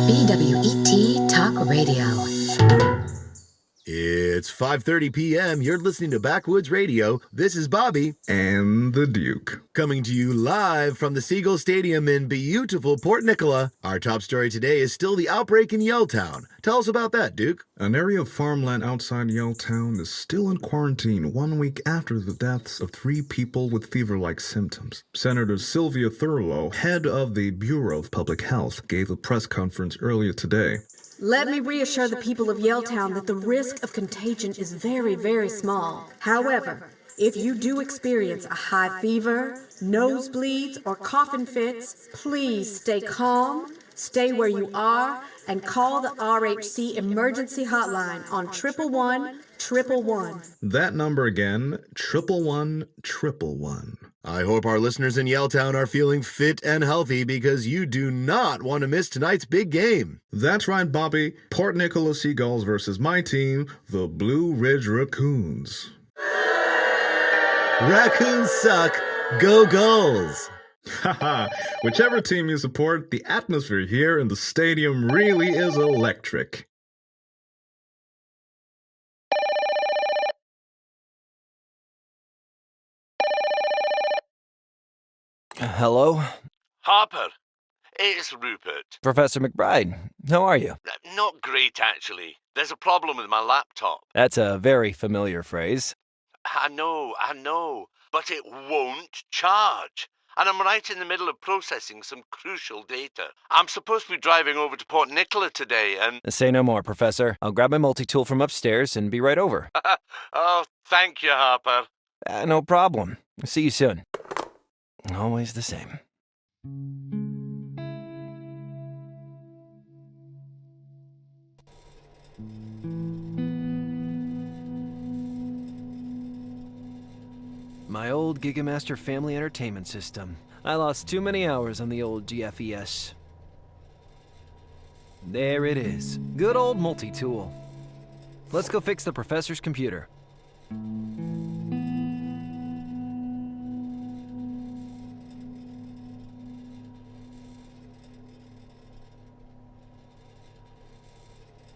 BWET Talk Radio. It's 5:30 p.m. You're listening to Backwoods Radio. This is Bobby. And the Duke. Coming to you live from the Seagull Stadium in beautiful Port Nicola. Our top story today is still the outbreak in Yelltown. Tell us about that, Duke. An area of farmland outside Yelltown is still in quarantine 1 week after the deaths of 3 people with fever-like symptoms. Senator Sylvia Thurlow, head of the Bureau of Public Health, gave a press conference earlier today. Let me reassure the people of Yelltown that the risk of contagion is very, very small. However, if you do experience a high fever, nosebleeds, or coughing fits, please stay calm, stay where you are, and call the RHC emergency hotline on 111-111. That number again, 111-111. I hope our listeners in Yelltown are feeling fit and healthy because you do not want to miss tonight's big game. That's right, Bobby. Port Nicola Seagulls versus my team, the Blue Ridge Raccoons. Raccoons suck. Go Gulls. Haha, whichever team you support, the atmosphere here in the stadium really is electric. Hello? Harper, it's Rupert. Professor McBride, how are you? Not great, actually. There's a problem with my laptop. That's a very familiar phrase. I know, but it won't charge. And I'm right in the middle of processing some crucial data. I'm supposed to be driving over to Port Nicola today and... Say no more, Professor. I'll grab my multi-tool from upstairs and be right over. Oh, thank you, Harper. No problem. See you soon. Always the same. My old Gigamaster family entertainment system. I lost too many hours on the old GFES. There it is. Good old multi-tool. Let's go fix the professor's computer.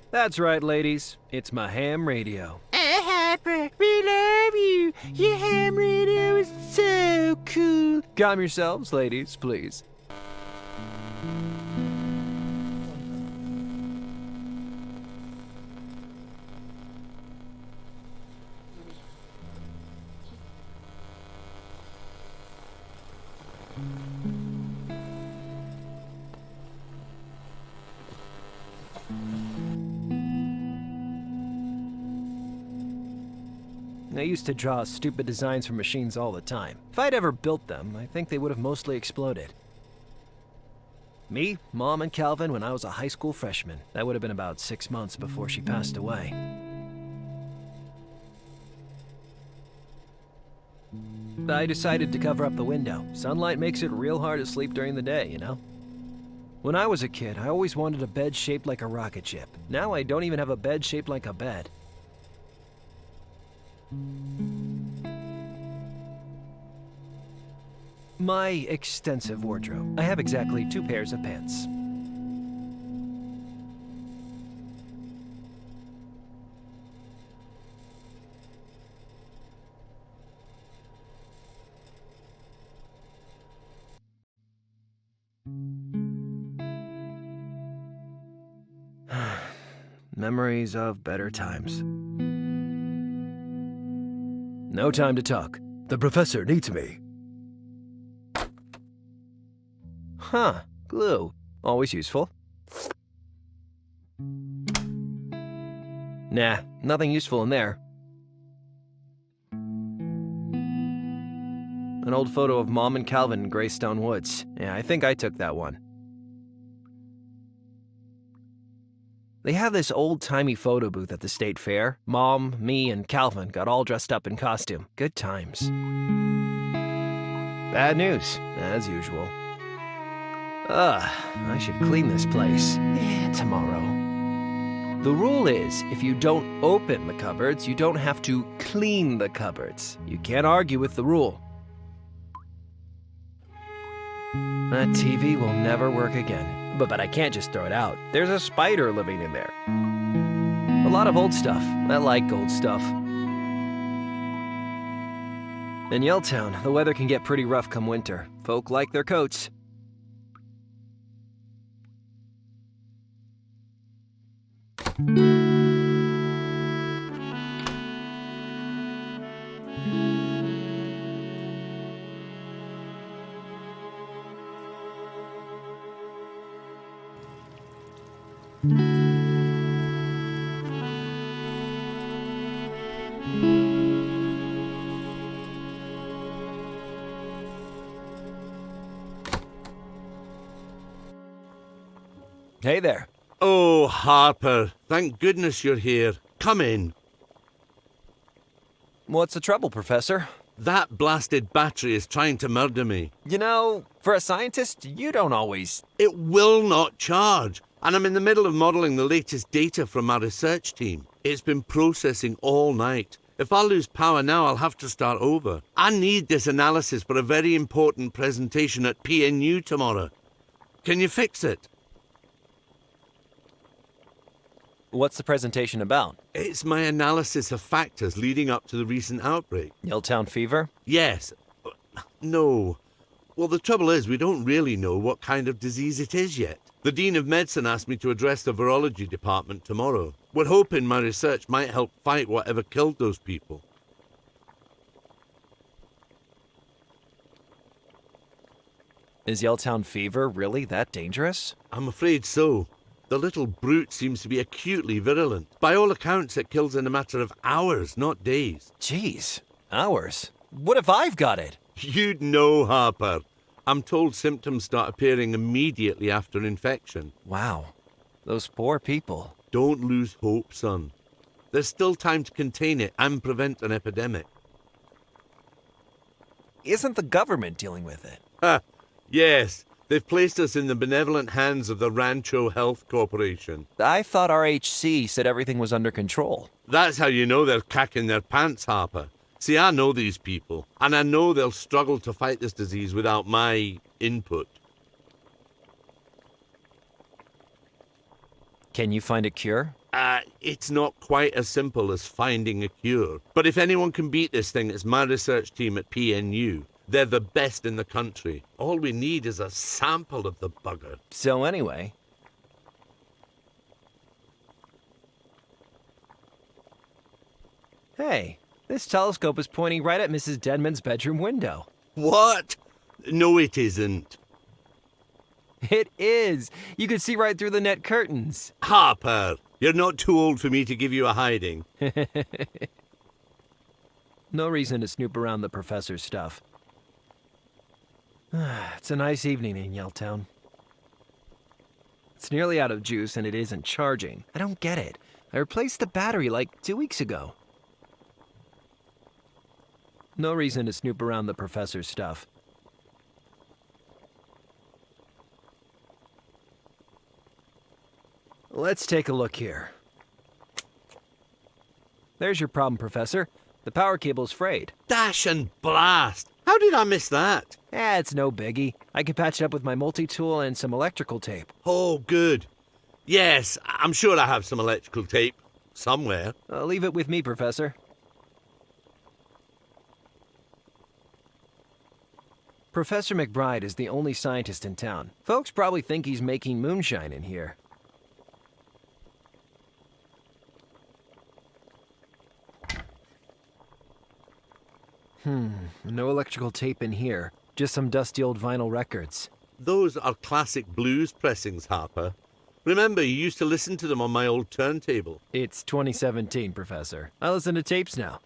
That's right, ladies. It's my ham radio. Harper, we love you. Your ham radio is so cool. Calm yourselves, ladies, please. I used to draw stupid designs for machines all the time. If I'd ever built them, I think they would have mostly exploded. Me, Mom, and Calvin when I was a high school freshman. That would have been about 6 months before she passed away. I decided to cover up the window. Sunlight makes it real hard to sleep during the day, you know? When I was a kid, I always wanted a bed shaped like a rocket ship. Now I don't even have a bed shaped like a bed. My extensive wardrobe. I have exactly 2 pairs of pants. Memories of better times. No time to talk. The professor needs me. Huh, glue. Always useful. Nah, nothing useful in there. An old photo of Mom and Calvin in Greystone Woods. Yeah, I think I took that one. They have this old-timey photo booth at the state fair. Mom, me, and Calvin got all dressed up in costume. Good times. Bad news, as usual. I should clean this place. Tomorrow. The rule is, if you don't open the cupboards, you don't have to clean the cupboards. You can't argue with the rule. That TV will never work again. But I can't just throw it out. There's a spider living in there. A lot of old stuff. I like old stuff. In Yelltown, the weather can get pretty rough come winter. Folk like their coats. Hey there. Oh, Harper, thank goodness you're here. Come in. What's the trouble, Professor? That blasted battery is trying to murder me. You know, for a scientist, you don't always... It will not charge, and I'm in the middle of modelling the latest data from my research team. It's been processing all night. If I lose power now, I'll have to start over. I need this analysis for a very important presentation at PNU tomorrow. Can you fix it? What's the presentation about? It's my analysis of factors leading up to the recent outbreak. Yelltown fever? Yes. No. Well, the trouble is, we don't really know what kind of disease it is yet. The Dean of Medicine asked me to address the virology department tomorrow. We're hoping my research might help fight whatever killed those people. Is Yelltown fever really that dangerous? I'm afraid so. The little brute seems to be acutely virulent. By all accounts, it kills in a matter of hours, not days. Jeez, hours. What if I've got it? You'd know, Harper. I'm told symptoms start appearing immediately after infection. Wow, those poor people. Don't lose hope, son. There's still time to contain it and prevent an epidemic. Isn't the government dealing with it? Ha! Yes. They've placed us in the benevolent hands of the Rancho Health Corporation. I thought RHC said everything was under control. That's how you know they're cacking their pants, Harper. See, I know these people, and I know they'll struggle to fight this disease without my input. Can you find a cure? It's not quite as simple as finding a cure. But if anyone can beat this thing, it's my research team at PNU. They're the best in the country. All we need is a sample of the bugger. So anyway... Hey, this telescope is pointing right at Mrs. Denman's bedroom window. What? No, it isn't. It is! You can see right through the net curtains. Harper, you're not too old for me to give you a hiding. No reason to snoop around the professor's stuff. It's a nice evening in Yelltown. It's nearly out of juice and it isn't charging. I don't get it. I replaced the battery like 2 weeks ago. No reason to snoop around the professor's stuff. Let's take a look here. There's your problem, Professor. The power cable's frayed. Dash and blast! How did I miss that? It's no biggie. I can patch it up with my multi-tool and some electrical tape. Oh, good. Yes, I'm sure I have some electrical tape. Somewhere. Leave it with me, Professor. Professor McBride is the only scientist in town. Folks probably think he's making moonshine in here. No electrical tape in here. Just some dusty old vinyl records. Those are classic blues pressings, Harper. Remember, you used to listen to them on my old turntable. It's 2017, Professor. I listen to tapes now.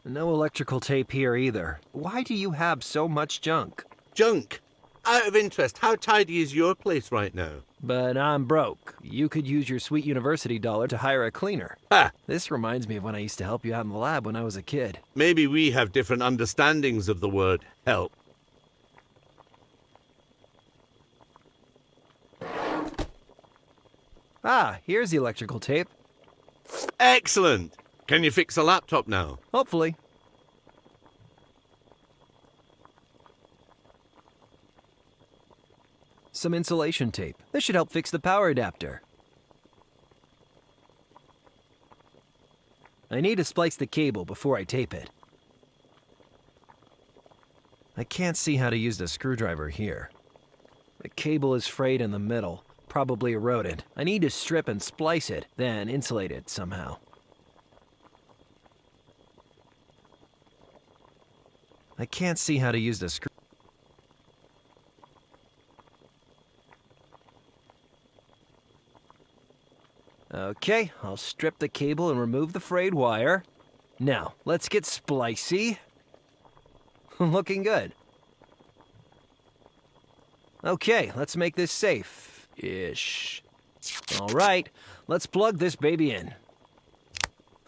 No electrical tape here either. Why do you have so much junk? Junk? Out of interest, how tidy is your place right now? But I'm broke. You could use your sweet university dollar to hire a cleaner. Ha! This reminds me of when I used to help you out in the lab when I was a kid. Maybe we have different understandings of the word help. Ah, here's the electrical tape. Excellent! Can you fix a laptop now? Hopefully. Some insulation tape. This should help fix the power adapter. I need to splice the cable before I tape it. I can't see how to use the screwdriver here. The cable is frayed in the middle, probably eroded. I need to strip and splice it, then insulate it somehow. I can't see how to use the screw. Okay, I'll strip the cable and remove the frayed wire. Now, let's get splicey. Looking good. Okay, let's make this safe-ish. All right, let's plug this baby in.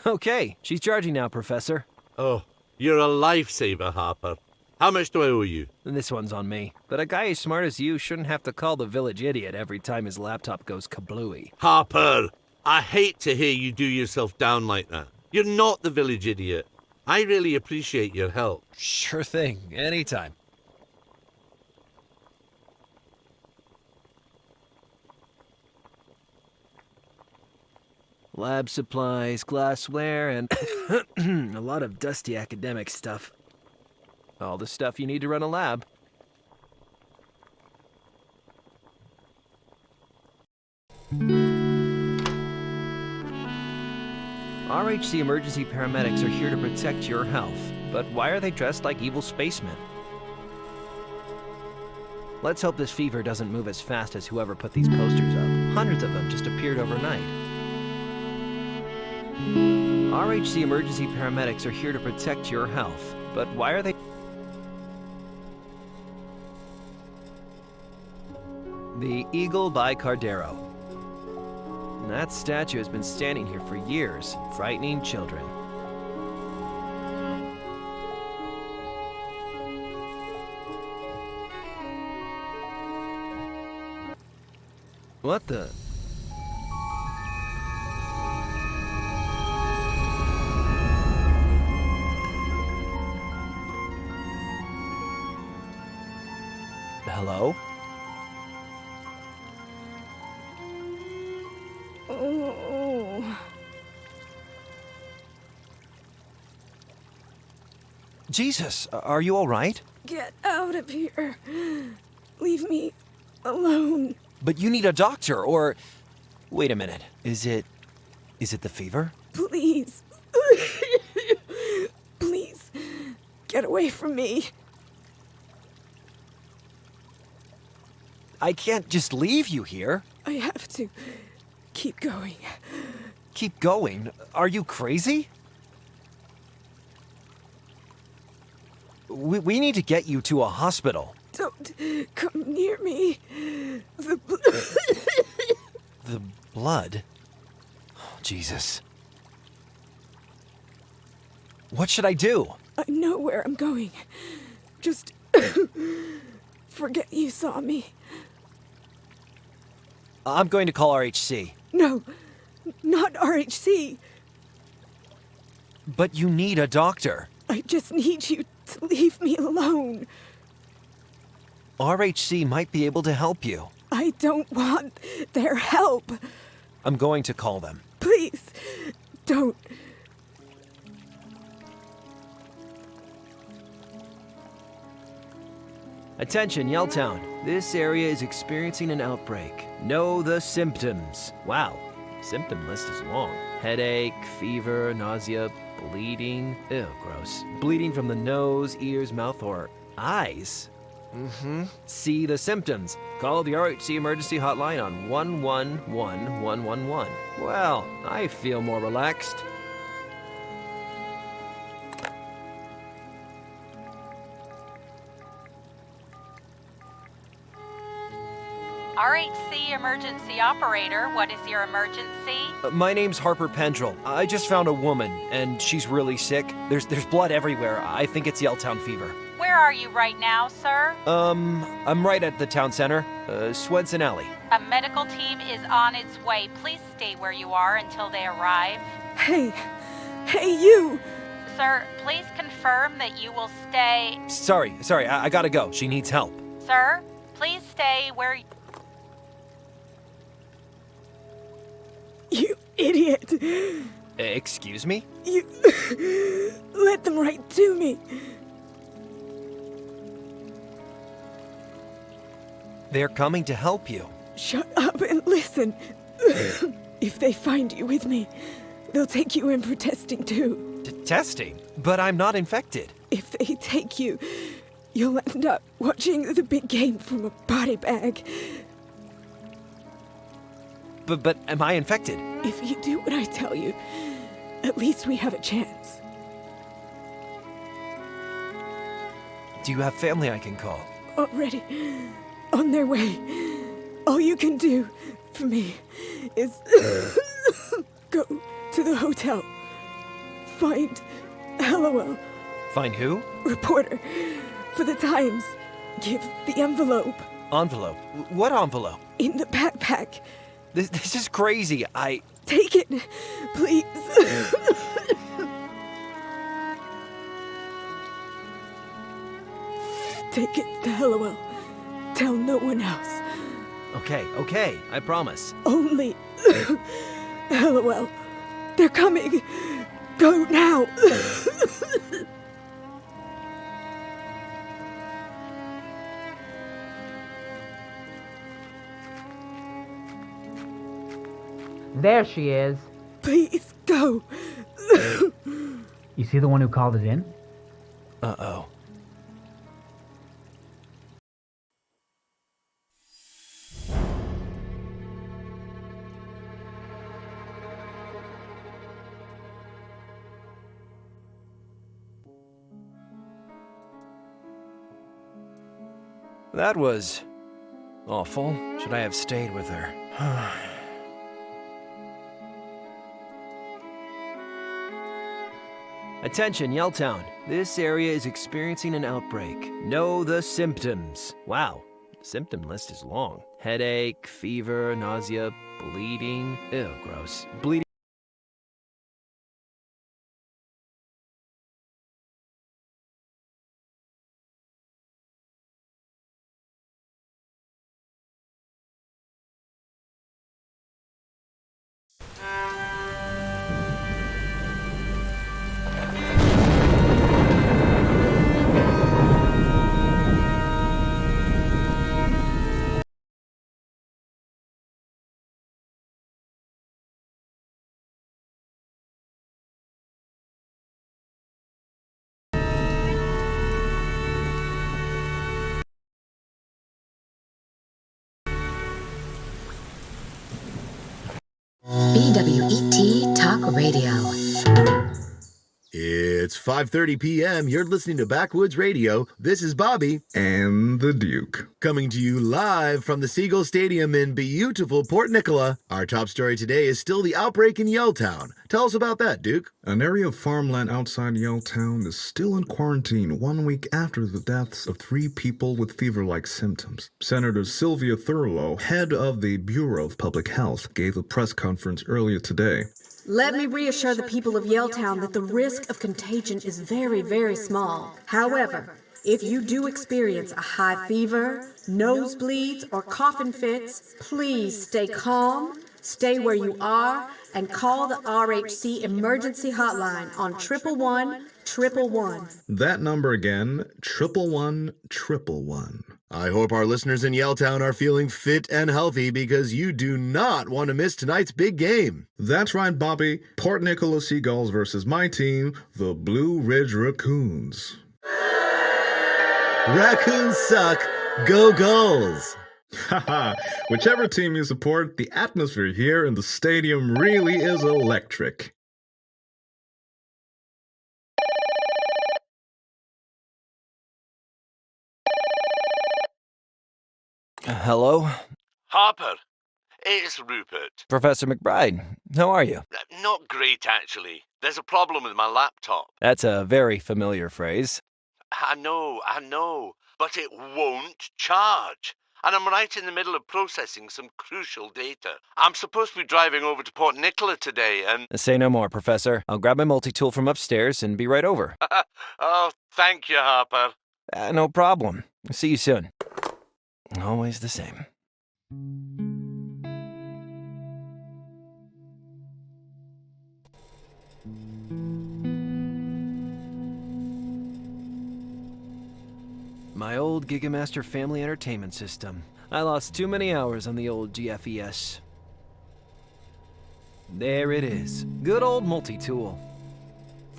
Okay, she's charging now, Professor. Oh, you're a lifesaver, Harper. How much do I owe you? This one's on me. But a guy as smart as you shouldn't have to call the village idiot every time his laptop goes kablooey. Harper, I hate to hear you do yourself down like that. You're not the village idiot. I really appreciate your help. Sure thing, anytime. Lab supplies, glassware, and a lot of dusty academic stuff. All the stuff you need to run a lab. RHC emergency paramedics are here to protect your health, but why are they dressed like evil spacemen? Let's hope this fever doesn't move as fast as whoever put these posters up. Hundreds of them just appeared overnight. RHC emergency paramedics are here to protect your health, but why are they... The Eagle by Cardero. That statue has been standing here for years, frightening children. What the... Hello? Oh. Jesus, are you all right? Get out of here. Leave me alone. But you need a doctor, or... Wait a minute. Is it the fever? Please. Please. Get away from me. I can't just leave you here. I have to keep going. Keep going? Are you crazy? We need to get you to a hospital. Don't come near me. The The blood? Oh, Jesus. What should I do? I know where I'm going. Just forget you saw me. I'm going to call RHC. No, not RHC. But you need a doctor. I just need you to leave me alone. RHC might be able to help you. I don't want their help. I'm going to call them. Please, don't. Attention, Yelltown. This area is experiencing an outbreak. Know the symptoms. Wow, symptom list is long. Headache, fever, nausea, bleeding. Ew, gross. Bleeding from the nose, ears, mouth, or eyes. See the symptoms. Call the RHC emergency hotline on 111111. Well, I feel more relaxed. RHC emergency operator, what is your emergency? My name's Harper Pendrell. I just found a woman, and she's really sick. There's blood everywhere. I think it's Yelltown fever. Where are you right now, sir? I'm right at the town center, Swenson Alley. A medical team is on its way. Please stay where you are until they arrive. Hey, you! Sir, please confirm that you will stay... Sorry, I gotta go. She needs help. Sir, please stay where... You idiot! Excuse me? You let them right to me. They're coming to help you. Shut up and listen. If they find you with me, they'll take you in for testing too. Testing? But I'm not infected. If they take you, you'll end up watching the big game from a body bag. But am I infected? If you do what I tell you, at least we have a chance. Do you have family I can call? Already on their way. All you can do for me is go to the hotel. Find LOL. Find who? Reporter for the Times. Give the envelope. Envelope? What envelope? In the backpack. This is crazy. Take it, please. Take it to LOL. Tell no one else. Okay, I promise. Only LOL. They're coming. Go now. There she is. Please go. You see the one who called it in? Uh-oh. That was awful. Should I have stayed with her? Attention, Yelltown. This area is experiencing an outbreak. Know the symptoms. Wow, the symptom list is long. Headache, fever, nausea, bleeding. Ew, gross. Bleeding. BWET Talk Radio. It's 5:30 p.m. You're listening to Backwoods Radio. This is Bobby. And the Duke. Coming to you live from the Seagull Stadium in beautiful Port Nicola. Our top story today is still the outbreak in Yelltown. Tell us about that, Duke. An area of farmland outside Yelltown is still in quarantine 1 week after the deaths of 3 people with fever-like symptoms. Senator Sylvia Thurlow, head of the Bureau of Public Health, gave a press conference earlier today. Let me reassure the people of Yelltown that the risk of contagion is very, very small. However, if you do experience a high fever, nosebleeds, or coughing fits, please stay calm, stay where you are, and call the RHC emergency hotline on 111-111. That number again, 111-111. I hope our listeners in Yelltown are feeling fit and healthy because you do not want to miss tonight's big game. That's right, Bobby. Port Nicola Seagulls versus my team, the Blue Ridge Raccoons. Raccoons suck. Go Gulls. Haha, whichever team you support, the atmosphere here in the stadium really is electric. Hello? Harper, it's Rupert. Professor McBride, how are you? Not great, actually. There's a problem with my laptop. That's a very familiar phrase. I know, but it won't charge. And I'm right in the middle of processing some crucial data. I'm supposed to be driving over to Port Nicola today, and... Say no more, Professor. I'll grab my multi-tool from upstairs and be right over. Oh, thank you, Harper. No problem. See you soon. Always the same. My old Gigamaster family entertainment system. I lost too many hours on the old GFES. There it is. Good old multi-tool.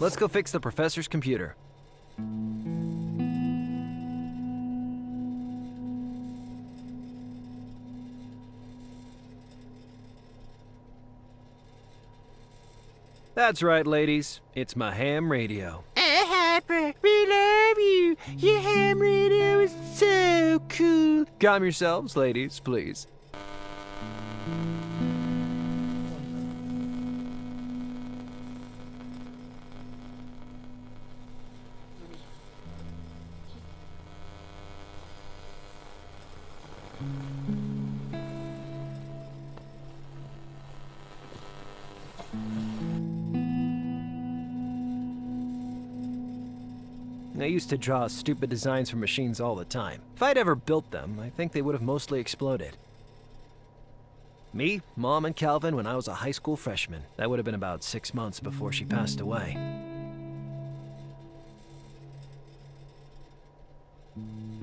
Let's go fix the professor's computer. That's right, ladies. It's my ham radio. Harper, we love you. Your ham radio is so cool. Calm yourselves, ladies, please. I used to draw stupid designs for machines all the time. If I'd ever built them, I think they would have mostly exploded. Me, Mom, and Calvin when I was a high school freshman. That would have been about 6 months before she passed away.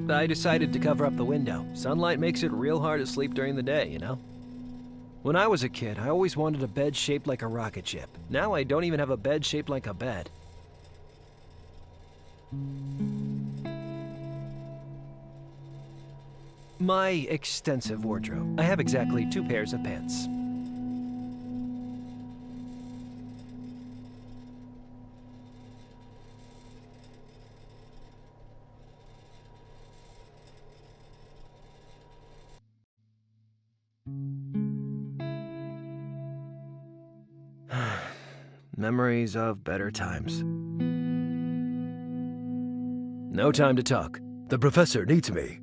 I decided to cover up the window. Sunlight makes it real hard to sleep during the day, you know? When I was a kid, I always wanted a bed shaped like a rocket ship. Now I don't even have a bed shaped like a bed. My extensive wardrobe. I have exactly 2 pairs of pants. Memories of better times. No time to talk. The professor needs me.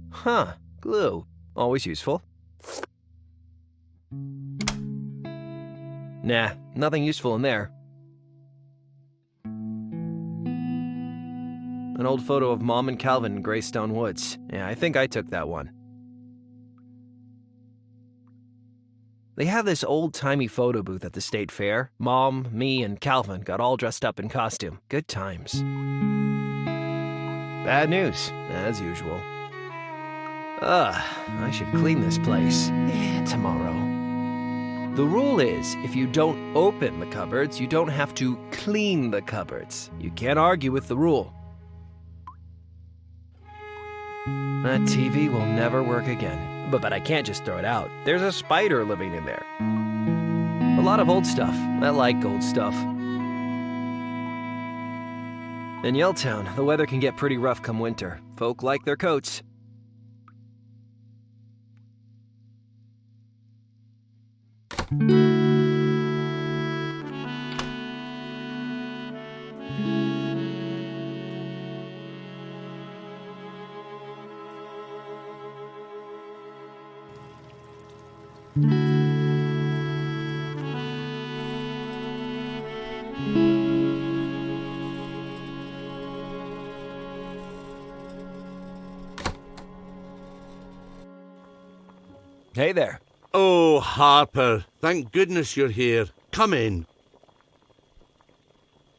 Huh, glue. Always useful. Nah, nothing useful in there. An old photo of Mom and Calvin in Greystone Woods. Yeah, I think I took that one. They have this old-timey photo booth at the state fair. Mom, me, and Calvin got all dressed up in costume. Good times. Bad news, as usual. I should clean this place. Tomorrow. The rule is, if you don't open the cupboards, you don't have to clean the cupboards. You can't argue with the rule. That TV will never work again. But I can't just throw it out. There's a spider living in there. A lot of old stuff. I like old stuff. In Yelltown, the weather can get pretty rough come winter. Folk like their coats. Hey there. Oh, Harper, thank goodness you're here. Come in.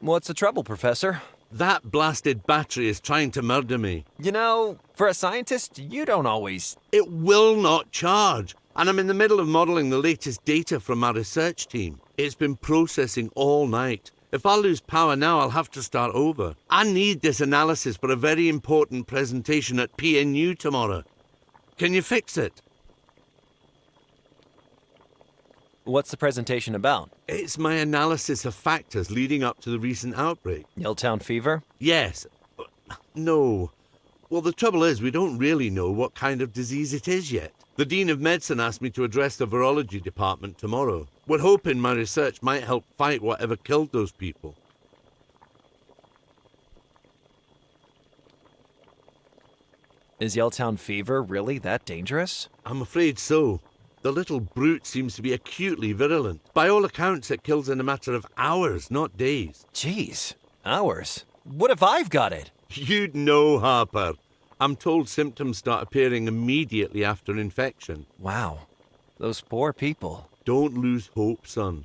What's the trouble, Professor? That blasted battery is trying to murder me. You know, for a scientist, you don't always... It will not charge. And I'm in the middle of modelling the latest data from our research team. It's been processing all night. If I lose power now, I'll have to start over. I need this analysis for a very important presentation at PNU tomorrow. Can you fix it? What's the presentation about? It's my analysis of factors leading up to the recent outbreak. Yelltown fever? Yes. No. Well, the trouble is, we don't really know what kind of disease it is yet. The Dean of Medicine asked me to address the virology department tomorrow. We're hoping my research might help fight whatever killed those people. Is Yelltown fever really that dangerous? I'm afraid so. The little brute seems to be acutely virulent. By all accounts, it kills in a matter of hours, not days. Jeez, hours? What if I've got it? You'd know, Harper. I'm told symptoms start appearing immediately after infection. Wow, those poor people. Don't lose hope, son.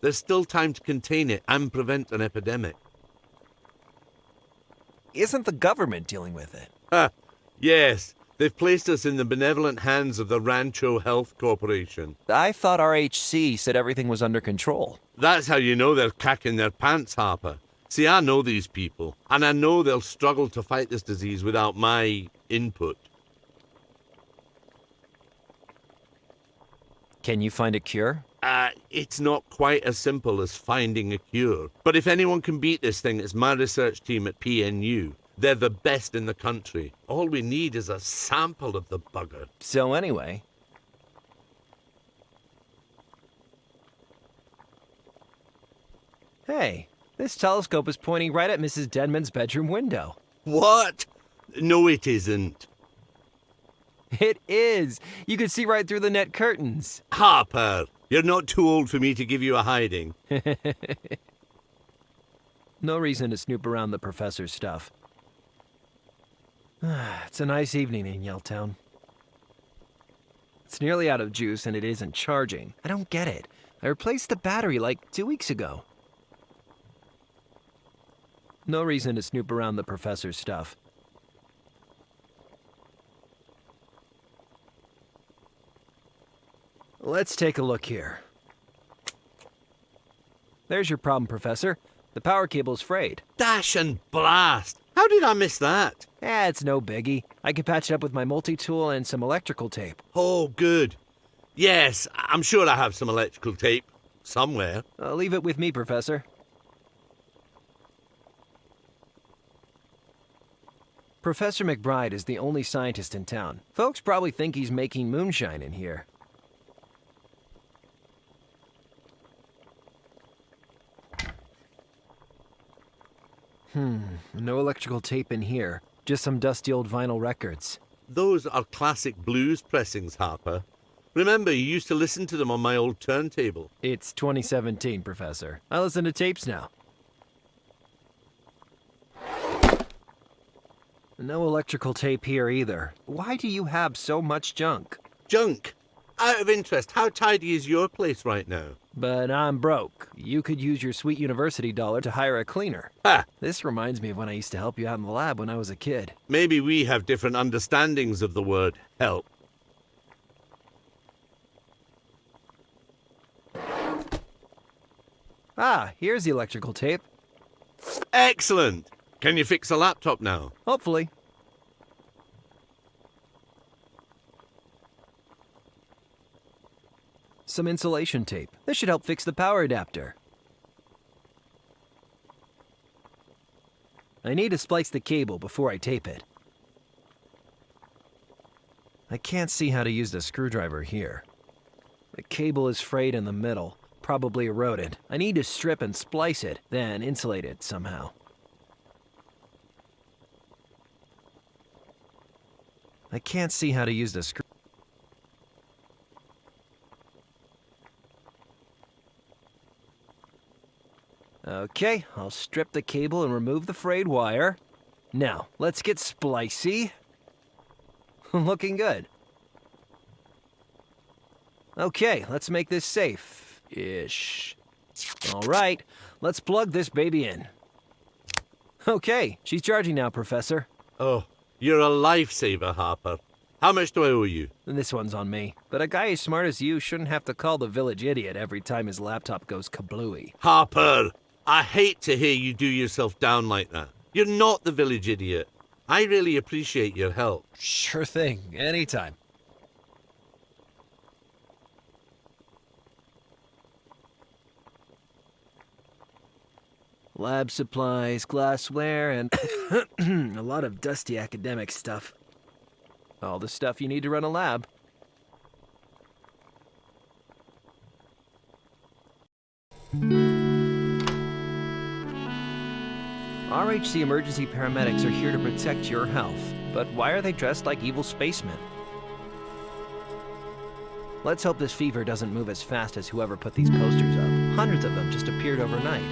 There's still time to contain it and prevent an epidemic. Isn't the government dealing with it? Yes. They've placed us in the benevolent hands of the Rancho Health Corporation. I thought RHC said everything was under control. That's how you know they're cacking their pants, Harper. See, I know these people, and I know they'll struggle to fight this disease without my input. Can you find a cure? It's not quite as simple as finding a cure. But if anyone can beat this thing, it's my research team at PNU. They're the best in the country. All we need is a sample of the bugger. So anyway... Hey, this telescope is pointing right at Mrs. Denman's bedroom window. What? No, it isn't. It is! You can see right through the net curtains. Harper, you're not too old for me to give you a hiding. No reason to snoop around the professor's stuff. It's a nice evening in Yelltown. It's nearly out of juice and it isn't charging. I don't get it. I replaced the battery like 2 weeks ago. No reason to snoop around the professor's stuff. Let's take a look here. There's your problem, Professor. The power cable's frayed. Dash and blast! How did I miss that? It's no biggie. I can patch it up with my multi-tool and some electrical tape. Oh, good. Yes, I'm sure I have some electrical tape. Somewhere. Leave it with me, Professor. Professor McBride is the only scientist in town. Folks probably think he's making moonshine in here. No electrical tape in here. Just some dusty old vinyl records. Those are classic blues pressings, Harper. Remember, you used to listen to them on my old turntable. It's 2017, Professor. I listen to tapes now. No electrical tape here either. Why do you have so much junk? Junk? Out of interest, how tidy is your place right now? But I'm broke. You could use your sweet university dollar to hire a cleaner. Ha! This reminds me of when I used to help you out in the lab when I was a kid. Maybe we have different understandings of the word help. Here's the electrical tape. Excellent! Can you fix a laptop now? Hopefully. Some insulation tape. This should help fix the power adapter. I need to splice the cable before I tape it. I can't see how to use the screwdriver here. The cable is frayed in the middle, probably eroded. I need to strip and splice it, then insulate it somehow. I can't see how to use the screw. Okay, I'll strip the cable and remove the frayed wire. Now, let's get splicey. Looking good. Okay, let's make this safe-ish. All right, let's plug this baby in. Okay, she's charging now, Professor. Oh, you're a lifesaver, Harper. How much do I owe you? This one's on me. But a guy as smart as you shouldn't have to call the village idiot every time his laptop goes kablooey. Harper, I hate to hear you do yourself down like that. You're not the village idiot. I really appreciate your help. Sure thing, anytime. Lab supplies, glassware, and a lot of dusty academic stuff. All the stuff you need to run a lab. RHC emergency paramedics are here to protect your health, but why are they dressed like evil spacemen? Let's hope this fever doesn't move as fast as whoever put these posters up. Hundreds of them just appeared overnight.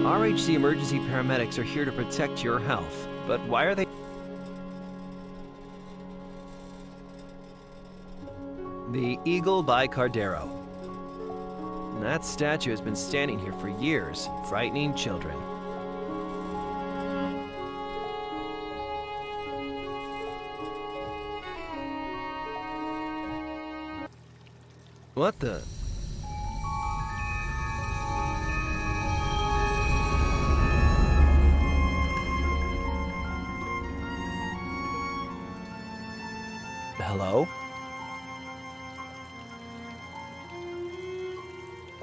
RHC emergency paramedics are here to protect your health, but why are they... The Eagle by Cardero. That statue has been standing here for years, frightening children. What the? Hello?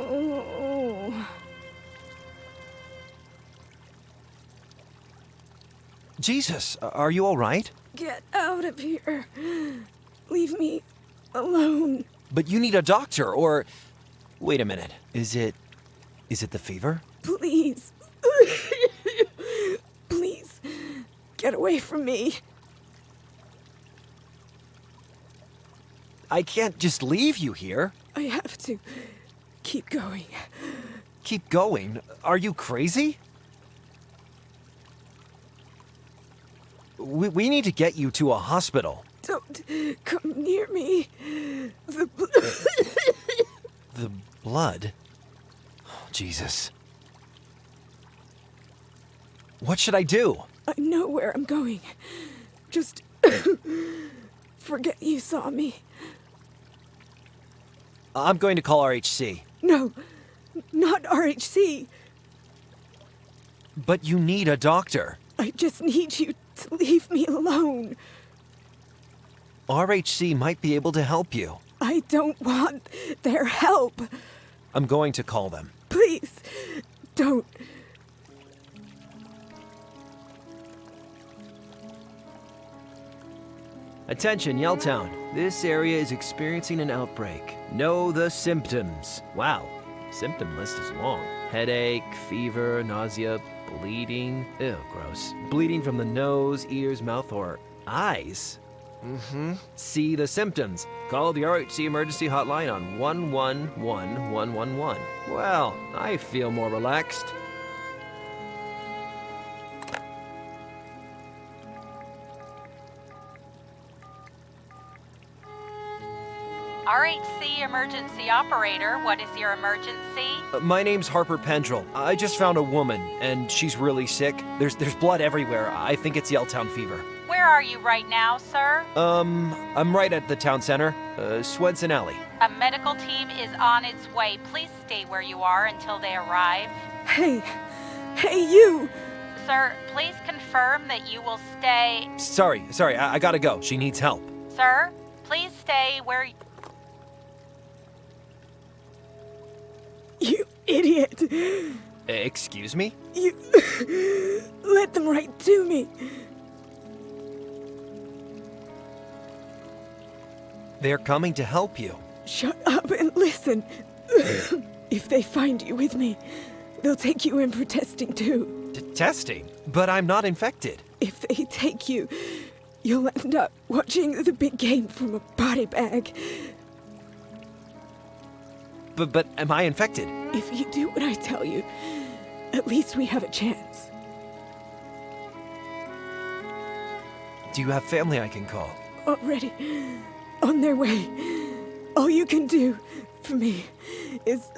Oh. Jesus, are you all right? Get out of here. Leave me alone. But you need a doctor, or... Wait a minute. Is it the fever? Please. Please. Get away from me. I can't just leave you here. I have to keep going. Keep going? Are you crazy? We need to get you to a hospital. Don't come near me. The The blood? Oh, Jesus. What should I do? I know where I'm going. Just forget you saw me. I'm going to call RHC. No, not RHC. But you need a doctor. I just need you to leave me alone. RHC might be able to help you. I don't want their help. I'm going to call them. Please, don't. Attention, Yelltown. This area is experiencing an outbreak. Know the symptoms. Wow, symptom list is long. Headache, fever, nausea, bleeding. Ew, gross. Bleeding from the nose, ears, mouth, or eyes. See the symptoms. Call the RHC emergency hotline on 111111. Well, I feel more relaxed. RHC emergency operator, what is your emergency? My name's Harper Pendrell. I just found a woman, and she's really sick. There's blood everywhere. I think it's Yelltown fever. Where are you right now, sir? I'm right at the town center, Swenson Alley. A medical team is on its way. Please stay where you are until they arrive. Hey, you! Sir, please confirm that you will stay... Sorry, I gotta go. She needs help. Sir, please stay where... You idiot! Excuse me? You let them right to me. They're coming to help you. Shut up and listen. If they find you with me, they'll take you in for testing too. Testing? But I'm not infected. If they take you, you'll end up watching the big game from a body bag. But am I infected? If you do what I tell you, at least we have a chance. Do you have family I can call? Already on their way. All you can do for me is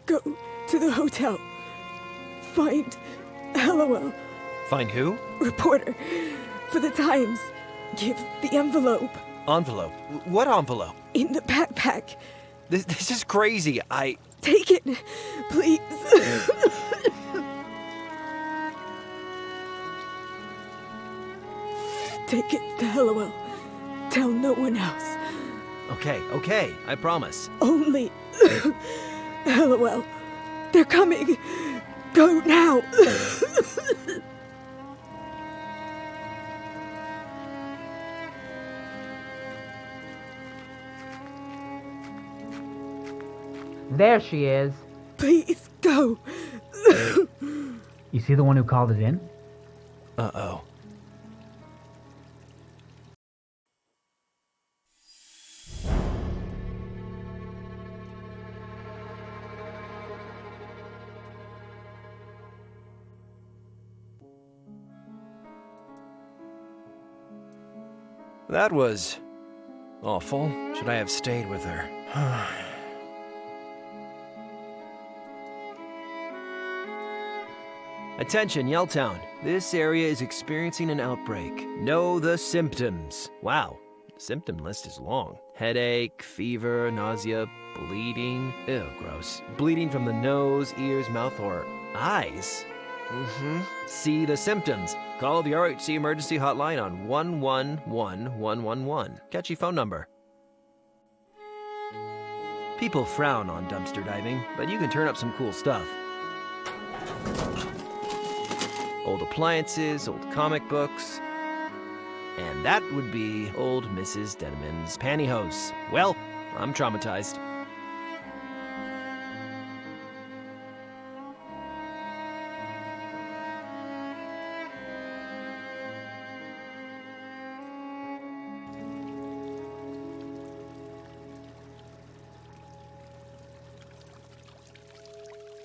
go to the hotel. Find LOL. Find who? Reporter for the Times. Give the envelope. Envelope? What envelope? In the backpack. This is crazy. Take it, please. Take it to LOL. Tell no one else. Okay, I promise. Only LOL. They're coming. Go now. There she is. Please go. You see the one who called it in? Uh-oh. Awful. Should I have stayed with her? Attention, Yelltown. This area is experiencing an outbreak. Know the symptoms. Wow, the symptom list is long. Headache, fever, nausea, bleeding. Ew, gross. Bleeding from the nose, ears, mouth, or eyes. See the symptoms. Call the RHC emergency hotline on 111111. Catchy phone number. People frown on dumpster diving, but you can turn up some cool stuff. Old appliances, old comic books. And that would be old Mrs. Denman's pantyhose. Well, I'm traumatized.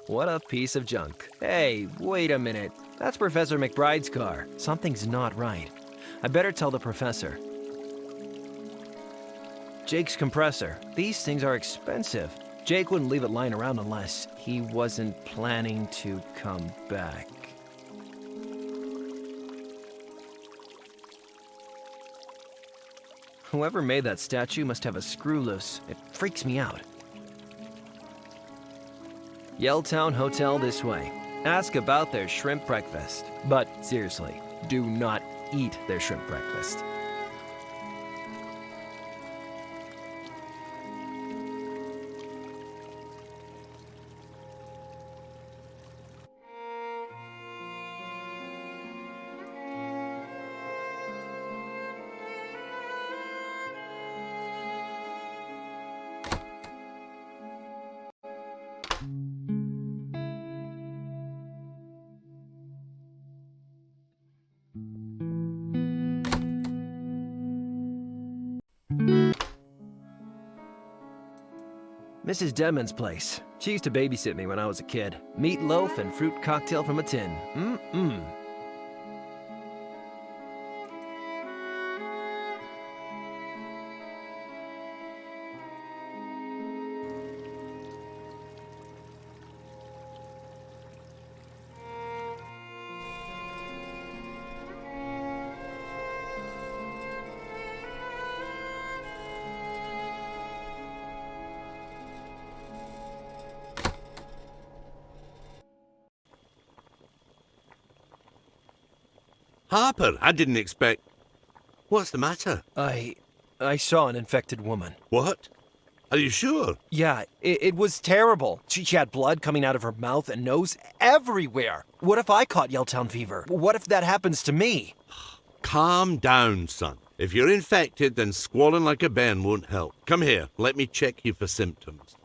What a piece of junk. Hey, wait a minute. That's Professor McBride's car. Something's not right. I better tell the professor. Jake's compressor. These things are expensive. Jake wouldn't leave it lying around unless he wasn't planning to come back. Whoever made that statue must have a screw loose. It freaks me out. Yelltown Hotel this way. Ask about their shrimp breakfast. But seriously, do not eat their shrimp breakfast. Mrs. Denman's place. She used to babysit me when I was a kid. Meatloaf and fruit cocktail from a tin. Mm-mm. Harper, I didn't expect... What's the matter? I saw an infected woman. What? Are you sure? Yeah, it was terrible. She had blood coming out of her mouth and nose everywhere. What if I caught Yelltown fever? What if that happens to me? Calm down, son. If you're infected, then squalling like a bairn won't help. Come here, let me check you for symptoms.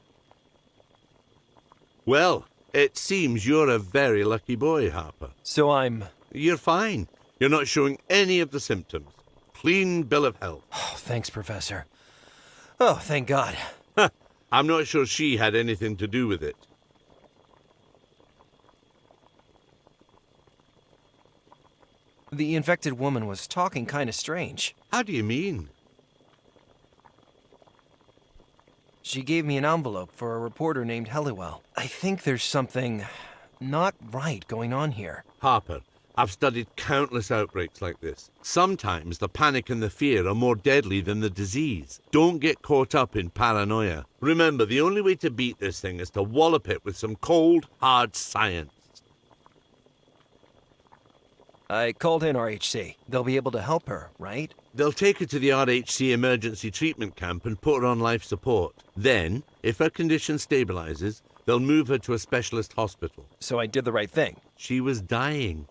Well, it seems you're a very lucky boy, Harper. So I'm... You're fine. You're not showing any of the symptoms. Clean bill of health. Oh, thanks, Professor. Oh, thank God. I'm not sure she had anything to do with it. The infected woman was talking kind of strange. How do you mean? She gave me an envelope for a reporter named Helliwell. I think there's something not right going on here. Harper, I've studied countless outbreaks like this. Sometimes the panic and the fear are more deadly than the disease. Don't get caught up in paranoia. Remember, the only way to beat this thing is to wallop it with some cold, hard science. I called in RHC. They'll be able to help her, right? They'll take her to the RHC emergency treatment camp and put her on life support. Then, if her condition stabilizes, they'll move her to a specialist hospital. So I did the right thing. She was dying.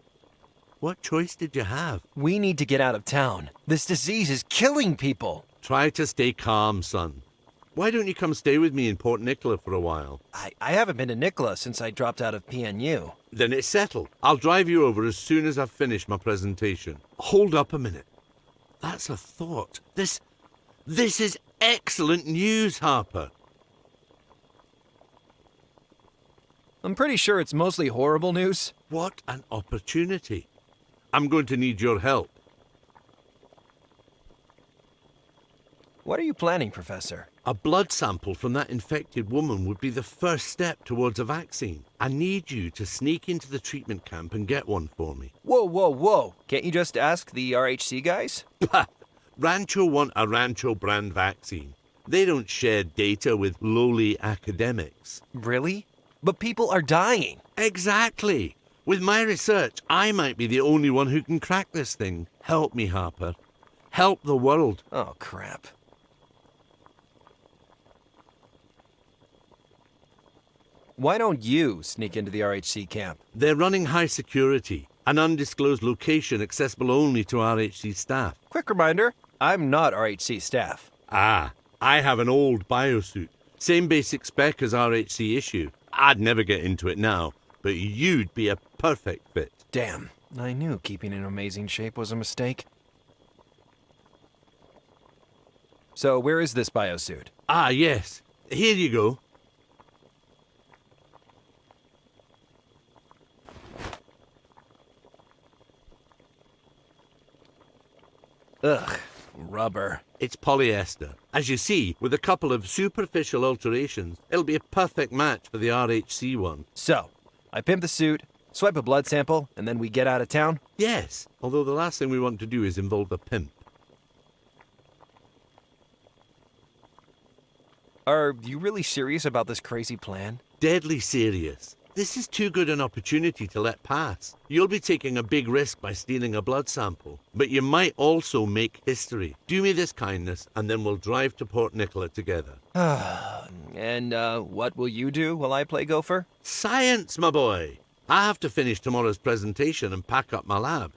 What choice did you have? We need to get out of town. This disease is killing people. Try to stay calm, son. Why don't you come stay with me in Port Nicola for a while? I haven't been to Nicola since I dropped out of PNU. Then it's settled. I'll drive you over as soon as I've finished my presentation. Hold up a minute. That's a thought. This is excellent news, Harper. I'm pretty sure it's mostly horrible news. What an opportunity. I'm going to need your help. What are you planning, Professor? A blood sample from that infected woman would be the first step towards a vaccine. I need you to sneak into the treatment camp and get one for me. Whoa. Can't you just ask the RHC guys? Rancho want a Rancho brand vaccine. They don't share data with lowly academics. Really? But people are dying. Exactly. With my research, I might be the only one who can crack this thing. Help me, Harper. Help the world. Oh, crap. Why don't you sneak into the RHC camp? They're running high security, an undisclosed location accessible only to RHC staff. Quick reminder, I'm not RHC staff. Ah, I have an old biosuit. Same basic spec as RHC issue. I'd never get into it now, but you'd be a perfect fit. Damn, I knew keeping in amazing shape was a mistake. So where is this biosuit? Ah, yes. Here you go. Ugh, rubber. It's polyester. As you see, with a couple of superficial alterations, it'll be a perfect match for the RHC one. So, I pimp the suit, swipe a blood sample, and then we get out of town? Yes, although the last thing we want to do is involve a pimp. Are you really serious about this crazy plan? Deadly serious. This is too good an opportunity to let pass. You'll be taking a big risk by stealing a blood sample, but you might also make history. Do me this kindness, and then we'll drive to Port Nicola together. And what will you do while I play gopher? Science, my boy! I have to finish tomorrow's presentation and pack up my lab.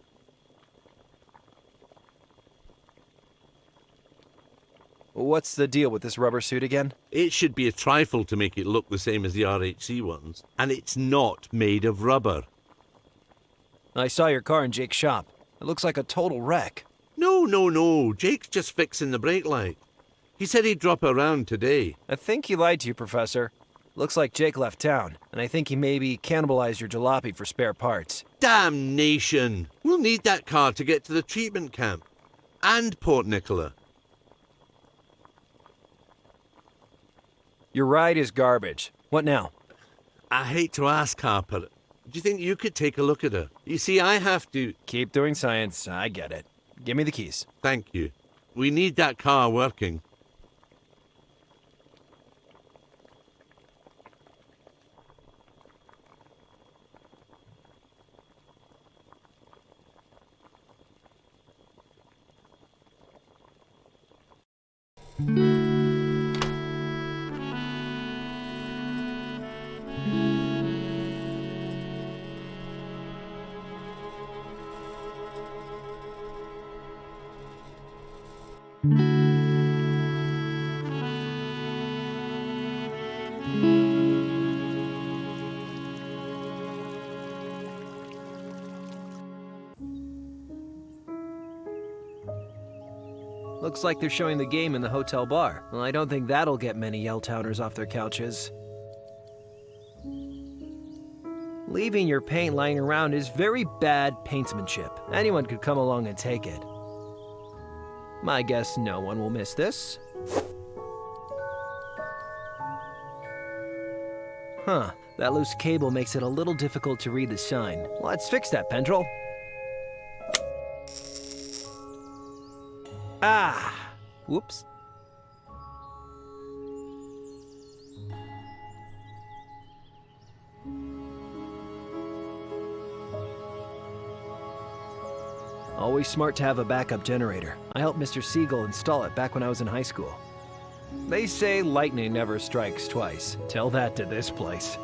What's the deal with this rubber suit again? It should be a trifle to make it look the same as the RHC ones, and it's not made of rubber. I saw your car in Jake's shop. It looks like a total wreck. No. Jake's just fixing the brake light. He said he'd drop around today. I think he lied to you, Professor. Looks like Jake left town, and I think he maybe cannibalized your jalopy for spare parts. Damnation! We'll need that car to get to the treatment camp. And Port Nicola. Your ride is garbage. What now? I hate to ask, Harper. Do you think you could take a look at her? You see, I have to... Keep doing science. I get it. Give me the keys. Thank you. We need that car working. Looks like they're showing the game in the hotel bar. Well, I don't think that'll get many Yelltowners off their couches. Leaving your paint lying around is very bad paintsmanship. Anyone could come along and take it. My guess no one will miss this. Huh, that loose cable makes it a little difficult to read the sign. Let's fix that, Pendrell. Ah! Whoops. Always smart to have a backup generator. I helped Mr. Siegel install it back when I was in high school. They say lightning never strikes twice. Tell that to this place.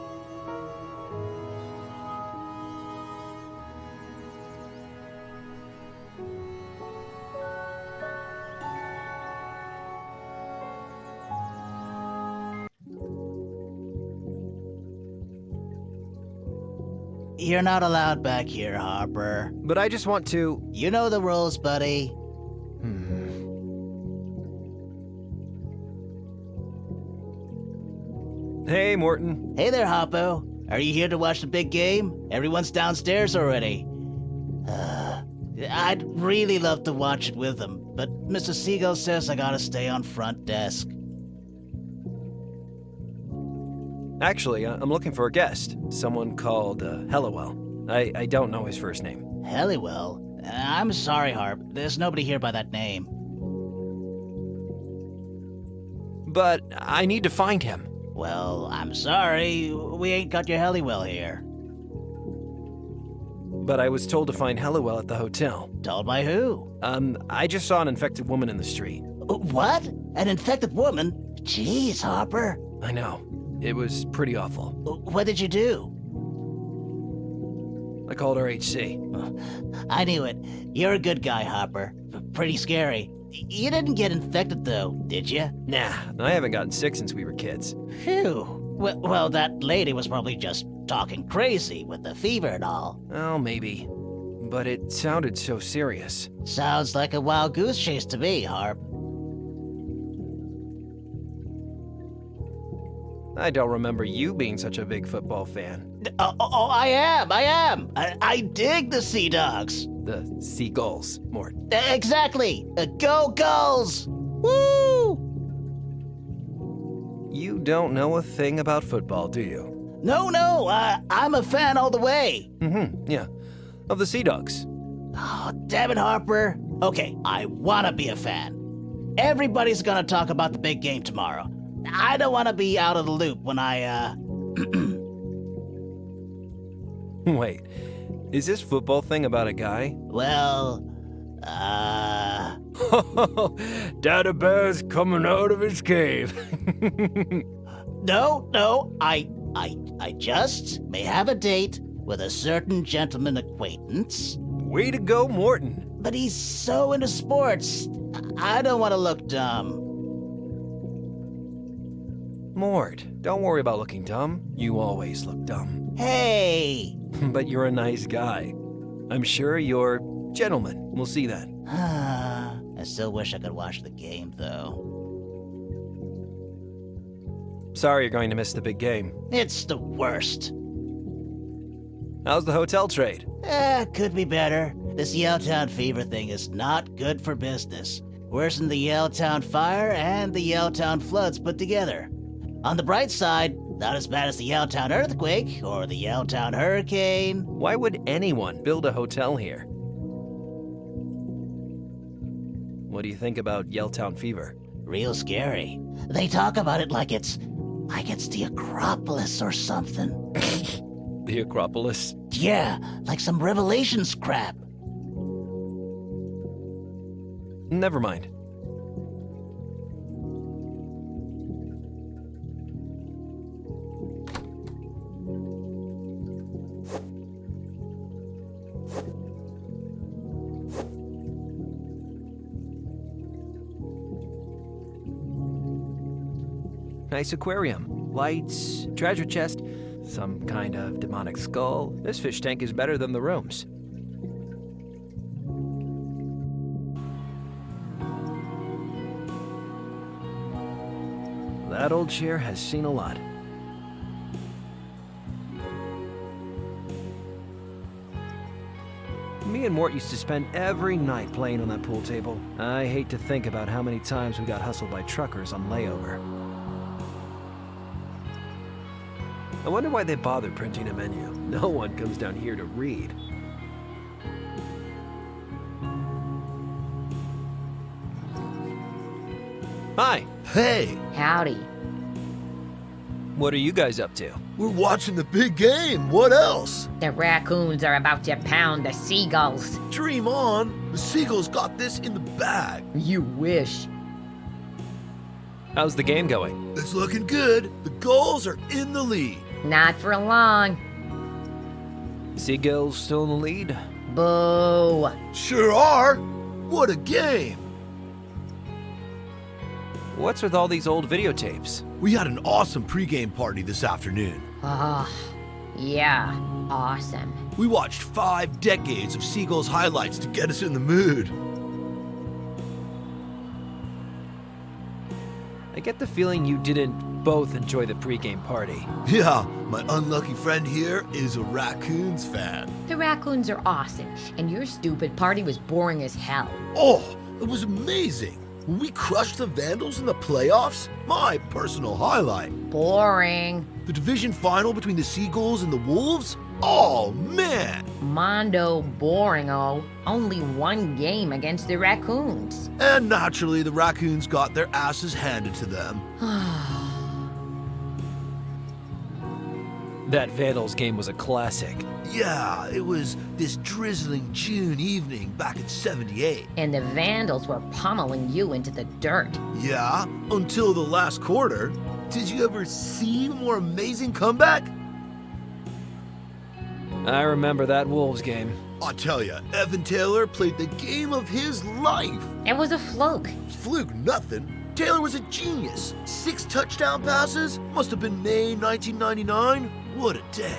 You're not allowed back here, Harper. But I just want to... You know the rules, buddy. Hey, Morton. Hey there, Hoppo. Are you here to watch the big game? Everyone's downstairs already. I'd really love to watch it with him, but Mr. Seagull says I gotta stay on front desk. Actually, I'm looking for a guest. Someone called Halliwell. I don't know his first name. Halliwell? I'm sorry, Harp. There's nobody here by that name. But I need to find him. Well, I'm sorry. We ain't got your Halliwell here. But I was told to find Halliwell at the hotel. Told by who? I just saw an infected woman in the street. What? An infected woman? Jeez, Harper. I know. It was pretty awful. What did you do? I called our HC. I knew it. You're a good guy, Harper. Pretty scary. You didn't get infected, though, did you? Nah, I haven't gotten sick since we were kids. Phew. Well, that lady was probably just talking crazy with the fever and all. Oh, maybe. But it sounded so serious. Sounds like a wild goose chase to me, Harp. I don't remember you being such a big football fan. Oh, I am. I dig the Sea Dogs. The Seagulls, Mort. Exactly. Go Gulls! Woo! You don't know a thing about football, do you? No, I'm a fan all the way. Yeah. Of the Sea Dogs. Oh, damn it, Harper. Okay, I wanna be a fan. Everybody's gonna talk about the big game tomorrow. I don't wanna be out of the loop when Wait, is this football thing about a guy? Well, Dada Bear's coming out of his cave. No, I just may have a date with a certain gentleman acquaintance. Way to go, Morton. But he's so into sports, I don't want to look dumb. Mort, don't worry about looking dumb. You always look dumb. Hey! But you're a nice guy. I'm sure you're gentleman. We'll see that. I still wish I could watch the game, though. Sorry you're going to miss the big game. It's the worst. How's the hotel trade? Could be better. This Yelltown fever thing is not good for business. Worse than the Yelltown fire and the Yelltown floods put together. On the bright side, not as bad as the Yelltown earthquake or the Yelltown hurricane. Why would anyone build a hotel here? What do you think about Yelltown fever? Real scary. They talk about it like it's the Acropolis or something. The Acropolis? Yeah, like some Revelations crap. Never mind. Nice aquarium. Lights, treasure chest, some kind of demonic skull. This fish tank is better than the rooms. That old chair has seen a lot. Me and Mort used to spend every night playing on that pool table. I hate to think about how many times we got hustled by truckers on layover. I wonder why they bothered printing a menu. No one comes down here to read. Hi. Hey, Howdy. What are you guys up to? we're watching the big game. What else? The raccoons are about to pound the seagulls. Dream on. The Seagulls got this in the bag. You wish. How's the game going? It's looking good. The Gulls are in the lead. Not for long. Seagulls still in the lead? Boo. Sure are. What a game. What's with all these old videotapes? We had an awesome pregame party this afternoon. Oh, yeah, awesome. We watched 5 decades of Seagulls highlights to get us in the mood. I get the feeling you didn't both enjoy the pregame party. Yeah, my unlucky friend here is a Raccoons fan. The raccoons are awesome, and your stupid party was boring as hell. Oh, it was amazing. When we crushed the Vandals in the playoffs, my personal highlight. Boring. The division final between the Seagulls and the Wolves? Oh, man! Mondo boring-o. Only one game against the raccoons. And naturally, the Raccoons got their asses handed to them. That Vandals game was a classic. Yeah, it was this drizzling June evening back in '78. And the Vandals were pummeling you into the dirt. Yeah, until the last quarter. Did you ever see a more amazing comeback? I remember that Wolves game. I tell ya, Evan Taylor played the game of his life. It was a fluke. Fluke nothing. Taylor was a genius. 6 touchdown passes? Must have been May 1999. What a day.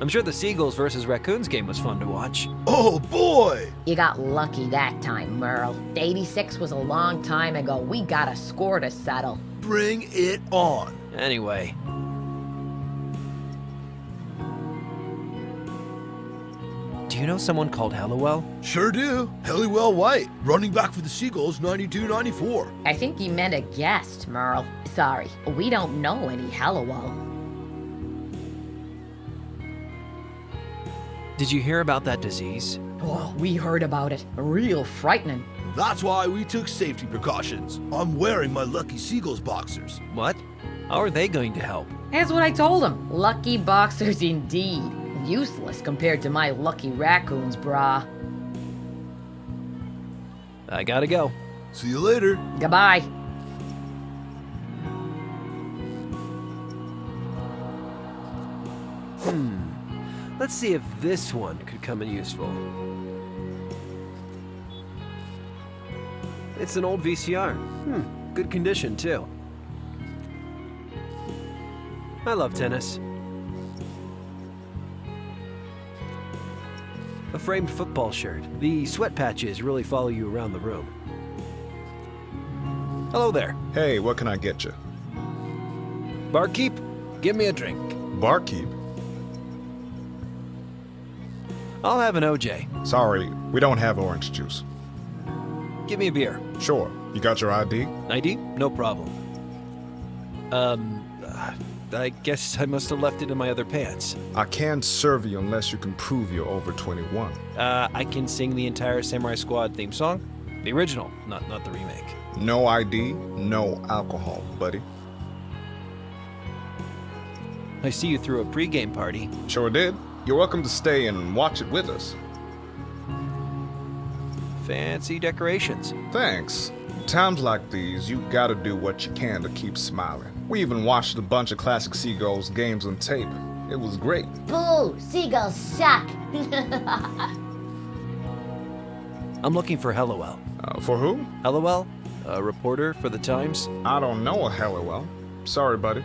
I'm sure the Seagulls versus Raccoons game was fun to watch. Oh boy! You got lucky that time, Merle. 86 was a long time ago. We got a score to settle. Bring it on. Anyway. Do you know someone called Hallowell? Sure do. Helliwell White, running back for the Seagulls 92-94. I think you meant a guest, Merle. Sorry, we don't know any Hallowell. Did you hear about that disease? Oh, we heard about it. Real frightening. That's why we took safety precautions. I'm wearing my Lucky Seagulls boxers. What? How are they going to help? That's what I told him. Lucky boxers indeed. Useless compared to my lucky raccoons, brah. I gotta go. See you later. Goodbye. Let's see if this one could come in useful. It's an old VCR. Good condition, too. I love tennis. A framed football shirt. The sweat patches really follow you around the room. Hello there. Hey, what can I get you? Barkeep, give me a drink. Barkeep? I'll have an OJ. Sorry, we don't have orange juice. Give me a beer. Sure. You got your ID? ID? No problem. I guess I must have left it in my other pants. I can't serve you unless you can prove you're over 21. I can sing the entire Samurai Squad theme song. The original, not the remake. No ID, no alcohol, buddy. I see you threw a pregame party. Sure did. You're welcome to stay and watch it with us. Fancy decorations. Thanks. Times like these, you gotta do what you can to keep smiling. We even watched a bunch of classic Seagulls games on tape. It was great. Boo! Seagulls suck! I'm looking for Hallowell. For who? Hallowell? A reporter for the Times? I don't know a Hallowell. Sorry, buddy.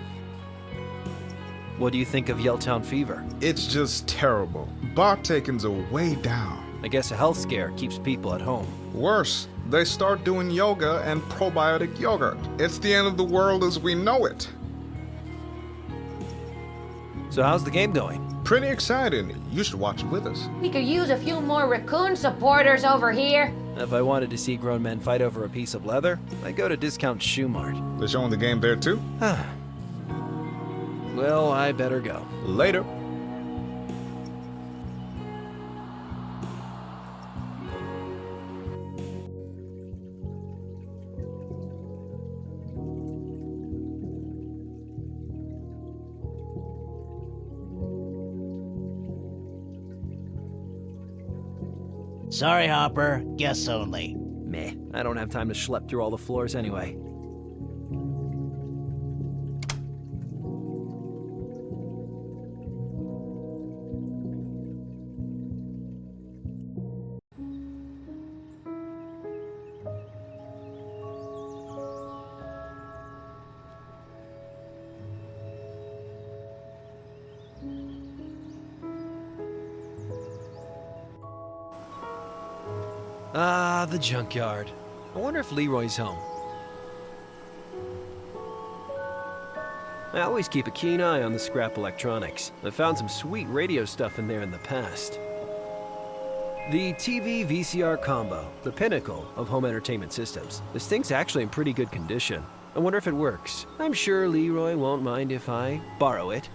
What do you think of Yelltown fever? It's just terrible. Bar takings are way down. I guess a health scare keeps people at home. Worse, they start doing yoga and probiotic yogurt. It's the end of the world as we know it. So how's the game going? Pretty exciting. You should watch it with us. We could use a few more raccoon supporters over here. If I wanted to see grown men fight over a piece of leather, I'd go to Discount Shoe Mart. They're showing the game there too? Well, I better go. Later. Sorry, Hopper. Guests only. Meh, I don't have time to schlep through all the floors anyway. Ah, the junkyard. I wonder if Leroy's home. I always keep a keen eye on the scrap electronics. I found some sweet radio stuff in there in the past. The TV VCR combo, the pinnacle of home entertainment systems. This thing's actually in pretty good condition. I wonder if it works. I'm sure Leroy won't mind if I borrow it.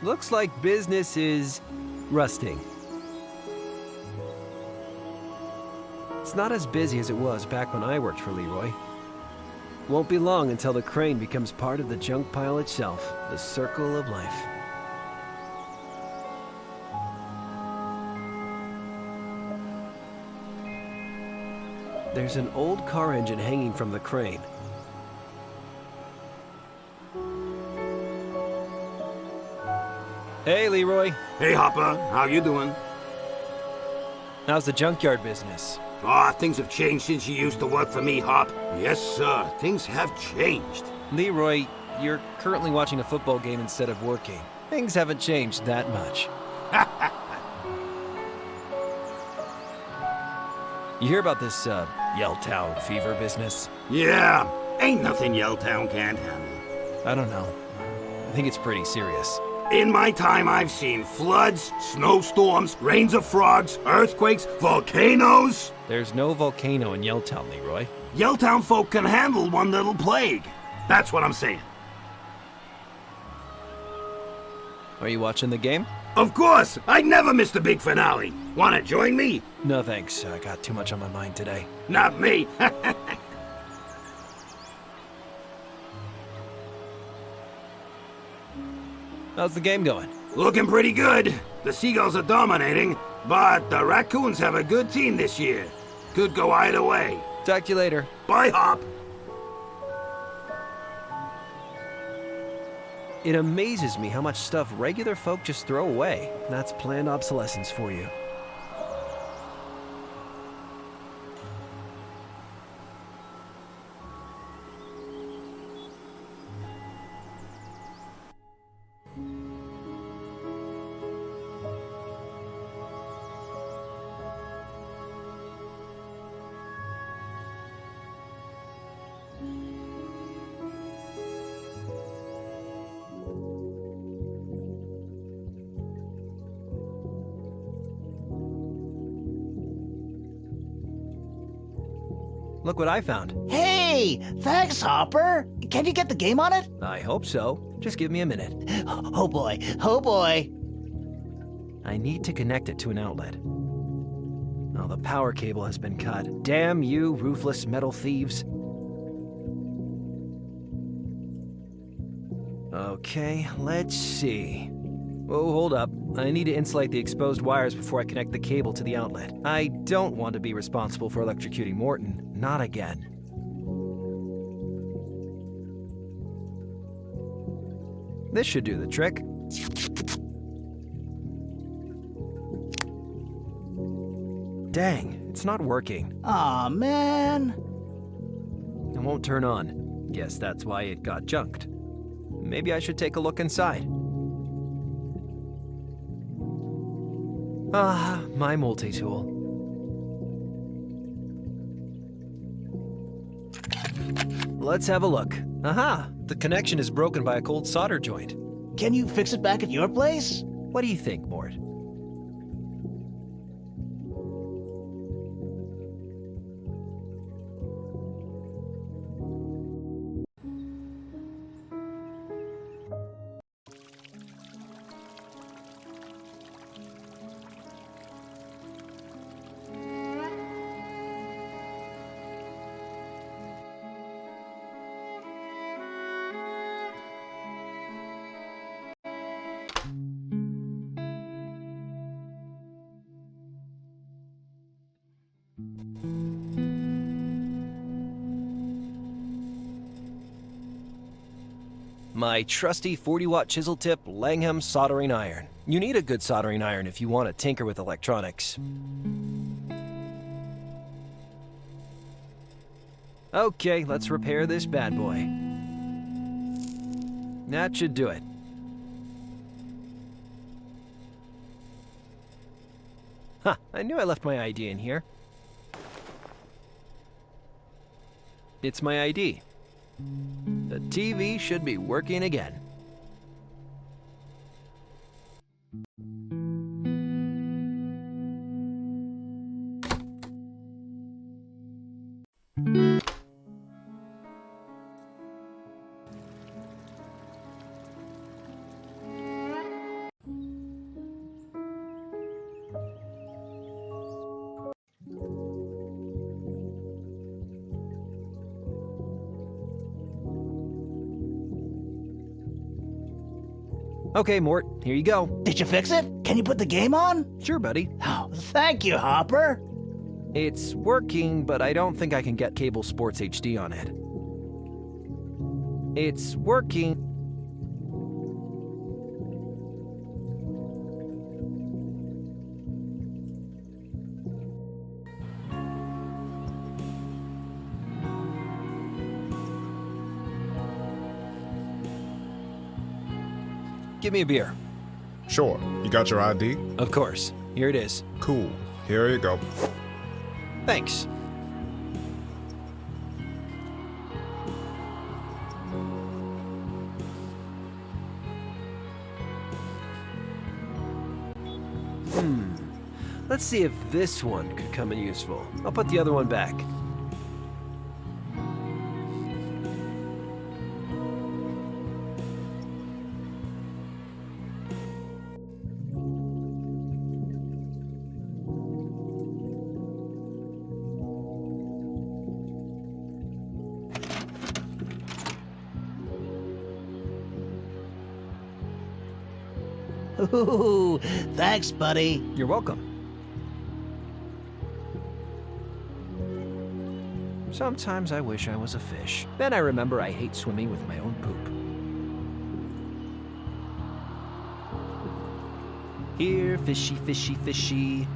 Looks like business is rusting. It's not as busy as it was back when I worked for Leroy. Won't be long until the crane becomes part of the junk pile itself, the circle of life. There's an old car engine hanging from the crane. Hey, Leroy. Hey, Harper. How you doing? How's the junkyard business? Ah, things have changed since you used to work for me, Hop. Yes, sir. Things have changed. Leroy, you're currently watching a football game instead of working. Things haven't changed that much. You hear about this, Yelltown fever business? Yeah. Ain't nothing Yelltown can't handle. I don't know. I think it's pretty serious. In my time, I've seen floods, snowstorms, rains of frogs, earthquakes, volcanoes. There's no volcano in Yelltown, Leroy. Yelltown folk can handle one little plague. That's what I'm saying. Are you watching the game? Of course! I'd never miss the big finale. Wanna join me? No thanks, I got too much on my mind today. Not me. How's the game going? Looking pretty good. The Seagulls are dominating, but the Raccoons have a good team this year. Could go either way. Talk to you later. Bye, Hop. It amazes me how much stuff regular folk just throw away. That's planned obsolescence for you. Look what I found. Hey, thanks, Hopper. Can you get the game on it? I hope so. Just give me a minute. Oh boy, oh boy. I need to connect it to an outlet. Oh, the power cable has been cut. Damn you, ruthless metal thieves. Okay, let's see. Oh, hold up. I need to insulate the exposed wires before I connect the cable to the outlet. I don't want to be responsible for electrocuting Morton. Not again. This should do the trick. Dang, it's not working. Aw, man. It won't turn on. Guess that's why it got junked. Maybe I should take a look inside. Ah, my multi-tool. Let's have a look. Aha! The connection is broken by a cold solder joint. Can you fix it back at your place? What do you think, Mort? My trusty 40-watt chisel tip Langham soldering iron. You need a good soldering iron if you want to tinker with electronics. Okay, let's repair this bad boy. That should do it. Huh, I knew I left my ID in here. It's my ID. The TV should be working again. Okay, Mort, here you go. Did you fix it? Can you put the game on? Sure, buddy. Oh, thank you, Hopper. It's working, but I don't think I can get cable sports HD on it. It's working. Give me a beer. Sure. You got your ID? Of course. Here it is. Cool. Here you go. Thanks. Let's see if this one could come in useful. I'll put the other one back. Ooh, thanks, buddy. You're welcome. Sometimes I wish I was a fish. Then I remember I hate swimming with my own poop. Here, fishy, fishy, fishy.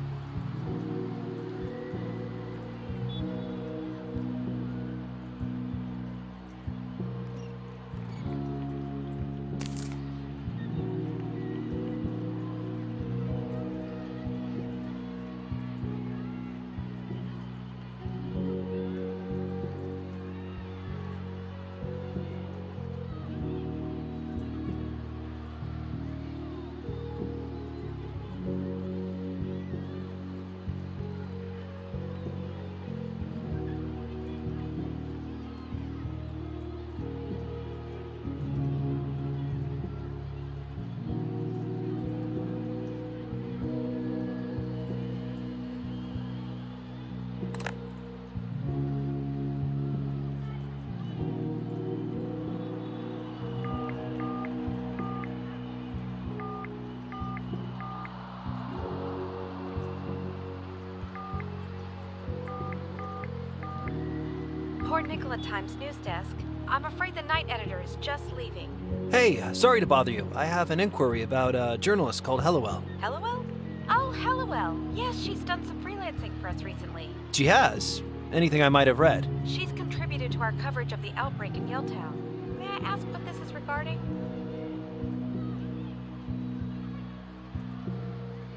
Port Nicola Times news desk. I'm afraid the night editor is just leaving. Hey, sorry to bother you. I have an inquiry about a journalist called Hellowell. Hellowell? Oh, Hellowell. Yes, she's done some freelancing for us recently. She has? Anything I might have read? She's contributed to our coverage of the outbreak in Yelltown. May I ask what this is regarding?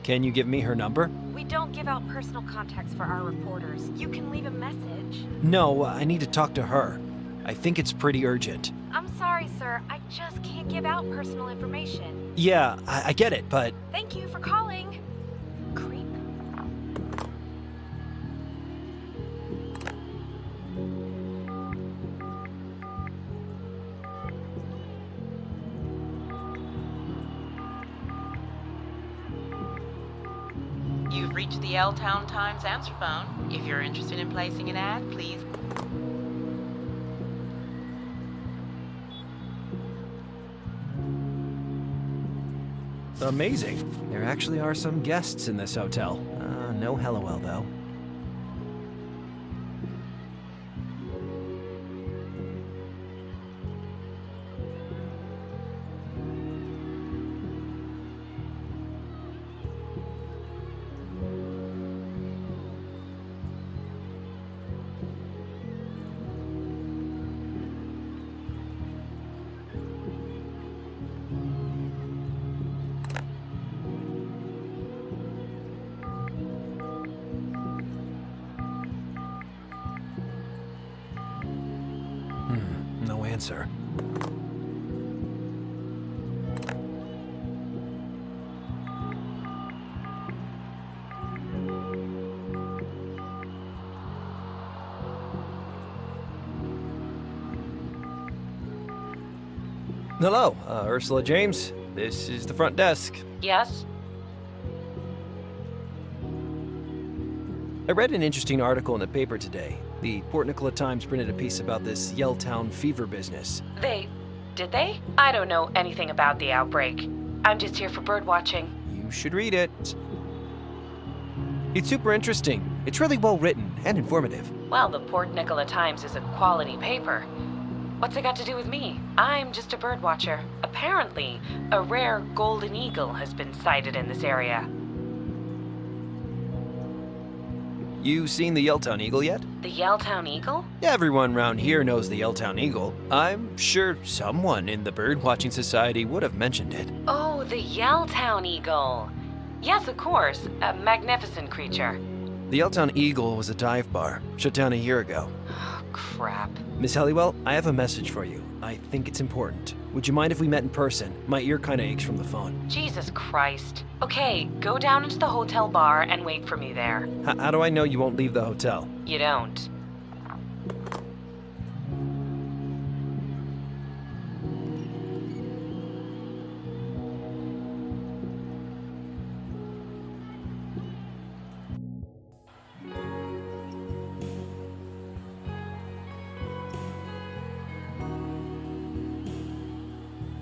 Can you give me her number? We don't give out personal contacts for our reporters. You can leave a message. No, I need to talk to her. I think it's pretty urgent. I'm sorry, sir. I just can't give out personal information. Yeah, I get it, but... Thank you for calling. Creep. You've reached the Yelltown Times answer phone. If you're interested in placing an ad, please. Amazing. There actually are some guests in this hotel. No Hellowell, though. answer. Hello, Ursula James. This is the front desk. Yes? I read an interesting article in the paper today. The Port Nicola Times printed a piece about this Yelltown fever business. Did they? I don't know anything about the outbreak. I'm just here for bird watching. You should read it. It's super interesting. It's really well written and informative. Well, the Port Nicola Times is a quality paper. What's it got to do with me? I'm just a bird watcher. Apparently, a rare golden eagle has been sighted in this area. You seen the Yelltown Eagle yet? The Yelltown eagle? Everyone round here knows the Yelltown Eagle. I'm sure someone in the Birdwatching Society would have mentioned it. Oh, the Yelltown eagle. Yes, of course. A magnificent creature. The Yelltown Eagle was a dive bar, shut down a year ago. Oh, crap. Miss Halliwell, I have a message for you. I think it's important. Would you mind if we met in person? My ear kinda aches from the phone. Jesus Christ. Okay, go down into the hotel bar and wait for me there. How do I know you won't leave the hotel? You don't.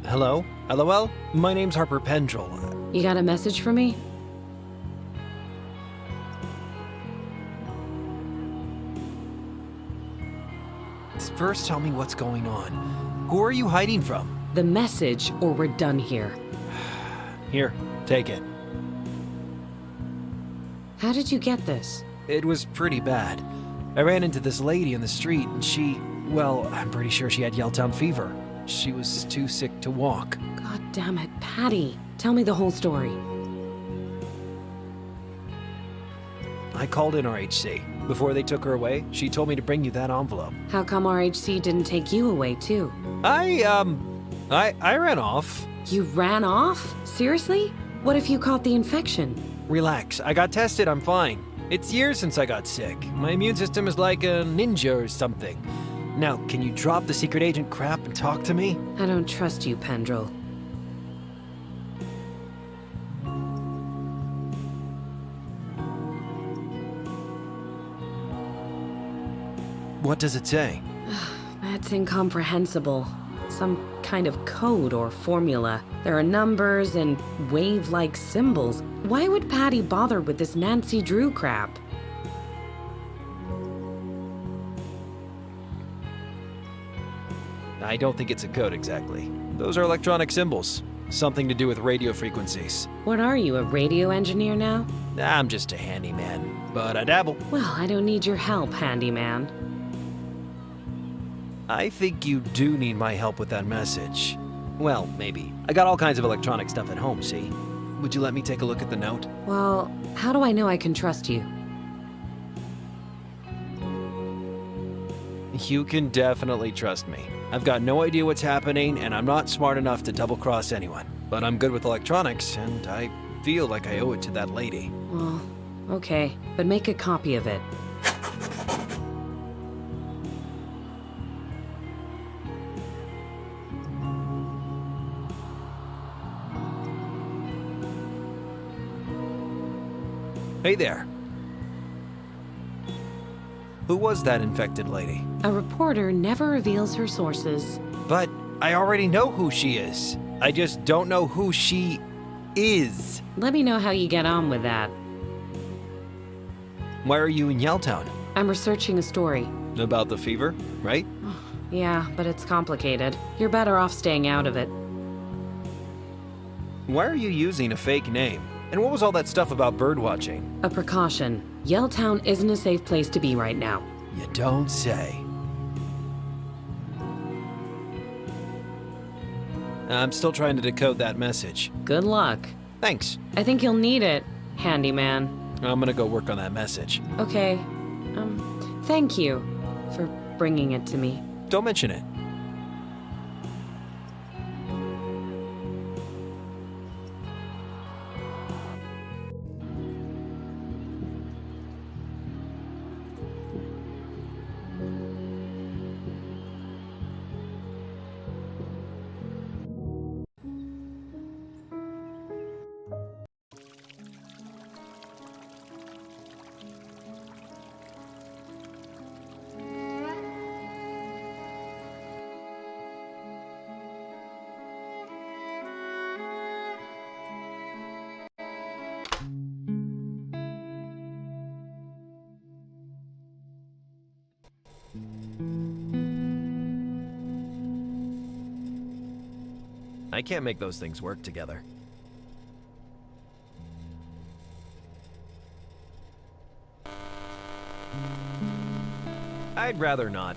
Hello? LOL? My name's Harper Pendrell. You got a message for me? First, tell me what's going on. Who are you hiding from? The message, or we're done here. Here, take it. How did you get this? It was pretty bad. I ran into this lady in the street, and well, I'm pretty sure she had Yelltown fever. She was too sick to walk. God damn it, Patty. Tell me the whole story. I called in RHC. Before they took her away, she told me to bring you that envelope. How come RHC didn't take you away, too? I ran off. You ran off? Seriously? What if you caught the infection? Relax, I got tested, I'm fine. It's years since I got sick. My immune system is like a ninja or something. Now, can you drop the secret agent crap and talk to me? I don't trust you, Pendrell. What does it say? That's incomprehensible. Some kind of code or formula. There are numbers and wave-like symbols. Why would Patty bother with this Nancy Drew crap? I don't think it's a code exactly. Those are electronic symbols. Something to do with radio frequencies. What are you, a radio engineer now? I'm just a handyman, but I dabble. Well, I don't need your help, handyman. I think you do need my help with that message. Well, maybe. I got all kinds of electronic stuff at home, see? Would you let me take a look at the note? Well, how do I know I can trust you? You can definitely trust me. I've got no idea what's happening, and I'm not smart enough to double-cross anyone. But I'm good with electronics, and I feel like I owe it to that lady. Well, okay, but make a copy of it. Hey there. Who was that infected lady? A reporter never reveals her sources. But I already know who she is. I just don't know who she is. Let me know how you get on with that. Why are you in Yelltown? I'm researching a story. About the fever, right? Yeah, but it's complicated. You're better off staying out of it. Why are you using a fake name? And what was all that stuff about birdwatching? A precaution. Yelltown isn't a safe place to be right now. You don't say. I'm still trying to decode that message. Good luck. Thanks. I think you'll need it, handyman. I'm gonna go work on that message. Okay. Thank you for bringing it to me. Don't mention it. I can't make those things work together. I'd rather not.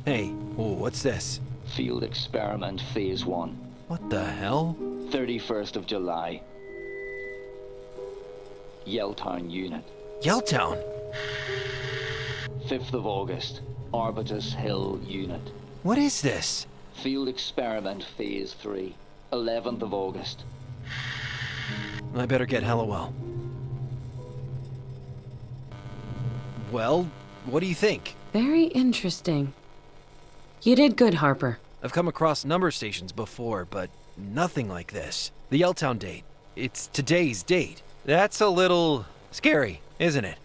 Hey, what's this? Field Experiment Phase 1. What the hell? 31st of July. Yelltown Unit. Yelltown? 5th of August. Arbutus Hill Unit. What is this? Field Experiment Phase 3. 11th of August. I better get Hallowell. Well, what do you think? Very interesting. You did good, Harper. I've come across number stations before, but nothing like this. The Yelltown date. It's today's date. That's a little scary, isn't it?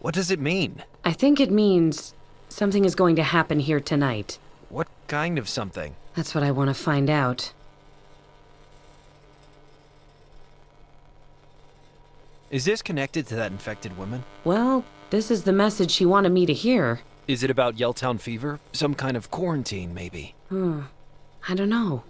What does it mean? I think it means something is going to happen here tonight. What kind of something? That's what I want to find out. Is this connected to that infected woman? Well, this is the message she wanted me to hear. Is it about Yelltown fever? Some kind of quarantine, maybe? I don't know.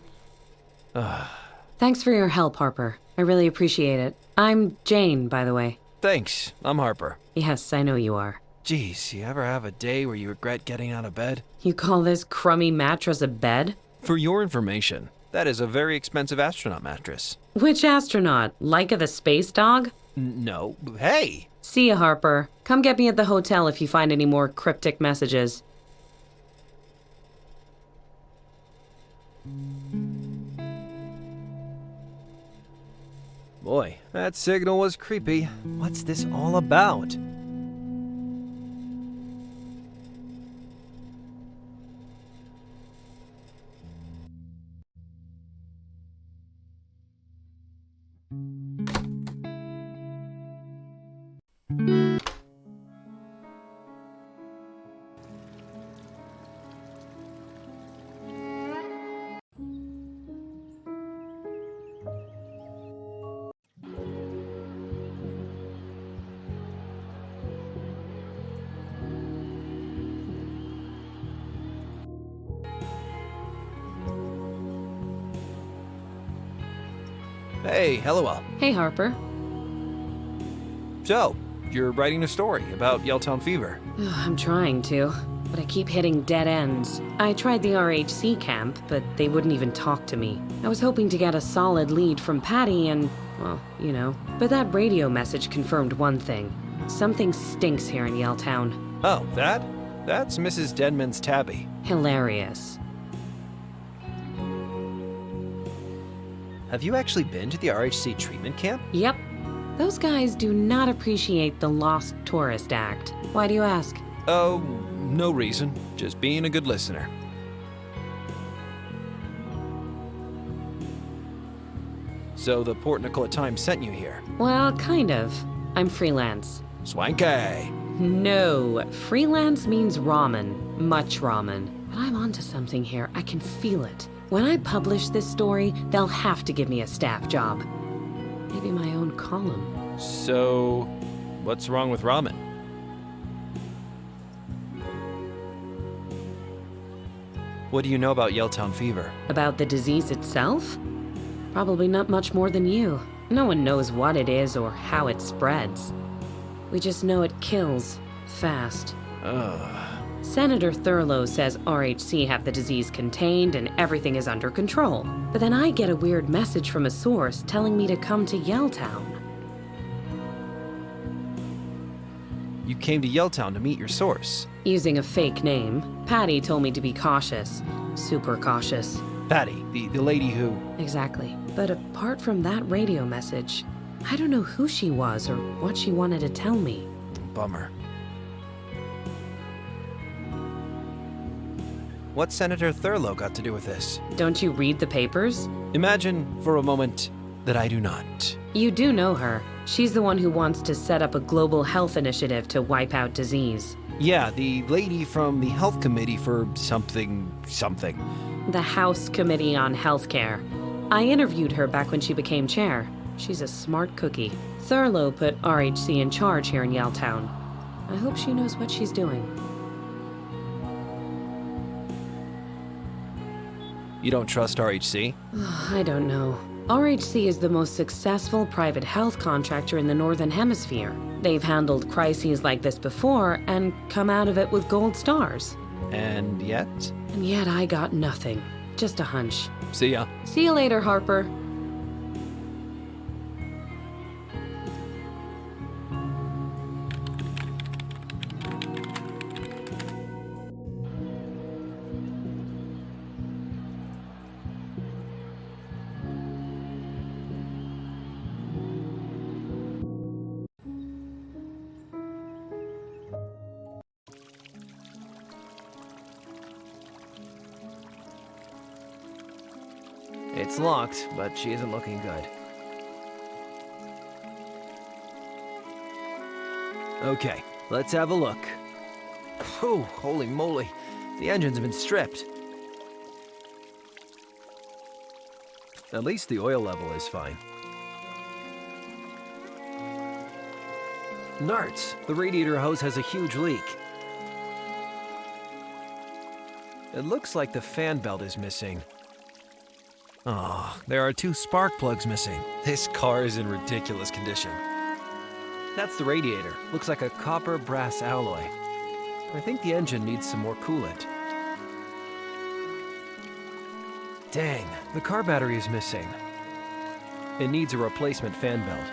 Thanks for your help, Harper. I really appreciate it. I'm Jane, by the way. Thanks. I'm Harper. Yes, I know you are. Geez, you ever have a day where you regret getting out of bed? You call this crummy mattress a bed? For your information, that is a very expensive astronaut mattress. Which astronaut? Laika the space dog? No. Hey! See ya, Harper. Come get me at the hotel if you find any more cryptic messages. Boy, that signal was creepy. What's this all about? Hey, hello. Hey, Harper. So, you're writing a story about Yelltown fever. I'm trying to, but I keep hitting dead ends. I tried the RHC camp, but they wouldn't even talk to me. I was hoping to get a solid lead from Patty and, well, you know. But that radio message confirmed one thing. Something stinks here in Yelltown. Oh, that's Mrs. Denman's tabby. Hilarious. Have you actually been to the RHC treatment camp? Yep. Those guys do not appreciate the Lost Tourist Act. Why do you ask? Oh, no reason. Just being a good listener. So the Port Nicola Times sent you here? Well, kind of. I'm freelance. Swanky. No, freelance means ramen. Much ramen. But I'm onto something here. I can feel it. When I publish this story, they'll have to give me a staff job. Maybe my own column. So, what's wrong with ramen? What do you know about Yelltown fever? About the disease itself? Probably not much more than you. No one knows what it is or how it spreads. We just know it kills fast. Senator Thurlow says RHC have the disease contained and everything is under control. But then I get a weird message from a source telling me to come to Yelltown. You came to Yelltown to meet your source. Using a fake name, Patty told me to be cautious. Super cautious. Patty, the lady who... Exactly. But apart from that radio message, I don't know who she was or what she wanted to tell me. Bummer. What's Senator Thurlow got to do with this? Don't you read the papers? Imagine for a moment that I do not. You do know her. She's the one who wants to set up a global health initiative to wipe out disease. Yeah, the lady from the health committee for something. The House Committee on Healthcare. I interviewed her back when she became chair. She's a smart cookie. Thurlow put RHC in charge here in Yelltown. I hope she knows what she's doing. You don't trust RHC? I don't know. RHC is the most successful private health contractor in the Northern Hemisphere. They've handled crises like this before and come out of it with gold stars. And yet? And yet I got nothing. Just a hunch. See ya. See you later, Harper. It's locked, but she isn't looking good. Okay, let's have a look. Oh, holy moly. The engine's been stripped. At least the oil level is fine. Narts, the radiator hose has a huge leak. It looks like the fan belt is missing. Oh, there are 2 spark plugs missing. This car is in ridiculous condition. That's the radiator. Looks like a copper brass alloy. I think the engine needs some more coolant. Dang, the car battery is missing. It needs a replacement fan belt.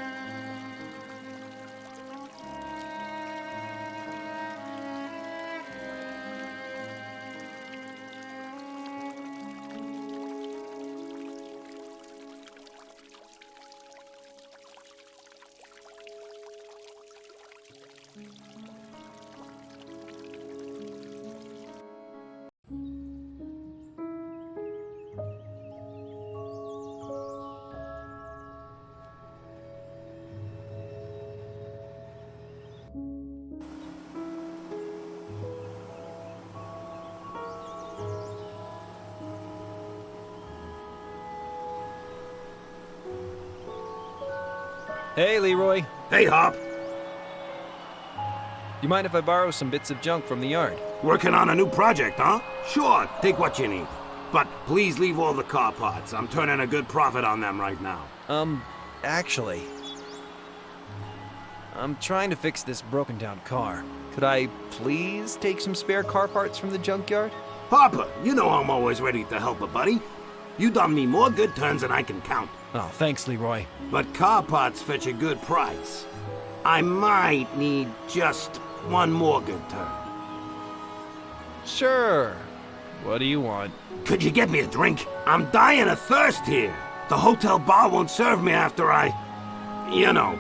Hey, Leroy. Hey, Hop. You mind if I borrow some bits of junk from the yard? Working on a new project, huh? Sure, take what you need. But please leave all the car parts. I'm turning a good profit on them right now. Actually, I'm trying to fix this broken down car. Could I please take some spare car parts from the junkyard? Harper, you know I'm always ready to help a buddy. You done me more good turns than I can count. Oh, thanks, Leroy. But car parts fetch a good price. I might need just one more good turn. Sure. What do you want? Could you get me a drink? I'm dying of thirst here. The hotel bar won't serve me after you know,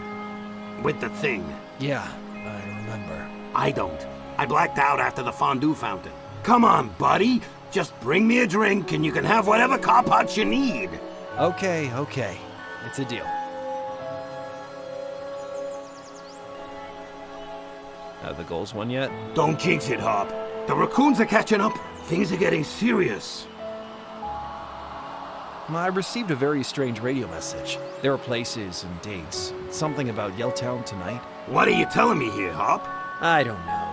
with the thing. Yeah, I remember. I don't. I blacked out after the fondue fountain. Come on, buddy. Just bring me a drink and you can have whatever car parts you need. Okay. It's a deal. Have the goals won yet? Don't jinx it, Hop. The raccoons are catching up. Things are getting serious. I received a very strange radio message. There were places and dates. Something about Yelltown tonight. What are you telling me here, Hop? I don't know.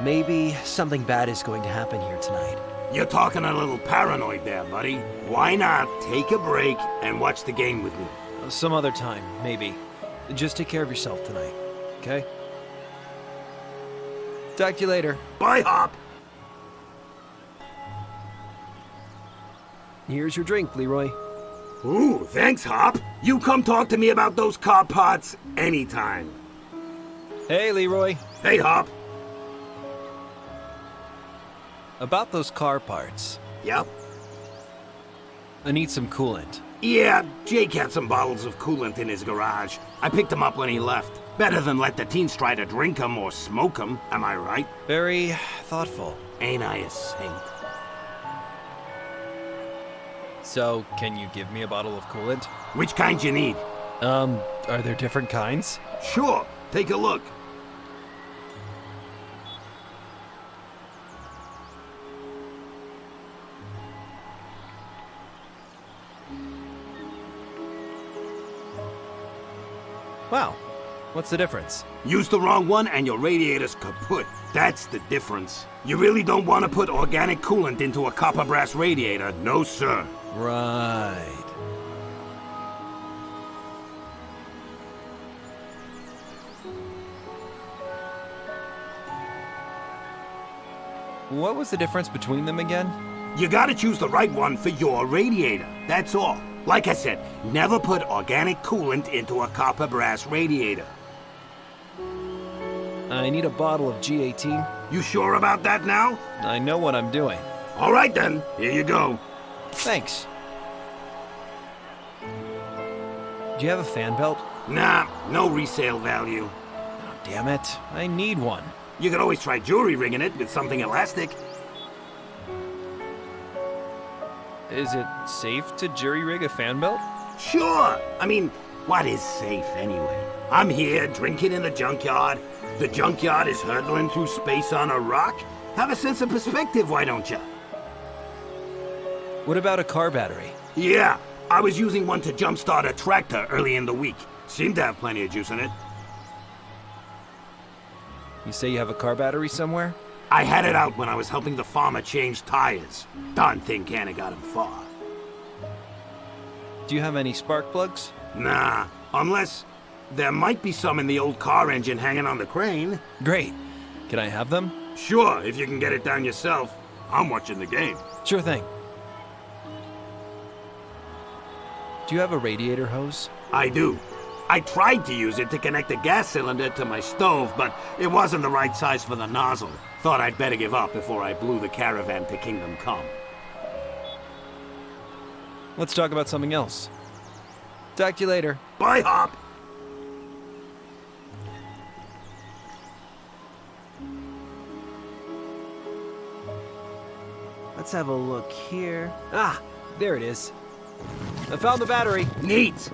Maybe something bad is going to happen here tonight. You're talking a little paranoid there, buddy. Why not take a break and watch the game with me? Some other time, maybe. Just take care of yourself tonight, okay? Talk to you later. Bye, Hop. Here's your drink, Leroy. Ooh, thanks, Hop. You come talk to me about those car parts anytime. Hey, Leroy. Hey, Hop. About those car parts. Yep. I need some coolant. Yeah, Jake had some bottles of coolant in his garage. I picked them up when he left. Better than let the teens try to drink them or smoke them, am I right? Very thoughtful. Ain't I a saint? So, can you give me a bottle of coolant? Which kind you need? Are there different kinds? Sure, take a look. Wow, what's the difference? Use the wrong one and your radiator's kaput. That's the difference. You really don't want to put organic coolant into a copper brass radiator, no sir. Right. What was the difference between them again? You gotta choose the right one for your radiator, that's all. Like I said, never put organic coolant into a copper brass radiator. I need a bottle of G18. You sure about that now? I know what I'm doing. All right then, here you go. Thanks. Do you have a fan belt? Nah, no resale value. Oh, damn it, I need one. You could always try jewelry rigging it with something elastic. Is it safe to jury rig a fan belt? Sure. I mean, what is safe anyway? I'm here drinking in the junkyard. The junkyard is hurtling through space on a rock. Have a sense of perspective, why don't you? What about a car battery? Yeah, I was using one to jumpstart a tractor early in the week. Seemed to have plenty of juice in it. You say you have a car battery somewhere? I had it out when I was helping the farmer change tires. Darn thing can't have got him far. Do you have any spark plugs? Nah, unless there might be some in the old car engine hanging on the crane. Great. Can I have them? Sure, if you can get it down yourself. I'm watching the game. Sure thing. Do you have a radiator hose? I do. I tried to use it to connect a gas cylinder to my stove, but it wasn't the right size for the nozzle. Thought I'd better give up before I blew the caravan to Kingdom Come. Let's talk about something else. Talk to you later. Bye, Hop! Let's have a look here. Ah, there it is. I found the battery. Neat!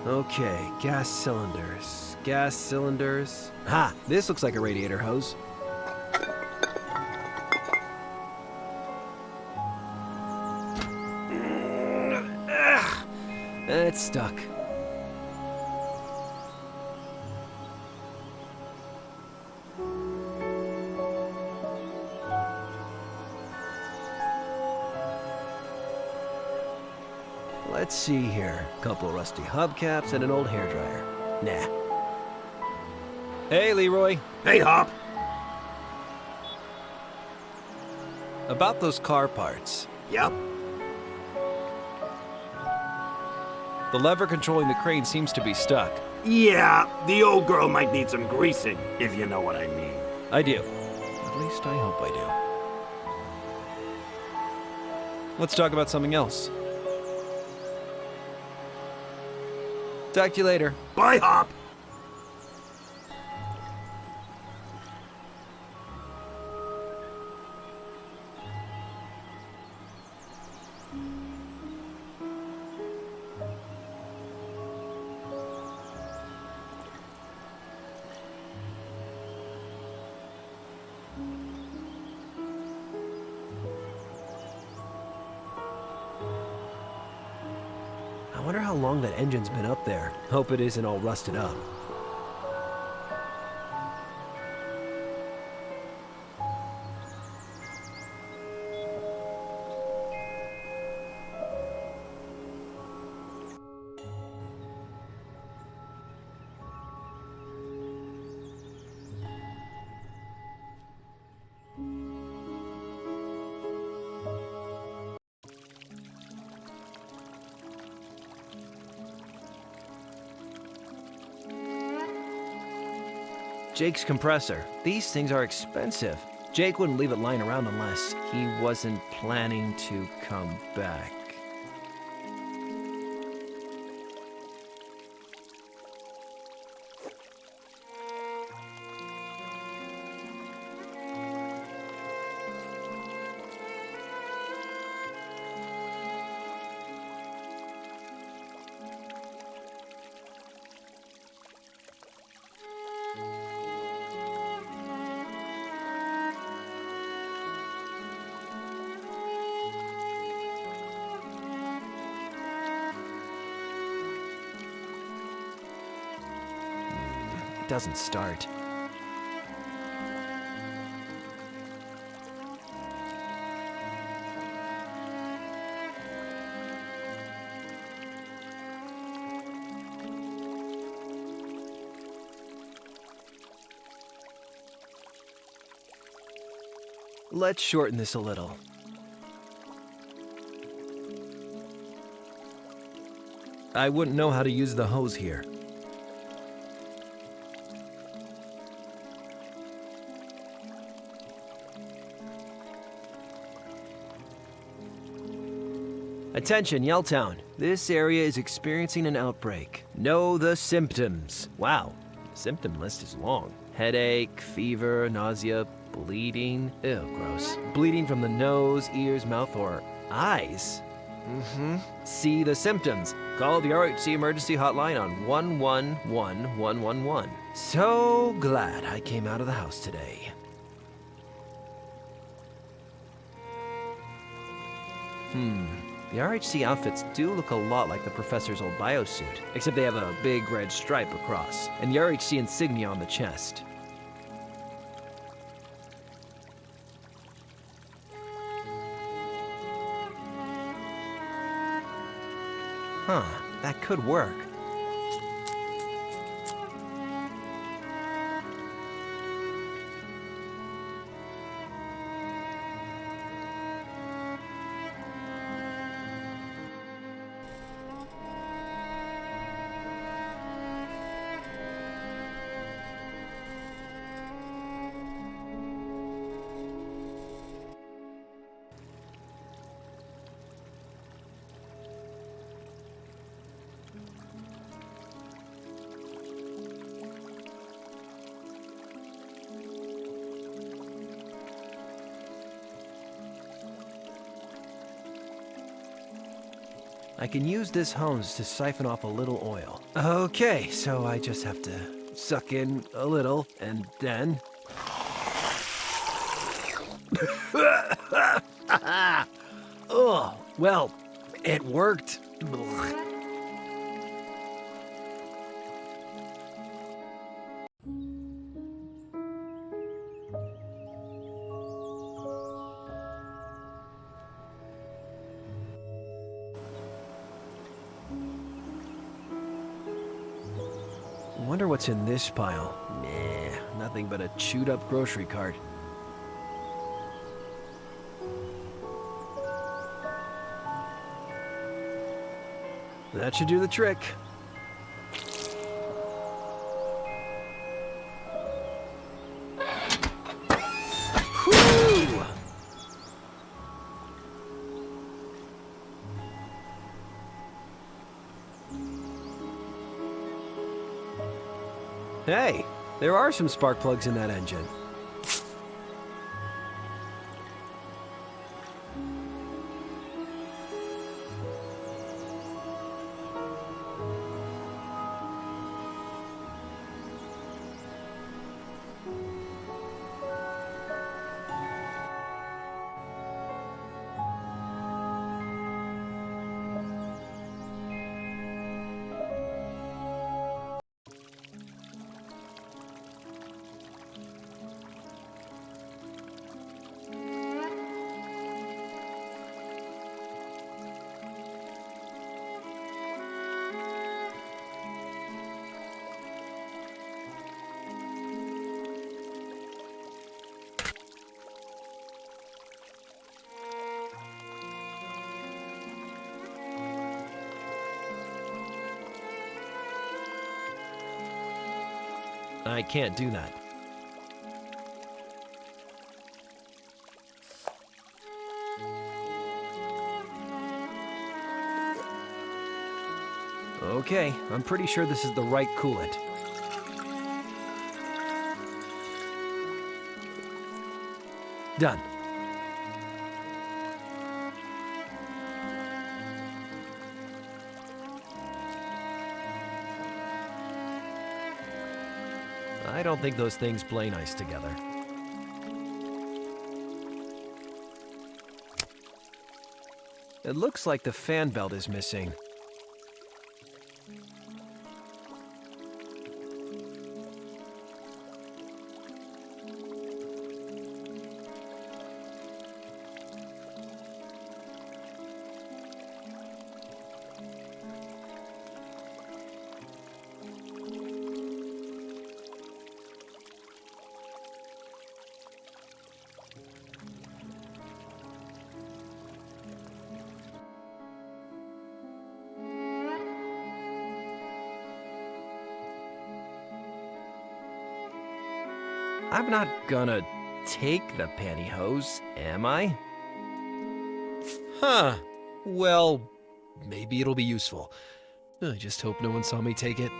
Okay, gas cylinders. Gas cylinders. Ha! This looks like a radiator hose. It's stuck. Let's see here. Couple rusty hubcaps and an old hairdryer. Nah. Hey, Leroy. Hey, Hop. About those car parts. Yep. The lever controlling the crane seems to be stuck. Yeah, the old girl might need some greasing, if you know what I mean. I do. At least I hope I do. Let's talk about something else. Talk to you later. Bye, Hop. I wonder how long that engine's been up there. Hope it isn't all rusted up. Jake's compressor. These things are expensive. Jake wouldn't leave it lying around unless he wasn't planning to come back. It doesn't start. Let's shorten this a little. I wouldn't know how to use the hose here. Attention, Yelltown. This area is experiencing an outbreak. Know the symptoms. Wow, the symptom list is long. Headache, fever, nausea, bleeding. Ew, gross. Bleeding from the nose, ears, mouth, or eyes. See the symptoms. Call the RHC emergency hotline on 111111. So glad I came out of the house today. The RHC outfits do look a lot like the professor's old biosuit, except they have a big red stripe across, and the RHC insignia on the chest. Huh, that could work. I can use this hose to siphon off a little oil. Okay, so I just have to suck in a little, and then... Oh, well, it worked. wonder what's in this pile. Nah, nothing but a chewed up grocery cart. That should do the trick. Whew! Hey, there are some spark plugs in that engine. I can't do that. Okay, I'm pretty sure this is the right coolant. Done. I don't think those things play nice together. It looks like the fan belt is missing. I'm not gonna take the pantyhose, am I? Huh. Well, maybe it'll be useful. I just hope no one saw me take it.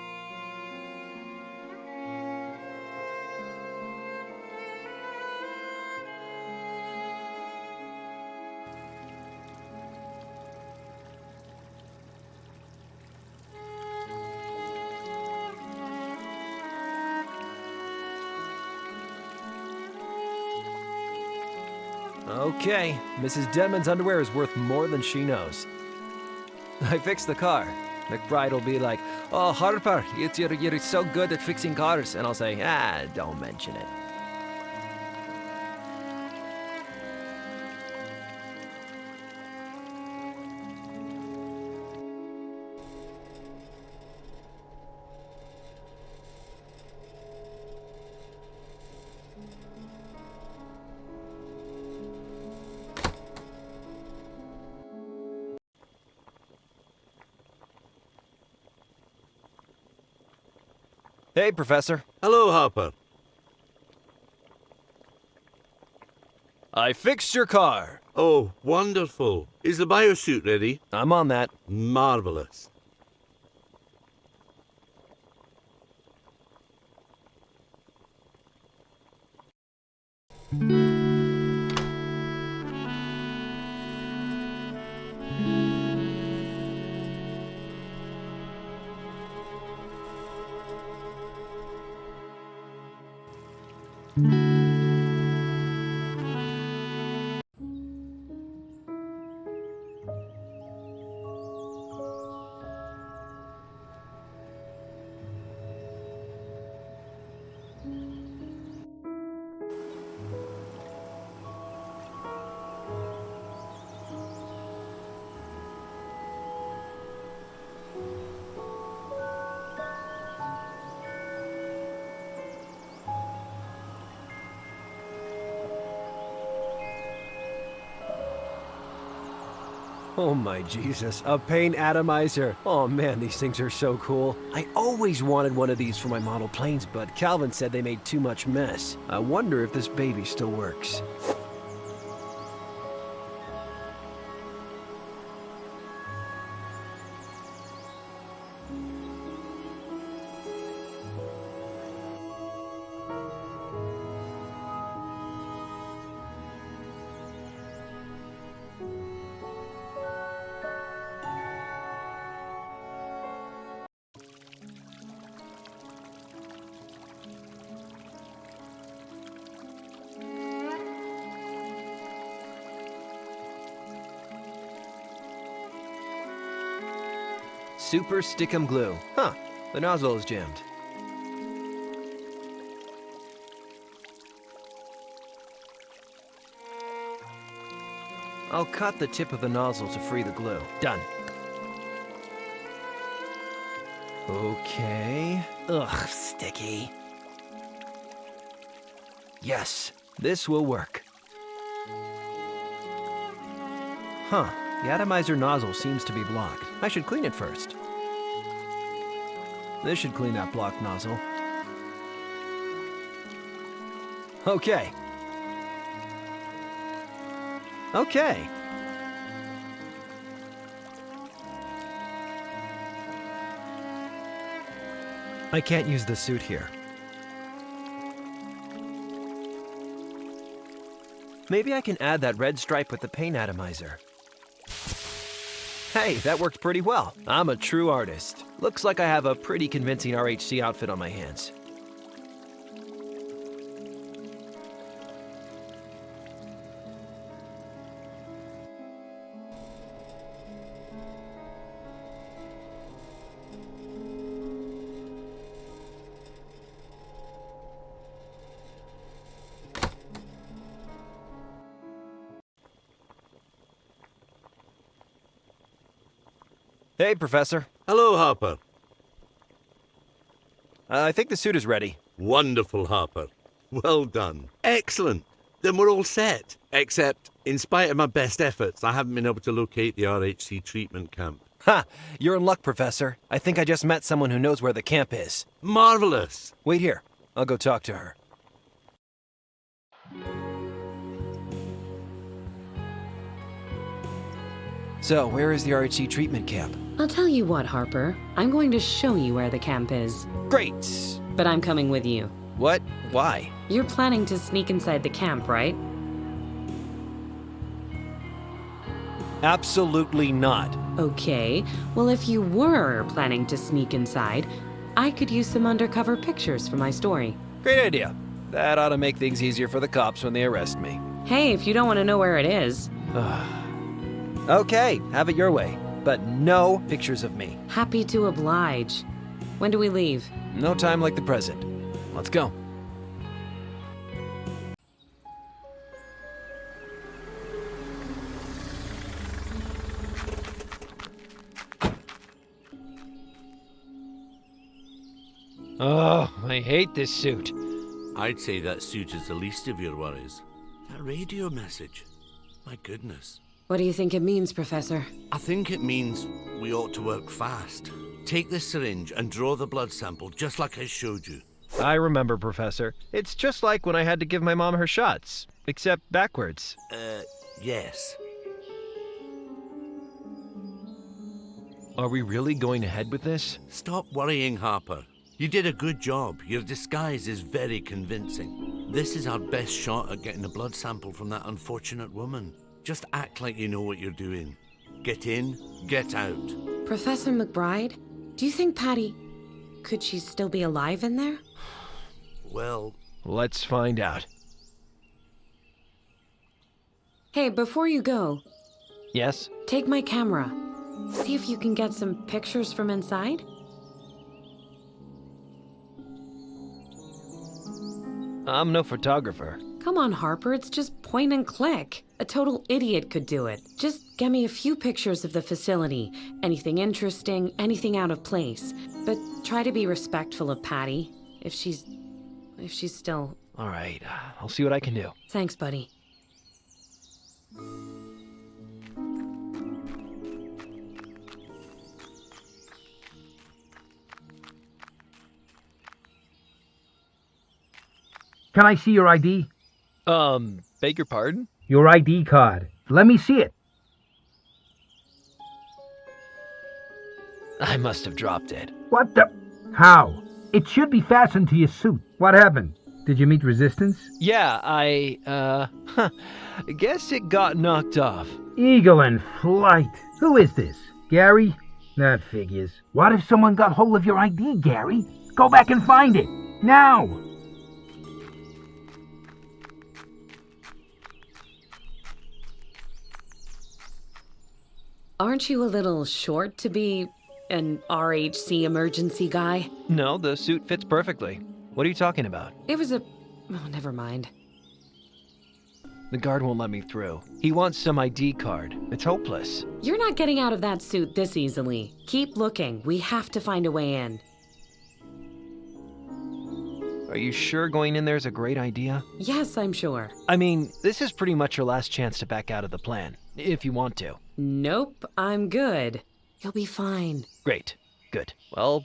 Okay, Mrs. Denman's underwear is worth more than she knows. I fixed the car. McBride will be like, "Oh, Harper, you're so good at fixing cars." And I'll say, don't mention it. Hey, Professor. Hello, Harper. I fixed your car. Oh, wonderful. Is the biosuit ready? I'm on that. Marvelous. Oh my Jesus, a paint atomizer. Oh man, these things are so cool. I always wanted one of these for my model planes, but Calvin said they made too much mess. I wonder if this baby still works. Super Stickum Glue. Huh, the nozzle is jammed. I'll cut the tip of the nozzle to free the glue. Done. Okay. Ugh, sticky. Yes, this will work. Huh, the atomizer nozzle seems to be blocked. I should clean it first. This should clean that blocked nozzle. Okay. Okay. I can't use the suit here. Maybe I can add that red stripe with the paint atomizer. Hey, that worked pretty well. I'm a true artist. Looks like I have a pretty convincing RHC outfit on my hands. Hey, Professor. Hello, Harper. I think the suit is ready. Wonderful, Harper. Well done. Excellent. Then we're all set. Except, in spite of my best efforts, I haven't been able to locate the RHC treatment camp. Ha! You're in luck, Professor. I think I just met someone who knows where the camp is. Marvelous. Wait here. I'll go talk to her. So, where is the RHC treatment camp? I'll tell you what, Harper. I'm going to show you where the camp is. Great! But I'm coming with you. What? Why? You're planning to sneak inside the camp, right? Absolutely not. Okay. Well, if you were planning to sneak inside, I could use some undercover pictures for my story. Great idea. That ought to make things easier for the cops when they arrest me. Hey, if you don't want to know where it is. Okay, have it your way. But no pictures of me. Happy to oblige. When do we leave? No time like the present. Let's go. Oh, I hate this suit. I'd say that suit is the least of your worries. That radio message. My goodness. What do you think it means, Professor? I think it means we ought to work fast. Take this syringe and draw the blood sample just like I showed you. I remember, Professor. It's just like when I had to give my mom her shots, except backwards. Yes. Are we really going ahead with this? Stop worrying, Harper. You did a good job. Your disguise is very convincing. This is our best shot at getting a blood sample from that unfortunate woman. Just act like you know what you're doing. Get in, get out. Professor McBride, do you think Patty... could she still be alive in there? Well... let's find out. Hey, before you go... Yes? Take my camera. See if you can get some pictures from inside? I'm no photographer. Come on, Harper, it's just point and click. A total idiot could do it. Just get me a few pictures of the facility. Anything interesting, anything out of place. But try to be respectful of Patty, if she's still... All right, I'll see what I can do. Thanks, buddy. Can I see your ID? Beg your pardon? Your ID card. Let me see it. I must have dropped it. What the? How? It should be fastened to your suit. What happened? Did you meet resistance? Yeah, I guess it got knocked off. Eagle in flight. Who is this? Gary? That figures. What if someone got hold of your ID, Gary? Go back and find it. Now! Aren't you a little short to be an RHC emergency guy? No, the suit fits perfectly. What are you talking about? It was a... Oh, never mind. The guard won't let me through. He wants some ID card. It's hopeless. You're not getting out of that suit this easily. Keep looking. We have to find a way in. Are you sure going in there is a great idea? Yes, I'm sure. I mean, this is pretty much your last chance to back out of the plan, if you want to. Nope, I'm good. You'll be fine. Great. Good. Well,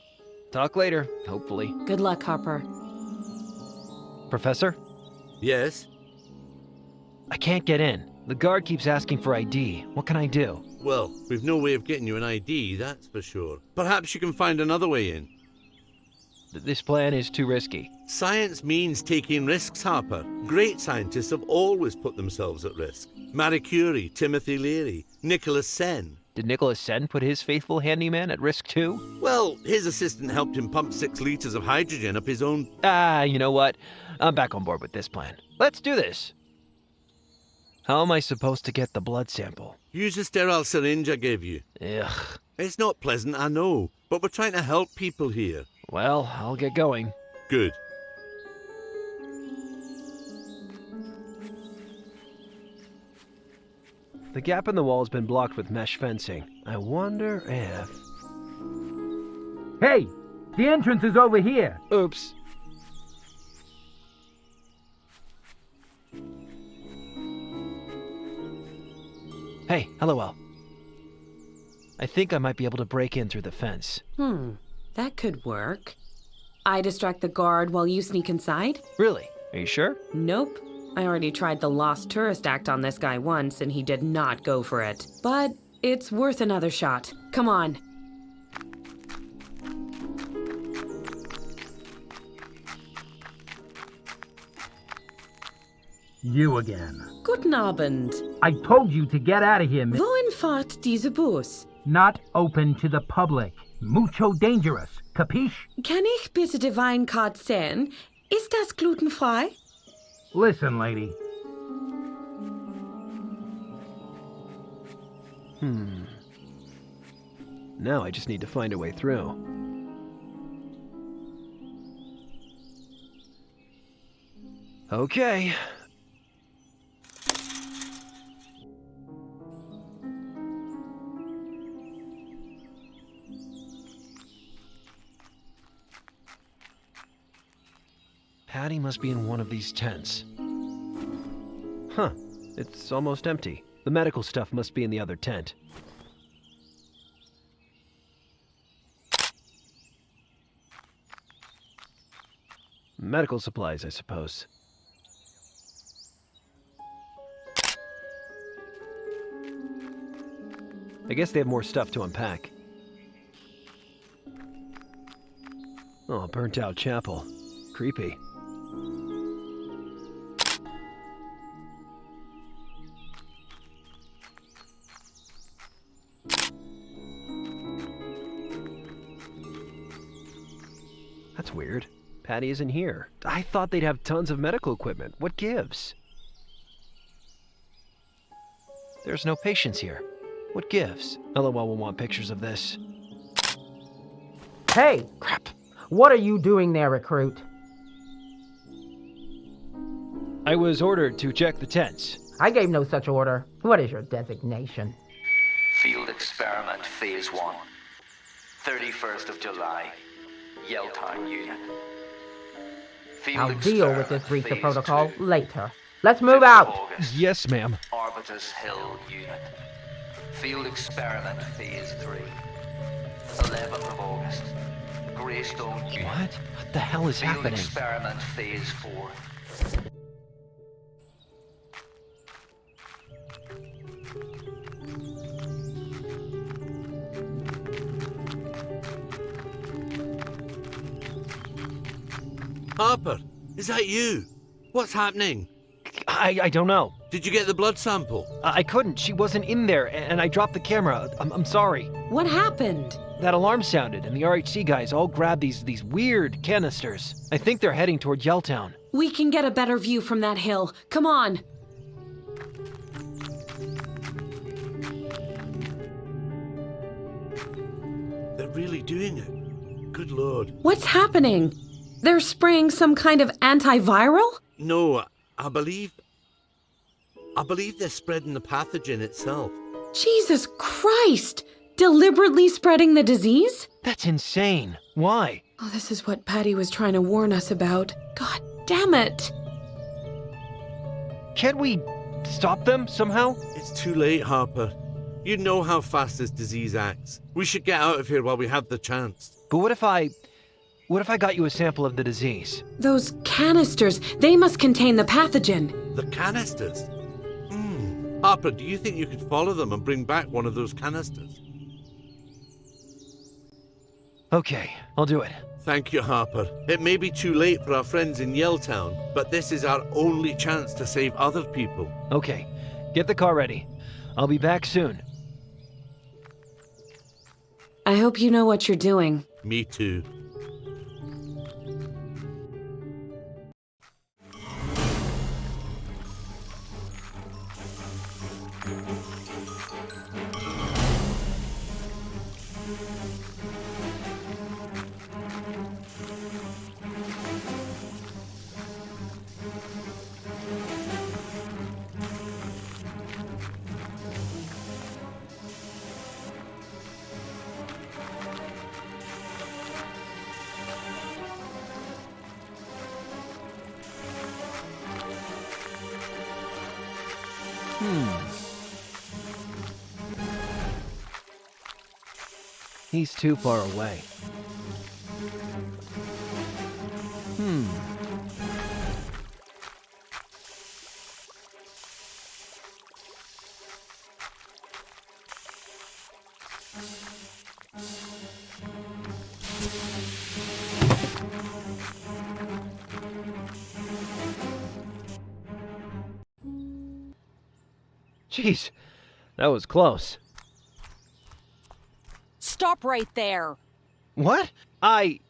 talk later, hopefully. Good luck, Harper. Professor? Yes? I can't get in. The guard keeps asking for ID. What can I do? Well, we've no way of getting you an ID, that's for sure. Perhaps you can find another way in. This plan is too risky. Science means taking risks, Harper. Great scientists have always put themselves at risk. Marie Curie, Timothy Leary, Nicholas Sen. Did Nicholas Sen put his faithful handyman at risk too? Well, his assistant helped him pump 6 liters of hydrogen up his own... You know what? I'm back on board with this plan. Let's do this. How am I supposed to get the blood sample? Use the sterile syringe I gave you. Ugh. It's not pleasant, I know, but we're trying to help people here. Well, I'll get going. Good. The gap in the wall has been blocked with mesh fencing. I wonder if... Hey! The entrance is over here! Oops. Hey, LOL. I think I might be able to break in through the fence. That could work. I distract the guard while you sneak inside? Really? Are you sure? Nope. I already tried the Lost Tourist Act on this guy once, and he did not go for it. But it's worth another shot. Come on. You again. Guten Abend. I told you to get out of here, miss. Wohin fahrt diese Bus? Not open to the public. Mucho dangerous. Capiche? Kann ich bitte die Weinkarte sehen? Ist das glutenfrei? Listen, lady. Now I just need to find a way through. Okay. Patty must be in one of these tents. Huh. It's almost empty. The medical stuff must be in the other tent. Medical supplies, I suppose. I guess they have more stuff to unpack. Oh, burnt out chapel. Creepy. That's weird. Patty isn't here. I thought they'd have tons of medical equipment. What gives? There's no patients here. What gives? LOL will want pictures of this. Hey! Crap. What are you doing there, recruit? I was ordered to check the tents. I gave no such order. What is your designation? Field Experiment Phase 1. 31st of July. Yelltown Unit. I'll deal with this breach of protocol later. Let's move out! August, yes, ma'am. Arbutus Hill Unit. Field Experiment Phase 3. 11th of August. Greystone Unit. What? What the hell is Field happening? Experiment Phase 4. Harper, is that you? What's happening? I don't know. Did you get the blood sample? I couldn't. She wasn't in there, and I dropped the camera. I'm sorry. What happened? That alarm sounded, and the RHC guys all grabbed these weird canisters. I think they're heading toward Yelltown. We can get a better view from that hill. Come on. They're really doing it. Good Lord. What's happening? They're spraying some kind of antiviral? No, I believe they're spreading the pathogen itself. Jesus Christ! Deliberately spreading the disease? That's insane. Why? Oh, this is what Patty was trying to warn us about. God damn it! Can't we stop them somehow? It's too late, Harper. You know how fast this disease acts. We should get out of here while we have the chance. But what if I got you a sample of the disease? Those canisters, they must contain the pathogen. The canisters? Harper, do you think you could follow them and bring back one of those canisters? Okay, I'll do it. Thank you, Harper. It may be too late for our friends in Yelltown, but this is our only chance to save other people. Okay, get the car ready. I'll be back soon. I hope you know what you're doing. Me too. He's too far away. Jeez, that was close. Stop right there. What?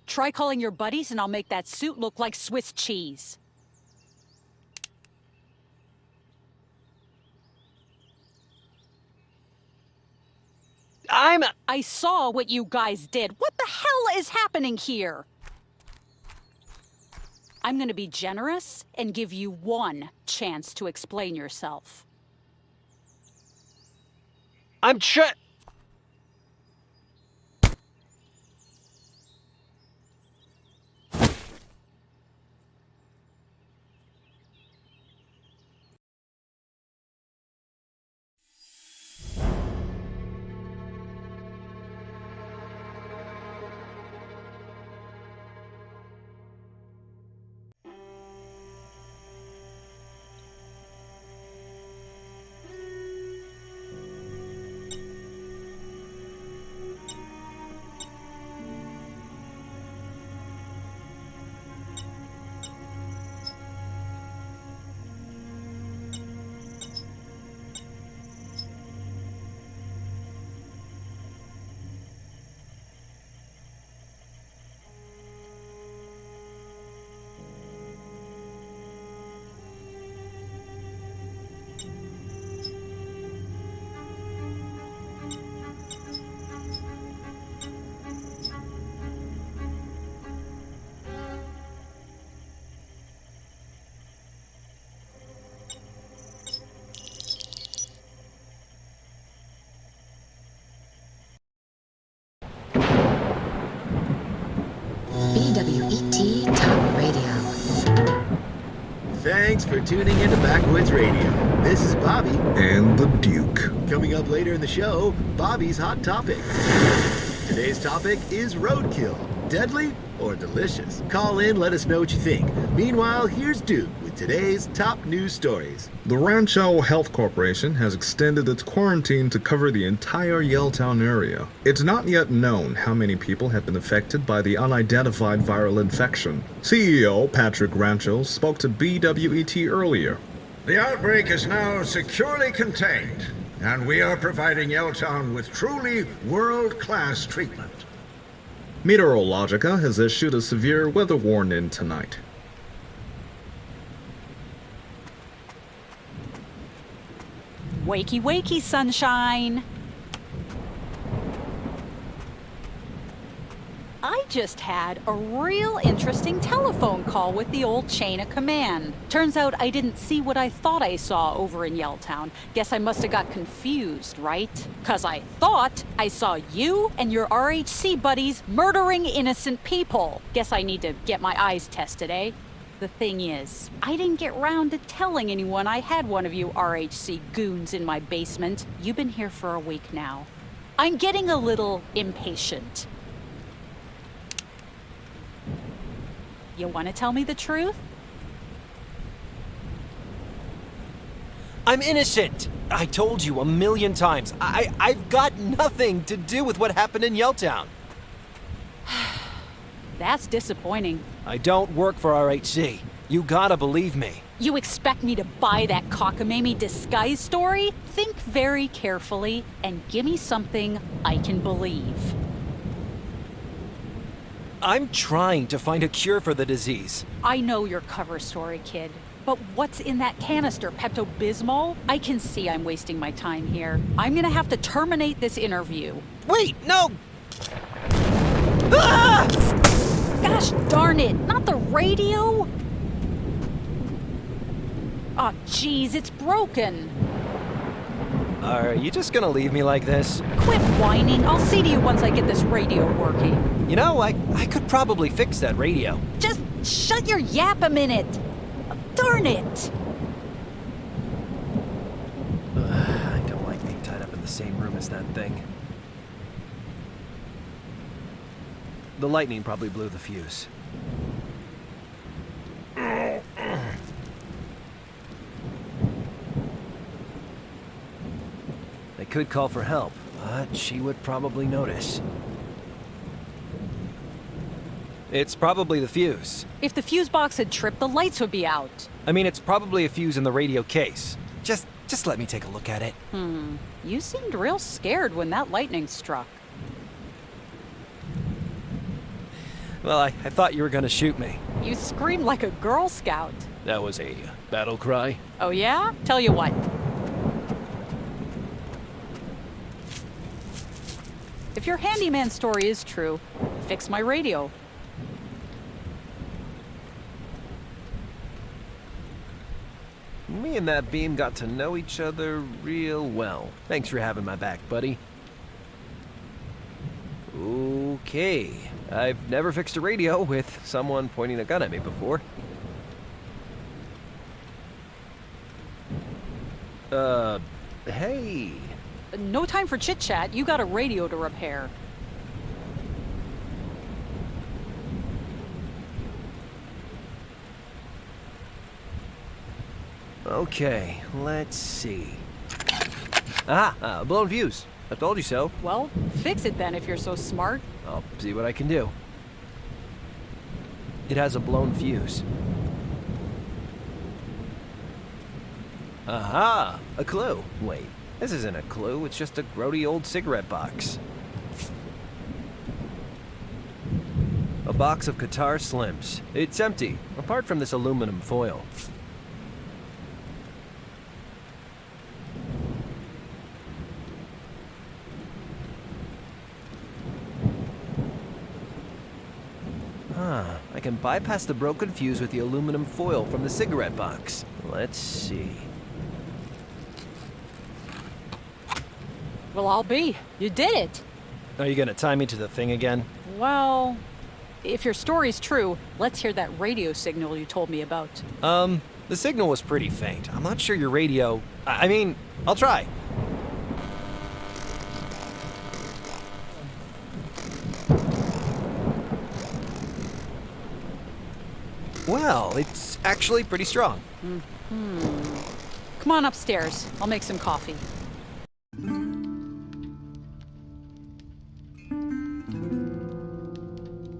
Try calling your buddies and I'll make that suit look like Swiss cheese. I saw what you guys did. What the hell is happening here? I'm gonna be generous and give you one chance to explain yourself. BWET Talk Radio. Thanks for tuning into Backwoods Radio. This is Bobby. And the Duke. Coming up later in the show, Bobby's Hot Topic. Today's topic is roadkill. deadly or delicious? Call in, let us know what you think. Meanwhile, here's Duke with today's top news stories. The Rancho Health Corporation has extended its quarantine to cover the entire Yelltown area. It's not yet known how many people have been affected by the unidentified viral infection. CEO Patrick Rancho spoke to BWET earlier. The outbreak is now securely contained, and we are providing Yelltown with truly world-class treatment. Meteorologica has issued a severe weather warning tonight. Wakey, wakey, sunshine. I just had a real interesting telephone call with the old chain of command. Turns out I didn't see what I thought I saw over in Yelltown. Guess I must have got confused, right? 'Cause I thought I saw you and your RHC buddies murdering innocent people. Guess I need to get my eyes tested, eh? The thing is, I didn't get round to telling anyone I had one of you RHC goons in my basement. You've been here for a week now. I'm getting a little impatient. You want to tell me the truth? I'm innocent! I told you a million times. I've got nothing to do with what happened in Yelltown. That's disappointing. I don't work for RHC. You gotta believe me. You expect me to buy that cockamamie disguise story? Think very carefully and give me something I can believe. I'm trying to find a cure for the disease. I know your cover story, kid. But what's in that canister, Pepto-Bismol? I can see I'm wasting my time here. I'm gonna have to terminate this interview. Wait, no! Ah! Gosh darn it, not the radio! Oh, geez, it's broken. Are you just gonna leave me like this? Quit whining. I'll see to you once I get this radio working. You know, I could probably fix that radio. Just shut your yap a minute. Darn it! I don't like being tied up in the same room as that thing. The lightning probably blew the fuse. They could call for help, but she would probably notice. It's probably the fuse. If the fuse box had tripped, the lights would be out. I mean, it's probably a fuse in the radio case. Just let me take a look at it. You seemed real scared when that lightning struck. Well, I thought you were gonna shoot me. You screamed like a Girl Scout. That was a battle cry. Oh yeah? Tell you what. If your handyman story is true, fix my radio. Me and that beam got to know each other real well. Thanks for having my back, buddy. Okay. I've never fixed a radio with someone pointing a gun at me before. Hey. No time for chit-chat. You got a radio to repair. Okay, let's see. Ah, blown fuse. I told you so. Well, fix it then if you're so smart. I'll see what I can do. It has a blown fuse. Aha! A clue. Wait, this isn't a clue, it's just a grody old cigarette box. A box of Qatar Slims. It's empty, apart from this aluminum foil. I can bypass the broken fuse with the aluminum foil from the cigarette box. Let's see. Well, I'll be. You did it. Are you gonna tie me to the thing again? Well, if your story's true, let's hear that radio signal you told me about. The signal was pretty faint. I'm not sure your radio... I mean, I'll try. Well, it's actually pretty strong. Come on upstairs. I'll make some coffee.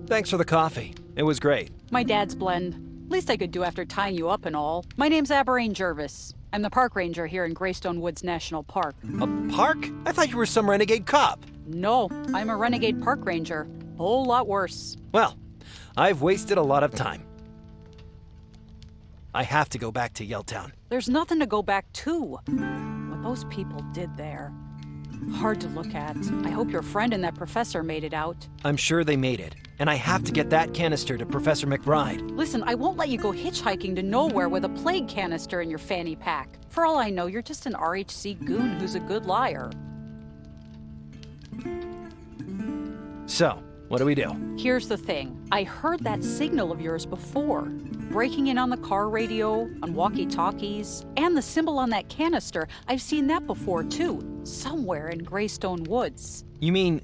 Thanks for the coffee. It was great. My dad's blend. Least I could do after tying you up and all. My name's Aberrane Jervis. I'm the park ranger here in Greystone Woods National Park. A park? I thought you were some renegade cop. No, I'm a renegade park ranger. Whole lot worse. Well, I've wasted a lot of time. I have to go back to Yelltown. There's nothing to go back to. What those people did there. Hard to look at. I hope your friend and that professor made it out. I'm sure they made it, and I have to get that canister to Professor McBride. Listen, I won't let you go hitchhiking to nowhere with a plague canister in your fanny pack. For all I know, you're just an RHC goon who's a good liar. So, what do we do? Here's the thing. I heard that signal of yours before. Breaking in on the car radio, on walkie-talkies, and the symbol on that canister. I've seen that before, too. Somewhere in Greystone Woods. You mean,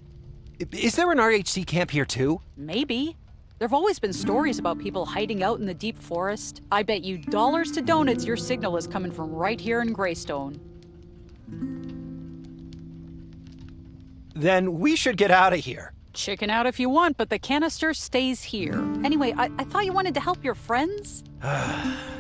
is there an RHC camp here, too? Maybe. There've always been stories about people hiding out in the deep forest. I bet you dollars to donuts your signal is coming from right here in Greystone. Then we should get out of here. Chicken out if you want, but the canister stays here. Anyway, I thought you wanted to help your friends?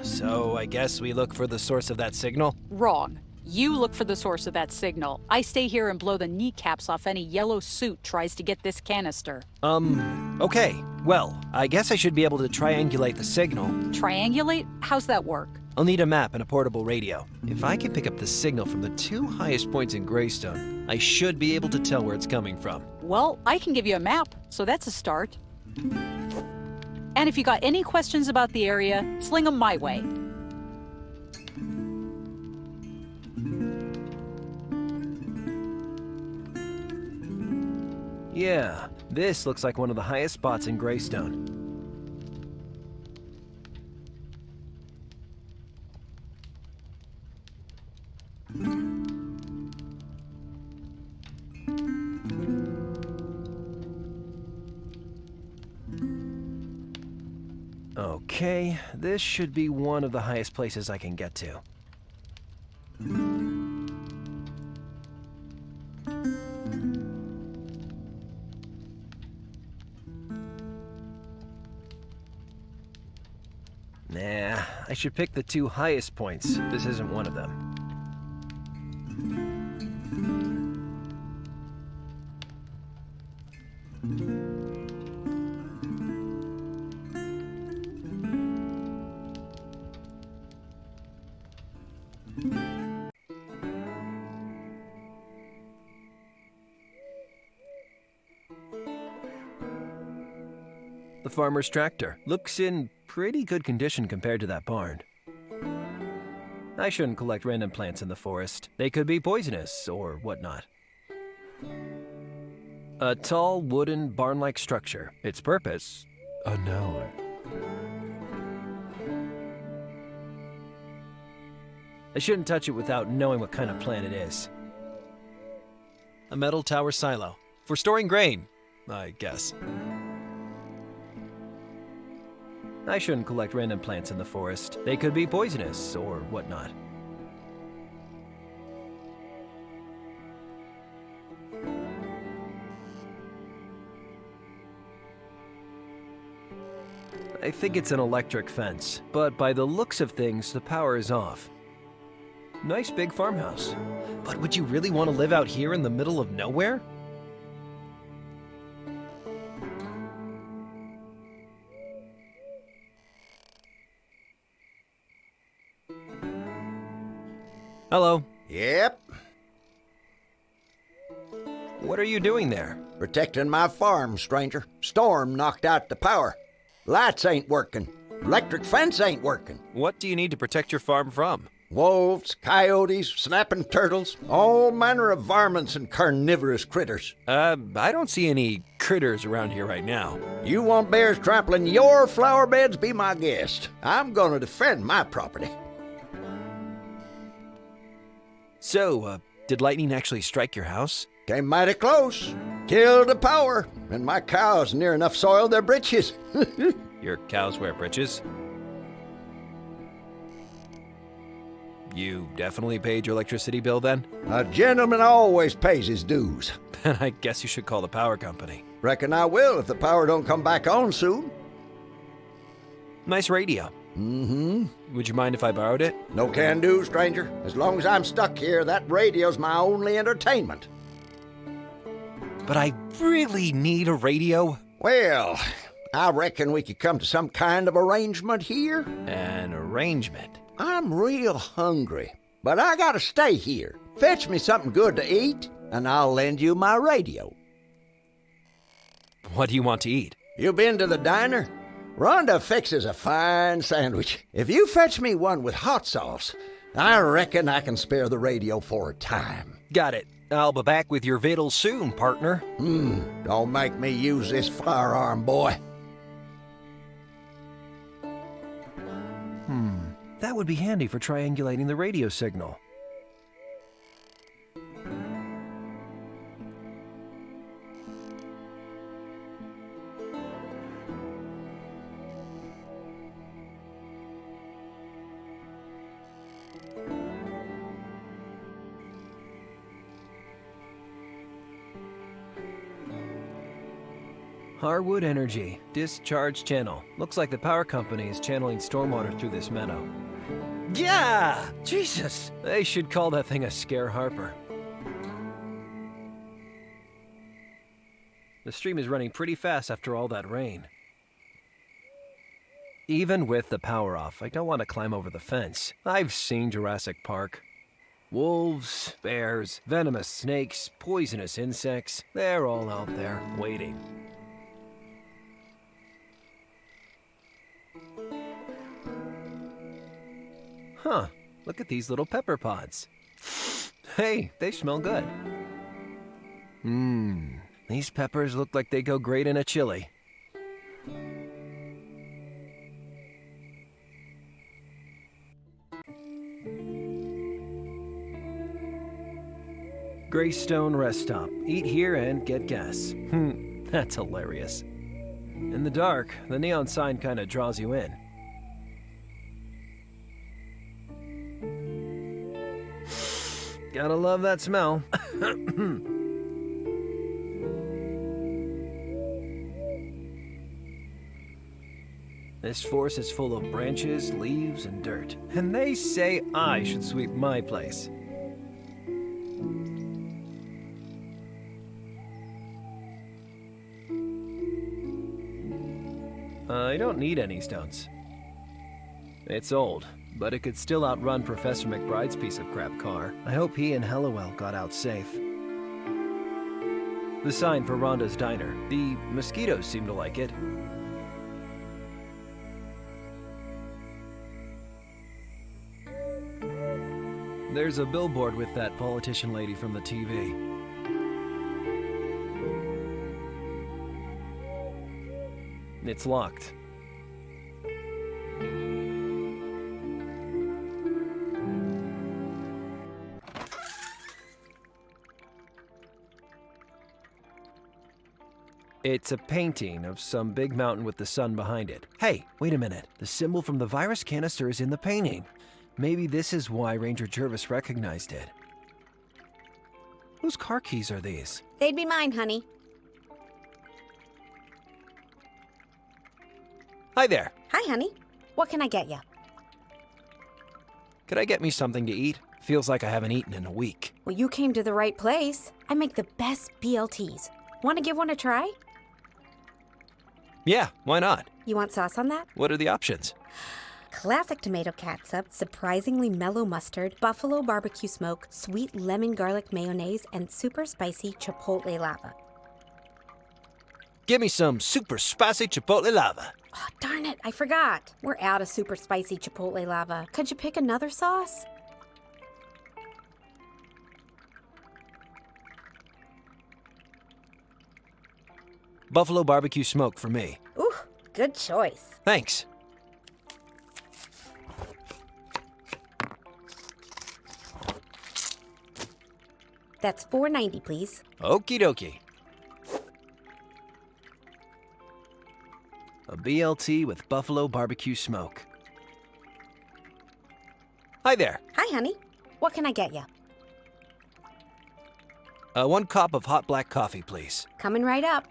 So I guess we look for the source of that signal? Wrong. You look for the source of that signal. I stay here and blow the kneecaps off any yellow suit tries to get this canister. Okay. Well, I guess I should be able to triangulate the signal. Triangulate? How's that work? I'll need a map and a portable radio. If I can pick up the signal from the two highest points in Greystone, I should be able to tell where it's coming from. Well, I can give you a map, so that's a start. And if you got any questions about the area, sling them my way. Yeah, this looks like one of the highest spots in Greystone. Okay, this should be one of the highest places I can get to. Nah, I should pick the two highest points. This isn't one of them. The farmer's tractor looks in pretty good condition compared to that barn. I shouldn't collect random plants in the forest. They could be poisonous or whatnot. A tall wooden barn-like structure. Its purpose, unknown. I shouldn't touch it without knowing what kind of plant it is. A metal tower silo. For storing grain, I guess. I shouldn't collect random plants in the forest. They could be poisonous or whatnot. I think it's an electric fence, but by the looks of things, the power is off. Nice big farmhouse. But would you really want to live out here in the middle of nowhere? Hello. Yep. What are you doing there? Protecting my farm, stranger. Storm knocked out the power. Lights ain't working. Electric fence ain't working. What do you need to protect your farm from? Wolves, coyotes, snapping turtles, all manner of varmints and carnivorous critters. I don't see any critters around here right now. You want bears trampling your flower beds? Be my guest. I'm gonna defend my property. So, did lightning actually strike your house? Came mighty close. Killed the power. And my cows near enough soiled their britches. Your cows wear breeches? You definitely paid your electricity bill then? A gentleman always pays his dues. Then I guess you should call the power company. Reckon I will if the power don't come back on soon. Nice radio. Mm-hmm. Would you mind if I borrowed it? No can do, stranger. As long as I'm stuck here, that radio's my only entertainment. But I really need a radio. Well, I reckon we could come to some kind of arrangement here. An arrangement? I'm real hungry, but I gotta stay here. Fetch me something good to eat, and I'll lend you my radio. What do you want to eat? You been to the diner? Rhonda fixes a fine sandwich. If you fetch me one with hot sauce, I reckon I can spare the radio for a time. Got it. I'll be back with your victuals soon, partner. Don't make me use this firearm, boy. That would be handy for triangulating the radio signal. Harwood Energy, discharge channel. Looks like the power company is channeling stormwater through this meadow. Yeah! Jesus! They should call that thing a scare Harper. The stream is running pretty fast after all that rain. Even with the power off, I don't want to climb over the fence. I've seen Jurassic Park. Wolves, bears, venomous snakes, poisonous insects, they're all out there, waiting. Huh, look at these little pepper pods. Hey, they smell good. These peppers look like they go great in a chili. Greystone Rest Stop. Eat here and get gas. That's hilarious. In the dark, the neon sign kind of draws you in. Gotta love that smell. This forest is full of branches, leaves, and dirt. And they say I should sweep my place. I don't need any stones. It's old, but it could still outrun Professor McBride's piece of crap car. I hope he and Hallowell got out safe. The sign for Rhonda's diner. The mosquitoes seem to like it. There's a billboard with that politician lady from the TV. It's locked. It's a painting of some big mountain with the sun behind it. Hey, wait a minute. The symbol from the virus canister is in the painting. Maybe this is why Ranger Jervis recognized it. Whose car keys are these? They'd be mine, honey. Hi there. Hi, honey. What can I get you? Could I get me something to eat? Feels like I haven't eaten in a week. Well, you came to the right place. I make the best BLTs. Want to give one a try? Yeah, why not? You want sauce on that? What are the options? Classic tomato catsup, surprisingly mellow mustard, buffalo barbecue smoke, sweet lemon garlic mayonnaise, and super spicy chipotle lava. Give me some super spicy chipotle lava. Oh, darn it, I forgot. We're out of super spicy chipotle lava. Could you pick another sauce? Buffalo barbecue smoke for me. Ooh, good choice. Thanks. That's $4.90, please. Okie dokie. A BLT with buffalo barbecue smoke. Hi there. Hi, honey. What can I get you? 1 cup of hot black coffee, please. Coming right up.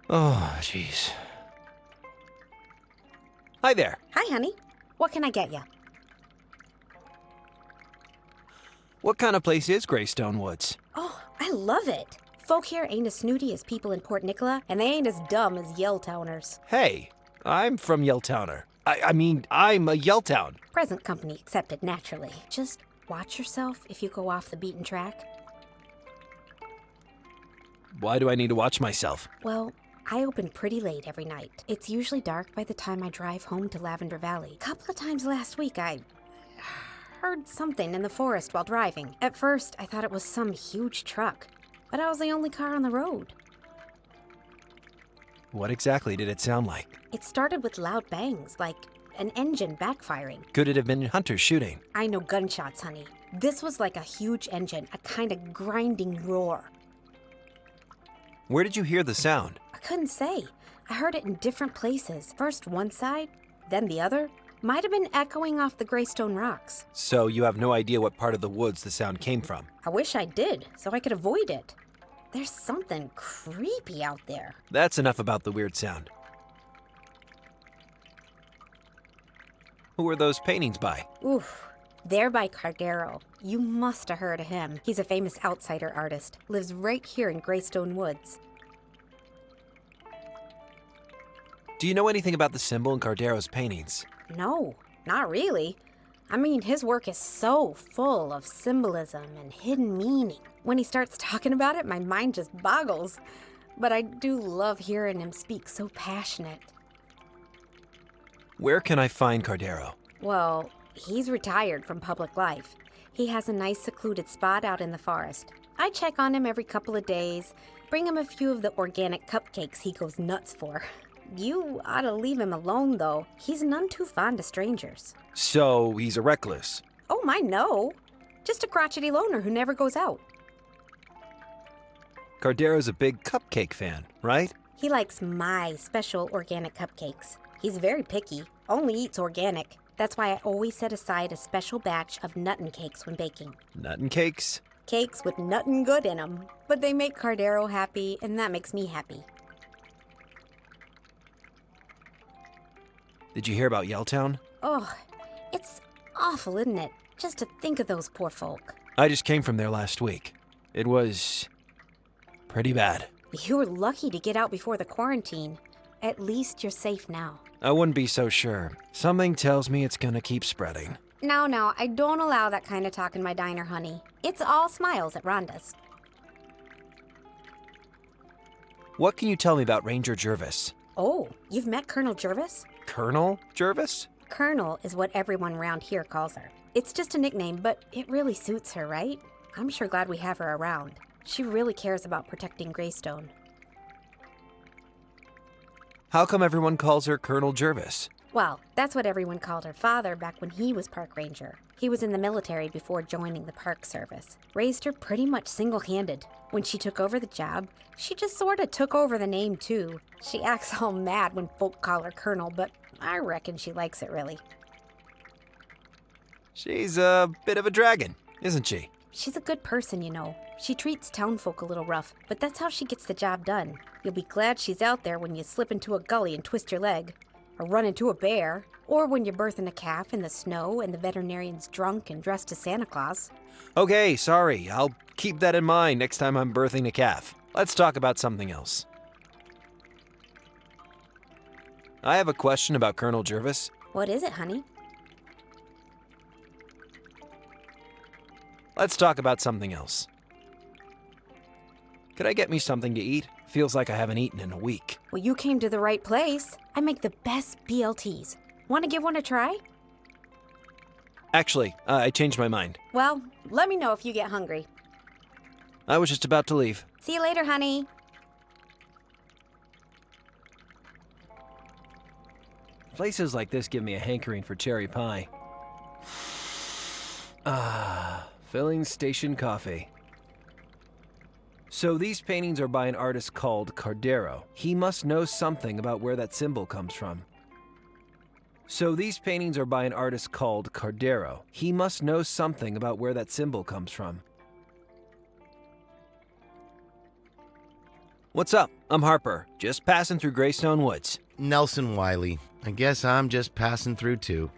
Oh, jeez. Hi there. Hi, honey. What can I get you? What kind of place is Greystone Woods? Oh, I love it. Folk here ain't as snooty as people in Port Nicola, and they ain't as dumb as Yelltowners. Hey, I'm from Yelltowner. I mean, I'm a Yelltown. Present company accepted, naturally. Just watch yourself if you go off the beaten track. Why do I need to watch myself? Well, I open pretty late every night. It's usually dark by the time I drive home to Lavender Valley. A couple of times last week, I heard something in the forest while driving. At first, I thought it was some huge truck, but I was the only car on the road. What exactly did it sound like? It started with loud bangs, like an engine backfiring. Could it have been hunters shooting? I know gunshots, honey. This was like a huge engine, a kind of grinding roar. Where did you hear the sound? I couldn't say. I heard it in different places. First one side, then the other. Might have been echoing off the Greystone rocks. So you have no idea what part of the woods the sound came from? I wish I did, so I could avoid it. There's something creepy out there. That's enough about the weird sound. Who are those paintings by? Oof. They're by Cardero. You must have heard of him. He's a famous outsider artist. Lives right here in Greystone Woods. Do you know anything about the symbol in Cardero's paintings? No, not really. I mean, his work is so full of symbolism and hidden meaning. When he starts talking about it, my mind just boggles. But I do love hearing him speak so passionate. Where can I find Cardero? Well, he's retired from public life. He has a nice secluded spot out in the forest. I check on him every couple of days, bring him a few of the organic cupcakes he goes nuts for. You ought to leave him alone, though. He's none too fond of strangers. So he's a recluse? Oh, my, no. Just a crotchety loner who never goes out. Cardero's a big cupcake fan, right? He likes my special organic cupcakes. He's very picky, only eats organic. That's why I always set aside a special batch of nuttin' cakes when baking. Nuttin' cakes? Cakes with nuttin' good in them. But they make Cardero happy, and that makes me happy. Did you hear about Yelltown? Oh, it's awful, isn't it? Just to think of those poor folk. I just came from there last week. It was pretty bad. You were lucky to get out before the quarantine. At least you're safe now. I wouldn't be so sure. Something tells me it's gonna keep spreading. No, I don't allow that kind of talk in my diner, honey. It's all smiles at Rhonda's. What can you tell me about Ranger Jervis? Oh, you've met Colonel Jervis? Colonel Jervis? Colonel is what everyone around here calls her. It's just a nickname, but it really suits her, right? I'm sure glad we have her around. She really cares about protecting Greystone. How come everyone calls her Colonel Jervis? Well, that's what everyone called her father back when he was park ranger. He was in the military before joining the park service. Raised her pretty much single-handed. When she took over the job, she just sort of took over the name too. She acts all mad when folk call her Colonel, but I reckon she likes it really. She's a bit of a dragon, isn't she? She's a good person, you know. She treats townfolk a little rough, but that's how she gets the job done. You'll be glad she's out there when you slip into a gully and twist your leg, or run into a bear, or when you're birthing a calf in the snow and the veterinarian's drunk and dressed as Santa Claus. Okay, sorry. I'll keep that in mind next time I'm birthing a calf. Let's talk about something else. I have a question about Colonel Jervis. What is it, honey? Let's talk about something else. Could I get me something to eat? Feels like I haven't eaten in a week. Well, you came to the right place. I make the best BLTs. Want to give one a try? Actually, I changed my mind. Well, let me know if you get hungry. I was just about to leave. See you later, honey. Places like this give me a hankering for cherry pie. Filling station coffee. So these paintings are by an artist called Cardero. He must know something about where that symbol comes from. So these paintings are by an artist called Cardero. He must know something about where that symbol comes from. What's up? I'm Harper, just passing through Greystone Woods. Nelson Wiley. I guess I'm just passing through too.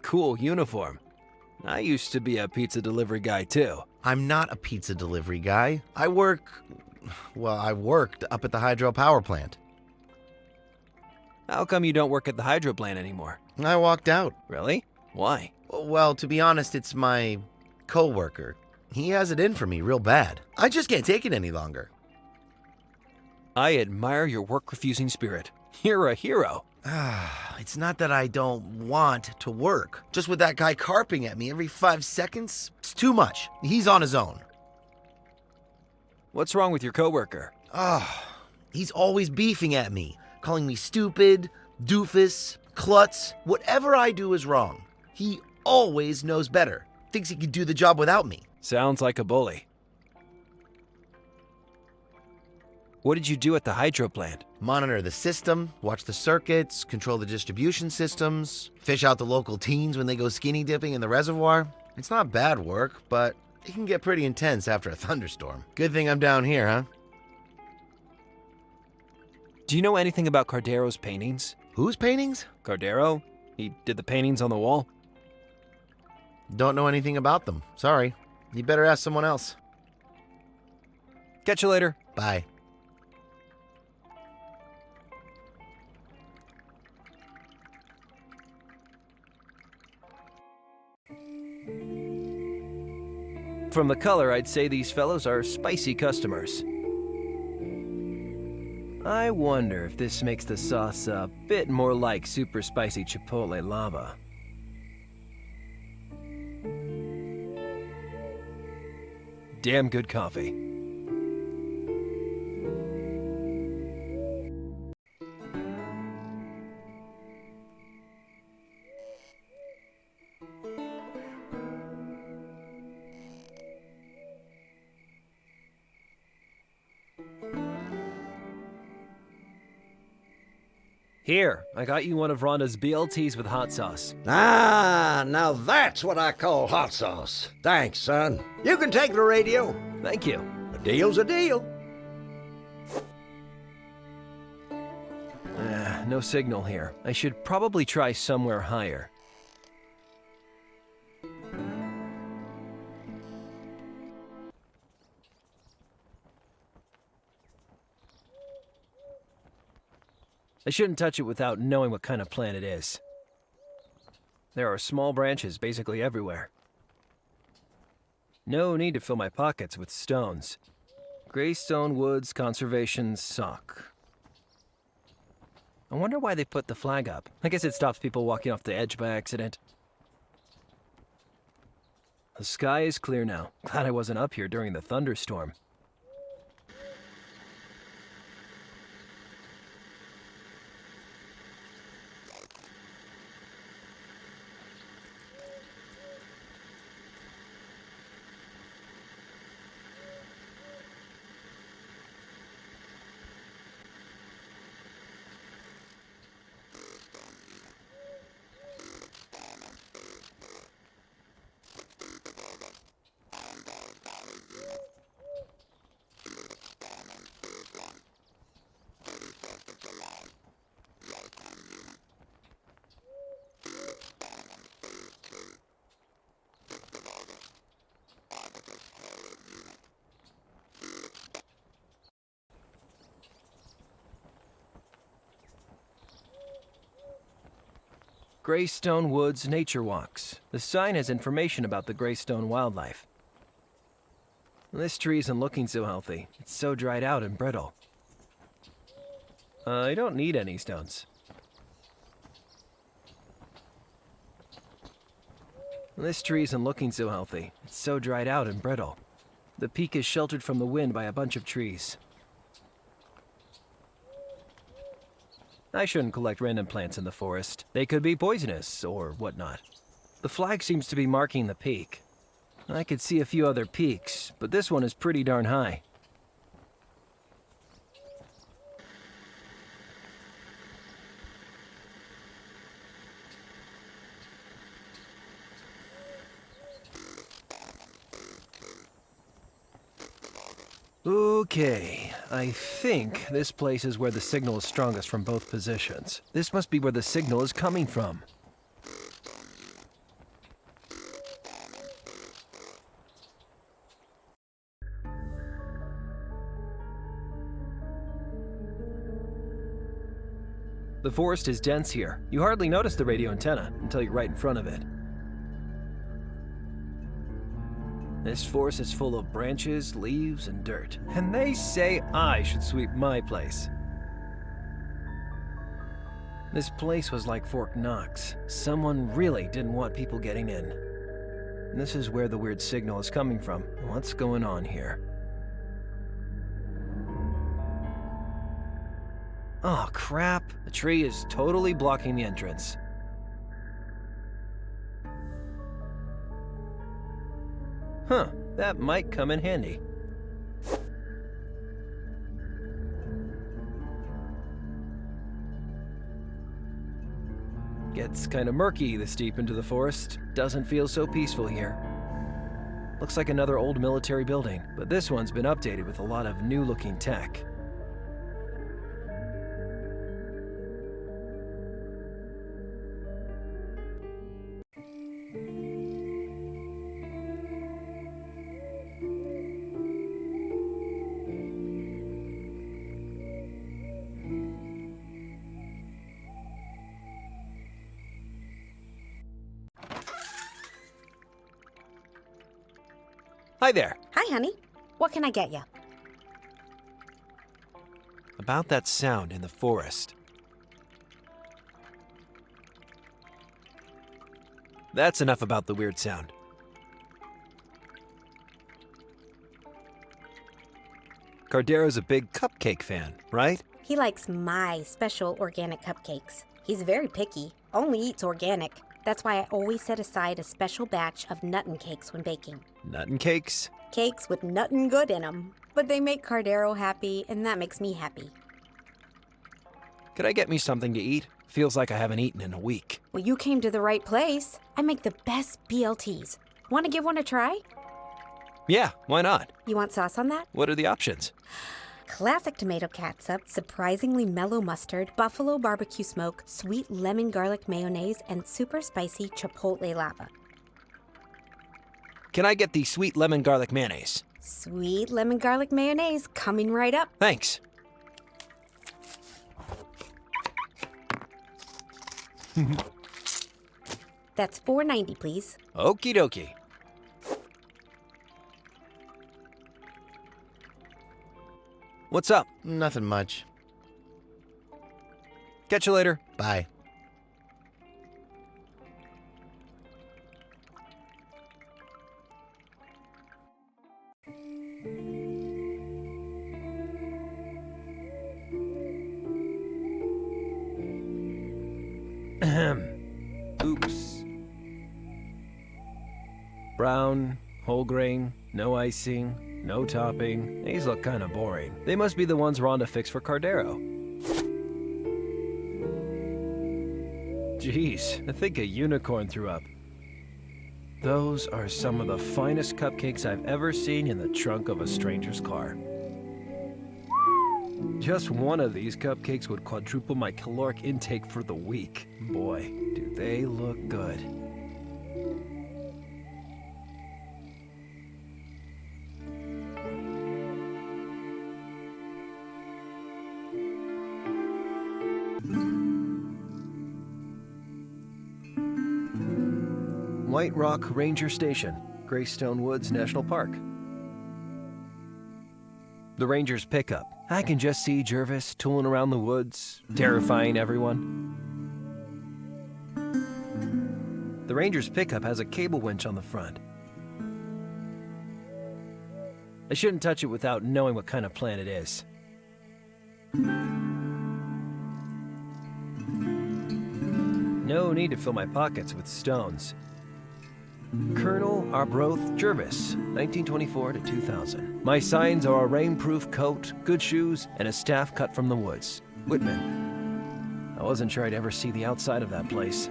Cool uniform. I used to be a pizza delivery guy too. I'm not a pizza delivery guy. I worked up at the hydropower plant. How come you don't work at the hydro plant anymore? I walked out. Really? Why? Well, to be honest, it's my co-worker. He has it in for me real bad. I just can't take it any longer. I admire your work-refusing spirit. You're a hero. It's not that I don't want to work. Just with that guy carping at me every 5 seconds, it's too much. He's on his own. What's wrong with your coworker? He's always beefing at me, calling me stupid, doofus, klutz. Whatever I do is wrong. He always knows better. Thinks he could do the job without me. Sounds like a bully. What did you do at the hydro plant? Monitor the system, watch the circuits, control the distribution systems, fish out the local teens when they go skinny dipping in the reservoir. It's not bad work, but it can get pretty intense after a thunderstorm. Good thing I'm down here, huh? Do you know anything about Cardero's paintings? Whose paintings? Cardero? He did the paintings on the wall? Don't know anything about them. Sorry. You better ask someone else. Catch you later. Bye. From the color, I'd say these fellows are spicy customers. I wonder if this makes the sauce a bit more like super spicy chipotle lava. Damn good coffee. Here, I got you one of Rhonda's BLTs with hot sauce. Ah, now that's what I call hot sauce. Thanks, son. You can take the radio. Thank you. A deal's a deal. No signal here. I should probably try somewhere higher. I shouldn't touch it without knowing what kind of plant it is. There are small branches basically everywhere. No need to fill my pockets with stones. Greystone Woods Conservation Sock. I wonder why they put the flag up. I guess it stops people walking off the edge by accident. The sky is clear now. Glad I wasn't up here during the thunderstorm. Greystone Woods Nature Walks. The sign has information about the Greystone wildlife. This tree isn't looking so healthy. It's so dried out and brittle. I don't need any stones. This tree isn't looking so healthy. It's so dried out and brittle. The peak is sheltered from the wind by a bunch of trees. I shouldn't collect random plants in the forest. They could be poisonous or whatnot. The flag seems to be marking the peak. I could see a few other peaks, but this one is pretty darn high. Okay, I think this place is where the signal is strongest from both positions. This must be where the signal is coming from. The forest is dense here. You hardly notice the radio antenna until you're right in front of it. This forest is full of branches, leaves, and dirt. And they say I should sweep my place. This place was like Fort Knox. Someone really didn't want people getting in. And this is where the weird signal is coming from. What's going on here? Oh, crap. The tree is totally blocking the entrance. Huh, that might come in handy. Gets kind of murky this deep into the forest. Doesn't feel so peaceful here. Looks like another old military building, but this one's been updated with a lot of new-looking tech. Hi there. Hi, honey. What can I get you? About that sound in the forest. That's enough about the weird sound. Cardero's a big cupcake fan, right? He likes my special organic cupcakes. He's very picky, only eats organic. That's why I always set aside a special batch of nuttin' cakes when baking. Nuttin' cakes? Cakes with nuttin' good in them. But they make Cardero happy, and that makes me happy. Could I get me something to eat? Feels like I haven't eaten in a week. Well, you came to the right place. I make the best BLTs. Want to give one a try? Yeah, why not? You want sauce on that? What are the options? Classic tomato catsup, surprisingly mellow mustard, buffalo barbecue smoke, sweet lemon garlic mayonnaise, and super spicy chipotle lava. Can I get the sweet lemon garlic mayonnaise? Sweet lemon garlic mayonnaise coming right up. Thanks. That's $4.90, please. Okie dokie. What's up? Nothing much. Catch you later. Bye. Oops. Brown, whole grain, no icing, no topping. These look kind of boring. They must be the ones Rhonda fixed for Cardero. Jeez, I think a unicorn threw up. Those are some of the finest cupcakes I've ever seen in the trunk of a stranger's car. Just one of these cupcakes would quadruple my caloric intake for the week. Boy, do they look good. White Rock Ranger Station, Greystone Woods National Park. The Ranger's pickup. I can just see Jervis tooling around the woods, terrifying everyone. The Ranger's pickup has a cable winch on the front. I shouldn't touch it without knowing what kind of plant it is. No need to fill my pockets with stones. Colonel Arbroath Jervis, 1924 to 2000. My signs are a rainproof coat, good shoes, and a staff cut from the woods. Whitman. I wasn't sure I'd ever see the outside of that place.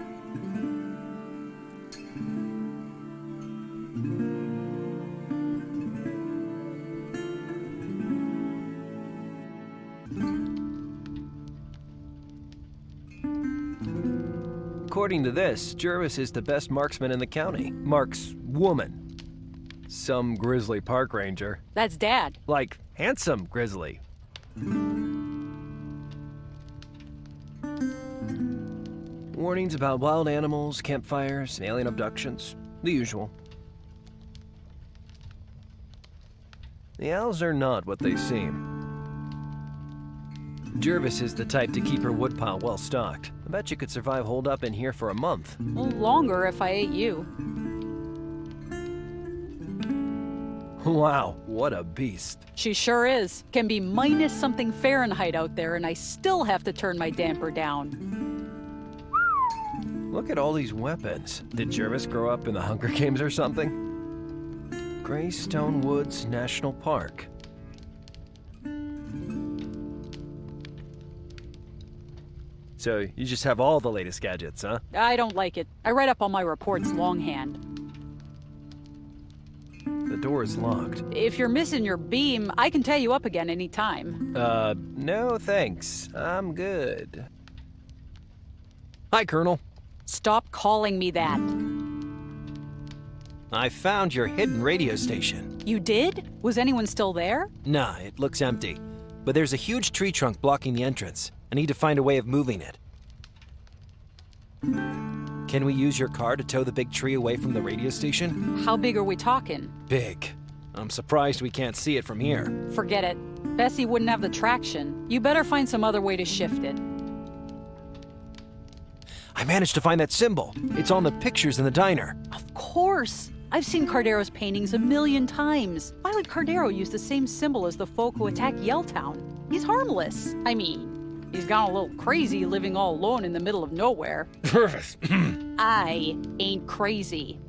According to this, Jervis is the best marksman in the county. Marks woman. Some grizzly park ranger. That's Dad. Like, handsome grizzly. Warnings about wild animals, campfires, and alien abductions. The usual. The owls are not what they seem. Jervis is the type to keep her woodpile well stocked. I bet you could survive holed up in here for a month. Well, longer if I ate you. Wow, what a beast. She sure is. Can be minus something Fahrenheit out there, and I still have to turn my damper down. Look at all these weapons. Did Jervis grow up in the Hunger Games or something? Greystone Woods National Park. So you just have all the latest gadgets, huh? I don't like it. I write up all my reports longhand. The door is locked. If you're missing your beam, I can tie you up again anytime. No thanks. I'm good. Hi, Colonel. Stop calling me that. I found your hidden radio station. You did? Was anyone still there? Nah, it looks empty. But there's a huge tree trunk blocking the entrance. I need to find a way of moving it. Can we use your car to tow the big tree away from the radio station? How big are we talking? Big. I'm surprised we can't see it from here. Forget it. Bessie wouldn't have the traction. You better find some other way to shift it. I managed to find that symbol. It's on the pictures in the diner. Of course. I've seen Cardero's paintings 1,000,000 times. Why would Cardero use the same symbol as the folk who attacked Yelltown? He's harmless. I mean, he's gone a little crazy living all alone in the middle of nowhere. I ain't crazy.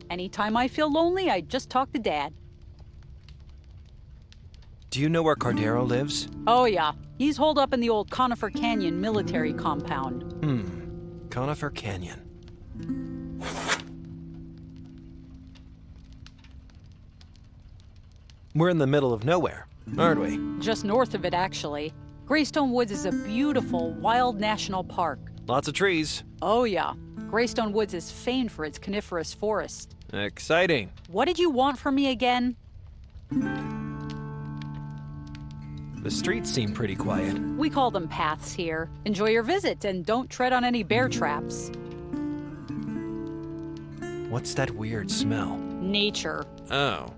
Anytime I feel lonely, I just talk to Dad. Do you know where Cardero lives? Oh yeah, he's holed up in the old Conifer Canyon military compound. Conifer Canyon. We're in the middle of nowhere, aren't we? Just north of it, actually. Greystone Woods is a beautiful, wild national park. Lots of trees. Oh yeah, Greystone Woods is famed for its coniferous forest. Exciting. What did you want from me again? The streets seem pretty quiet. We call them paths here. Enjoy your visit and don't tread on any bear traps. What's that weird smell? Nature. Oh.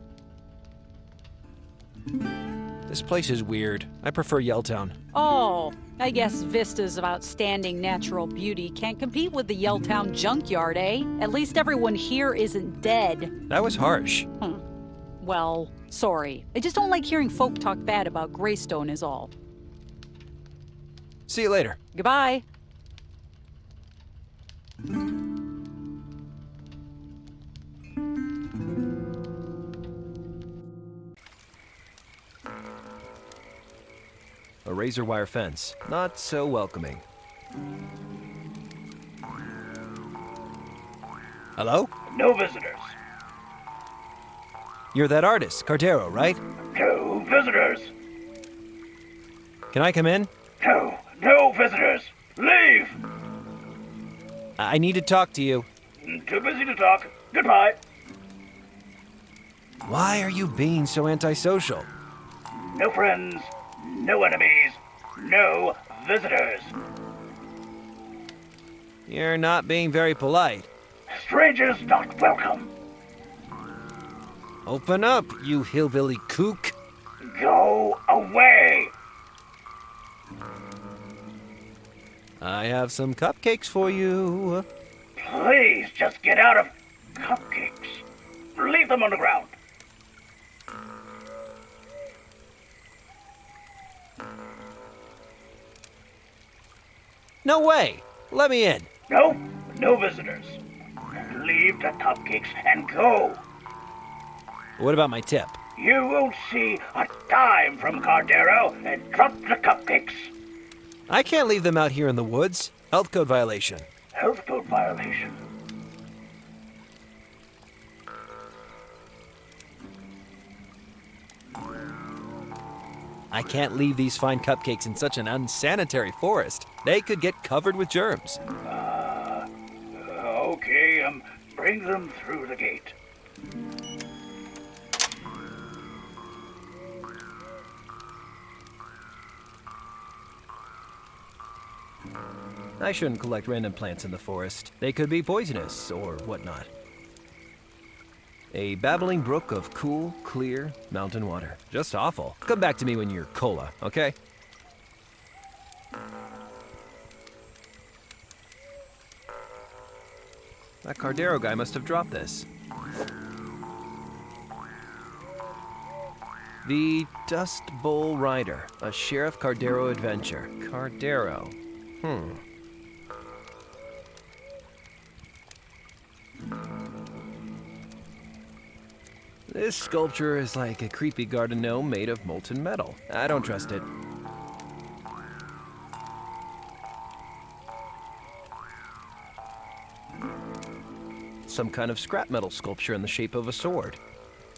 This place is weird. I prefer Yelltown. Oh, I guess vistas of outstanding natural beauty can't compete with the Yelltown junkyard, eh? At least everyone here isn't dead. That was harsh. Well, sorry. I just don't like hearing folk talk bad about Greystone is all. See you later. Goodbye. A razor wire fence. Not so welcoming. Hello? No visitors. You're that artist, Cardero, right? No visitors. Can I come in? No visitors. Leave. I need to talk to you. Too busy to talk. Goodbye. Why are you being so antisocial? No friends. No enemies. No visitors. You're not being very polite. Strangers not welcome. Open up, you hillbilly kook. Go away. I have some cupcakes for you. Please just get out of cupcakes. Leave them on the ground. No way! Let me in. No visitors. Leave the cupcakes and go. What about my tip? You won't see a dime from Cardero and drop the cupcakes. I can't leave them out here in the woods. Health code violation. Health code violation. I can't leave these fine cupcakes in such an unsanitary forest. They could get covered with germs. Bring them through the gate. I shouldn't collect random plants in the forest. They could be poisonous or whatnot. A babbling brook of cool, clear mountain water. Just awful. Come back to me when you're cola, okay? That Cardero guy must have dropped this. The Dust Bowl Rider, a Sheriff Cardero adventure. Cardero. This sculpture is like a creepy garden gnome made of molten metal. I don't trust it. Some kind of scrap metal sculpture in the shape of a sword.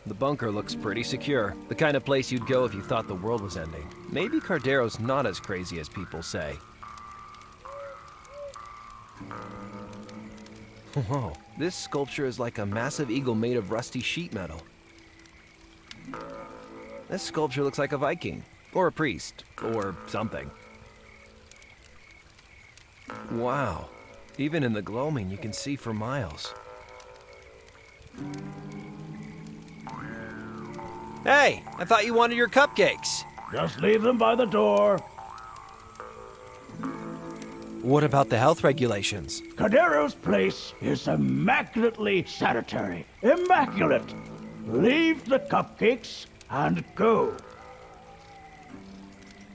The bunker looks pretty secure. The kind of place you'd go if you thought the world was ending. Maybe Cardero's not as crazy as people say. Whoa, this sculpture is like a massive eagle made of rusty sheet metal. This sculpture looks like a Viking, or a priest, or something. Wow, even in the gloaming you can see for miles. Hey, I thought you wanted your cupcakes. Just leave them by the door. What about the health regulations? Cardero's place is immaculately sanitary. Immaculate. Leave the cupcakes and go.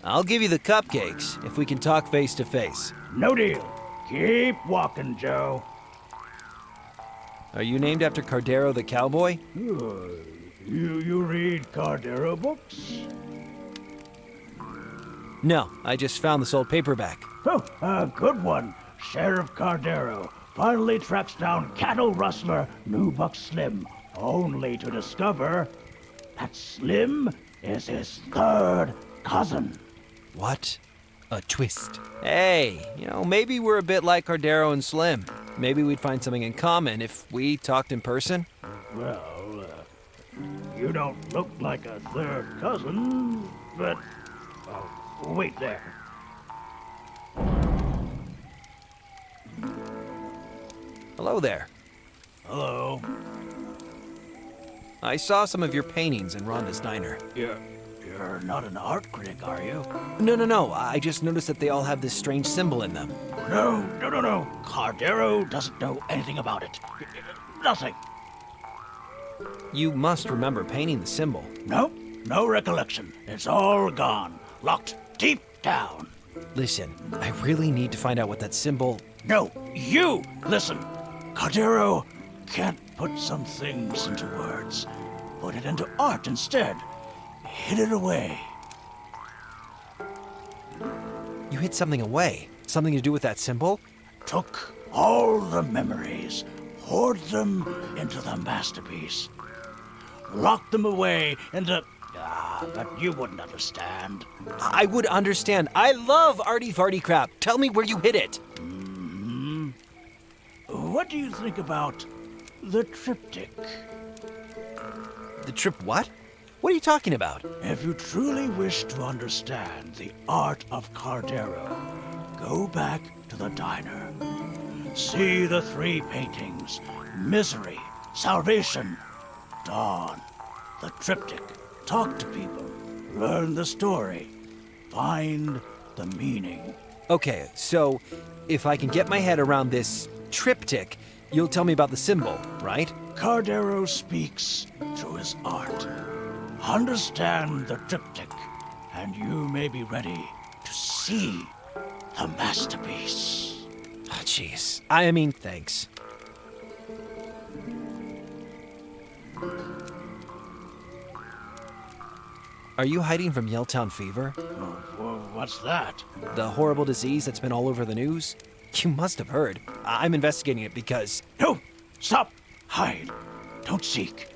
I'll give you the cupcakes if we can talk face to face. No deal. Keep walking, Joe. Are you named after Cardero the cowboy? You read Cardero books? No, I just found this old paperback. Oh, a good one. Sheriff Cardero finally tracks down cattle rustler New Buck Slim, only to discover that Slim is his third cousin. What a twist. Hey, maybe we're a bit like Cardero and Slim. Maybe we'd find something in common if we talked in person. Well, you don't look like a third cousin, but wait there. Hello there. Hello. I saw some of your paintings in Rhonda's diner. You're not an art critic, are you? No. I just noticed that they all have this strange symbol in them. No. Cardero doesn't know anything about it. Nothing. You must remember painting the symbol. Nope, no recollection. It's all gone. Locked deep down. Listen, I really need to find out what that symbol... No, you! Listen. Cardero can't put some things into words. Put it into art instead. Hid it away. You hid something away? Something to do with that symbol? Took all the memories, poured them into the masterpiece. Locked them away into... but you wouldn't understand. I would understand. I love arty-farty crap. Tell me where you hid it. What do you think about the triptych? The what? What are you talking about? If you truly wish to understand the art of Cardero, go back to the diner. See the 3 paintings: Misery, Salvation, Dawn. The triptych. Talk to people. Learn the story. Find the meaning. Okay, so if I can get my head around this triptych, you'll tell me about the symbol, right? Cardero speaks through his art. Understand the triptych, and you may be ready to see the masterpiece. Oh, jeez. I mean, thanks. Are you hiding from Yelltown fever? What's that? The horrible disease that's been all over the news? You must have heard. I'm investigating it because... No! Stop! Hide! Don't seek.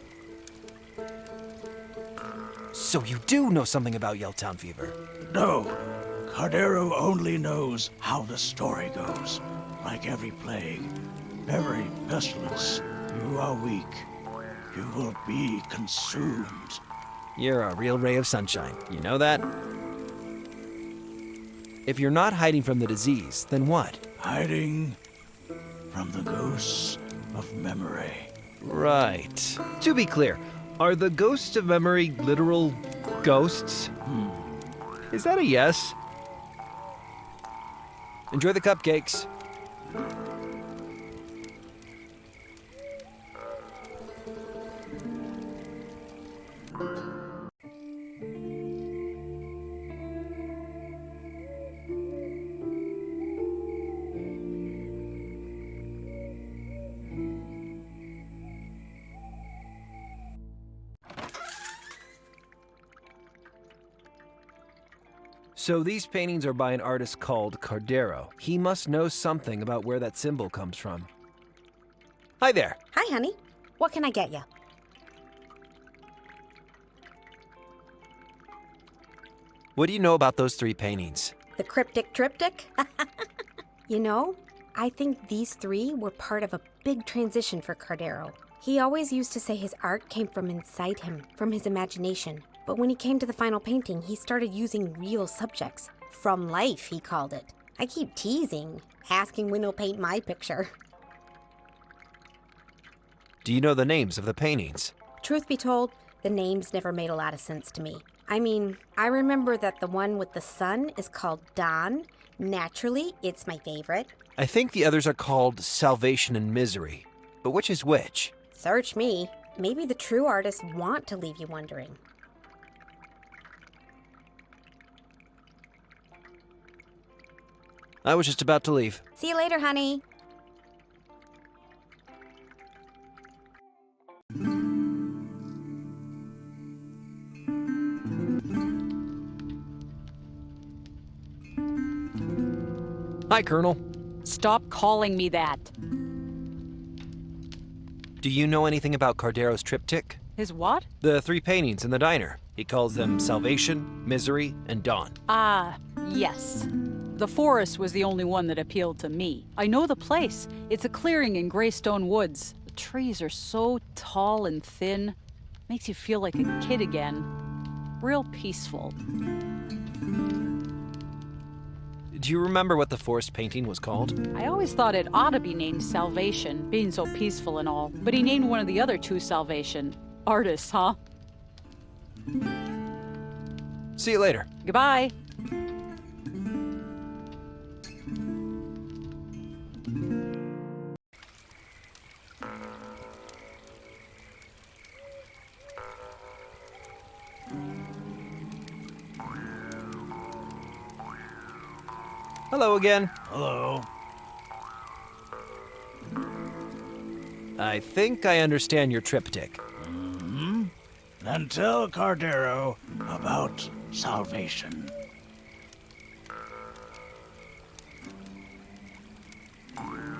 So you do know something about Yelltown fever? No. Cardero only knows how the story goes. Like every plague, every pestilence, You are weak. You will be consumed. You're a real ray of sunshine. You know that? If you're not hiding from the disease, then what? Hiding from the ghosts of memory. Right. To be clear, are the ghosts of memory literal ghosts? Is that a yes? Enjoy the cupcakes. So these paintings are by an artist called Cardero. He must know something about where that symbol comes from. Hi there. Hi, honey. What can I get you? What do you know about those 3 paintings? The cryptic triptych? You know, I think these 3 were part of a big transition for Cardero. He always used to say his art came from inside him, from his imagination. But when he came to the final painting, he started using real subjects. From life, he called it. I keep teasing, asking when he'll paint my picture. Do you know the names of the paintings? Truth be told, the names never made a lot of sense to me. I mean, I remember that the one with the sun is called Dawn. Naturally, it's my favorite. I think the others are called Salvation and Misery. But which is which? Search me. Maybe the true artists want to leave you wondering. I was just about to leave. See you later, honey. Hi, Colonel. Stop calling me that. Do you know anything about Cardero's triptych? His what? The 3 paintings in the diner. He calls them Salvation, Misery, and Dawn. Yes. The forest was the only one that appealed to me. I know the place. It's a clearing in Greystone Woods. The trees are so tall and thin. Makes you feel like a kid again. Real peaceful. Do you remember what the forest painting was called? I always thought it ought to be named Salvation, being so peaceful and all. But he named one of the other 2 Salvation. Artists, huh? See you later. Goodbye. Hello again. Hello. I think I understand your triptych. Then tell Cardero about salvation.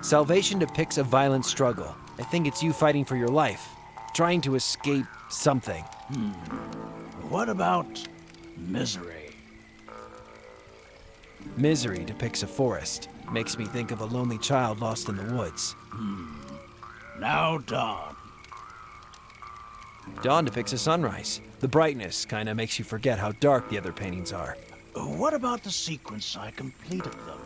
Salvation depicts a violent struggle. I think it's you fighting for your life, trying to escape something. What about misery? Misery depicts a forest. Makes me think of a lonely child lost in the woods. Now Dawn. Dawn depicts a sunrise. The brightness kinda makes you forget how dark the other paintings are. What about the sequence I completed them?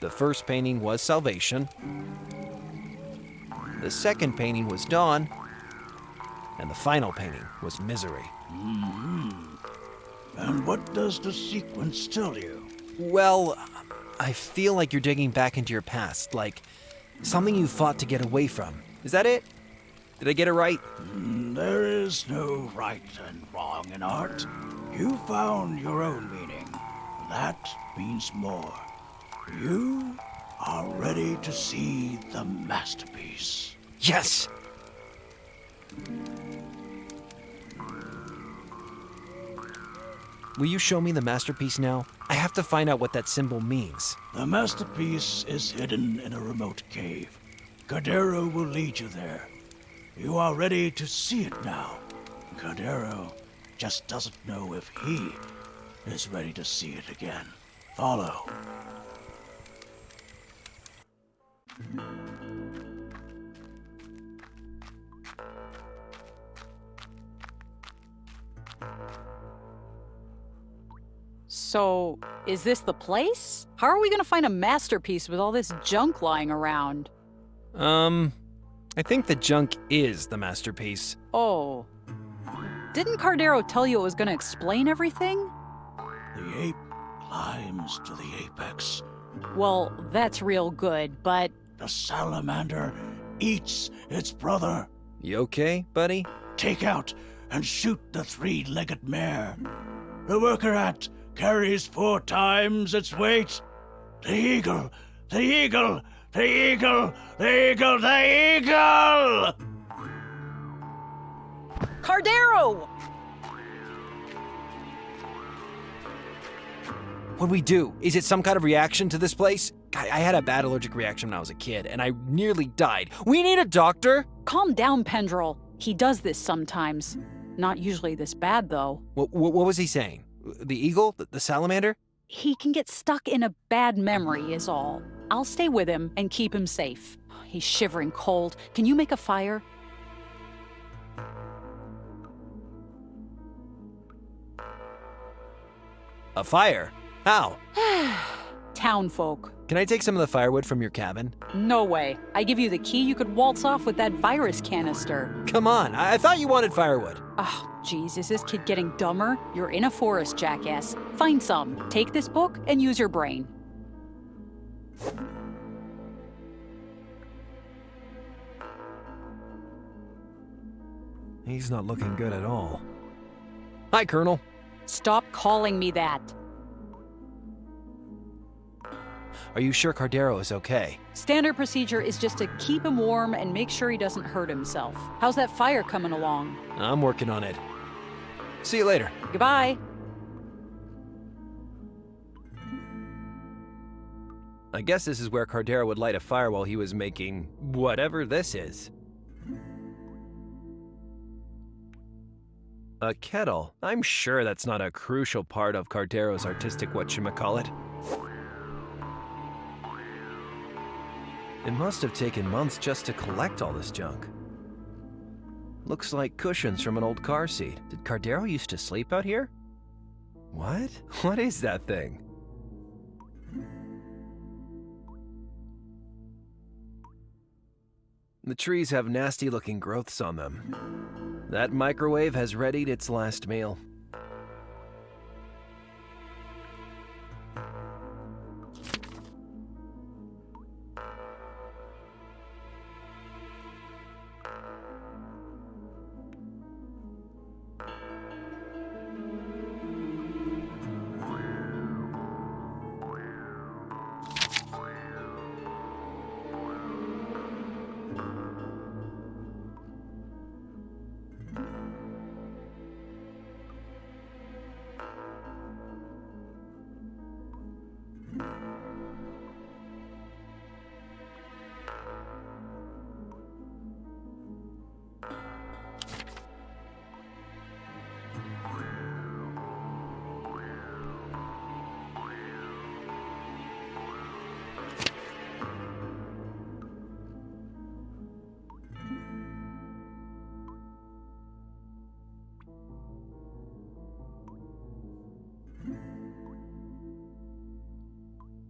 The first painting was Salvation. The second painting was Dawn. And the final painting was Misery. And what does the sequence tell you? Well, I feel like you're digging back into your past, like something you fought to get away from. Is that it? Did I get it right? There is no right and wrong in art. You found your own meaning. That means more. You are ready to see the masterpiece. Yes! Will you show me the masterpiece now? I have to find out what that symbol means. The masterpiece is hidden in a remote cave. Cardero will lead you there. You are ready to see it now. Cardero just doesn't know if he is ready to see it again. Follow. So, is this the place? How are we gonna find a masterpiece with all this junk lying around? I think the junk is the masterpiece. Oh. Didn't Cardero tell you it was gonna explain everything? The ape climbs to the apex. Well, that's real good, but... The salamander eats its brother. You okay, buddy? Take out and shoot the three-legged mare. The worker ant carries 4 times its weight. The eagle, the eagle, the eagle, the eagle, the eagle! Cardero! What'd we do? Is it some kind of reaction to this place? I had a bad allergic reaction when I was a kid, and I nearly died. We need a doctor! Calm down, Pendrell. He does this sometimes. Not usually this bad, though. What was he saying? The eagle? The salamander? He can get stuck in a bad memory, is all. I'll stay with him and keep him safe. He's shivering cold. Can you make a fire? A fire? How? Townfolk. Can I take some of the firewood from your cabin? No way. I give you the key, you could waltz off with that virus canister. Come on, I thought you wanted firewood. Oh, jeez, is this kid getting dumber? You're in a forest, jackass. Find some. Take this book and use your brain. He's not looking good at all. Hi, Colonel. Stop calling me that. Are you sure Cardero is okay? Standard procedure is just to keep him warm and make sure he doesn't hurt himself. How's that fire coming along? I'm working on it. See you later. Goodbye. I guess this is where Cardero would light a fire while he was making whatever this is. A kettle? I'm sure that's not a crucial part of Cardero's artistic whatchamacallit. It must have taken months just to collect all this junk. Looks like cushions from an old car seat. Did Cardero used to sleep out here? What? What is that thing? The trees have nasty-looking growths on them. That microwave has readied its last meal.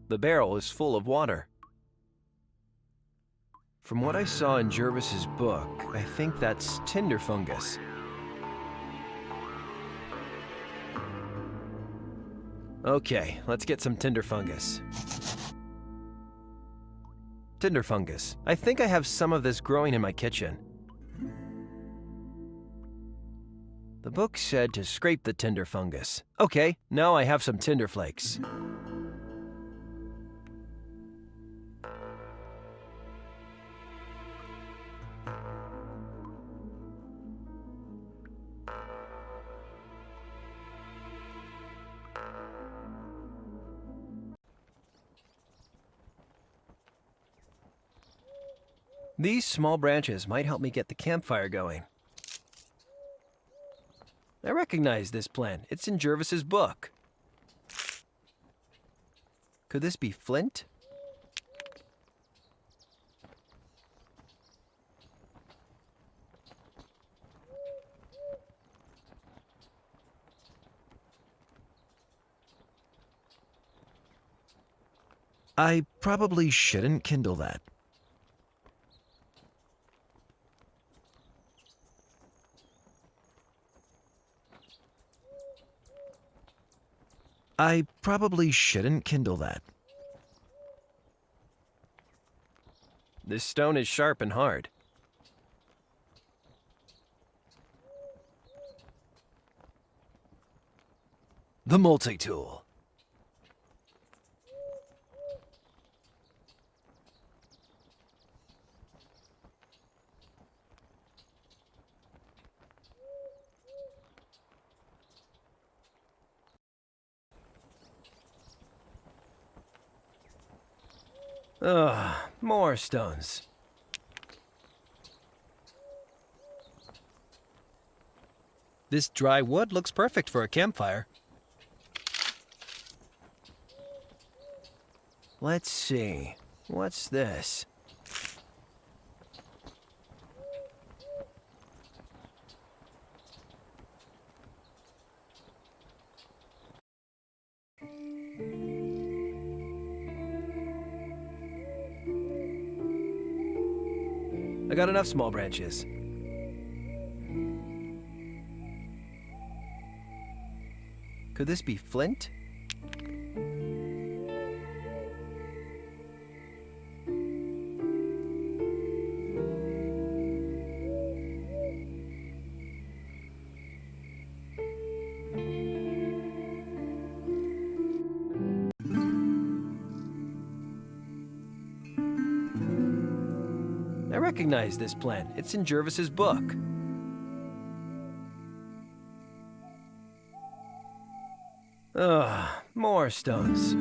The barrel is full of water. From what I saw in Jervis's book, I think that's tinder fungus. Okay, let's get some tinder fungus. Tinder fungus. I think I have some of this growing in my kitchen. The book said to scrape the tinder fungus. Okay, now I have some tinder flakes. These small branches might help me get the campfire going. I recognize this plant. It's in Jervis's book. Could this be flint? I probably shouldn't kindle that. I probably shouldn't kindle that. This stone is sharp and hard. The multi-tool. Ugh, more stones. This dry wood looks perfect for a campfire. Let's see. What's this? I got enough small branches. Could this be flint? I recognize this plant. It's in Jervis's book. Ugh, more stones.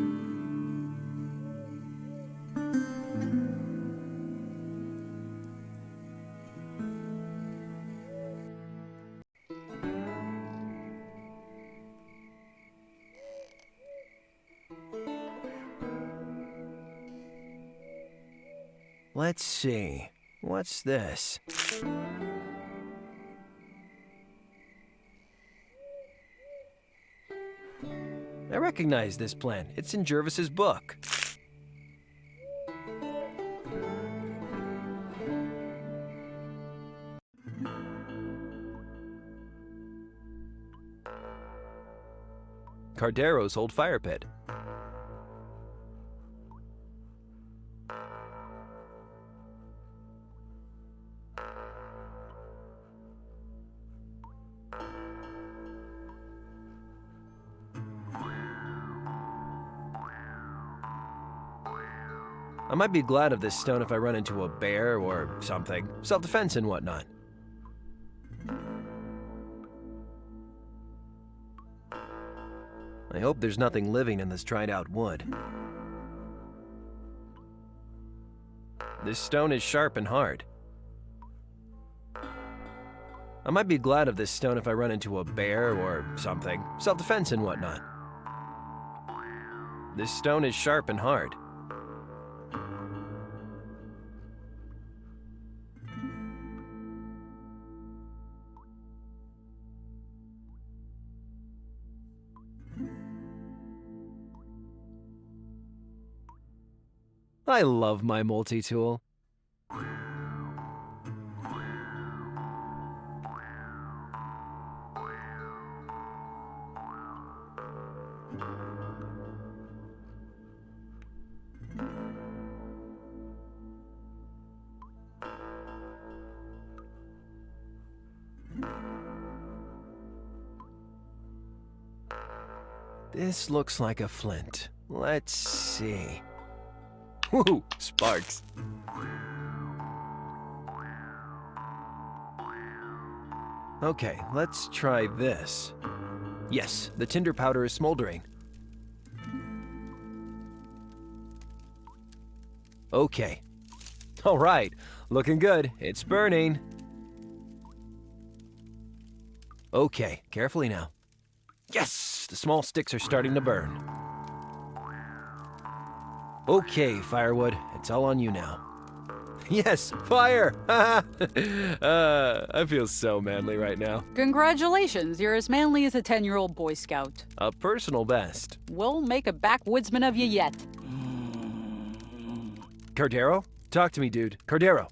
Let's see. What's this? I recognize this plant. It's in Jervis's book. Cardero's old fire pit. I might be glad of this stone if I run into a bear or something. Self-defense and whatnot. I hope there's nothing living in this dried-out wood. This stone is sharp and hard. I might be glad of this stone if I run into a bear or something. Self-defense and whatnot. This stone is sharp and hard. I love my multi-tool. This looks like a flint. Let's see. Woo! Sparks. Okay, let's try this. Yes, the tinder powder is smoldering. Okay. All right, looking good. It's burning. Okay, carefully now. Yes, the small sticks are starting to burn. Okay, Firewood, it's all on you now. Yes, fire! I feel so manly right now. Congratulations, you're as manly as a 10-year-old Boy Scout. A personal best. We'll make a backwoodsman of you yet. Cardero? Talk to me, dude. Cardero.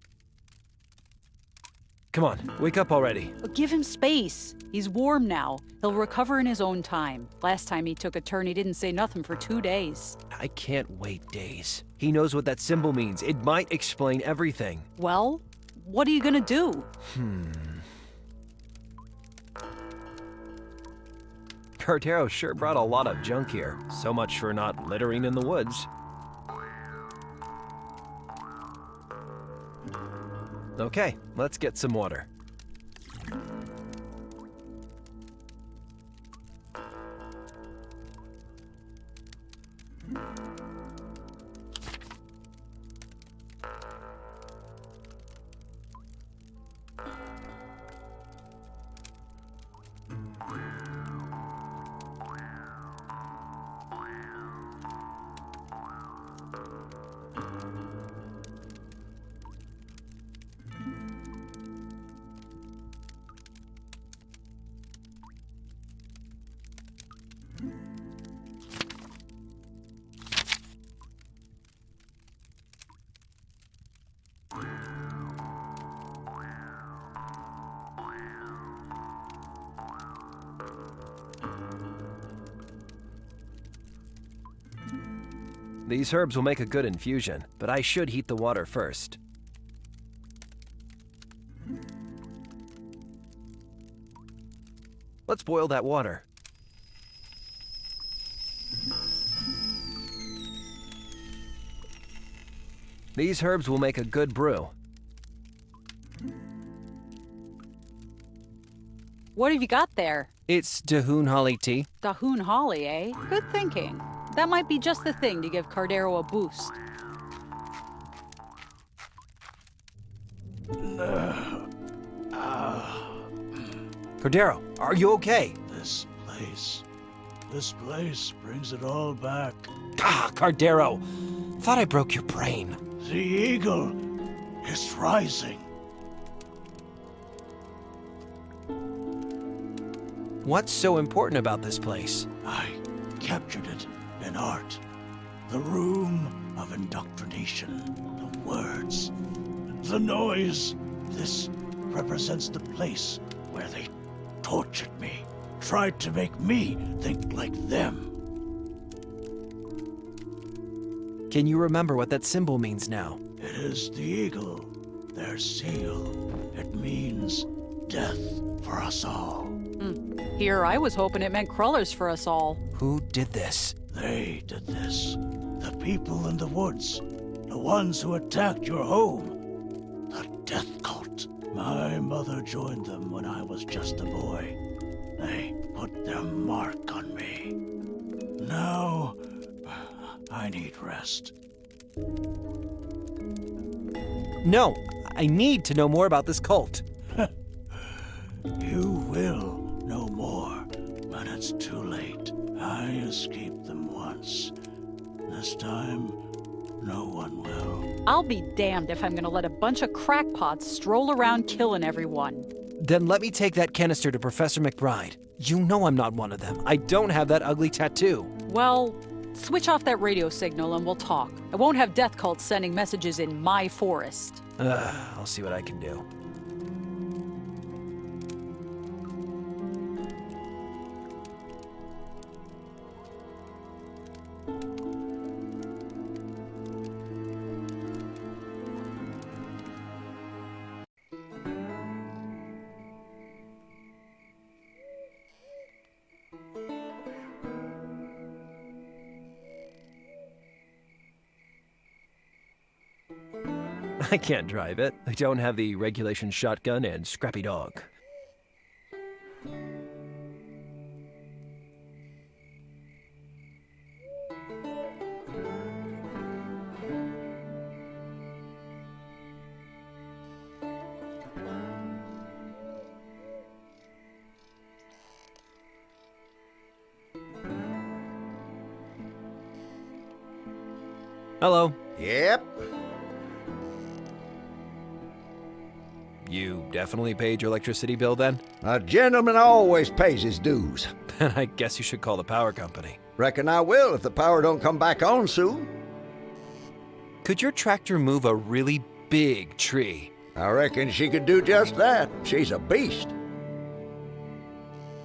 Come on, wake up already. Give him space. He's warm now. He'll recover in his own time. Last time he took a turn, he didn't say nothing for 2 days. I can't wait days. He knows what that symbol means. It might explain everything. Well, what are you gonna do? Cardero sure brought a lot of junk here. So much for not littering in the woods. Okay, let's get some water. These herbs will make a good infusion, but I should heat the water first. Let's boil that water. These herbs will make a good brew. What have you got there? It's Dahoon Holly tea. Dahoon Holly, eh? Good thinking. That might be just the thing to give Cardero a boost. Cardero, are you okay? This place brings it all back. Ah, Cardero! Thought I broke your brain. The eagle is rising. What's so important about this place? I captured it in art. The room of indoctrination. The words. The noise. This represents the place where they tortured me. Tried to make me think like them. Can you remember what that symbol means now? It is the eagle, their seal. It means death for us all. Here, I was hoping it meant crullers for us all. Who did this? They did this. The people in the woods. The ones who attacked your home. The death cult. My mother joined them when I was just a boy. They put their mark on me. Now, I need rest. No, I need to know more about this cult. You will know more when it's too late. I escaped them once. This time, no one will. I'll be damned if I'm gonna let a bunch of crackpots stroll around killing everyone. Then let me take that canister to Professor McBride. You know I'm not one of them. I don't have that ugly tattoo. Well, switch off that radio signal and we'll talk. I won't have death cults sending messages in my forest. I'll see what I can do. I can't drive it. I don't have the regulation shotgun and scrappy dog. Hello. Yep. You definitely paid your electricity bill then? A gentleman always pays his dues. Then I guess you should call the power company. Reckon I will if the power don't come back on soon. Could your tractor move a really big tree? I reckon she could do just that. She's a beast.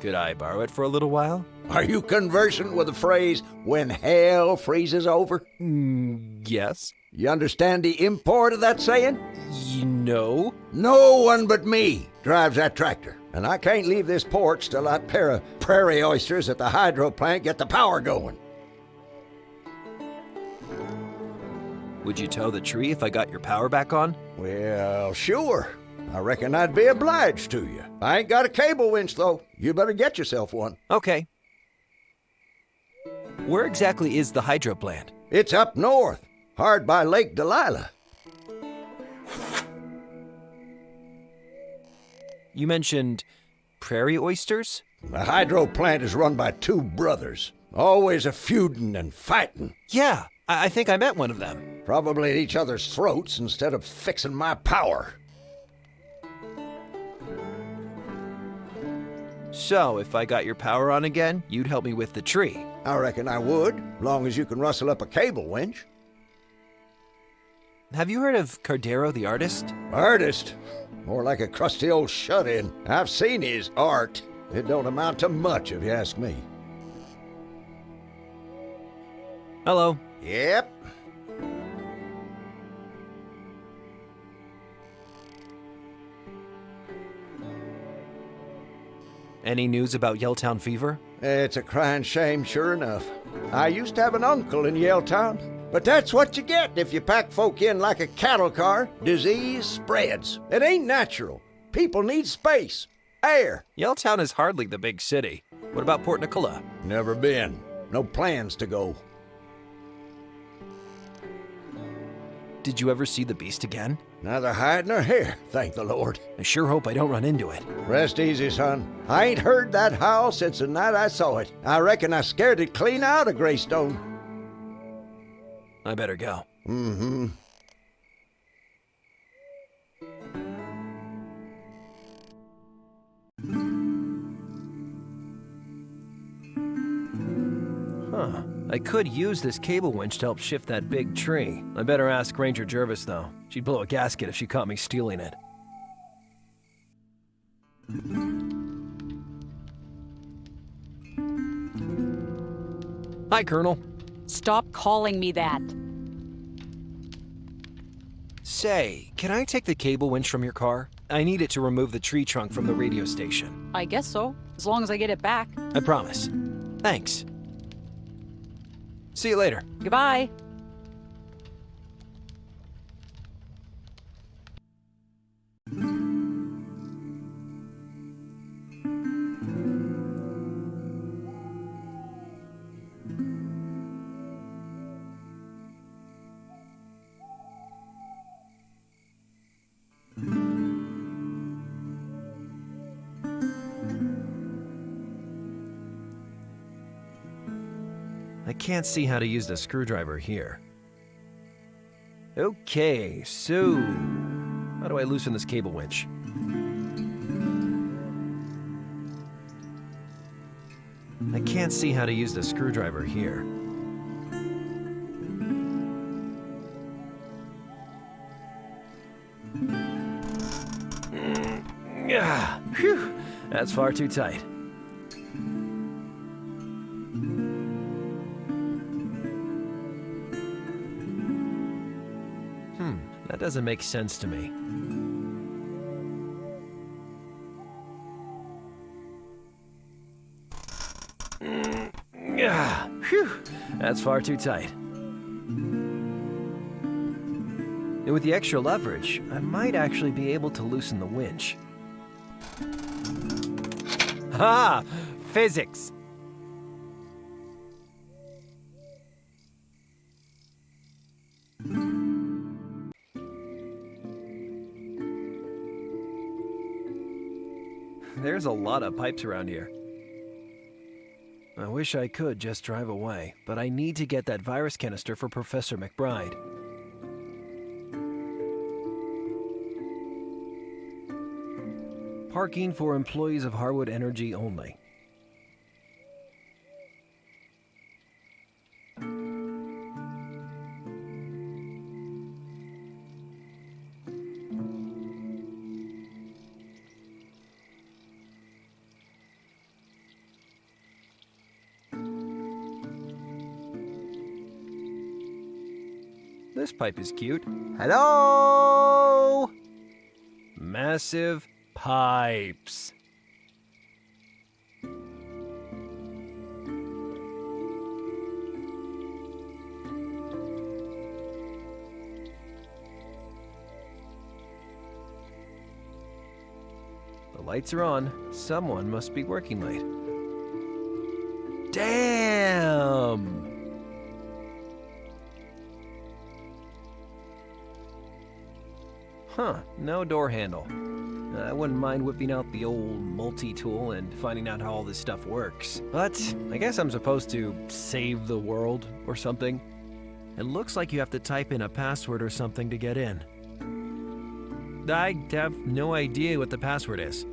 Could I borrow it for a little while? Are you conversant with the phrase, when hell freezes over? Yes. You understand the import of that saying? No. No one but me drives that tractor. And I can't leave this porch till that pair of prairie oysters at the hydro plant get the power going. Would you tow the tree if I got your power back on? Well, sure. I reckon I'd be obliged to you. I ain't got a cable winch, though. You better get yourself one. Okay. Where exactly is the hydro plant? It's up north, hard by Lake Delilah. You mentioned prairie oysters? The hydro plant is run by two brothers, always a feuding and fighting. Yeah, I think I met one of them. Probably at each other's throats instead of fixing my power. So, if I got your power on again, you'd help me with the tree. I reckon I would, long as you can rustle up a cable winch. Have you heard of Cardero the artist? Artist? More like a crusty old shut-in. I've seen his art. It don't amount to much, if you ask me. Hello. Yep. Any news about Yelltown fever? It's a crying shame, sure enough. I used to have an uncle in Yelltown, but that's what you get if you pack folk in like a cattle car. Disease spreads. It ain't natural. People need space, air. Yelltown is hardly the big city. What about Port Nicola? Never been. No plans to go. Did you ever see the beast again? Neither hide nor hair, thank the Lord. I sure hope I don't run into it. Rest easy, son. I ain't heard that howl since the night I saw it. I reckon I scared it clean out of Greystone. I better go. Mm-hmm. Huh. I could use this cable winch to help shift that big tree. I better ask Ranger Jervis, though. She'd blow a gasket if she caught me stealing it. Hi, Colonel. Stop calling me that. Say, can I take the cable winch from your car? I need it to remove the tree trunk from the radio station. I guess so, as long as I get it back. I promise. Thanks. See you later. Goodbye. I can't see how to use the screwdriver here. Okay, so how do I loosen this cable winch? I can't see how to use the screwdriver here. Phew, that's far too tight. That doesn't make sense to me. Phew, that's far too tight. And with the extra leverage, I might actually be able to loosen the winch. Ha! Physics! There's a lot of pipes around here. I wish I could just drive away, but I need to get that virus canister for Professor McBride. Parking for employees of Harwood Energy only. This pipe is cute. Hello? Massive pipes. The lights are on. Someone must be working late. Damn! Huh, no door handle. I wouldn't mind whipping out the old multi-tool and finding out how all this stuff works. But I guess I'm supposed to save the world or something. It looks like you have to type in a password or something to get in. I have no idea what the password is.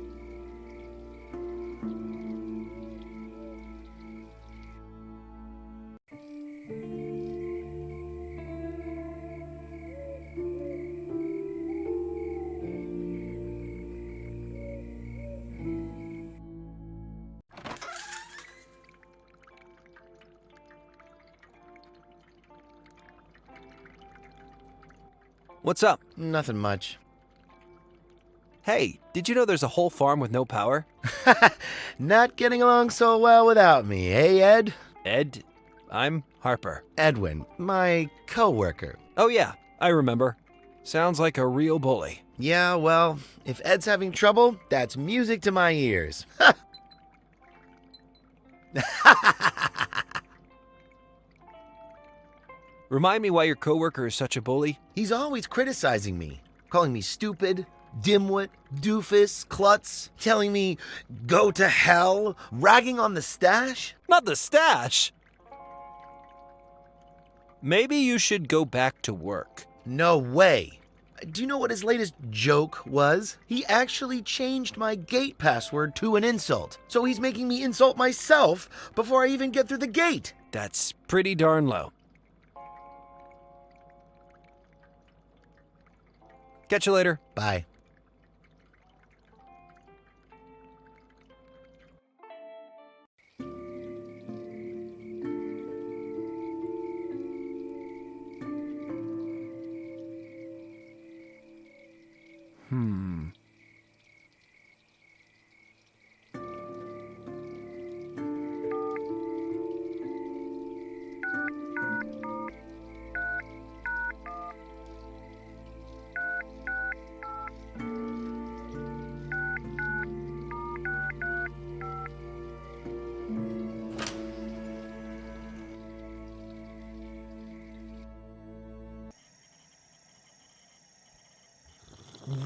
What's up? Nothing much. Hey, did you know there's a whole farm with no power? Not getting along so well without me, hey, Ed? Ed? I'm Harper. Edwin, my co-worker. Oh yeah, I remember. Sounds like a real bully. Yeah, well, if Ed's having trouble, that's music to my ears. Remind me why your coworker is such a bully? He's always criticizing me, calling me stupid, dimwit, doofus, klutz, telling me go to hell, ragging on the stash. Not the stash! Maybe you should go back to work. No way. Do you know what his latest joke was? He actually changed my gate password to an insult. So he's making me insult myself before I even get through the gate. That's pretty darn low. Catch you later. Bye.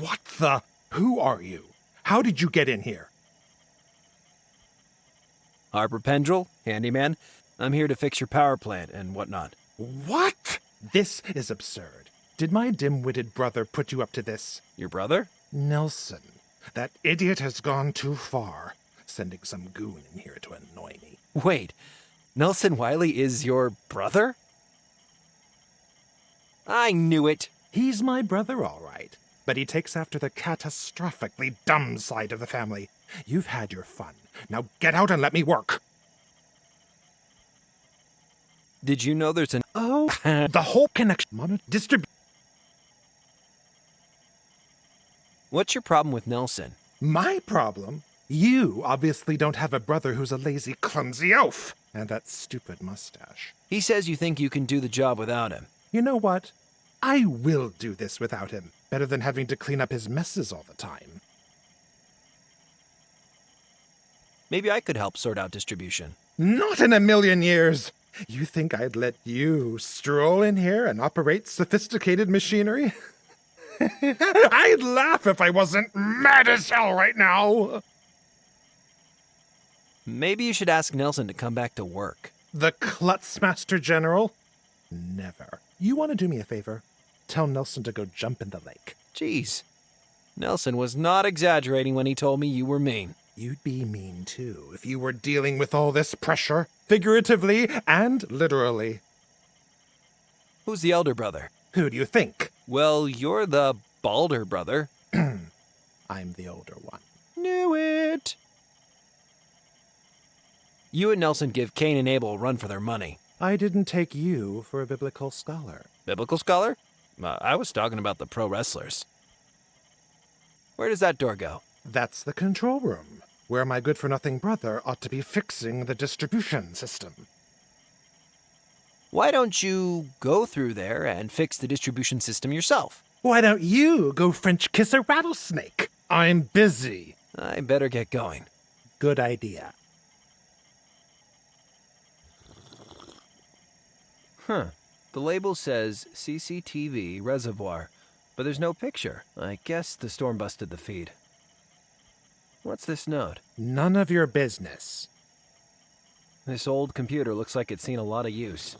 What the? Who are you? How did you get in here? Harper Pendrell, handyman. I'm here to fix your power plant and whatnot. What? This is absurd. Did my dim-witted brother put you up to this? Your brother? Nelson. That idiot has gone too far, sending some goon in here to annoy me. Wait, Nelson Wiley is your brother? I knew it. He's my brother, all right. But he takes after the catastrophically dumb side of the family. You've had your fun. Now get out and let me work. Did you know there's an... Oh, the whole connection... distribute... What's your problem with Nelson? My problem? You obviously don't have a brother who's a lazy, clumsy oaf. And that stupid mustache. He says you think you can do the job without him. You know what? I will do this without him. Better than having to clean up his messes all the time. Maybe I could help sort out distribution. Not in a million years! You think I'd let you stroll in here and operate sophisticated machinery? I'd laugh if I wasn't mad as hell right now! Maybe you should ask Nelson to come back to work. The Klutzmaster General? Never. You want to do me a favor? Tell Nelson to go jump in the lake. Jeez. Nelson was not exaggerating when he told me you were mean. You'd be mean too if you were dealing with all this pressure, figuratively and literally. Who's the elder brother? Who do you think? Well, you're the balder brother. I'm the older one. Knew it. You and Nelson give Cain and Abel a run for their money. I didn't take you for a biblical scholar. Biblical scholar? I was talking about the pro wrestlers. Where does that door go? That's the control room, where my good-for-nothing brother ought to be fixing the distribution system. Why don't you go through there and fix the distribution system yourself? Why don't you go French kiss a rattlesnake? I'm busy. I better get going. Good idea. Huh. The label says CCTV reservoir, but there's no picture. I guess the storm busted the feed. What's this note? None of your business. This old computer looks like it's seen a lot of use.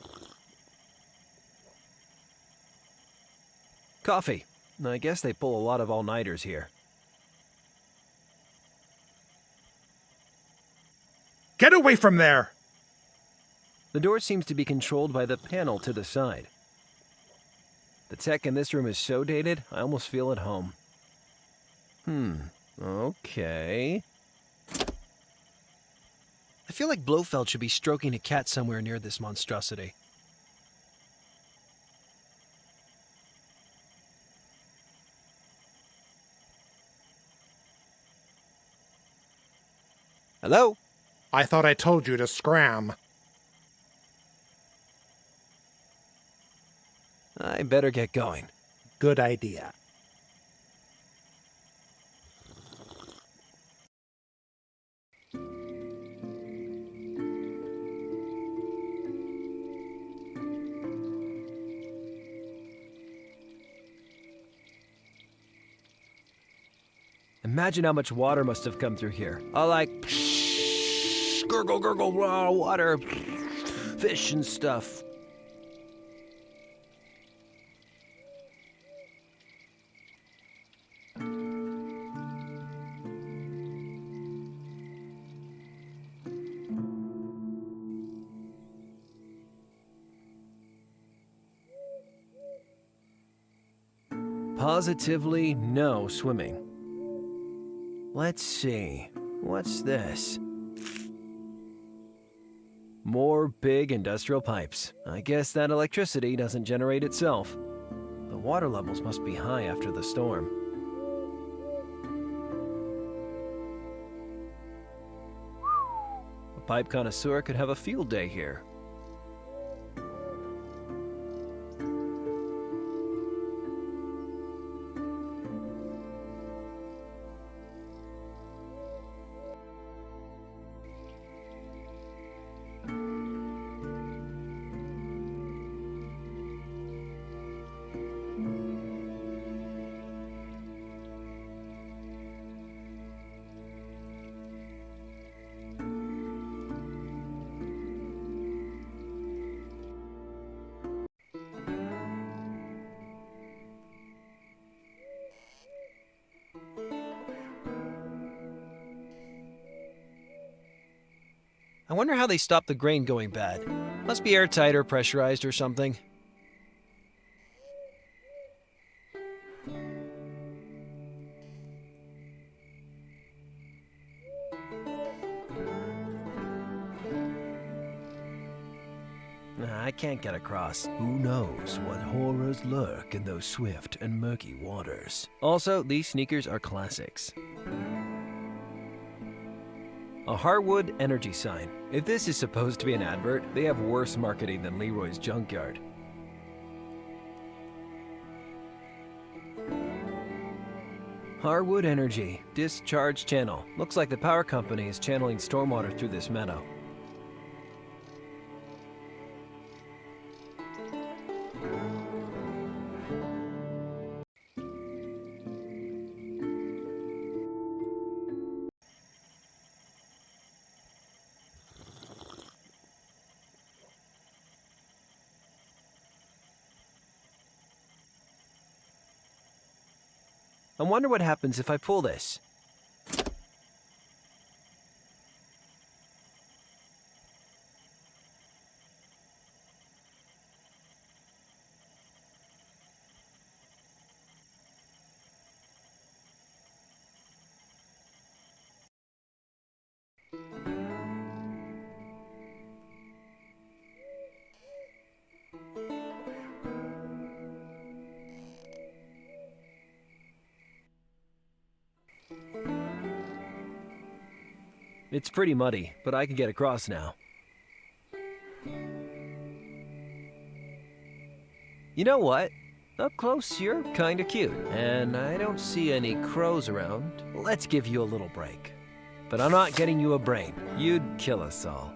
Coffee. I guess they pull a lot of all-nighters here. Get away from there! The door seems to be controlled by the panel to the side. The tech in this room is so dated, I almost feel at home. Okay. I feel like Blofeld should be stroking a cat somewhere near this monstrosity. Hello? I thought I told you to scram. I better get going. Good idea. Imagine how much water must have come through here. All like gurgle, gurgle, raw water, fish and stuff. Positively no swimming. Let's see. What's this? More big industrial pipes. I guess that electricity doesn't generate itself. The water levels must be high after the storm. A pipe connoisseur could have a field day here. I wonder how they stop the grain going bad. Must be airtight or pressurized or something. I can't get across. Who knows what horrors lurk in those swift and murky waters. Also, these sneakers are classics. A Harwood energy sign. If this is supposed to be an advert, they have worse marketing than Leroy's Junkyard. Harwood Energy. Discharge channel. Looks like the power company is channeling stormwater through this meadow. I wonder what happens if I pull this. It's pretty muddy, but I can get across now. You know what? Up close, you're kinda cute, and I don't see any crows around. Let's give you a little break. But I'm not getting you a brain. You'd kill us all.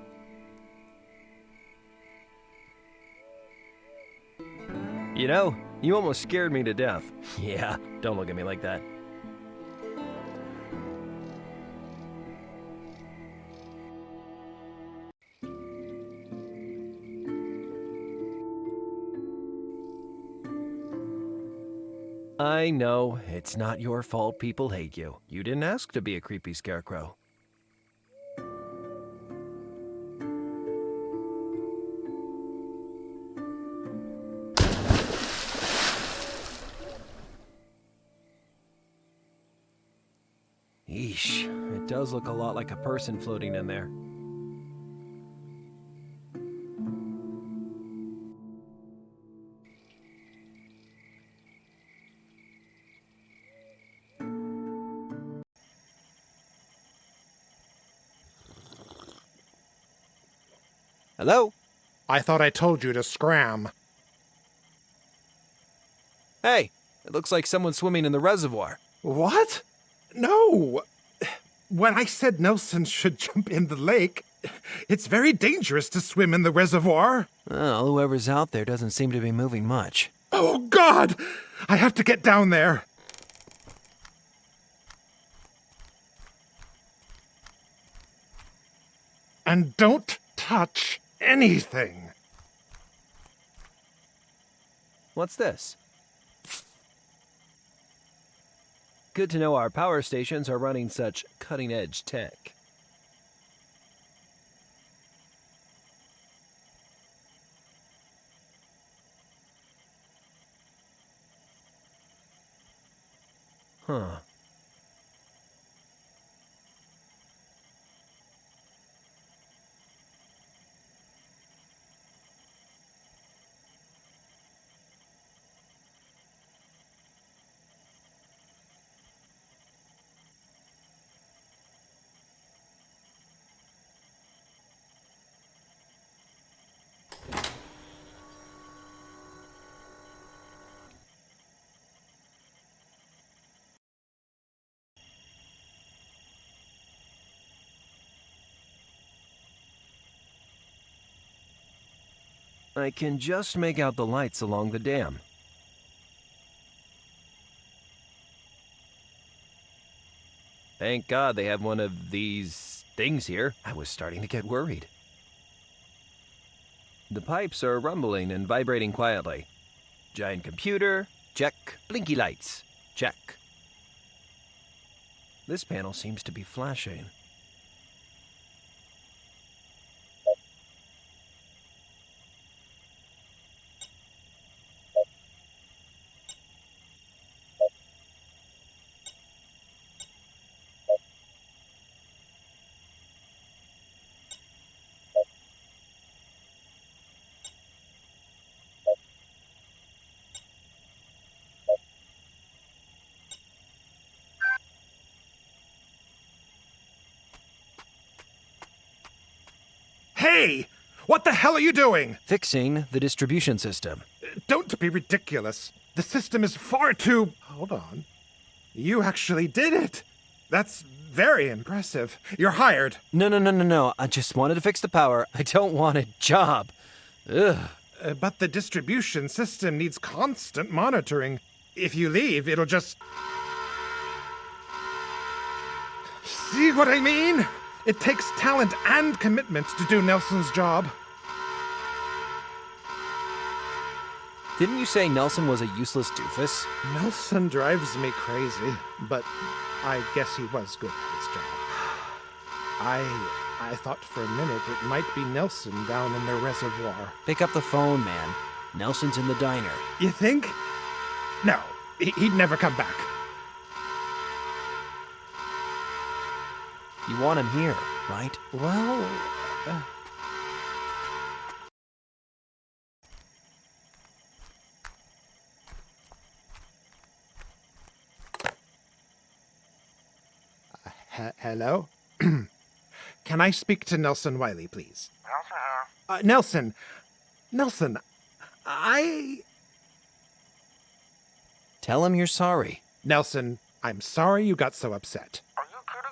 You know, you almost scared me to death. Yeah, don't look at me like that. I know, it's not your fault people hate you. You didn't ask to be a creepy scarecrow. Eesh, it does look a lot like a person floating in there. Hello? I thought I told you to scram. Hey, it looks like someone's swimming in the reservoir. What? No! When I said Nelson should jump in the lake, it's very dangerous to swim in the reservoir. Well, whoever's out there doesn't seem to be moving much. Oh, God! I have to get down there. And don't touch anything. What's this? Good to know our power stations are running such cutting-edge tech. Huh. I can just make out the lights along the dam. Thank God they have one of these things here. I was starting to get worried. The pipes are rumbling and vibrating quietly. Giant computer, check. Blinky lights, check. This panel seems to be flashing. Hey! What the hell are you doing? Fixing the distribution system. Don't be ridiculous. The system is far too... Hold on. You actually did it. That's very impressive. You're hired. No. I just wanted to fix the power. I don't want a job. Ugh. But the distribution system needs constant monitoring. If you leave, it'll just... See what I mean? It takes talent and commitment to do Nelson's job. Didn't you say Nelson was a useless doofus? Nelson drives me crazy, but I guess he was good at his job. I thought for a minute it might be Nelson down in the reservoir. Pick up the phone, man. Nelson's in the diner. You think? No, he'd never come back. You want him here, right? Well... Hello? Can I speak to Nelson Wiley, please? Nelson! Nelson, I... Tell him you're sorry. Nelson, I'm sorry you got so upset. Are you kidding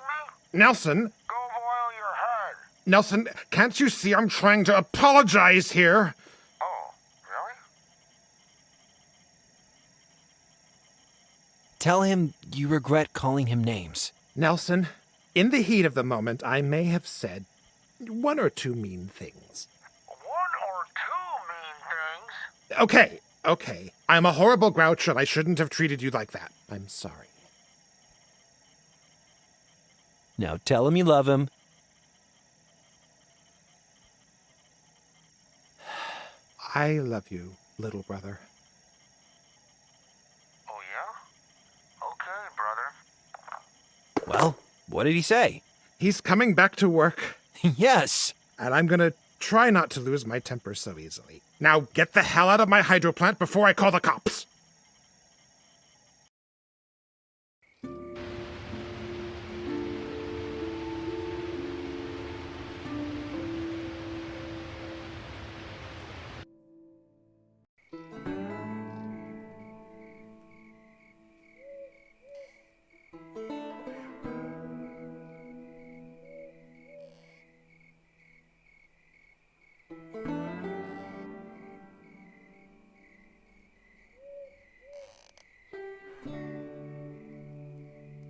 me? Nelson! Go boil your head! Nelson, can't you see I'm trying to apologize here? Oh, really? Tell him you regret calling him names. Nelson, in the heat of the moment, I may have said one or two mean things. Okay. I'm a horrible grouch and I shouldn't have treated you like that. I'm sorry. Now tell him you love him. I love you, little brother. Oh, yeah? Okay, brother. Well, what did he say? He's coming back to work. Yes. And I'm gonna try not to lose my temper so easily. Now get the hell out of my hydro plant before I call the cops.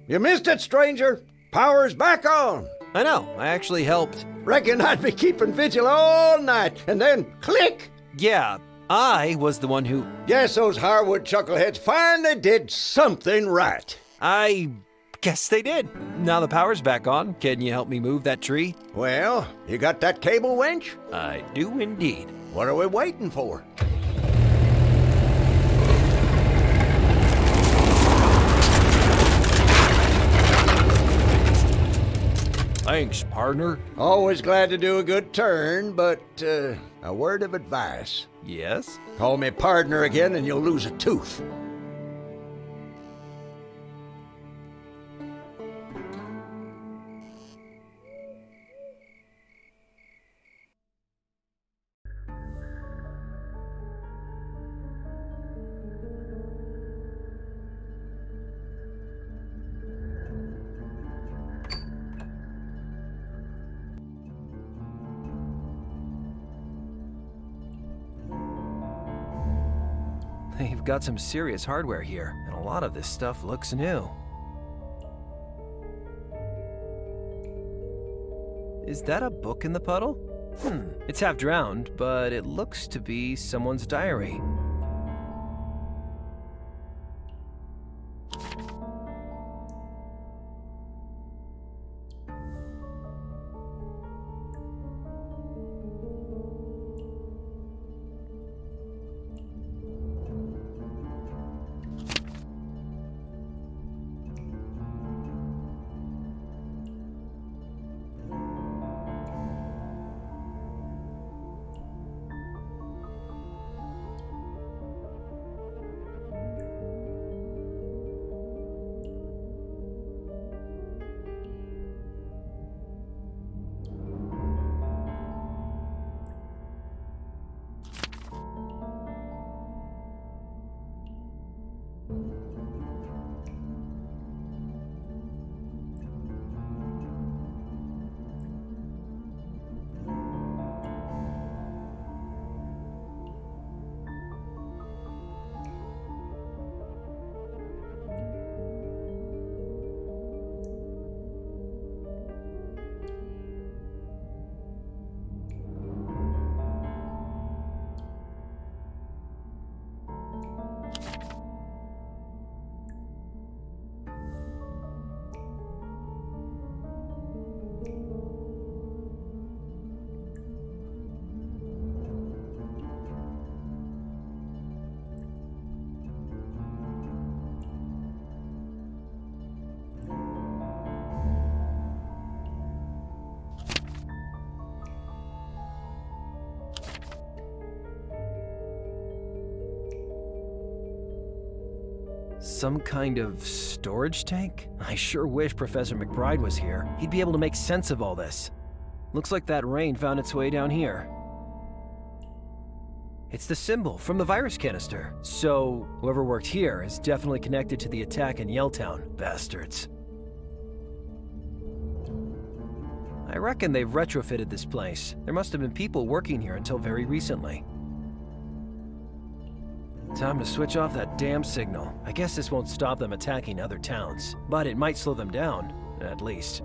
You missed it, stranger. Power's back on. I know. I actually helped. Reckon I'd be keeping vigil all night, and then click! Yeah, I was the one who... Guess those Harwood chuckleheads finally did something right. I guess they did. Now the power's back on. Can you help me move that tree? Well, you got that cable winch? I do indeed. What are we waiting for? Thanks, partner. Always glad to do a good turn, but a word of advice. Yes? Call me partner again and you'll lose a tooth. They've got some serious hardware here, and a lot of this stuff looks new. Is that a book in the puddle? It's half drowned, but it looks to be someone's diary. Some kind of storage tank? I sure wish Professor McBride was here. He'd be able to make sense of all this. Looks like that rain found its way down here. It's the symbol from the virus canister. So, whoever worked here is definitely connected to the attack in Yelltown, bastards. I reckon they've retrofitted this place. There must have been people working here until very recently. Time to switch off that damn signal. I guess this won't stop them attacking other towns, but it might slow them down, at least.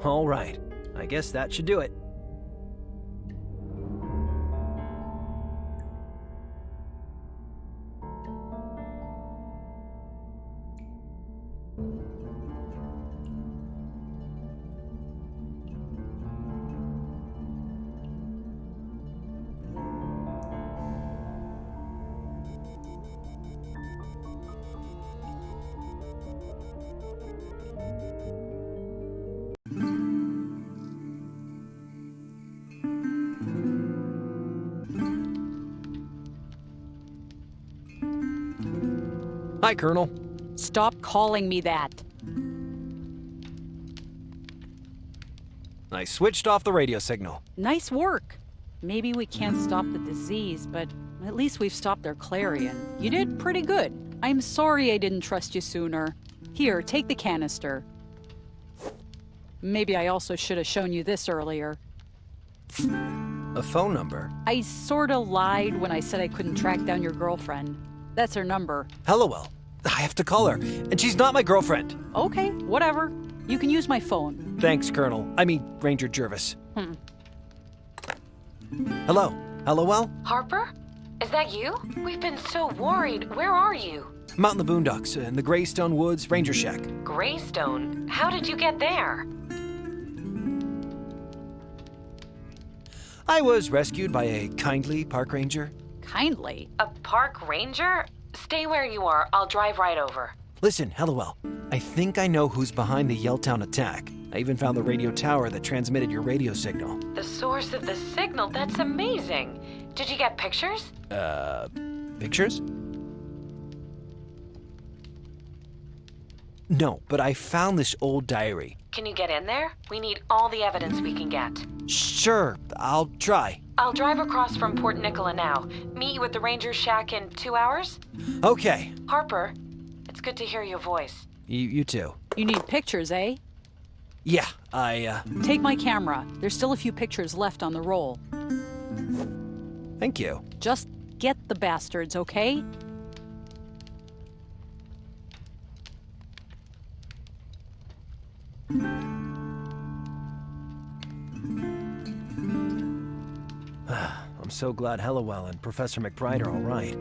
All right, I guess that should do it. Hi, Colonel. Stop calling me that. I switched off the radio signal. Nice work. Maybe we can't stop the disease, but at least we've stopped their clarion. You did pretty good. I'm sorry I didn't trust you sooner. Here, take the canister. Maybe I also should have shown you this earlier. A phone number? I sorta lied when I said I couldn't track down your girlfriend. That's her number. Hellowell. I have to call her, and she's not my girlfriend. Okay, whatever. You can use my phone. Thanks, Colonel. I mean, Ranger Jervis. Hello? Hellowell? Harper? Is that you? We've been so worried. Where are you? I'm out in the boondocks, in the Greystone Woods Ranger Shack. Greystone? How did you get there? I was rescued by a kindly park ranger. Kindly? A park ranger? Stay where you are. I'll drive right over. Listen, Hellowell. I think I know who's behind the Yelltown attack. I even found the radio tower that transmitted your radio signal. The source of the signal? That's amazing. Did you get pictures? Pictures? No, but I found this old diary. Can you get in there? We need all the evidence we can get. Sure, I'll try. I'll drive across from Port Nicola now. Meet you at the Ranger Shack in 2 hours? Okay. Harper, it's good to hear your voice. You too. You need pictures, eh? Yeah, Take my camera. There's still a few pictures left on the roll. Thank you. Just get the bastards, okay? I'm so glad Hellowell and Professor McBride are all right.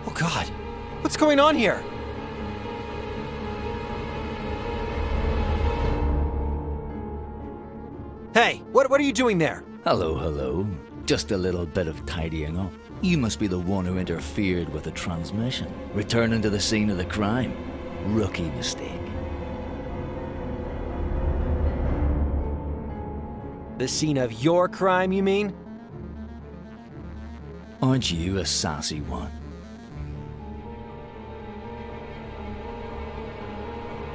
Oh God, what's going on here? Hey, what are you doing there? Hello, hello. Just a little bit of tidying up. You must be the one who interfered with the transmission, returning to the scene of the crime. Rookie mistake. The scene of your crime, you mean? Aren't you a sassy one?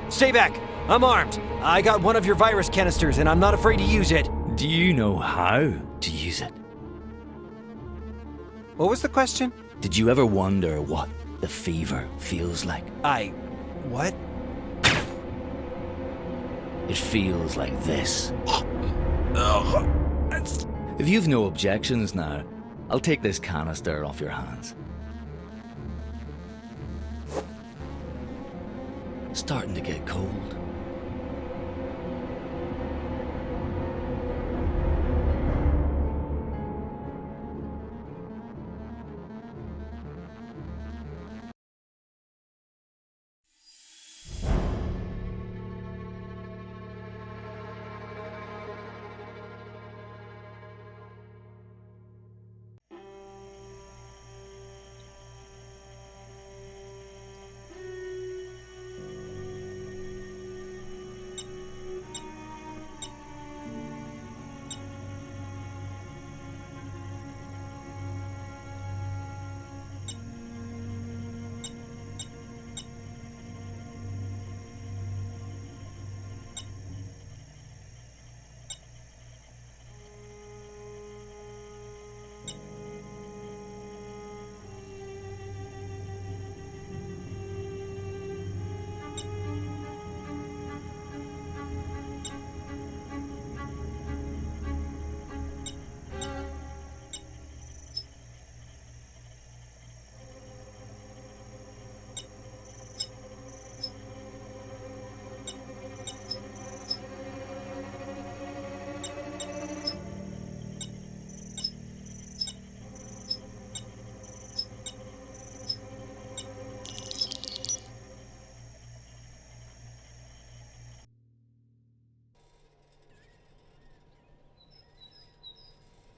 Stay back! I'm armed! I got one of your virus canisters and I'm not afraid to use it. Do you know how to use it? What was the question? Did you ever wonder what the fever feels like? What? It feels like this. If you've no objections now, I'll take this canister off your hands. Starting to get cold.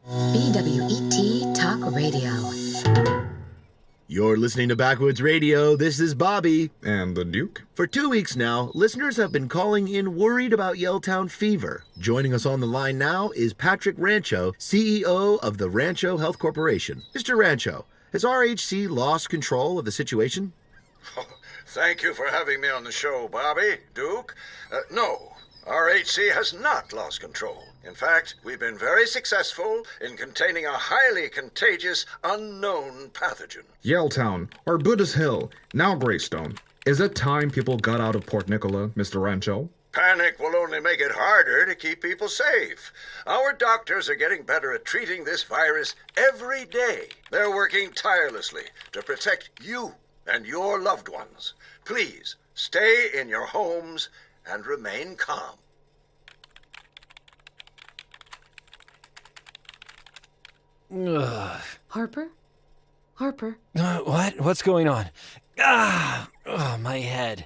BWET Talk Radio. You're listening to Backwoods Radio. This is Bobby. And the Duke. For 2 weeks now, listeners have been calling in worried about Yelltown fever. Joining us on the line now is Patrick Rancho, CEO of the Rancho Health Corporation. Mr. Rancho, has RHC lost control of the situation? Oh, thank you for having me on the show, Bobby. Duke? No, RHC has not lost control. In fact, we've been very successful in containing a highly contagious, unknown pathogen. Yelltown, Arbutus Hill, now Greystone. Is it time people got out of Port Nicola, Mr. Rancho? Panic will only make it harder to keep people safe. Our doctors are getting better at treating this virus every day. They're working tirelessly to protect you and your loved ones. Please, stay in your homes and remain calm. Harper? Harper? What? What's going on? My head.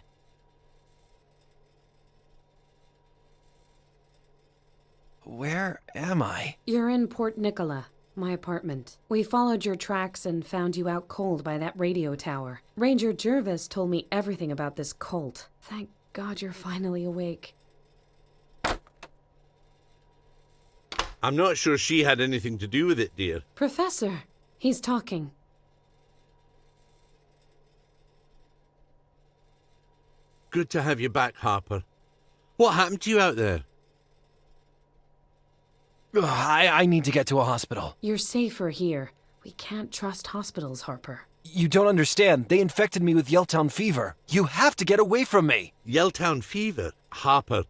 Where am I? You're in Port Nicola, my apartment. We followed your tracks and found you out cold by that radio tower. Ranger Jervis told me everything about this cult. Thank God you're finally awake. I'm not sure she had anything to do with it, dear. Professor, he's talking. Good to have you back, Harper. What happened to you out there? I need to get to a hospital. You're safer here. We can't trust hospitals, Harper. You don't understand. They infected me with Yelltown fever. You have to get away from me. Yelltown fever? Harper,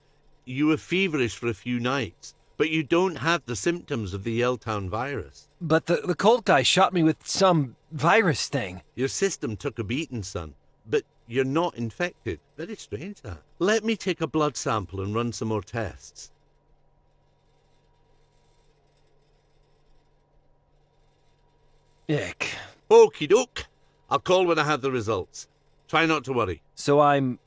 you were feverish for a few nights, but you don't have the symptoms of the Yelltown virus. But the cult guy shot me with some virus thing. Your system took a beating, son, but you're not infected. Very strange, that. Let me take a blood sample and run some more tests. Ick. Okie doke. I'll call when I have the results. Try not to worry. So I'm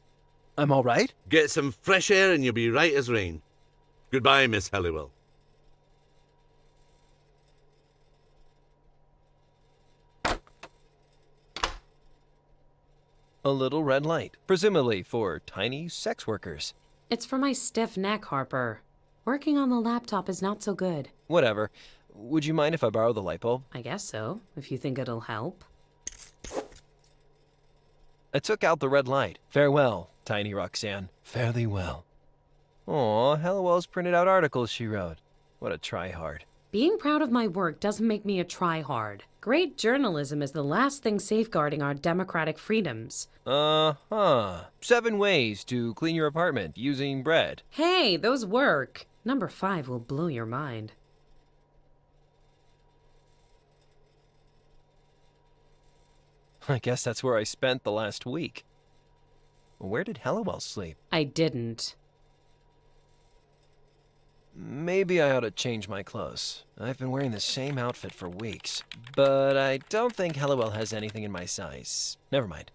all right? Get some fresh air and you'll be right as rain. Goodbye, Miss Halliwell. A little red light, presumably for tiny sex workers. It's for my stiff neck, Harper. Working on the laptop is not so good. Whatever. Would you mind if I borrow the light bulb? I guess so, if you think it'll help. I took out the red light. Farewell, tiny Roxanne. Fare thee well. Aw, Halliwell's printed out articles she wrote. What a tryhard. Being proud of my work doesn't make me a tryhard. Great journalism is the last thing safeguarding our democratic freedoms. 7 ways to clean your apartment using bread. Hey, those work. Number 5 will blow your mind. I guess that's where I spent the last week. Where did Halliwell sleep? I didn't. Maybe I ought to change my clothes. I've been wearing the same outfit for weeks. But I don't think Halliwell has anything in my size. Never mind.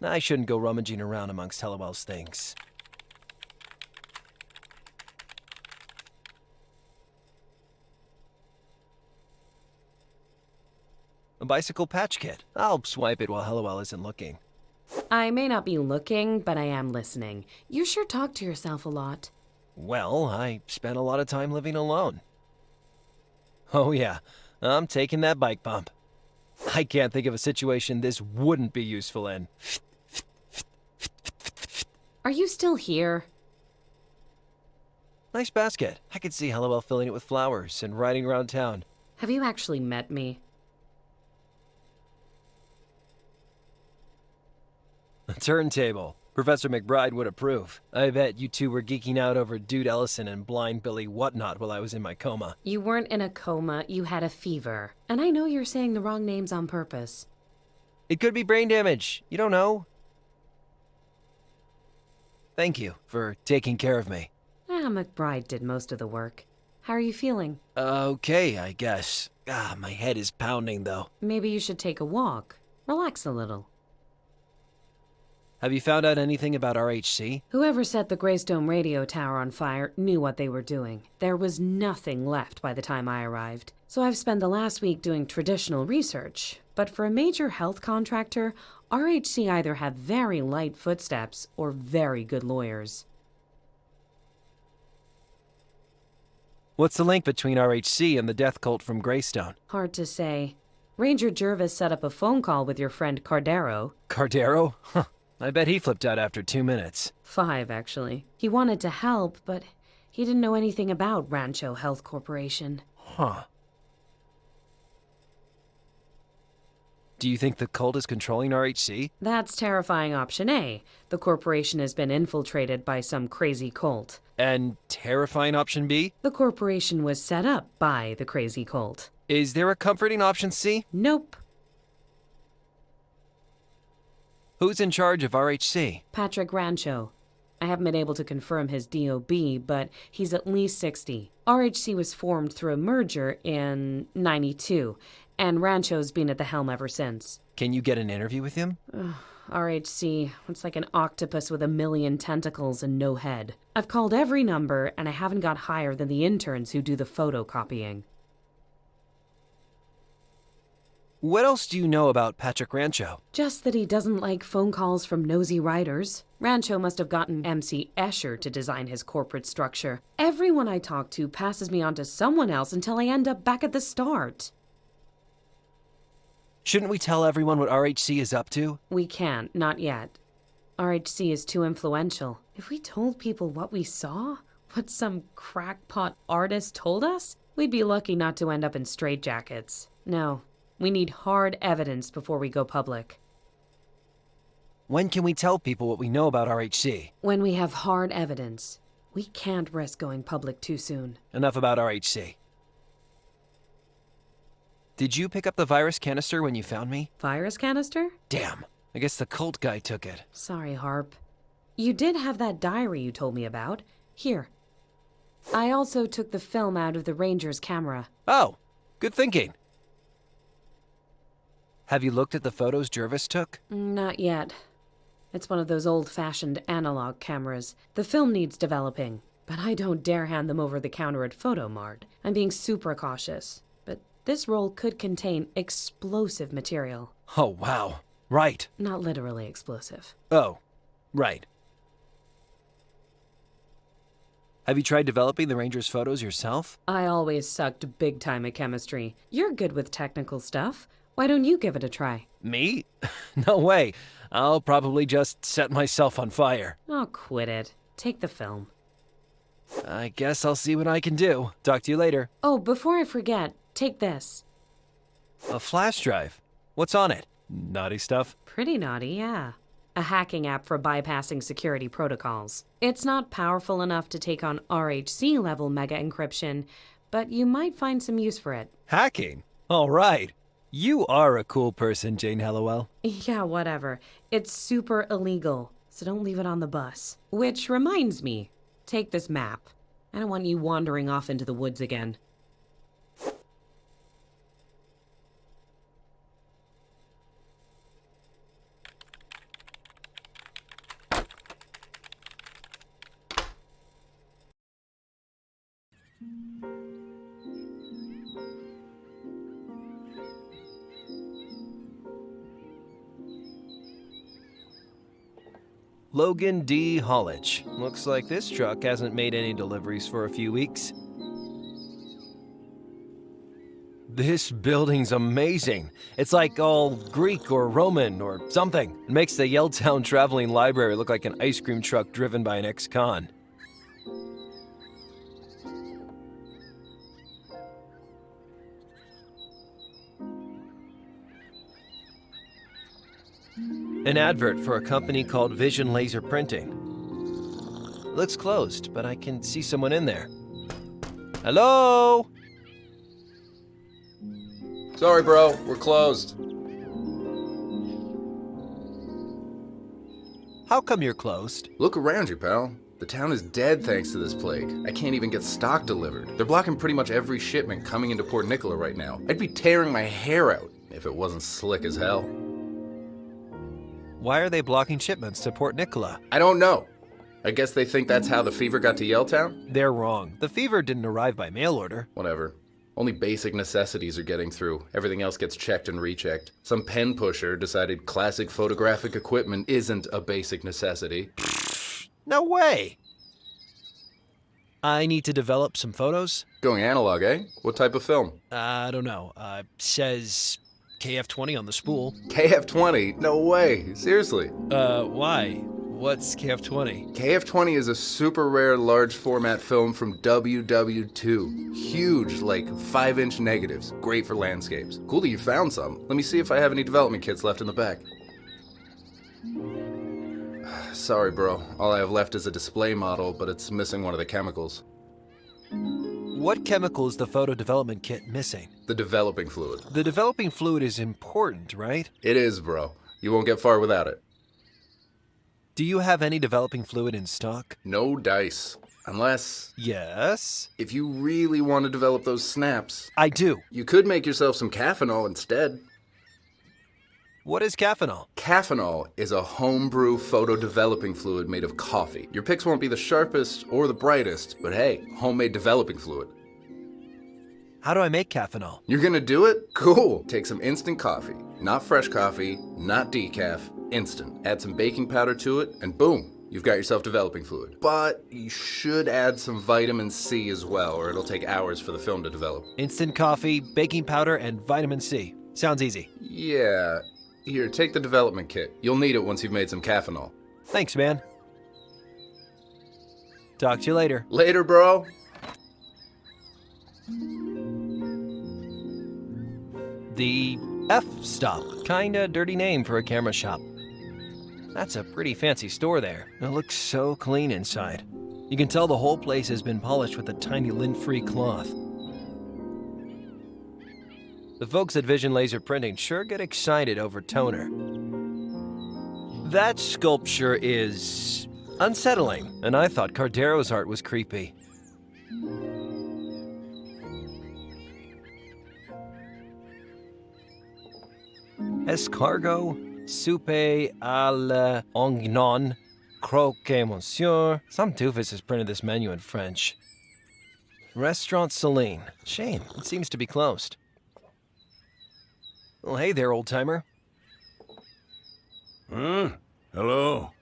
I shouldn't go rummaging around amongst Halliwell's things. A bicycle patch kit. I'll swipe it while Halliwell isn't looking. I may not be looking, but I am listening. You sure talk to yourself a lot. Well, I spent a lot of time living alone. Oh yeah, I'm taking that bike bump. I can't think of a situation this wouldn't be useful in. Are you still here? Nice basket. I could see Halliwell filling it with flowers and riding around town. Have you actually met me? A turntable. Professor McBride would approve. I bet you two were geeking out over Dude Ellison and Blind Billy Whatnot while I was in my coma. You weren't in a coma, you had a fever. And I know you're saying the wrong names on purpose. It could be brain damage. You don't know. Thank you for taking care of me. McBride did most of the work. How are you feeling? Okay, I guess. My head is pounding though. Maybe you should take a walk. Relax a little. Have you found out anything about RHC? Whoever set the Greystone radio tower on fire knew what they were doing. There was nothing left by the time I arrived. So I've spent the last week doing traditional research. But for a major health contractor, RHC either have very light footsteps or very good lawyers. What's the link between RHC and the death cult from Greystone? Hard to say. Ranger Jervis set up a phone call with your friend Cardero. Cardero? Huh. I bet he flipped out after 2 minutes. 5, actually. He wanted to help, but he didn't know anything about Rancho Health Corporation. Huh. Do you think the cult is controlling RHC? That's terrifying option A. The corporation has been infiltrated by some crazy cult. And terrifying option B? The corporation was set up by the crazy cult. Is there a comforting option C? Nope. Who's in charge of RHC? Patrick Rancho. I haven't been able to confirm his DOB, but he's at least 60. RHC was formed through a merger in '92, and Rancho's been at the helm ever since. Can you get an interview with him? RHC, it's like an octopus with 1,000,000 tentacles and no head. I've called every number, and I haven't got higher than the interns who do the photocopying. What else do you know about Patrick Rancho? Just that he doesn't like phone calls from nosy writers. Rancho must have gotten MC Escher to design his corporate structure. Everyone I talk to passes me on to someone else until I end up back at the start. Shouldn't we tell everyone what RHC is up to? We can't, not yet. RHC is too influential. If we told people what we saw, what some crackpot artist told us, we'd be lucky not to end up in straitjackets. No, we need hard evidence before we go public. When can we tell people what we know about RHC? When we have hard evidence. We can't risk going public too soon. Enough about RHC. Did you pick up the virus canister when you found me? Virus canister? Damn. I guess the cult guy took it. Sorry, Harp. You did have that diary you told me about. Here. I also took the film out of the Ranger's camera. Oh, good thinking. Have you looked at the photos Jervis took? Not yet. It's one of those old-fashioned analog cameras. The film needs developing, but I don't dare hand them over the counter at Photomart. I'm being super cautious, but this roll could contain explosive material. Oh, wow. Right. Not literally explosive. Oh, right. Have you tried developing the Ranger's photos yourself? I always sucked big time at chemistry. You're good with technical stuff. Why don't you give it a try? Me? No way. I'll probably just set myself on fire. Oh, quit it. Take the film. I guess I'll see what I can do. Talk to you later. Oh, before I forget, take this. A flash drive? What's on it? Naughty stuff? Pretty naughty, yeah. A hacking app for bypassing security protocols. It's not powerful enough to take on RHC level mega encryption, but you might find some use for it. Hacking? All right. You are a cool person, Jane Hallowell. Yeah, whatever. It's super illegal, so don't leave it on the bus. Which reminds me, take this map. I don't want you wandering off into the woods again. Logan D. Hollage. Looks like this truck hasn't made any deliveries for a few weeks. This building's amazing. It's like all Greek or Roman or something. It makes the Yelltown Traveling Library look like an ice cream truck driven by an ex-con. An advert for a company called Vision Laser Printing. Looks closed, but I can see someone in there. Hello? Sorry, bro. We're closed. How come you're closed? Look around you, pal. The town is dead thanks to this plague. I can't even get stock delivered. They're blocking pretty much every shipment coming into Port Nicola right now. I'd be tearing my hair out if it wasn't slick as hell. Why are they blocking shipments to Port Nicola? I don't know. I guess they think that's how the fever got to Yelltown? They're wrong. The fever didn't arrive by mail order. Whatever. Only basic necessities are getting through. Everything else gets checked and rechecked. Some pen pusher decided classic photographic equipment isn't a basic necessity. No way! I need to develop some photos. Going analog, eh? What type of film? I don't know. Says KF20 on the spool. KF20? No way. Seriously. Why? What's KF20? KF20 is a super rare large format film from WW2. Huge, like 5-inch negatives. Great for landscapes. Cool that you found some. Let me see if I have any development kits left in the back. Sorry, bro. All I have left is a display model, but it's missing one of the chemicals. What chemical is the photo development kit missing? The developing fluid. The developing fluid is important, right? It is, bro. You won't get far without it. Do you have any developing fluid in stock? No dice. Unless... Yes? If you really want to develop those snaps... I do. You could make yourself some caffeinol instead. What is caffeinol? Caffeinol is a homebrew photo developing fluid made of coffee. Your pics won't be the sharpest or the brightest, but hey, homemade developing fluid. How do I make caffeinol? You're gonna do it? Cool. Take some instant coffee. Not fresh coffee, not decaf, instant. Add some baking powder to it, and boom, you've got yourself developing fluid. But you should add some vitamin C as well, or it'll take hours for the film to develop. Instant coffee, baking powder, and vitamin C. Sounds easy. Yeah. Here, take the development kit. You'll need it once you've made some caffeinol. Thanks, man. Talk to you later. Later, bro. The F Stop. Kinda dirty name for a camera shop. That's a pretty fancy store there. It looks so clean inside. You can tell the whole place has been polished with a tiny lint-free cloth. The folks at Vision Laser Printing sure get excited over toner. That sculpture is unsettling, and I thought Cardero's art was creepy. Escargot, soupe à l'oignon, croquet monsieur. Some doofus has printed this menu in French. Restaurant Celine. Shame, it seems to be closed. Well, hey there, old-timer. Huh? Hello?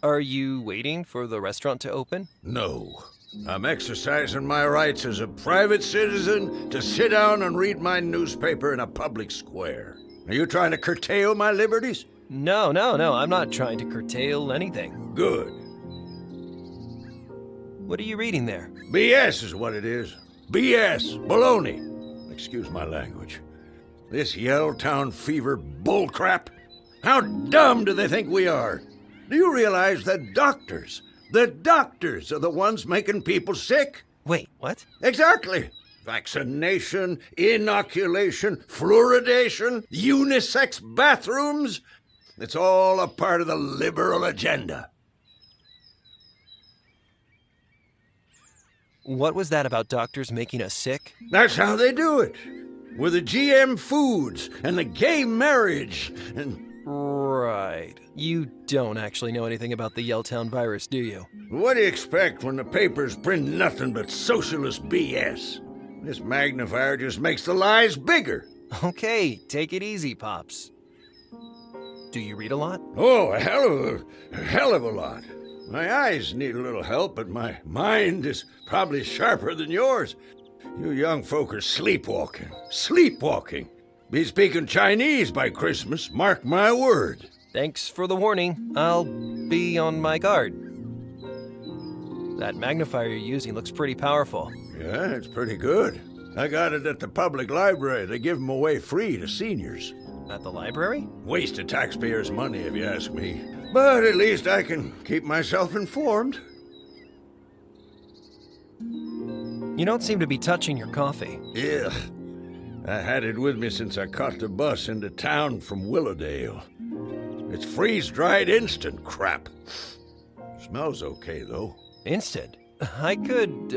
Are you waiting for the restaurant to open? No. I'm exercising my rights as a private citizen to sit down and read my newspaper in a public square. Are you trying to curtail my liberties? No, I'm not trying to curtail anything. Good. What are you reading there? BS is what it is. BS. Baloney. Excuse my language. This Yellowtown fever bullcrap? How dumb do they think we are? Do you realize that doctors are the ones making people sick? Wait, what? Exactly. Vaccination, inoculation, fluoridation, unisex bathrooms. It's all a part of the liberal agenda. What was that about doctors making us sick? That's how they do it. With the GM foods and the gay marriage and... Right. You don't actually know anything about the Yellowtown virus, do you? What do you expect when the papers print nothing but socialist BS? This magnifier just makes the lies bigger. Okay, take it easy, Pops. Do you read a lot? Oh, a hell of a lot. My eyes need a little help, but my mind is probably sharper than yours. You young folk are sleepwalking. Sleepwalking. Be speaking Chinese by Christmas, mark my word. Thanks for the warning. I'll be on my guard. That magnifier you're using looks pretty powerful. Yeah, it's pretty good. I got it at the public library. They give them away free to seniors. At the library? Waste of taxpayers' money, if you ask me. But at least I can keep myself informed. You don't seem to be touching your coffee. Ugh. I had it with me since I caught the bus into town from Willowdale. It's freeze-dried instant crap. Smells okay, though. Instant? I could,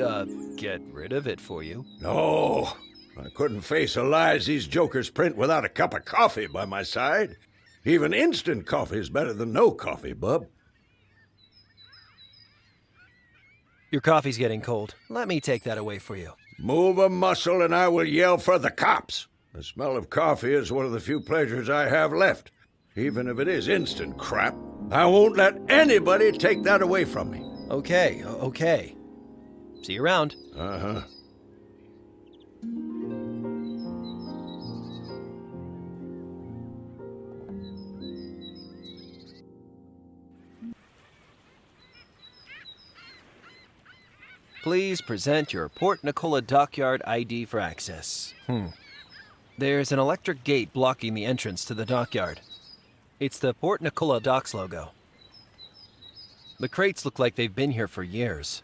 get rid of it for you. No, I couldn't face the lies these jokers print without a cup of coffee by my side. Even instant coffee is better than no coffee, bub. Your coffee's getting cold. Let me take that away for you. Move a muscle and I will yell for the cops. The smell of coffee is one of the few pleasures I have left. Even if it is instant crap, I won't let anybody take that away from me. Okay. See you around. Uh-huh. Please present your Port Nicola Dockyard ID for access. There's an electric gate blocking the entrance to the dockyard. It's the Port Nicola Docks logo. The crates look like they've been here for years.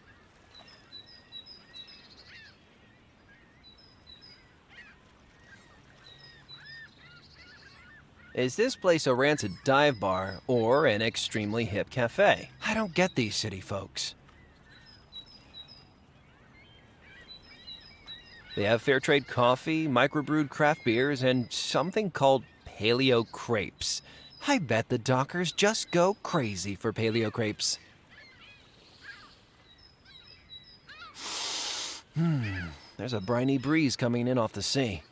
Is this place a rancid dive bar or an extremely hip cafe? I don't get these city folks. They have fair trade coffee, microbrewed craft beers, and something called paleo crepes. I bet the dockers just go crazy for paleo crepes. There's a briny breeze coming in off the sea.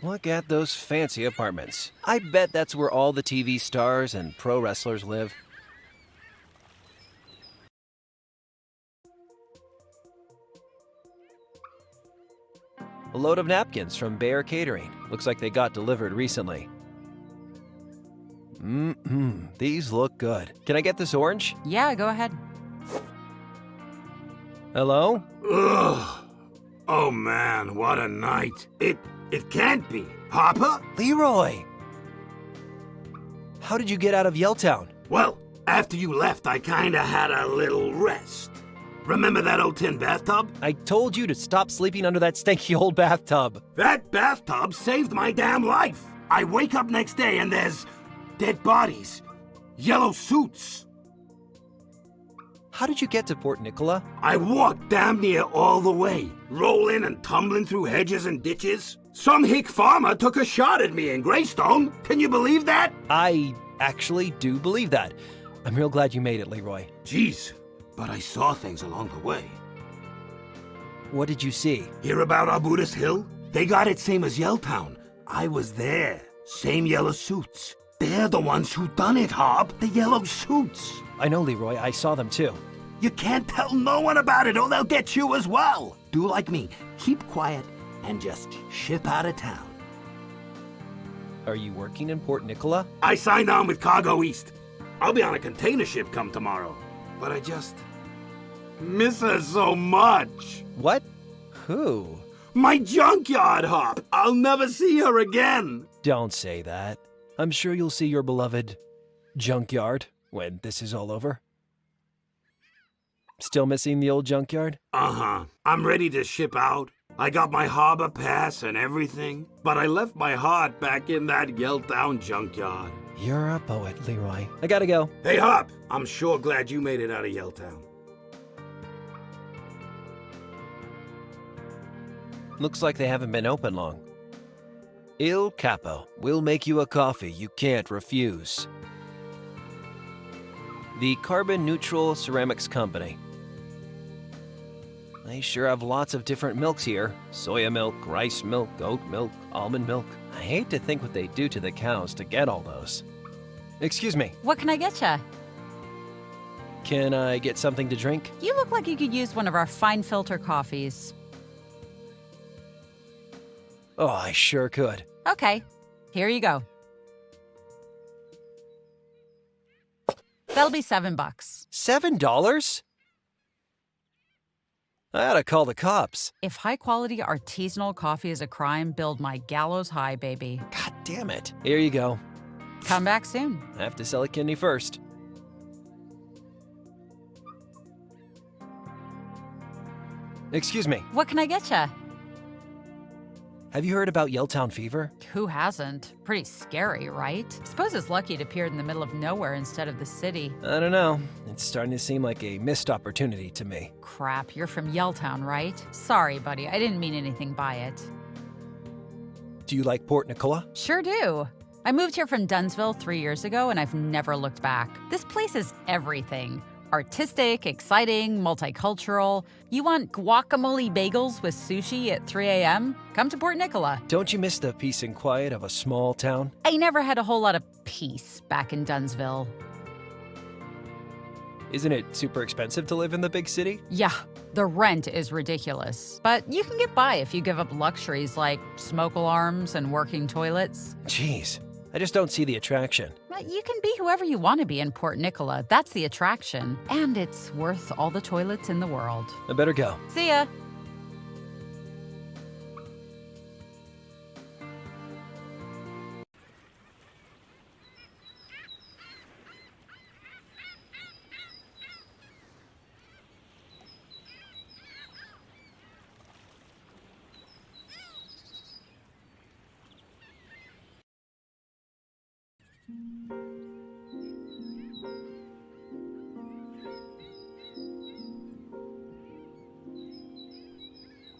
Look at those fancy apartments. I bet that's where all the TV stars and pro wrestlers live. A load of napkins from Bear Catering. Looks like they got delivered recently. These look good. Can I get this orange? Yeah, go ahead. Hello? Ugh. Oh man, what a night. It can't be. Harper? Leroy! How did you get out of Yelltown? Well, after you left, I kinda had a little rest. Remember that old tin bathtub? I told you to stop sleeping under that stanky old bathtub. That bathtub saved my damn life. I wake up next day and there's dead bodies, yellow suits. How did you get to Port Nicola? I walked damn near all the way, rolling and tumbling through hedges and ditches. Some hick farmer took a shot at me in Greystone. Can you believe that? I actually do believe that. I'm real glad you made it, Leroy. Jeez, but I saw things along the way. What did you see? Hear about Arbutus Hill? They got it same as Yelltown. I was there. Same yellow suits. They're the ones who done it, Harp. The yellow suits. I know, Leroy. I saw them too. You can't tell no one about it or they'll get you as well. Do like me. Keep quiet and just ship out of town. Are you working in Port Nicola? I signed on with Cargo East. I'll be on a container ship come tomorrow. But I just miss her so much. What? Who? My junkyard, Hop. I'll never see her again. Don't say that. I'm sure you'll see your beloved junkyard when this is all over. Still missing the old junkyard? Uh-huh. I'm ready to ship out. I got my harbor pass and everything, but I left my heart back in that Yelltown junkyard. You're a poet, Leroy. I gotta go. Hey, Hop, I'm sure glad you made it out of Yelltown. Looks like they haven't been open long. Il Capo. We'll make you a coffee you can't refuse. The Carbon Neutral Ceramics Company. They sure have lots of different milks here. Soya milk, rice milk, oat milk, almond milk. I hate to think what they do to the cows to get all those. Excuse me. What can I get ya? Can I get something to drink? You look like you could use one of our fine filter coffees. Oh, I sure could. Okay, here you go. That'll be $7. $7? I ought to call the cops. If high-quality artisanal coffee is a crime, build my gallows high, baby. God damn it. Here you go. Come back soon. I have to sell a kidney first. Excuse me. What can I get ya? Have you heard about Yelltown fever? Who hasn't? Pretty scary, right? Suppose it's lucky it appeared in the middle of nowhere instead of the city. I don't know. It's starting to seem like a missed opportunity to me. Crap, you're from Yelltown, right? Sorry, buddy, I didn't mean anything by it. Do you like Port Nicola? Sure do. I moved here from Dunsville 3 years ago, and I've never looked back. This place is everything. Artistic, exciting, multicultural. You want guacamole bagels with sushi at 3 a.m.? Come to Port Nicola. Don't you miss the peace and quiet of a small town? I never had a whole lot of peace back in Dunsville. Isn't it super expensive to live in the big city? Yeah, the rent is ridiculous. But you can get by if you give up luxuries like smoke alarms and working toilets. Jeez, I just don't see the attraction. You can be whoever you want to be in Port Nicola. That's the attraction. And it's worth all the toilets in the world. I better go. See ya.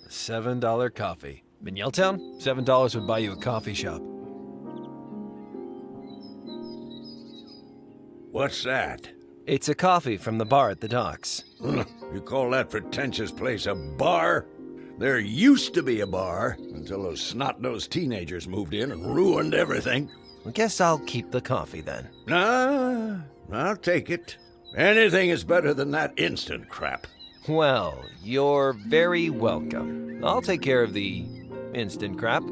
$7 coffee. In Yelltown, $7 would buy you a coffee shop. What's that? It's a coffee from the bar at the docks. You call that pretentious place a bar? There used to be a bar until those snot-nosed teenagers moved in and ruined everything. I guess I'll keep the coffee then. Nah, I'll take it. Anything is better than that instant crap. Well, you're very welcome. I'll take care of the instant crap.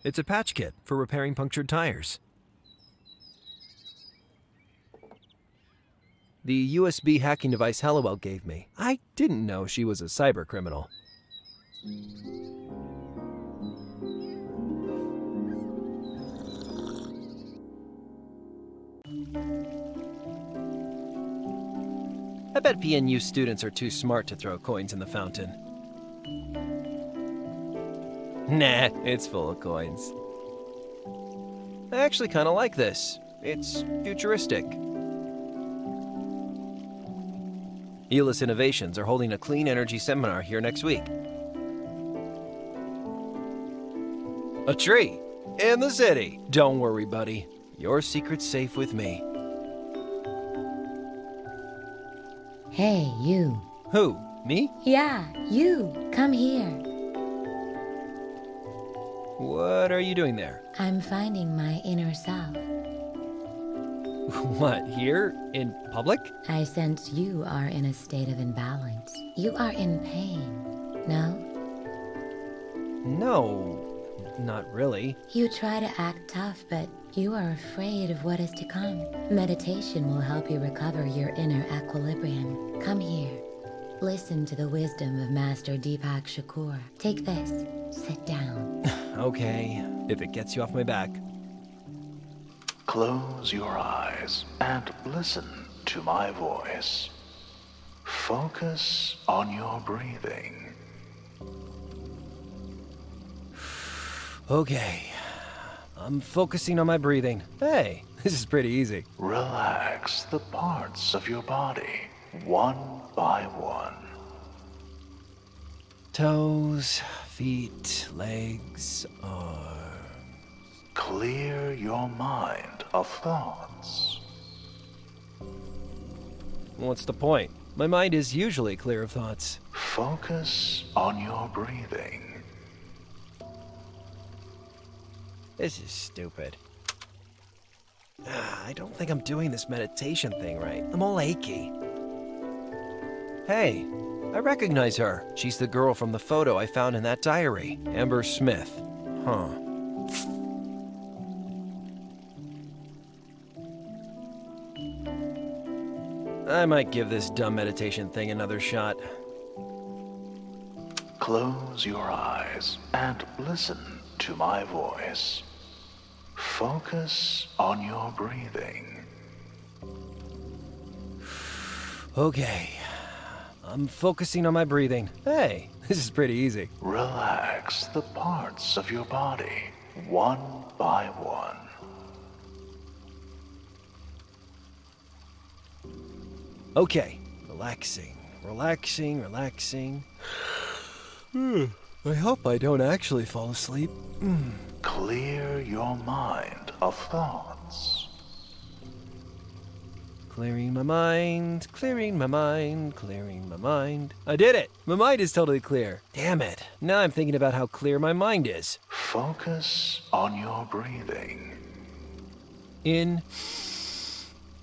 It's a patch kit for repairing punctured tires. The USB hacking device Hallowell gave me. I didn't know she was a cyber criminal. I bet PNU students are too smart to throw coins in the fountain. Nah, it's full of coins. I actually kind of like this. It's futuristic. Elis Innovations are holding a clean energy seminar here next week. A tree in the city. Don't worry, buddy. Your secret's safe with me. Hey, you. Who? Me? Yeah, you. Come here. What are you doing there? I'm finding my inner self. What, here? In public? I sense you are in a state of imbalance. You are in pain, no? No, not really. You try to act tough, but you are afraid of what is to come. Meditation will help you recover your inner equilibrium. Come here. Listen to the wisdom of Master Deepak Shakur. Take this. Sit down. Okay, if it gets you off my back. Close your eyes and listen to my voice. Focus on your breathing. Okay, I'm focusing on my breathing. Hey, this is pretty easy. Relax the parts of your body, one by one. Toes, feet, legs, arms. Clear your mind of thoughts. What's the point? My mind is usually clear of thoughts. Focus on your breathing. This is stupid. I don't think I'm doing this meditation thing right. I'm all achy. Hey, I recognize her. She's the girl from the photo I found in that diary. Amber Smith. Huh. I might give this dumb meditation thing another shot. Close your eyes and listen to my voice. Focus on your breathing. Okay, I'm focusing on my breathing. Hey, this is pretty easy. Relax the parts of your body, one by one. Okay, relaxing, relaxing, relaxing. I hope I don't actually fall asleep. Clear your mind of thoughts. Clearing my mind, clearing my mind, clearing my mind. I did it! My mind is totally clear. Damn it. Now I'm thinking about how clear my mind is. Focus on your breathing. In,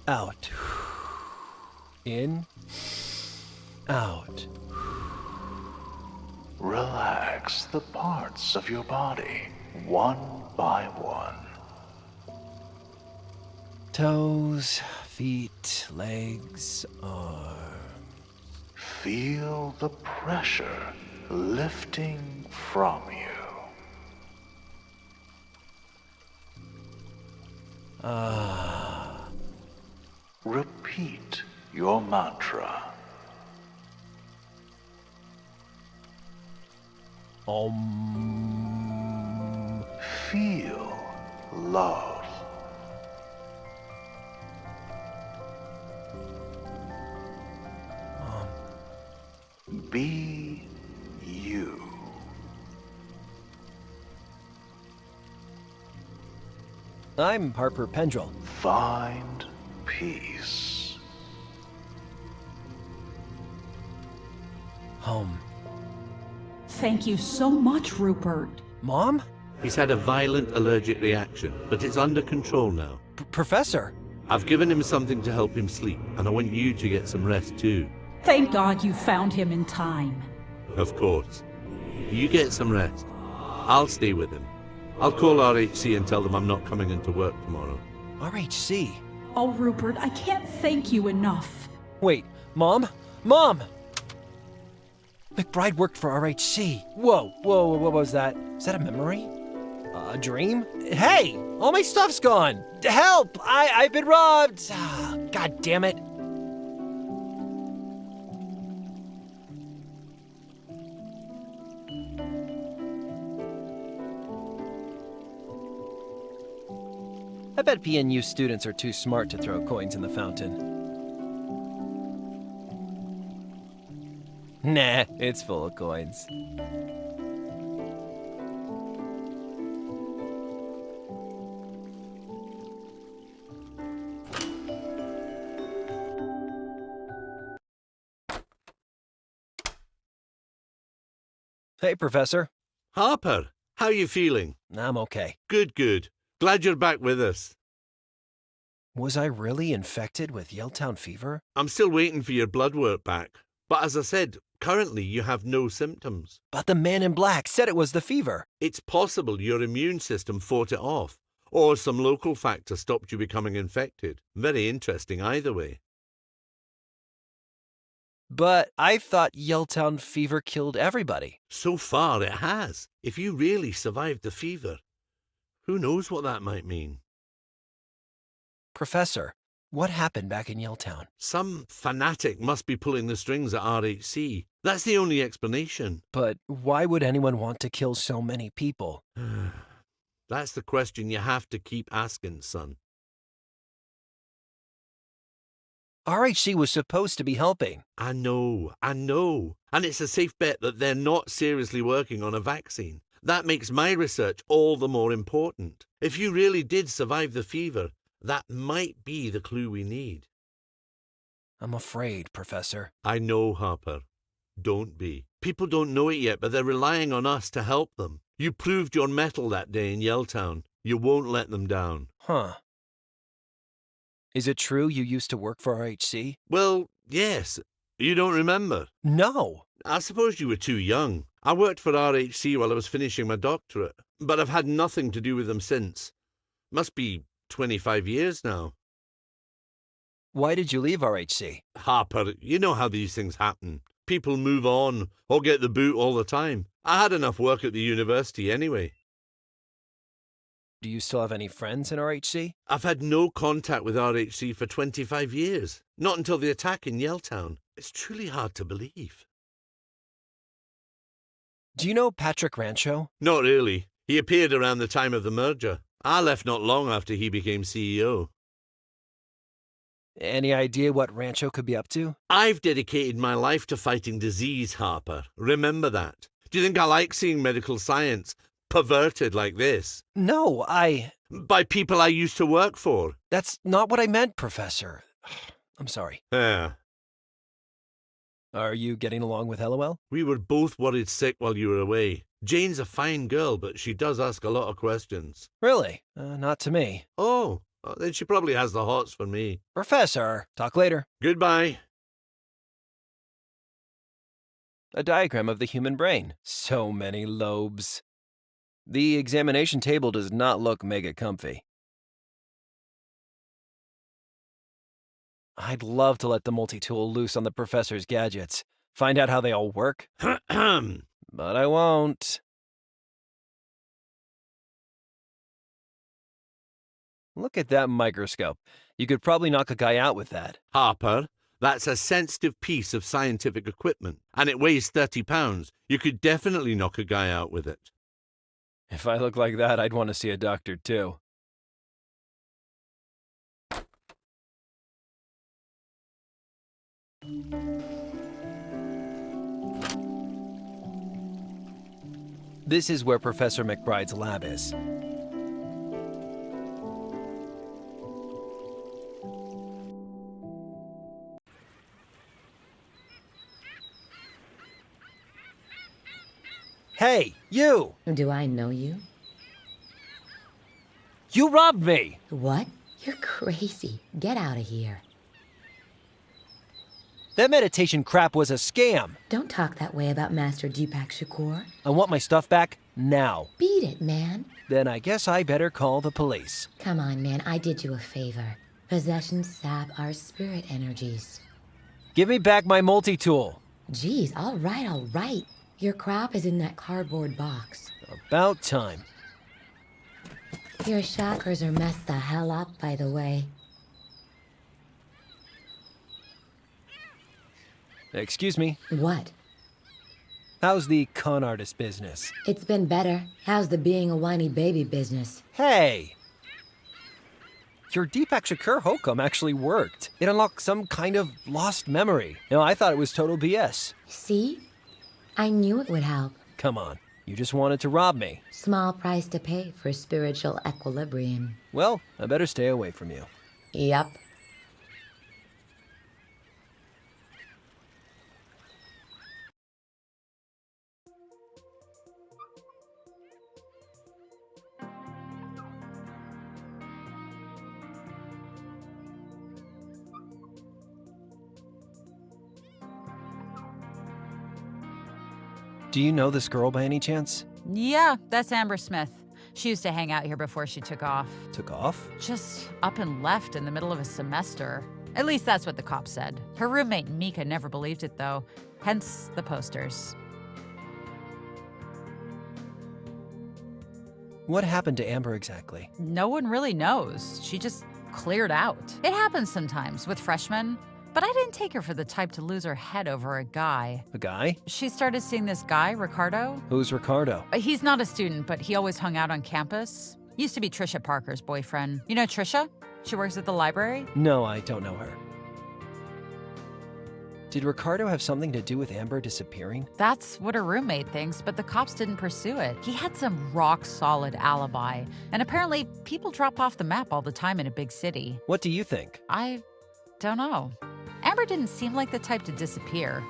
out. In, out. Relax the parts of your body, one by one. Toes, feet, legs, arms. Feel the pressure lifting from you. Repeat your mantra. Om. Feel love. Be you. I'm Harper Pendrell. Find peace. Home. Thank you so much, Rupert. Mom? He's had a violent allergic reaction, but it's under control now. Professor? I've given him something to help him sleep, and I want you to get some rest too. Thank God you found him in time. Of course. You get some rest. I'll stay with him. I'll call RHC and tell them I'm not coming into work tomorrow. RHC? Oh, Rupert, I can't thank you enough. Wait, Mom? Mom! McBride worked for RHC. Whoa, what was that? Is that a memory? A dream? Hey! All my stuff's gone! Help! I've been robbed! God damn it. I bet PNU students are too smart to throw coins in the fountain. Nah, it's full of coins. Hey, Professor. Harper, how you feeling? I'm okay. Good, good. Glad you're back with us. Was I really infected with Yelltown fever? I'm still waiting for your blood work back. But as I said, currently you have no symptoms. But the man in black said it was the fever. It's possible your immune system fought it off, or some local factor stopped you becoming infected. Very interesting either way. But I thought Yelltown fever killed everybody. So far it has. If you really survived the fever, who knows what that might mean? Professor, what happened back in Yelltown? Some fanatic must be pulling the strings at RHC. That's the only explanation. But why would anyone want to kill so many people? That's the question you have to keep asking, son. RHC was supposed to be helping. I know. And it's a safe bet that they're not seriously working on a vaccine. That makes my research all the more important. If you really did survive the fever, that might be the clue we need. I'm afraid, Professor. I know, Harper. Don't be. People don't know it yet, but they're relying on us to help them. You proved your mettle that day in Yelltown. You won't let them down. Huh. Is it true you used to work for RHC? Well, yes. You don't remember? No. I suppose you were too young. I worked for RHC while I was finishing my doctorate, but I've had nothing to do with them since. Must be 25 years now. Why did you leave RHC? Harper, you know how these things happen. People move on or get the boot all the time. I had enough work at the university anyway. Do you still have any friends in RHC? I've had no contact with RHC for 25 years. Not until the attack in Yelltown. It's truly hard to believe. Do you know Patrick Rancho? Not really. He appeared around the time of the merger. I left not long after he became CEO. Any idea what Rancho could be up to? I've dedicated my life to fighting disease, Harper. Remember that. Do you think I like seeing medical science perverted like this? No, By people I used to work for. That's not what I meant, Professor. I'm sorry. Yeah. Are you getting along with LOL? We were both worried sick while you were away. Jane's a fine girl, but she does ask a lot of questions. Really? Not to me. Oh, then she probably has the hots for me. Professor, talk later. Goodbye. A diagram of the human brain. So many lobes. The examination table does not look mega comfy. I'd love to let the multi-tool loose on the professor's gadgets. Find out how they all work. But I won't. Look at that microscope. You could probably knock a guy out with that. Harper, that's a sensitive piece of scientific equipment, and it weighs 30 pounds. You could definitely knock a guy out with it. If I look like that, I'd want to see a doctor too. This is where Professor McBride's lab is. Hey, you! Do I know you? You robbed me! What? You're crazy. Get out of here. That meditation crap was a scam. Don't talk that way about Master Deepak Shakur. I want my stuff back now. Beat it, man. Then I guess I better call the police. Come on, man, I did you a favor. Possessions sap our spirit energies. Give me back my multi-tool. Geez, all right. Your crop is in that cardboard box. About time. Your chakras are messed the hell up, by the way. Excuse me. What? How's the con artist business? It's been better. How's the being a whiny baby business? Hey! Your Deepak Shakur hokum actually worked. It unlocked some kind of lost memory. I thought it was total BS. See? I knew it would help. Come on. You just wanted to rob me. Small price to pay for spiritual equilibrium. Well, I better stay away from you. Yup. Do you know this girl by any chance? Yeah, that's Amber Smith. She used to hang out here before she took off. Took off? Just up and left in the middle of a semester. At least that's what the cops said. Her roommate Mika never believed it, though. Hence the posters. What happened to Amber exactly? No one really knows. She just cleared out. It happens sometimes with freshmen. But I didn't take her for the type to lose her head over a guy. A guy? She started seeing this guy, Ricardo. Who's Ricardo? He's not a student, but he always hung out on campus. Used to be Trisha Parker's boyfriend. You know Trisha? She works at the library. No, I don't know her. Did Ricardo have something to do with Amber disappearing? That's what her roommate thinks, but the cops didn't pursue it. He had some rock-solid alibi. And apparently, people drop off the map all the time in a big city. What do you think? I don't know. Amber didn't seem like the type to disappear.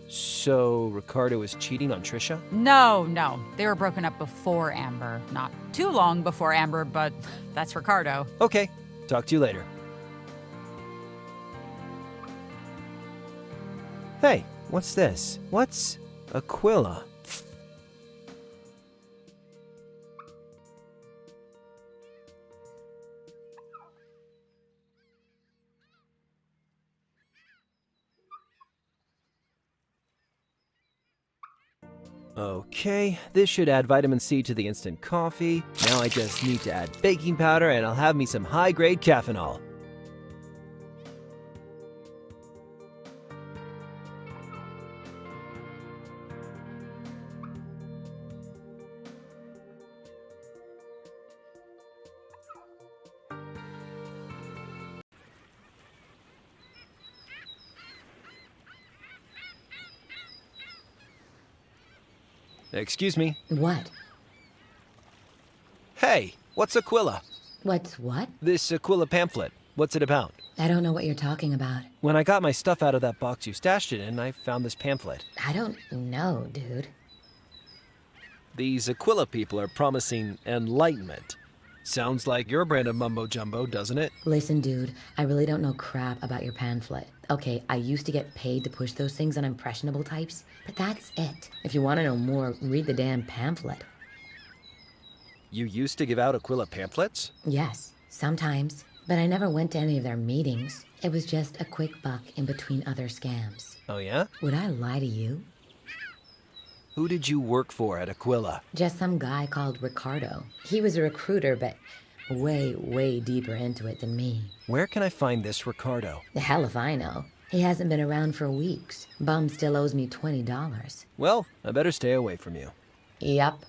So, Ricardo is cheating on Trisha? No. They were broken up before Amber. Not too long before Amber, but that's Ricardo. Okay. Talk to you later. Hey, what's this? What's Aquila? Okay, this should add vitamin C to the instant coffee. Now I just need to add baking powder and I'll have me some high-grade caffeinol. Excuse me. What? Hey, what's Aquila? What's what? This Aquila pamphlet. What's it about? I don't know what you're talking about. When I got my stuff out of that box you stashed it in, I found this pamphlet. I don't know, dude. These Aquila people are promising enlightenment. Sounds like your brand of mumbo-jumbo, doesn't it? Listen, dude, I really don't know crap about your pamphlet. Okay, I used to get paid to push those things on impressionable types, but that's it. If you want to know more, read the damn pamphlet. You used to give out Aquila pamphlets? Yes, sometimes. But I never went to any of their meetings. It was just a quick buck in between other scams. Oh, yeah? Would I lie to you? Who did you work for at Aquila? Just some guy called Ricardo. He was a recruiter, but way deeper into it than me. Where can I find this Ricardo? The hell if I know. He hasn't been around for weeks. Bum still owes me $20. Well, I better stay away from you. Yup.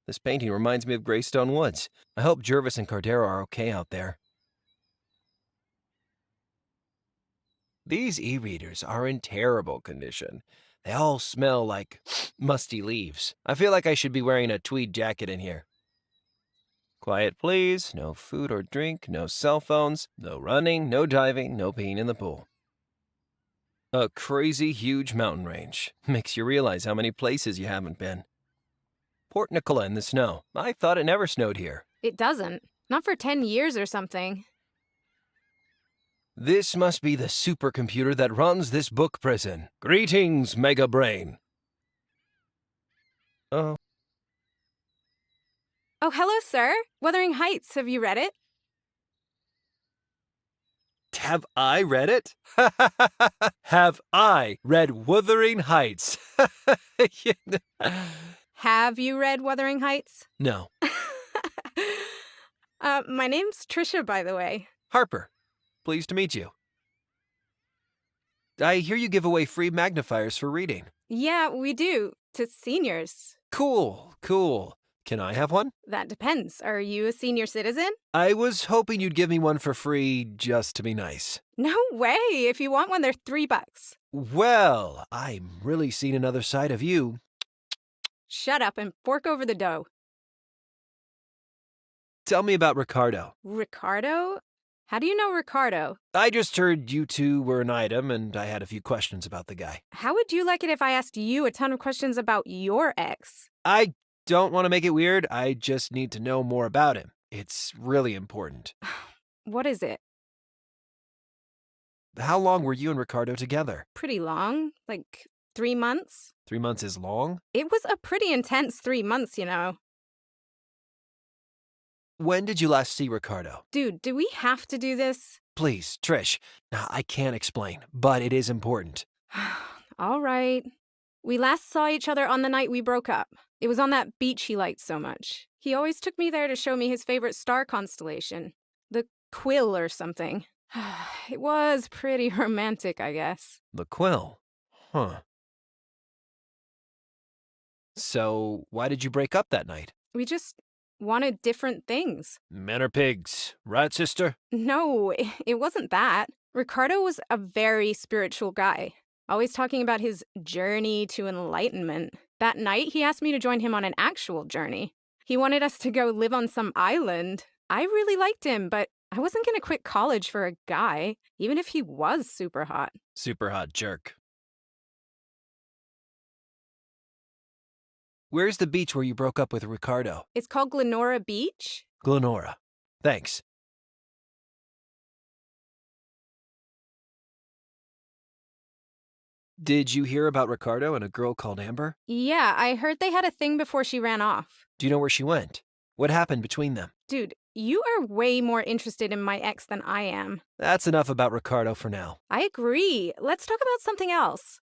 This painting reminds me of Greystone Woods. I hope Jervis and Cardero are okay out there. These e-readers are in terrible condition. They all smell like musty leaves. I feel like I should be wearing a tweed jacket in here. Quiet, please. No food or drink, no cell phones, no running, no diving, no peeing in the pool. A crazy huge mountain range. Makes you realize how many places you haven't been. Port Nicola in the snow. I thought it never snowed here. It doesn't. Not for 10 years or something. This must be the supercomputer that runs this book prison. Greetings, Mega Brain. Oh. Oh, hello, sir. Wuthering Heights, have you read it? Have I read it? Have I read Wuthering Heights? Have you read Wuthering Heights? No. My name's Trisha, by the way. Harper. Pleased to meet you. I hear you give away free magnifiers for reading. Yeah, we do. To seniors. Cool, cool. Can I have one? That depends. Are you a senior citizen? I was hoping you'd give me one for free just to be nice. No way. If you want one, they're $3. Well, I'm really seeing another side of you. Shut up and fork over the dough. Tell me about Ricardo. Ricardo? How do you know Ricardo? I just heard you two were an item, and I had a few questions about the guy. How would you like it if I asked you a ton of questions about your ex? I don't want to make it weird. I just need to know more about him. It's really important. What is it? How long were you and Ricardo together? Pretty long. Like 3 months. 3 months is long? It was a pretty intense 3 months, you know. When did you last see Ricardo? Dude, do we have to do this? Please, Trish. I can't explain, but it is important. All right. We last saw each other on the night we broke up. It was on that beach he liked so much. He always took me there to show me his favorite star constellation. The Quill or something. It was pretty romantic, I guess. The Quill? Huh. So, why did you break up that night? We just wanted different things. Men are pigs, right, sister? No, it wasn't that. Ricardo was a very spiritual guy, always talking about his journey to enlightenment. That night, he asked me to join him on an actual journey. He wanted us to go live on some island. I really liked him, but I wasn't going to quit college for a guy, even if he was super hot. Super hot jerk. Where's the beach where you broke up with Ricardo? It's called Glenora Beach. Glenora. Thanks. Did you hear about Ricardo and a girl called Amber? Yeah, I heard they had a thing before she ran off. Do you know where she went? What happened between them? Dude, you are way more interested in my ex than I am. That's enough about Ricardo for now. I agree. Let's talk about something else.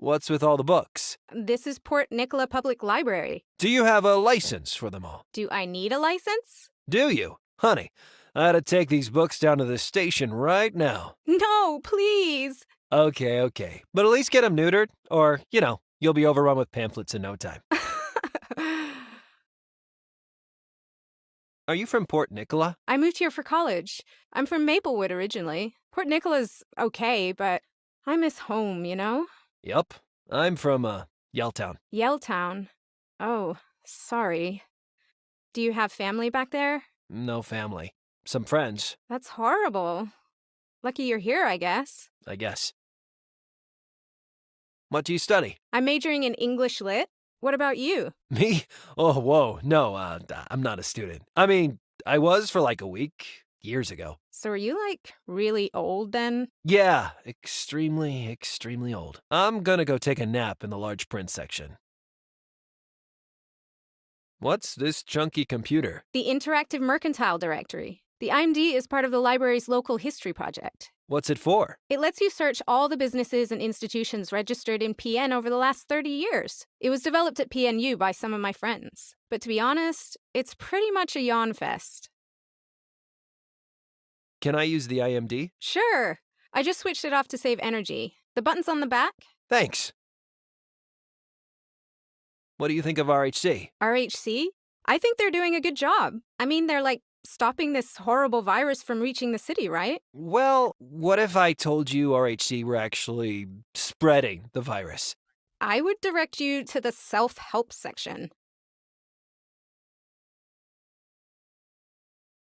What's with all the books? This is Port Nicola Public Library. Do you have a license for them all? Do I need a license? Do you? Honey, I ought to take these books down to the station right now. No, please. Okay. But at least get them neutered, or, you'll be overrun with pamphlets in no time. Are you from Port Nicola? I moved here for college. I'm from Maplewood originally. Port Nicola's okay, but I miss home, you know? Yup. I'm from, Yelltown. Yelltown. Oh, sorry. Do you have family back there? No family. Some friends. That's horrible. Lucky you're here, I guess. I guess. What do you study? I'm majoring in English Lit. What about you? Me? Oh, whoa. No, I'm not a student. I mean, I was for like a week, years ago. So are you, really old then? Yeah, extremely old. I'm gonna go take a nap in the large print section. What's this chunky computer? The Interactive Mercantile Directory. The IMD is part of the library's local history project. What's it for? It lets you search all the businesses and institutions registered in PN over the last 30 years. It was developed at PNU by some of my friends. But to be honest, it's pretty much a yawn fest. Can I use the IMD? Sure. I just switched it off to save energy. The button's on the back. Thanks. What do you think of RHC? RHC? I think they're doing a good job. I mean, they're like stopping this horrible virus from reaching the city, right? Well, what if I told you RHC were actually spreading the virus? I would direct you to the self-help section.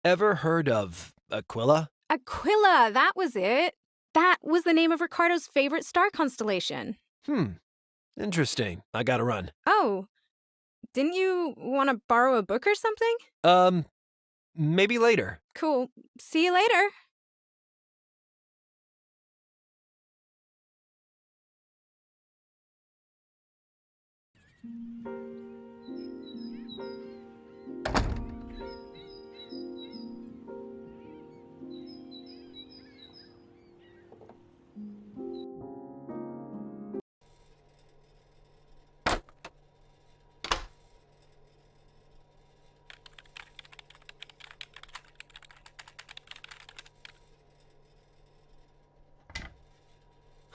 Ever heard of Aquila? Aquila, that was it. That was the name of Ricardo's favorite star constellation. Interesting. I gotta run. Oh, didn't you want to borrow a book or something? Maybe later. Cool. See you later.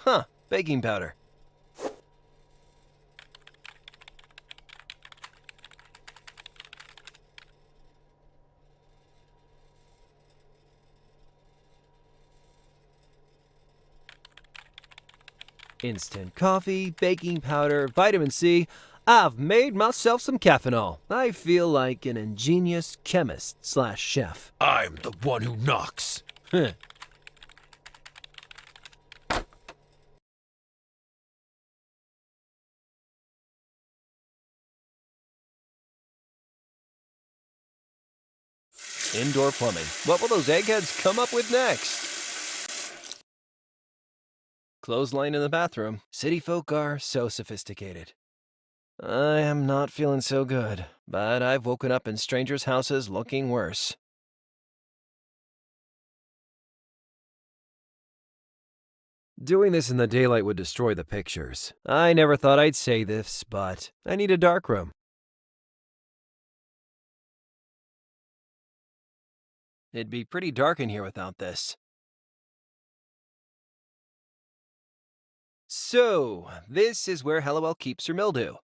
Huh, baking powder. Instant coffee, baking powder, vitamin C. I've made myself some caffeinol. I feel like an ingenious chemist/chef. I'm the one who knocks. Indoor plumbing. What will those eggheads come up with next? Clothesline in the bathroom. City folk are so sophisticated. I am not feeling so good, but I've woken up in strangers' houses looking worse. Doing this in the daylight would destroy the pictures. I never thought I'd say this, but I need a darkroom. It'd be pretty dark in here without this. So, this is where Hellowell keeps her mildew.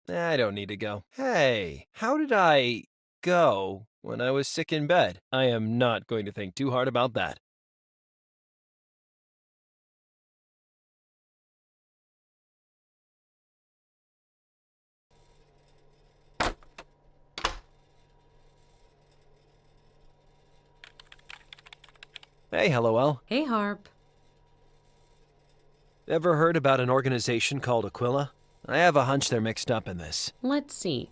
I don't need to go. Hey, how did I go when I was sick in bed? I am not going to think too hard about that. Hey, Hellowell. Hey, Harp. Ever heard about an organization called Aquila? I have a hunch they're mixed up in this. Let's see.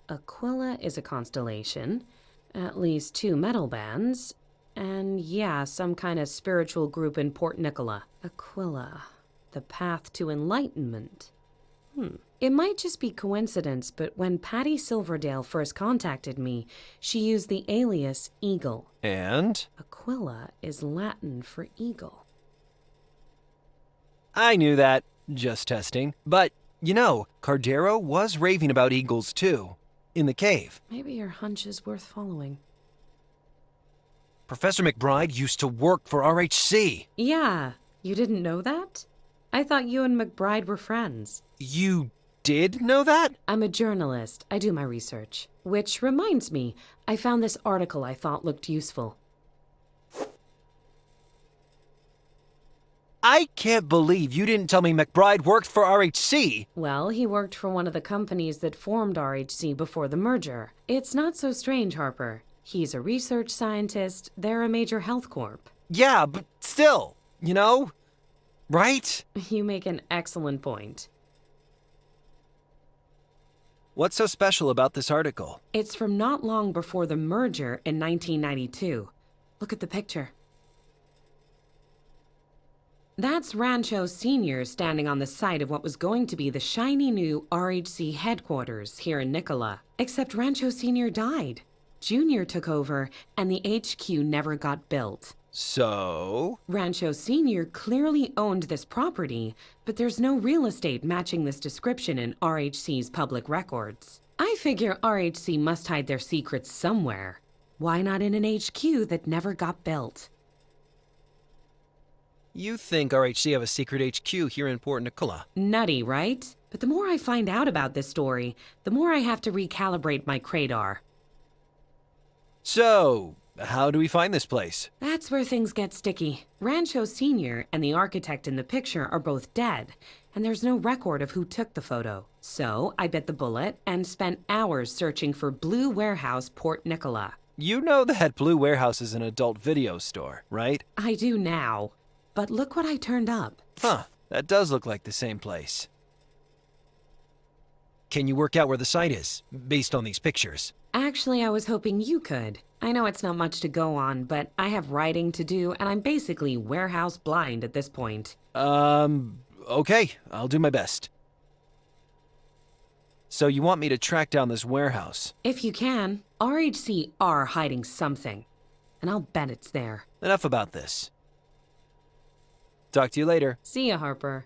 Aquila is a constellation, at least 2 metal bands, and yeah, some kind of spiritual group in Port Nicola. Aquila, the path to enlightenment. It might just be coincidence, but when Patty Silverdale first contacted me, she used the alias Eagle. And? Aquila is Latin for eagle. I knew that. Just testing. But, you know, Cardero was raving about eagles too. In the cave. Maybe your hunch is worth following. Professor McBride used to work for RHC. Yeah, you didn't know that? I thought you and McBride were friends. You did know that? I'm a journalist. I do my research. Which reminds me, I found this article I thought looked useful. I can't believe you didn't tell me McBride worked for RHC. Well, he worked for one of the companies that formed RHC before the merger. It's not so strange, Harper. He's a research scientist. They're a major health corp. Yeah, but still, you know, right? You make an excellent point. What's so special about this article? It's from not long before the merger in 1992. Look at the picture. That's Rancho Sr. standing on the site of what was going to be the shiny new RHC headquarters here in Nicola. Except Rancho Sr. died. Junior took over, and the HQ never got built. So? Rancho Sr. clearly owned this property, but there's no real estate matching this description in RHC's public records. I figure RHC must hide their secrets somewhere. Why not in an HQ that never got built? You think RHC have a secret HQ here in Port Nicola? Nutty, right? But the more I find out about this story, the more I have to recalibrate my radar. So, how do we find this place? That's where things get sticky. Rancho Sr. and the architect in the picture are both dead, and there's no record of who took the photo. So I bit the bullet and spent hours searching for Blue Warehouse, Port Nicola. You know that Blue Warehouse is an adult video store, right? I do now. But look what I turned up. Huh, that does look like the same place. Can you work out where the site is, based on these pictures? Actually, I was hoping you could. I know it's not much to go on, but I have writing to do, and I'm basically warehouse blind at this point. Okay, I'll do my best. So you want me to track down this warehouse? If you can. RHC are hiding something, and I'll bet it's there. Enough about this. Talk to you later. See ya, Harper.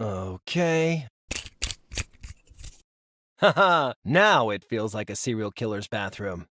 Okay. Haha, now it feels like a serial killer's bathroom.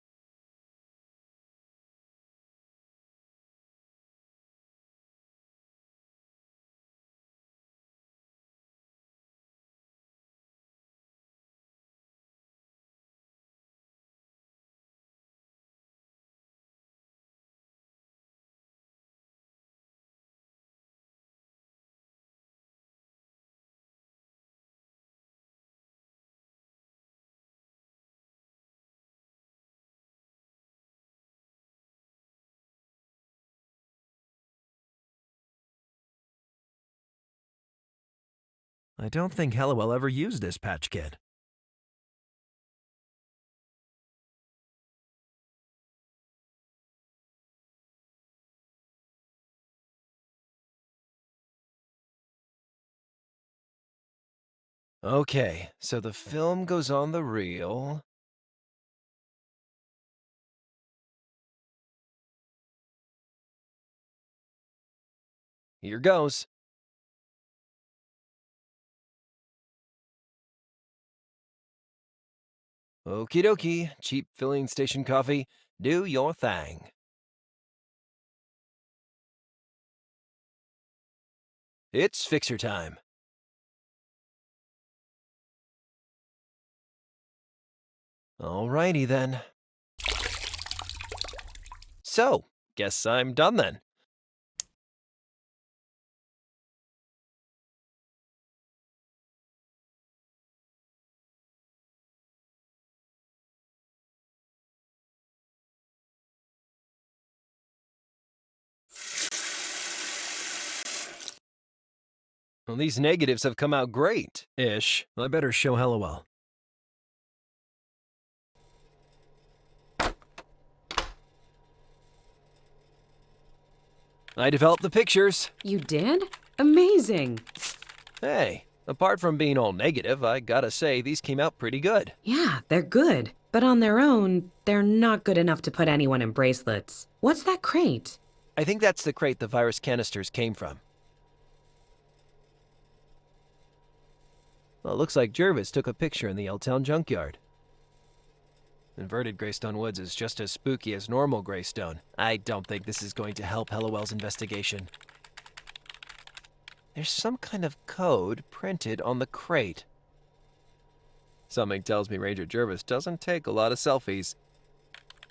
I don't think Hellowell ever used this patch kit. Okay, so the film goes on the reel. Here goes. Okie dokie, cheap filling station coffee, do your thing. It's fixer time. Alrighty then. So, guess I'm done then. Well, these negatives have come out great-ish. I better show Hellowell. I developed the pictures. You did? Amazing. Hey, apart from being all negative, I gotta say, these came out pretty good. Yeah, they're good. But on their own, they're not good enough to put anyone in bracelets. What's that crate? I think that's the crate the virus canisters came from. Well, it looks like Jervis took a picture in the L-Town junkyard. Inverted Greystone Woods is just as spooky as normal Greystone. I don't think this is going to help Hellowell's investigation. There's some kind of code printed on the crate. Something tells me Ranger Jervis doesn't take a lot of selfies.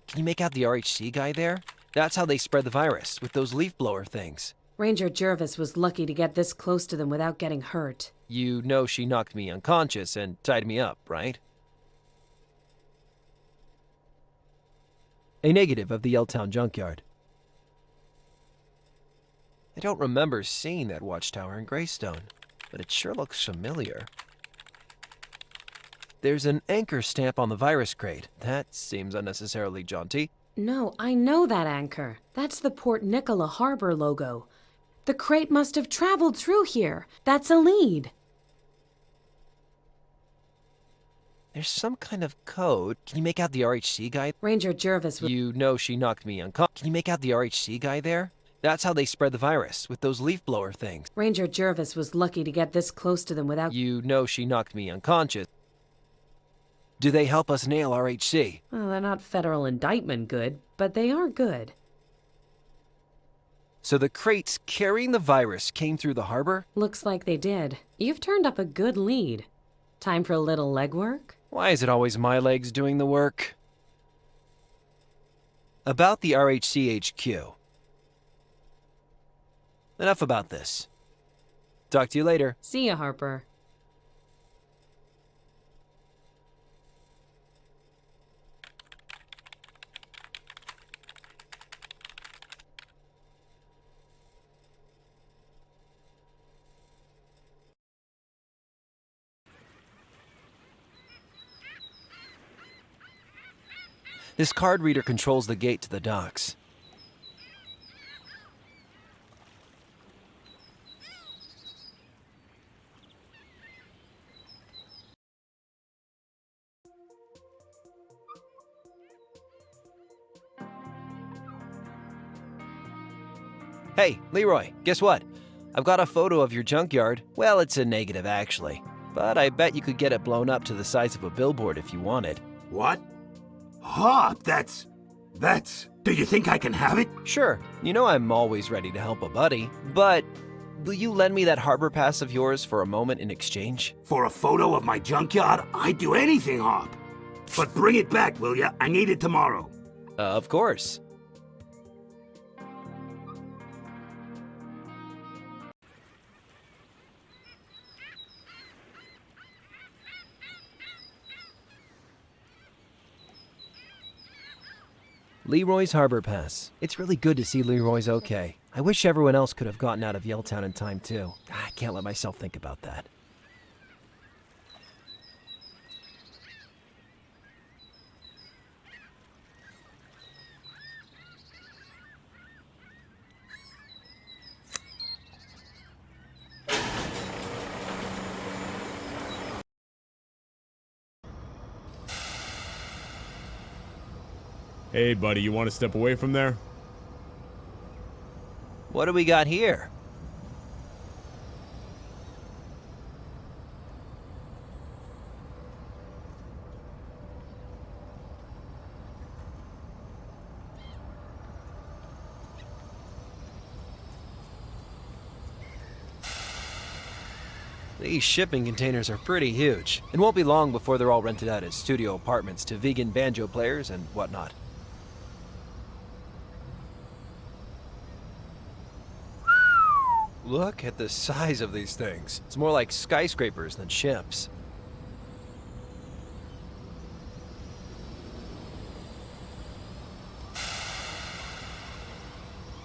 Can you make out the RHC guy there? That's how they spread the virus, with those leaf blower things. Ranger Jervis was lucky to get this close to them without getting hurt. You know she knocked me unconscious and tied me up, right? A negative of the L-Town junkyard. I don't remember seeing that watchtower in Greystone, but it sure looks familiar. There's an anchor stamp on the virus crate. That seems unnecessarily jaunty. No, I know that anchor. That's the Port Nicola Harbor logo. The crate must have traveled through here. That's a lead. There's some kind of code. Can you make out the RHC guy? Ranger Jervis was... You know she knocked me unconscious. Can you make out the RHC guy there? That's how they spread the virus, with those leaf blower things. Ranger Jervis was lucky to get this close to them without... You know she knocked me unconscious. Do they help us nail RHC? Well, they're not federal indictment good, but they are good. So the crates carrying the virus came through the harbor? Looks like they did. You've turned up a good lead. Time for a little legwork? Why is it always my legs doing the work? About the RHC HQ. Enough about this. Talk to you later. See ya, Harper. This card reader controls the gate to the docks. Hey, Leroy, guess what? I've got a photo of your junkyard. Well, it's a negative, actually. But I bet you could get it blown up to the size of a billboard if you wanted. What? Hop, that's... Do you think I can have it? Sure. You know I'm always ready to help a buddy. But will you lend me that harbor pass of yours for a moment in exchange? For a photo of my junkyard? I'd do anything, Hop. But bring it back, will ya? I need it tomorrow. Of course. Leroy's Harbor Pass. It's really good to see Leroy's okay. I wish everyone else could have gotten out of Yelltown in time, too. I can't let myself think about that. Hey, buddy, you want to step away from there? What do we got here? These shipping containers are pretty huge. It won't be long before they're all rented out as studio apartments to vegan banjo players and whatnot. Look at the size of these things. It's more like skyscrapers than ships.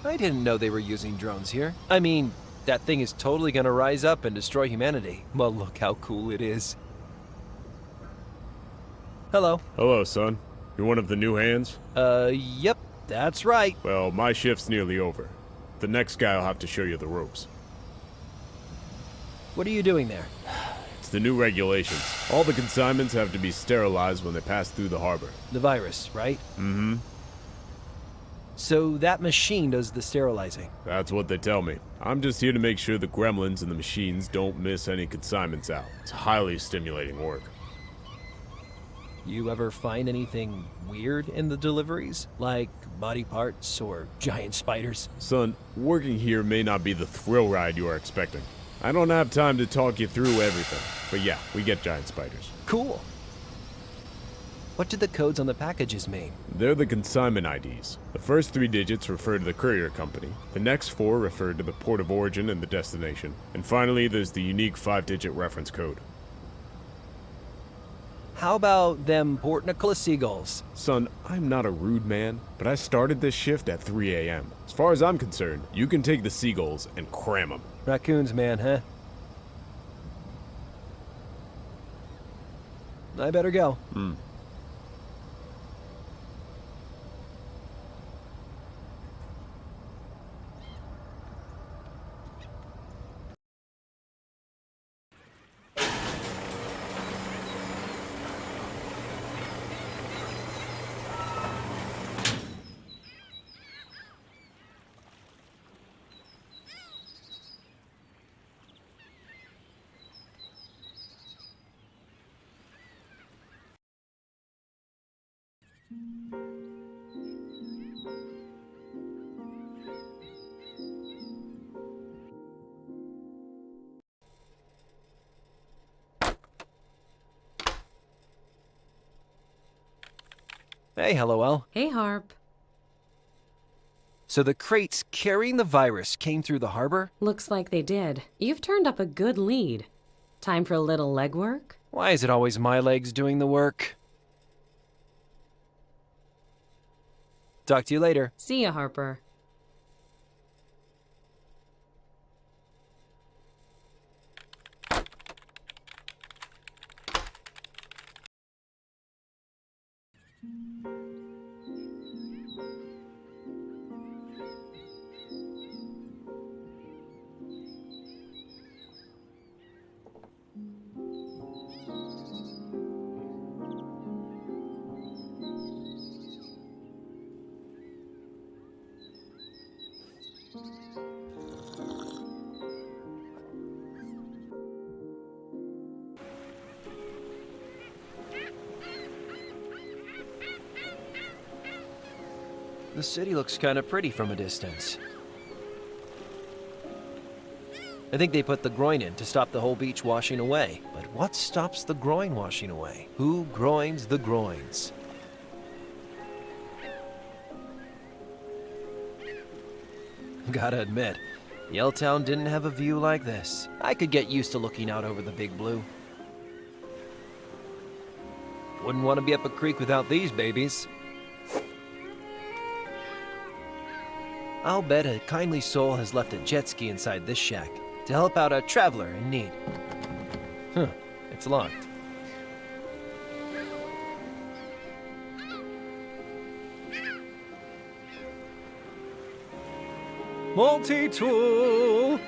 I didn't know they were using drones here. I mean, that thing is totally gonna rise up and destroy humanity. Well, look how cool it is. Hello. Hello, son. You're one of the new hands? Yep, that's right. Well, my shift's nearly over. The next guy will have to show you the ropes. What are you doing there? It's the new regulations. All the consignments have to be sterilized when they pass through the harbor. The virus, right? Mm-hmm. So that machine does the sterilizing? That's what they tell me. I'm just here to make sure the gremlins and the machines don't miss any consignments out. It's highly stimulating work. You ever find anything weird in the deliveries? Like body parts or giant spiders? Son, working here may not be the thrill ride you are expecting. I don't have time to talk you through everything. But yeah, we get giant spiders. Cool. What do the codes on the packages mean? They're the consignment IDs. The first 3 digits refer to the courier company. The next 4 refer to the port of origin and the destination. And finally, there's the unique 5-digit reference code. How about them Port Nicholas seagulls? Son, I'm not a rude man, but I started this shift at 3 a.m. As far as I'm concerned, you can take the seagulls and cram them. Raccoons, man, huh? I better go. Hey, LOL. Hey, Harp. So the crates carrying the virus came through the harbor? Looks like they did. You've turned up a good lead. Time for a little legwork? Why is it always my legs doing the work? Talk to you later. See ya, Harper. The city looks kind of pretty from a distance. I think they put the groin in to stop the whole beach washing away. But what stops the groin washing away? Who groins the groins? Gotta admit, Yelltown didn't have a view like this. I could get used to looking out over the Big Blue. Wouldn't want to be up a creek without these babies. I'll bet a kindly soul has left a jet ski inside this shack to help out a traveler in need. Huh, it's locked. Multi-tool!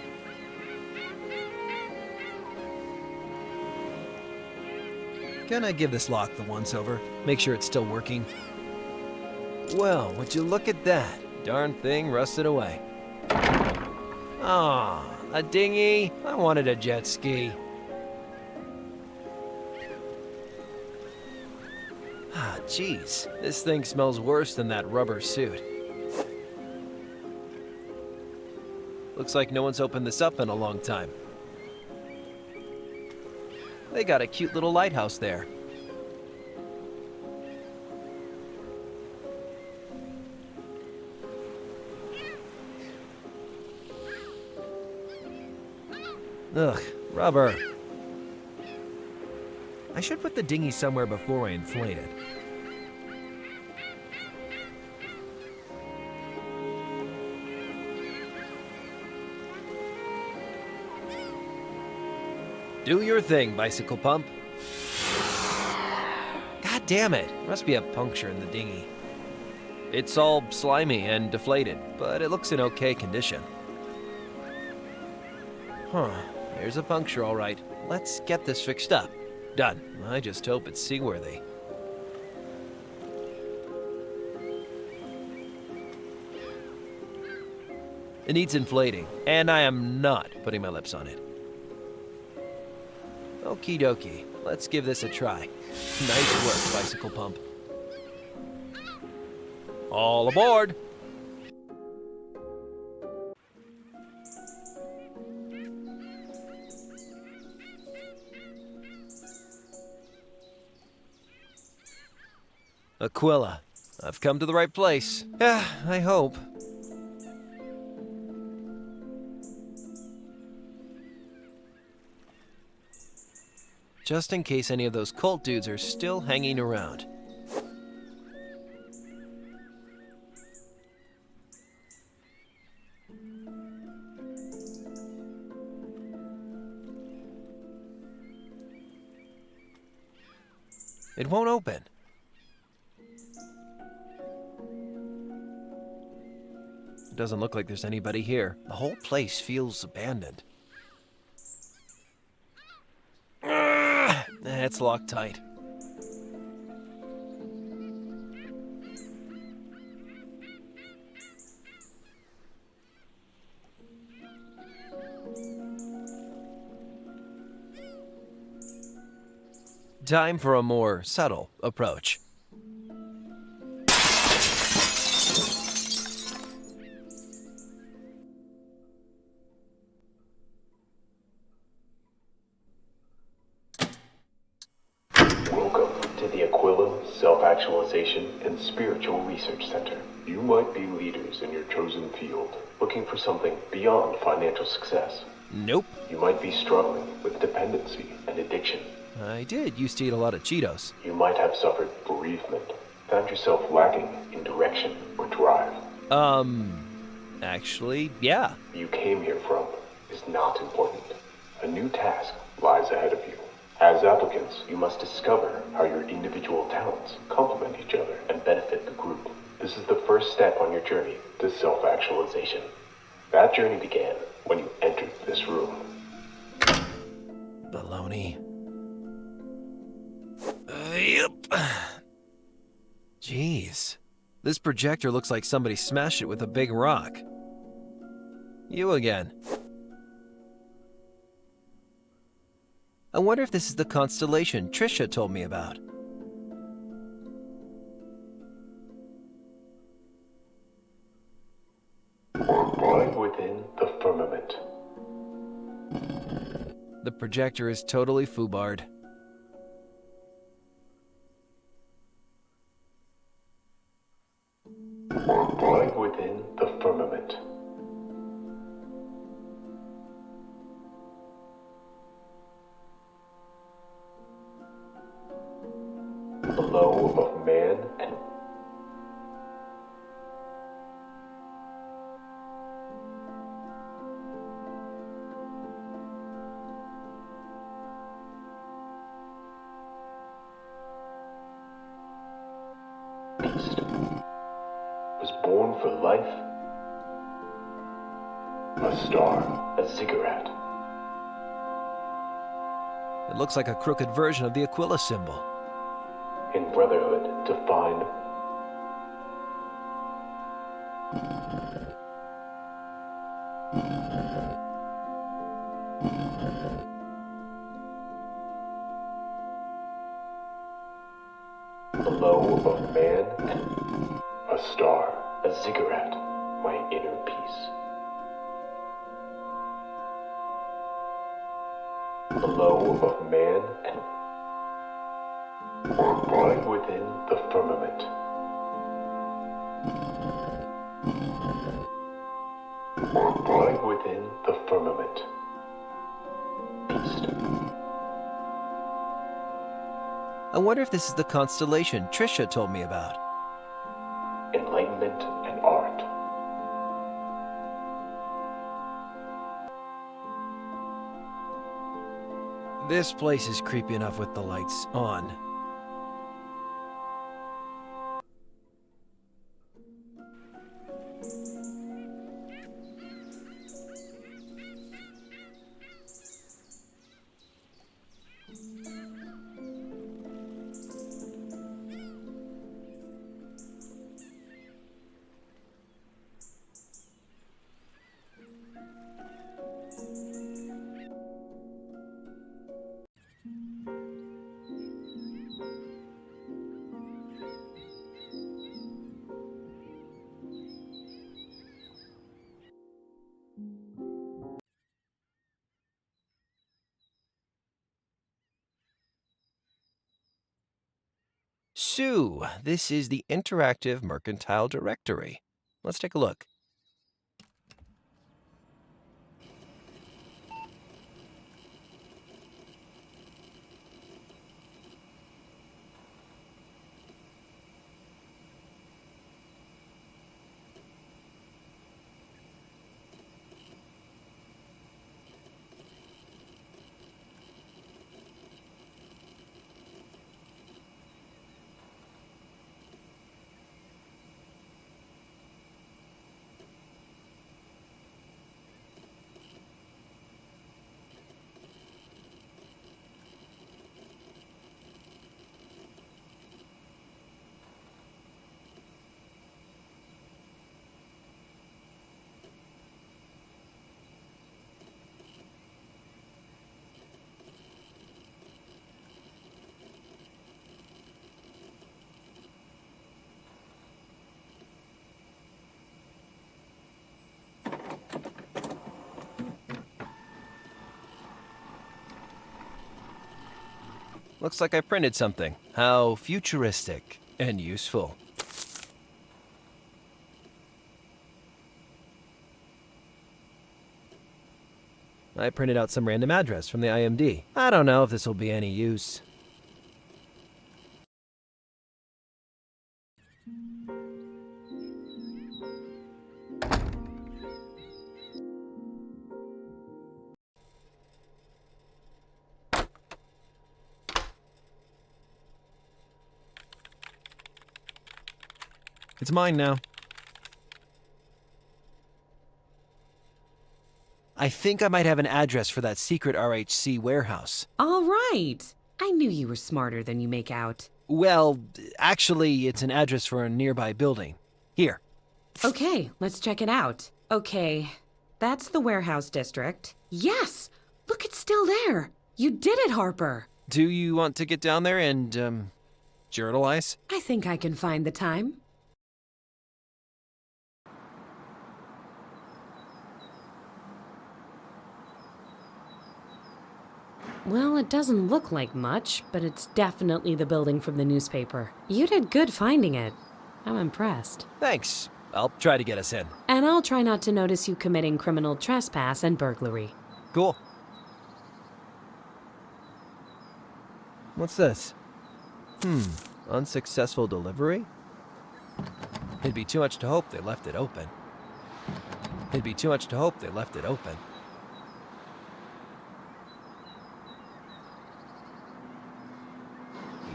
Can I give this lock the once-over? Make sure it's still working. Well, would you look at that? Darn thing rusted away. Ah, a dinghy? I wanted a jet ski. Ah, jeez. This thing smells worse than that rubber suit. Looks like no one's opened this up in a long time. They got a cute little lighthouse there. Ugh, rubber. I should put the dinghy somewhere before I inflate it. Do your thing, bicycle pump. God damn it, must be a puncture in the dinghy. It's all slimy and deflated, but it looks in okay condition. Huh. There's a puncture, all right. Let's get this fixed up. Done. I just hope it's seaworthy. It needs inflating, and I am not putting my lips on it. Okie dokie. Let's give this a try. Nice work, bicycle pump. All aboard! Aquila, I've come to the right place. Yeah, I hope. Just in case any of those cult dudes are still hanging around. It won't open. It doesn't look like there's anybody here. The whole place feels abandoned. It's locked tight. Time for a more subtle approach. Self-Actualization and Spiritual Research Center. You might be leaders in your chosen field, looking for something beyond financial success. Nope. You might be struggling with dependency and addiction. I did used to eat a lot of Cheetos. You might have suffered bereavement, found yourself lacking in direction or drive. Actually, yeah. You came here from is not important. A new task lies ahead of you. As applicants, you must discover how your individual talents complement each other and benefit the group. This is the first step on your journey to self-actualization. That journey began when you entered this room. Baloney. Yep. Jeez. This projector looks like somebody smashed it with a big rock. You again. I wonder if this is the constellation Trisha told me about. Right within the firmament. The projector is totally foobarred. Right within the firmament. Below of man and beast was born for life. A star, a ziggurat. It looks like a crooked version of the Aquila symbol. In brotherhood to find below of man and a star, a ziggurat, my inner peace. Below of man and right within the firmament. Right within the firmament. Beast. I wonder if this is the constellation Trisha told me about. Enlightenment and art. This place is creepy enough with the lights on. So, this is the Interactive Mercantile Directory. Let's take a look. Looks like I printed something. How futuristic. And useful. I printed out some random address from the IMD. I don't know if this will be any use. It's mine now. I think I might have an address for that secret RHC warehouse. All right. I knew you were smarter than you make out. Well, actually, it's an address for a nearby building. Here. Okay, let's check it out. Okay, that's the warehouse district. Yes! Look, it's still there. You did it, Harper. Do you want to get down there and, journalize? I think I can find the time. Well, it doesn't look like much, but it's definitely the building from the newspaper. You did good finding it. I'm impressed. Thanks. I'll try to get us in. And I'll try not to notice you committing criminal trespass and burglary. Cool. What's this? Unsuccessful delivery? It'd be too much to hope they left it open. It'd be too much to hope they left it open.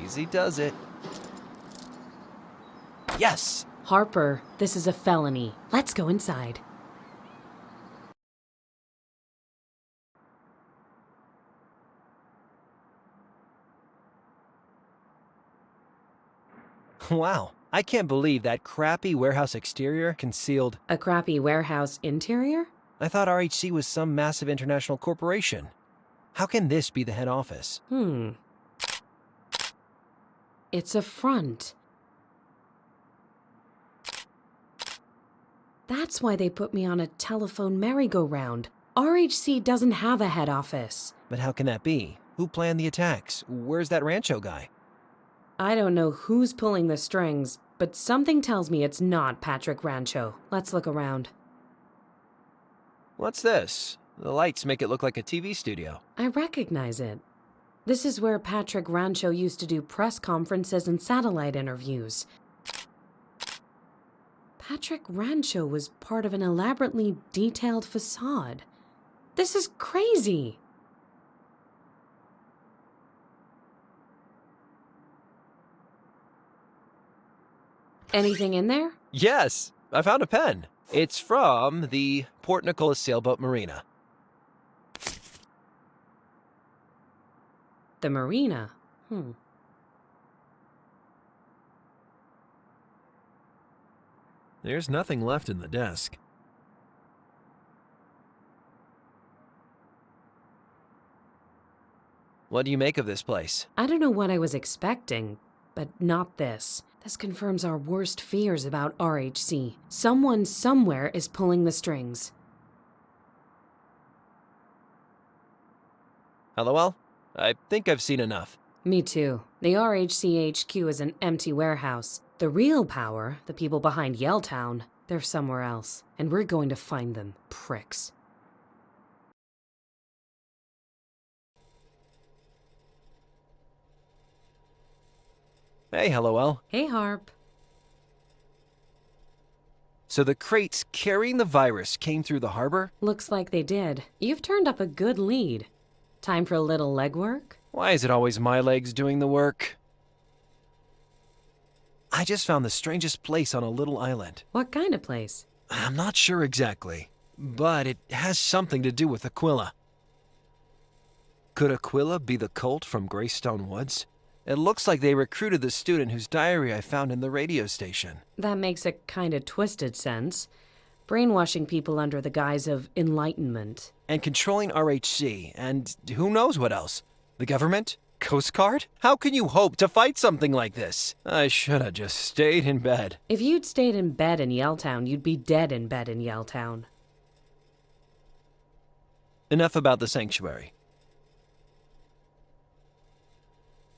Easy does it. Yes! Harper, this is a felony. Let's go inside. Wow, I can't believe that crappy warehouse exterior concealed... A crappy warehouse interior? I thought RHC was some massive international corporation. How can this be the head office? It's a front. That's why they put me on a telephone merry-go-round. RHC doesn't have a head office. But how can that be? Who planned the attacks? Where's that Rancho guy? I don't know who's pulling the strings, but something tells me it's not Patrick Rancho. Let's look around. What's this? The lights make it look like a TV studio. I recognize it. This is where Patrick Rancho used to do press conferences and satellite interviews. Patrick Rancho was part of an elaborately detailed facade. This is crazy. Anything in there? Yes, I found a pen. It's from the Port Nicholas Sailboat Marina. The marina? There's nothing left in the desk. What do you make of this place? I don't know what I was expecting, but not this. This confirms our worst fears about RHC. Someone somewhere is pulling the strings. LOL? I think I've seen enough. Me too. The RHC HQ is an empty warehouse. The real power, the people behind Yelltown, they're somewhere else. And we're going to find them, pricks. Hey, LOL. Hey, Harp. So the crates carrying the virus came through the harbor? Looks like they did. You've turned up a good lead. Time for a little legwork? Why is it always my legs doing the work? I just found the strangest place on a little island. What kind of place? I'm not sure exactly, but it has something to do with Aquila. Could Aquila be the cult from Greystone Woods? It looks like they recruited the student whose diary I found in the radio station. That makes a kind of twisted sense. Brainwashing people under the guise of enlightenment. And controlling RHC, and who knows what else? The government? Coast Guard? How can you hope to fight something like this? I should have just stayed in bed. If you'd stayed in bed in Yelltown, you'd be dead in bed in Yelltown. Enough about the sanctuary.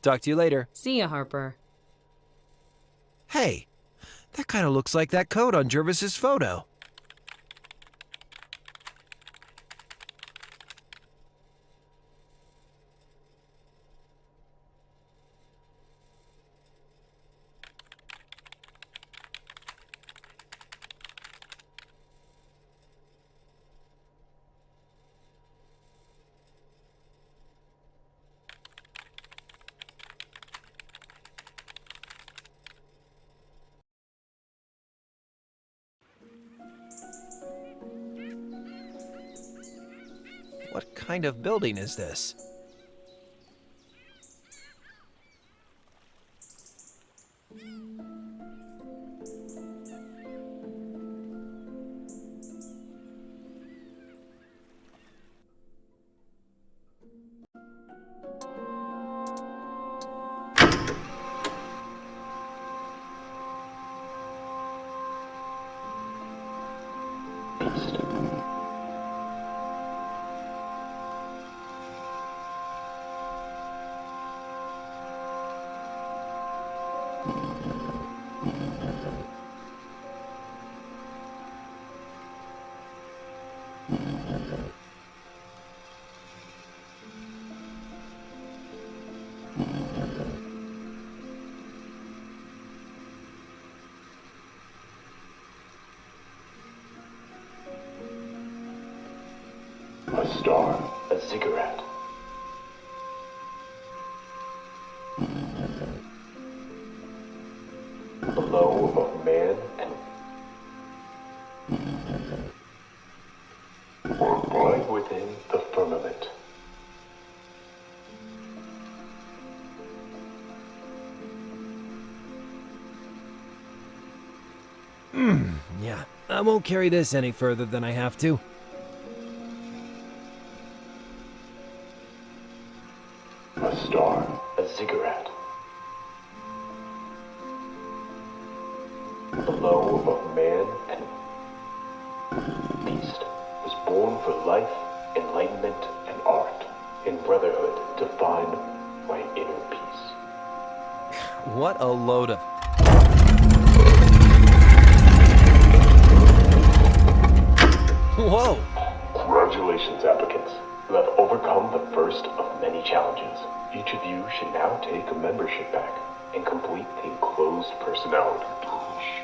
Talk to you later. See ya, Harper. Hey, that kind of looks like that coat on Jervis's photo. What kind of building is this? A star, a ziggurat. Below of man and right within the firmament. Yeah, I won't carry this any further than I have to. A star, a ziggurat. Below of man and beast was born for life, enlightenment, and art. In brotherhood to find my inner peace. What a load of... Whoa! Congratulations, applicants. You have overcome the first of many challenges. Each of you should now take a membership pack and complete the enclosed personality page.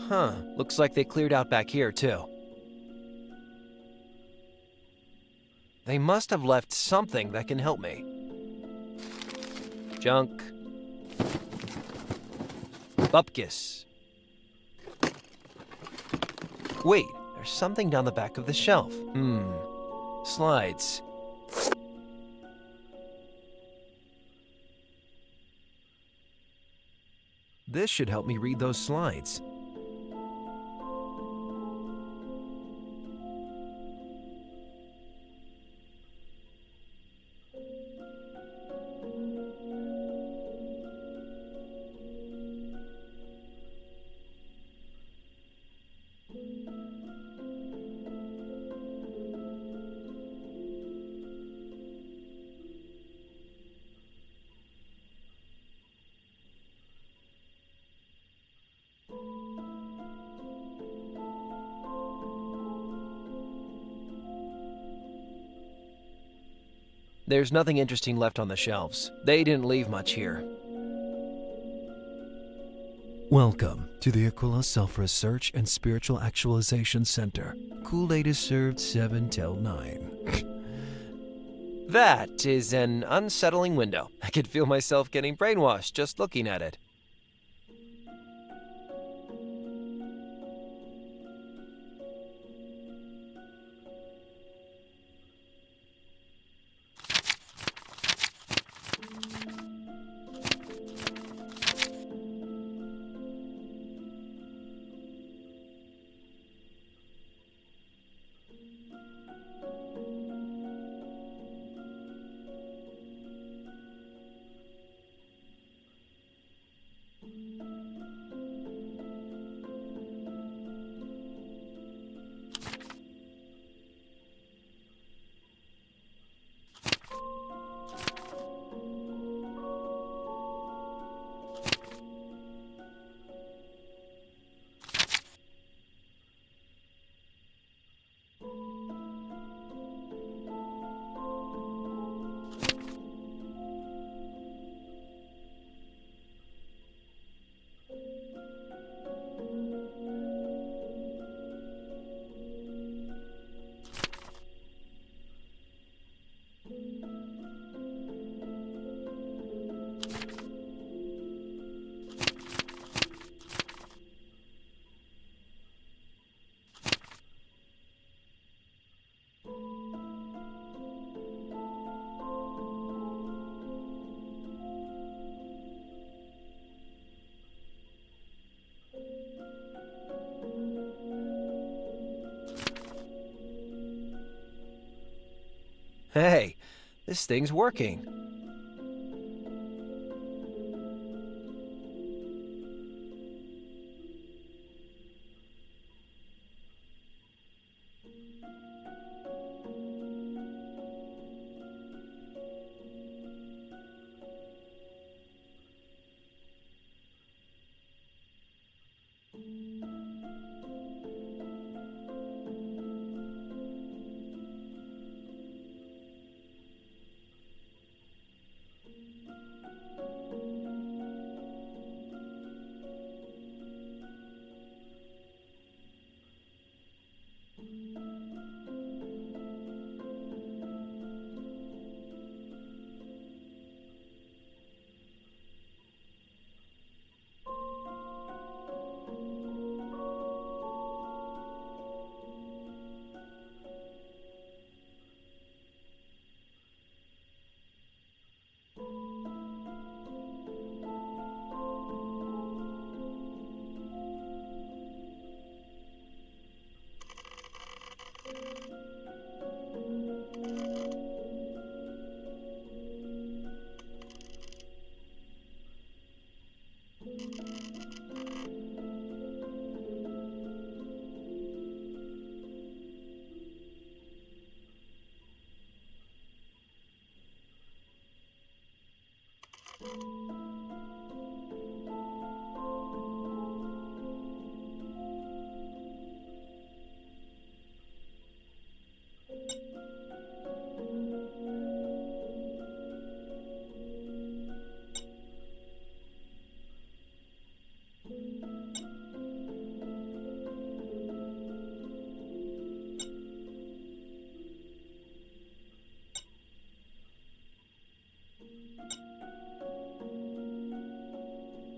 Huh, looks like they cleared out back here, too. They must have left something that can help me. Junk. Bupkis. Wait, there's something down the back of the shelf. Slides. This should help me read those slides. There's nothing interesting left on the shelves. They didn't leave much here. Welcome to the Aquila Self-Research and Spiritual Actualization Center. Kool-Aid is served 7 till 9. That is an unsettling window. I could feel myself getting brainwashed just looking at it. Hey, this thing's working.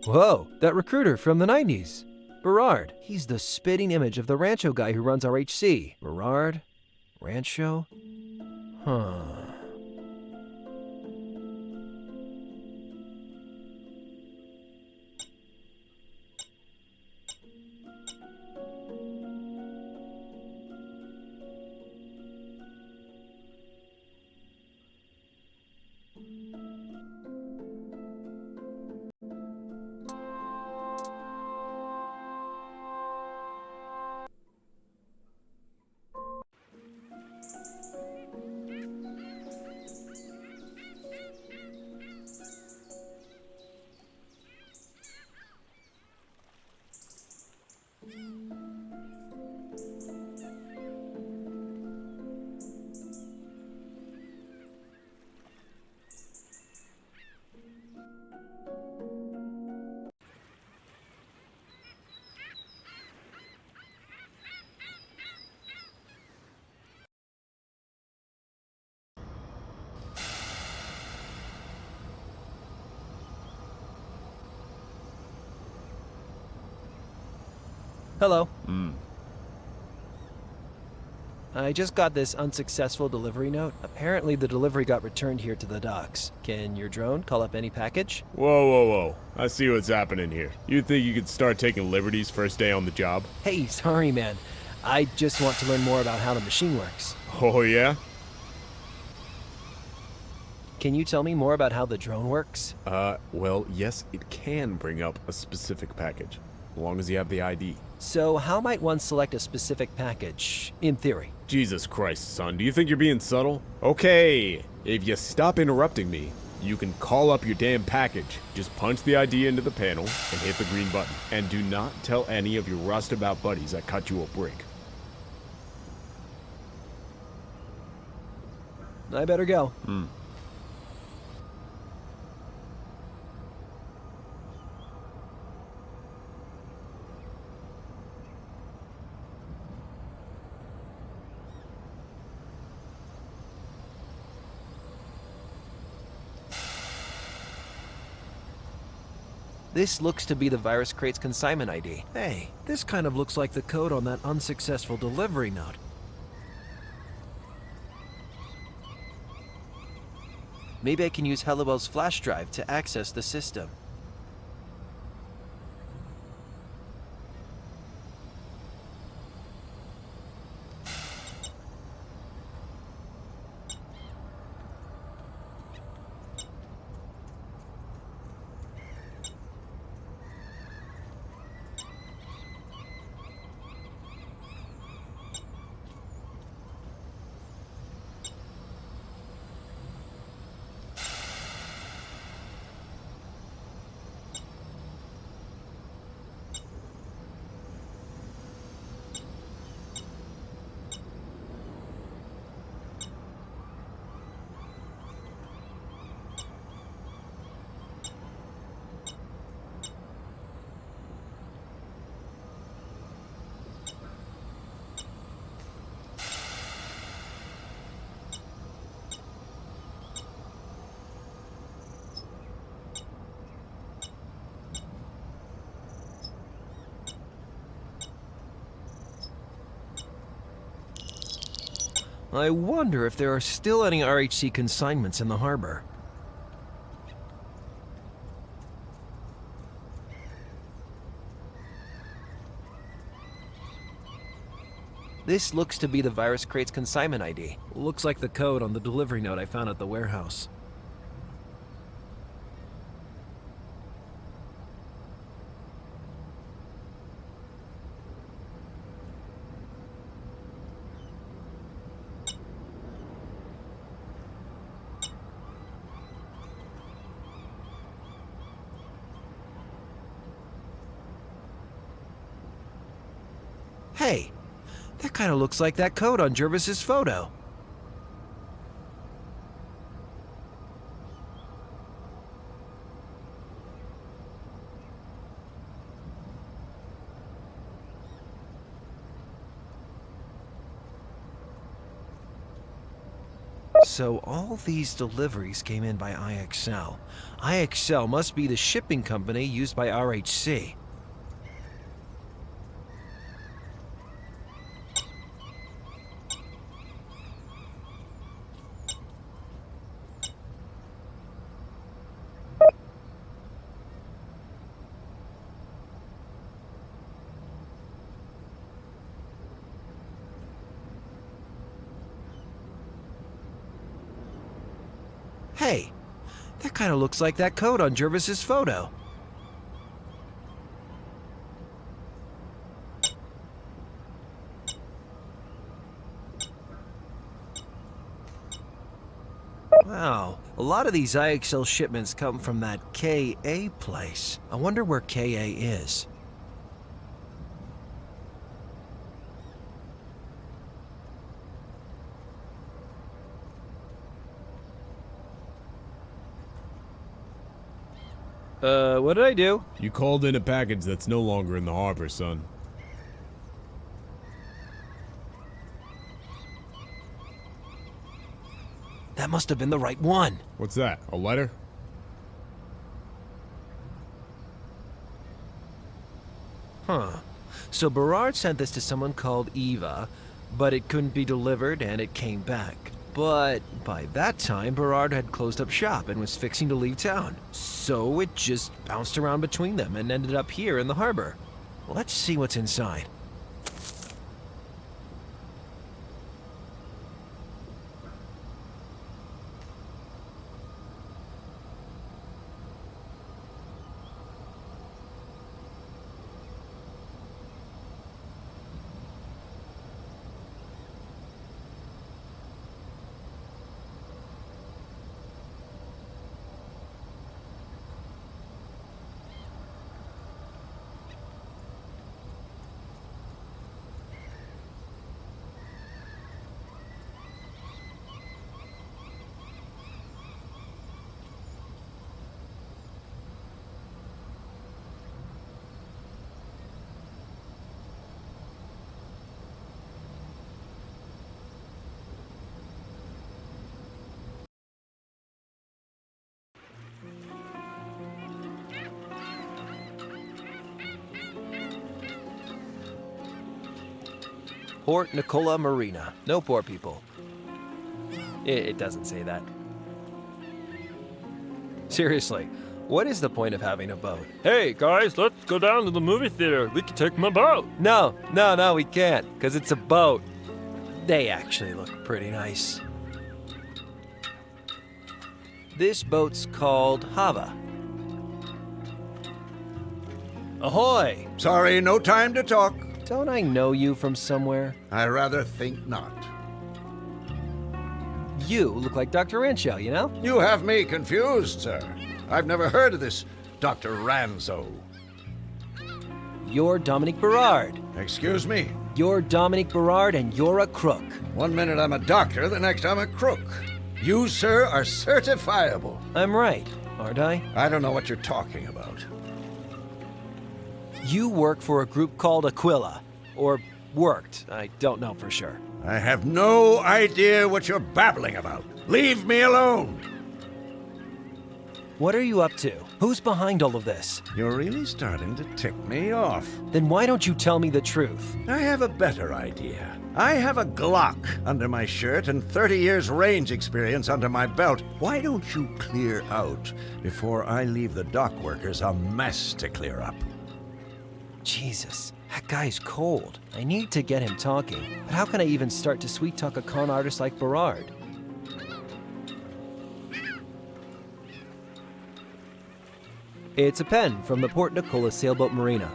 Whoa, that recruiter from the 90s. Berard. He's the spitting image of the Rancho guy who runs our HC. Berard? Rancho? Huh. Hello. I just got this unsuccessful delivery note. Apparently the delivery got returned here to the docks. Can your drone call up any package? Whoa. I see what's happening here. You think you could start taking liberties first day on the job? Hey, sorry man. I just want to learn more about how the machine works. Oh, yeah? Can you tell me more about how the drone works? Well, yes, it can bring up a specific package, as long as you have the ID. So how might one select a specific package, in theory? Jesus Christ, son, do you think you're being subtle? Okay, if you stop interrupting me, you can call up your damn package. Just punch the ID into the panel and hit the green button. And do not tell any of your rustabout buddies that cut you a break. I better go. This looks to be the virus crate's consignment ID. Hey, this kind of looks like the code on that unsuccessful delivery note. Maybe I can use Hellowell's flash drive to access the system. I wonder if there are still any RHC consignments in the harbor. This looks to be the virus crate's consignment ID. Looks like the code on the delivery note I found at the warehouse. Hey, that kind of looks like that code on Jervis's photo. So all these deliveries came in by IXL. IXL must be the shipping company used by RHC. Hey, that kind of looks like that code on Jervis's photo. Wow, a lot of these IXL shipments come from that KA place. I wonder where KA is. What did I do? You called in a package that's no longer in the harbor, son. That must have been the right one. What's that, a letter? Huh. So Berard sent this to someone called Eva, but it couldn't be delivered and it came back. But by that time, Berard had closed up shop and was fixing to leave town. So it just bounced around between them and ended up here in the harbor. Let's see what's inside. Port Nicola Marina. No poor people. It doesn't say that. Seriously, what is the point of having a boat? Hey, guys, let's go down to the movie theater. We can take my boat. No, we can't, because it's a boat. They actually look pretty nice. This boat's called Hava. Ahoy! Sorry, no time to talk. Don't I know you from somewhere? I rather think not. You look like Dr. Rancho, you know? You have me confused, sir. I've never heard of this Dr. Ranzo. You're Dominique Berard. Excuse me? You're Dominique Berard and you're a crook. One minute I'm a doctor, the next I'm a crook. You, sir, are certifiable. I'm right, aren't I? I don't know what you're talking about. You work for a group called Aquila. Or worked. I don't know for sure. I have no idea what you're babbling about. Leave me alone! What are you up to? Who's behind all of this? You're really starting to tick me off. Then why don't you tell me the truth? I have a better idea. I have a Glock under my shirt and 30 years range experience under my belt. Why don't you clear out before I leave the dock workers a mess to clear up? Jesus, that guy's cold. I need to get him talking. But how can I even start to sweet-talk a con artist like Berard? It's a pen from the Port Nicola Sailboat Marina.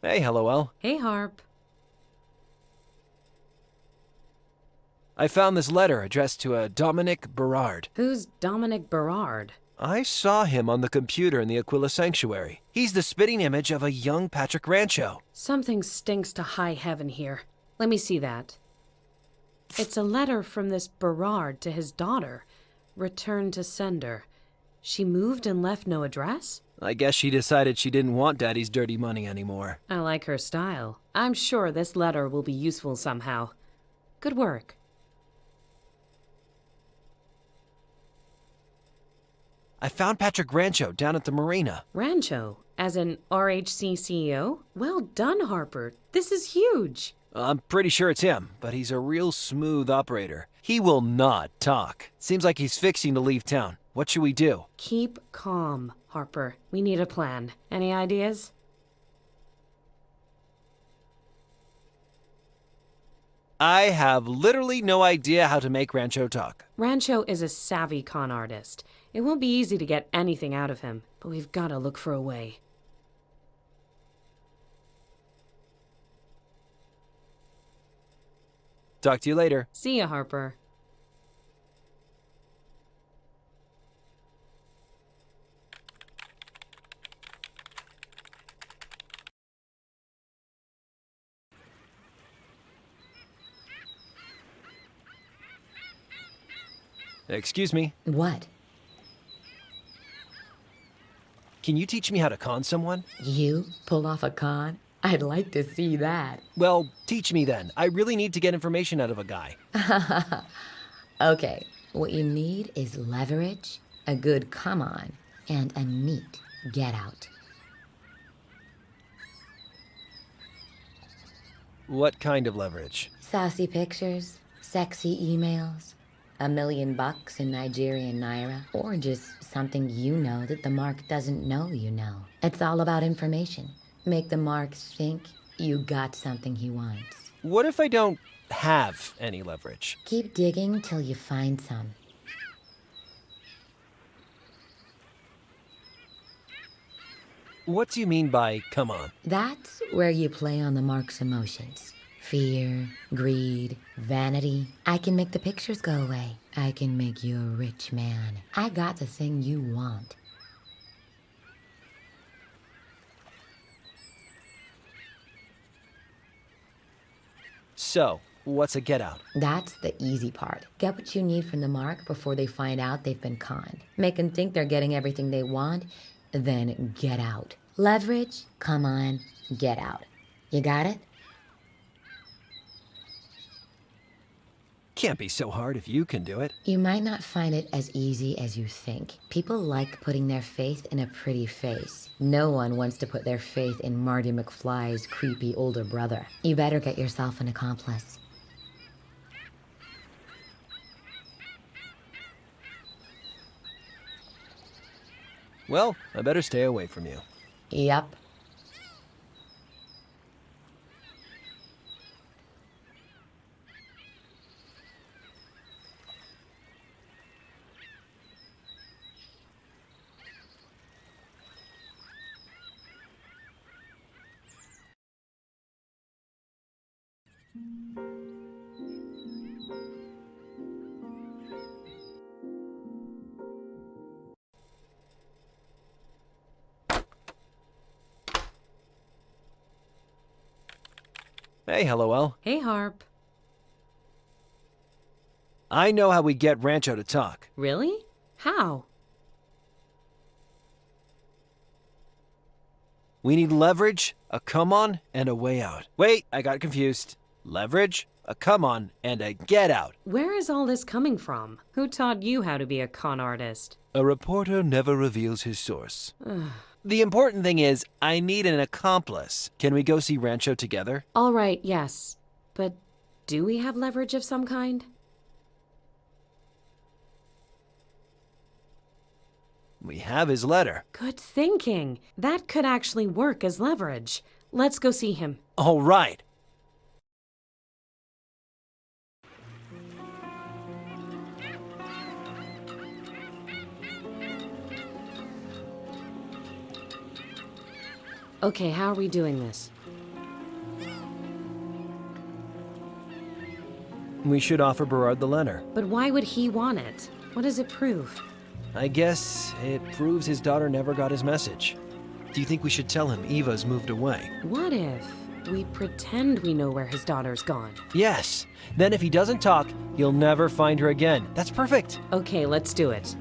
Hey, LOL. Hey, Harp. I found this letter addressed to a Dominic Berard. Who's Dominic Berard? I saw him on the computer in the Aquila Sanctuary. He's the spitting image of a young Patrick Rancho. Something stinks to high heaven here. Let me see that. It's a letter from this Berard to his daughter. Return to sender. She moved and left no address? I guess she decided she didn't want Daddy's dirty money anymore. I like her style. I'm sure this letter will be useful somehow. Good work. I found Patrick Rancho down at the marina. Rancho? As an RHC CEO? Well done, Harper. This is huge. I'm pretty sure it's him, but he's a real smooth operator. He will not talk. Seems like he's fixing to leave town. What should we do? Keep calm, Harper. We need a plan. Any ideas? I have literally no idea how to make Rancho talk. Rancho is a savvy con artist. It won't be easy to get anything out of him, but we've got to look for a way. Talk to you later. See ya, Harper. Excuse me. What? Can you teach me how to con someone? You pull off a con? I'd like to see that. Well, teach me then. I really need to get information out of a guy. Okay, what you need is leverage, a good come on, and a neat get out. What kind of leverage? Saucy pictures, sexy emails, $1 million in Nigerian naira, or just something you know that the mark doesn't know you know. It's all about information. Make the mark think you got something he wants. What if I don't have any leverage? Keep digging till you find some. What do you mean by come on? That's where you play on the mark's emotions. Fear, greed, vanity. I can make the pictures go away. I can make you a rich man. I got the thing you want. So, what's a get out? That's the easy part. Get what you need from the mark before they find out they've been conned. Make them think they're getting everything they want, then get out. Leverage, come on, get out. You got it? Can't be so hard if you can do it. You might not find it as easy as you think. People like putting their faith in a pretty face. No one wants to put their faith in Marty McFly's creepy older brother. You better get yourself an accomplice. Well, I better stay away from you. Yep. Hey, LOL. Hey, Harp. I know how we get Rancho to talk. Really? How? We need leverage, a come on, and a way out. Wait, I got confused. Leverage, a come on, and a get out. Where is all this coming from? Who taught you how to be a con artist? A reporter never reveals his source. The important thing is, I need an accomplice. Can we go see Rancho together? All right, yes. But do we have leverage of some kind? We have his letter. Good thinking. That could actually work as leverage. Let's go see him. All right. Okay, how are we doing this? We should offer Berard the letter. But why would he want it? What does it prove? I guess it proves his daughter never got his message. Do you think we should tell him Eva's moved away? What if we pretend we know where his daughter's gone? Yes. Then if he doesn't talk, you'll never find her again. That's perfect. Okay, let's do it.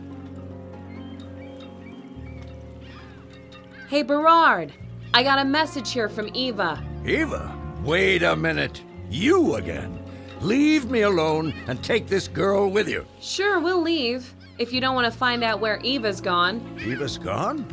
Hey, Berard! I got a message here from Eva. Eva? Wait a minute. You again? Leave me alone and take this girl with you. Sure, we'll leave. If you don't want to find out where Eva's gone. Eva's gone?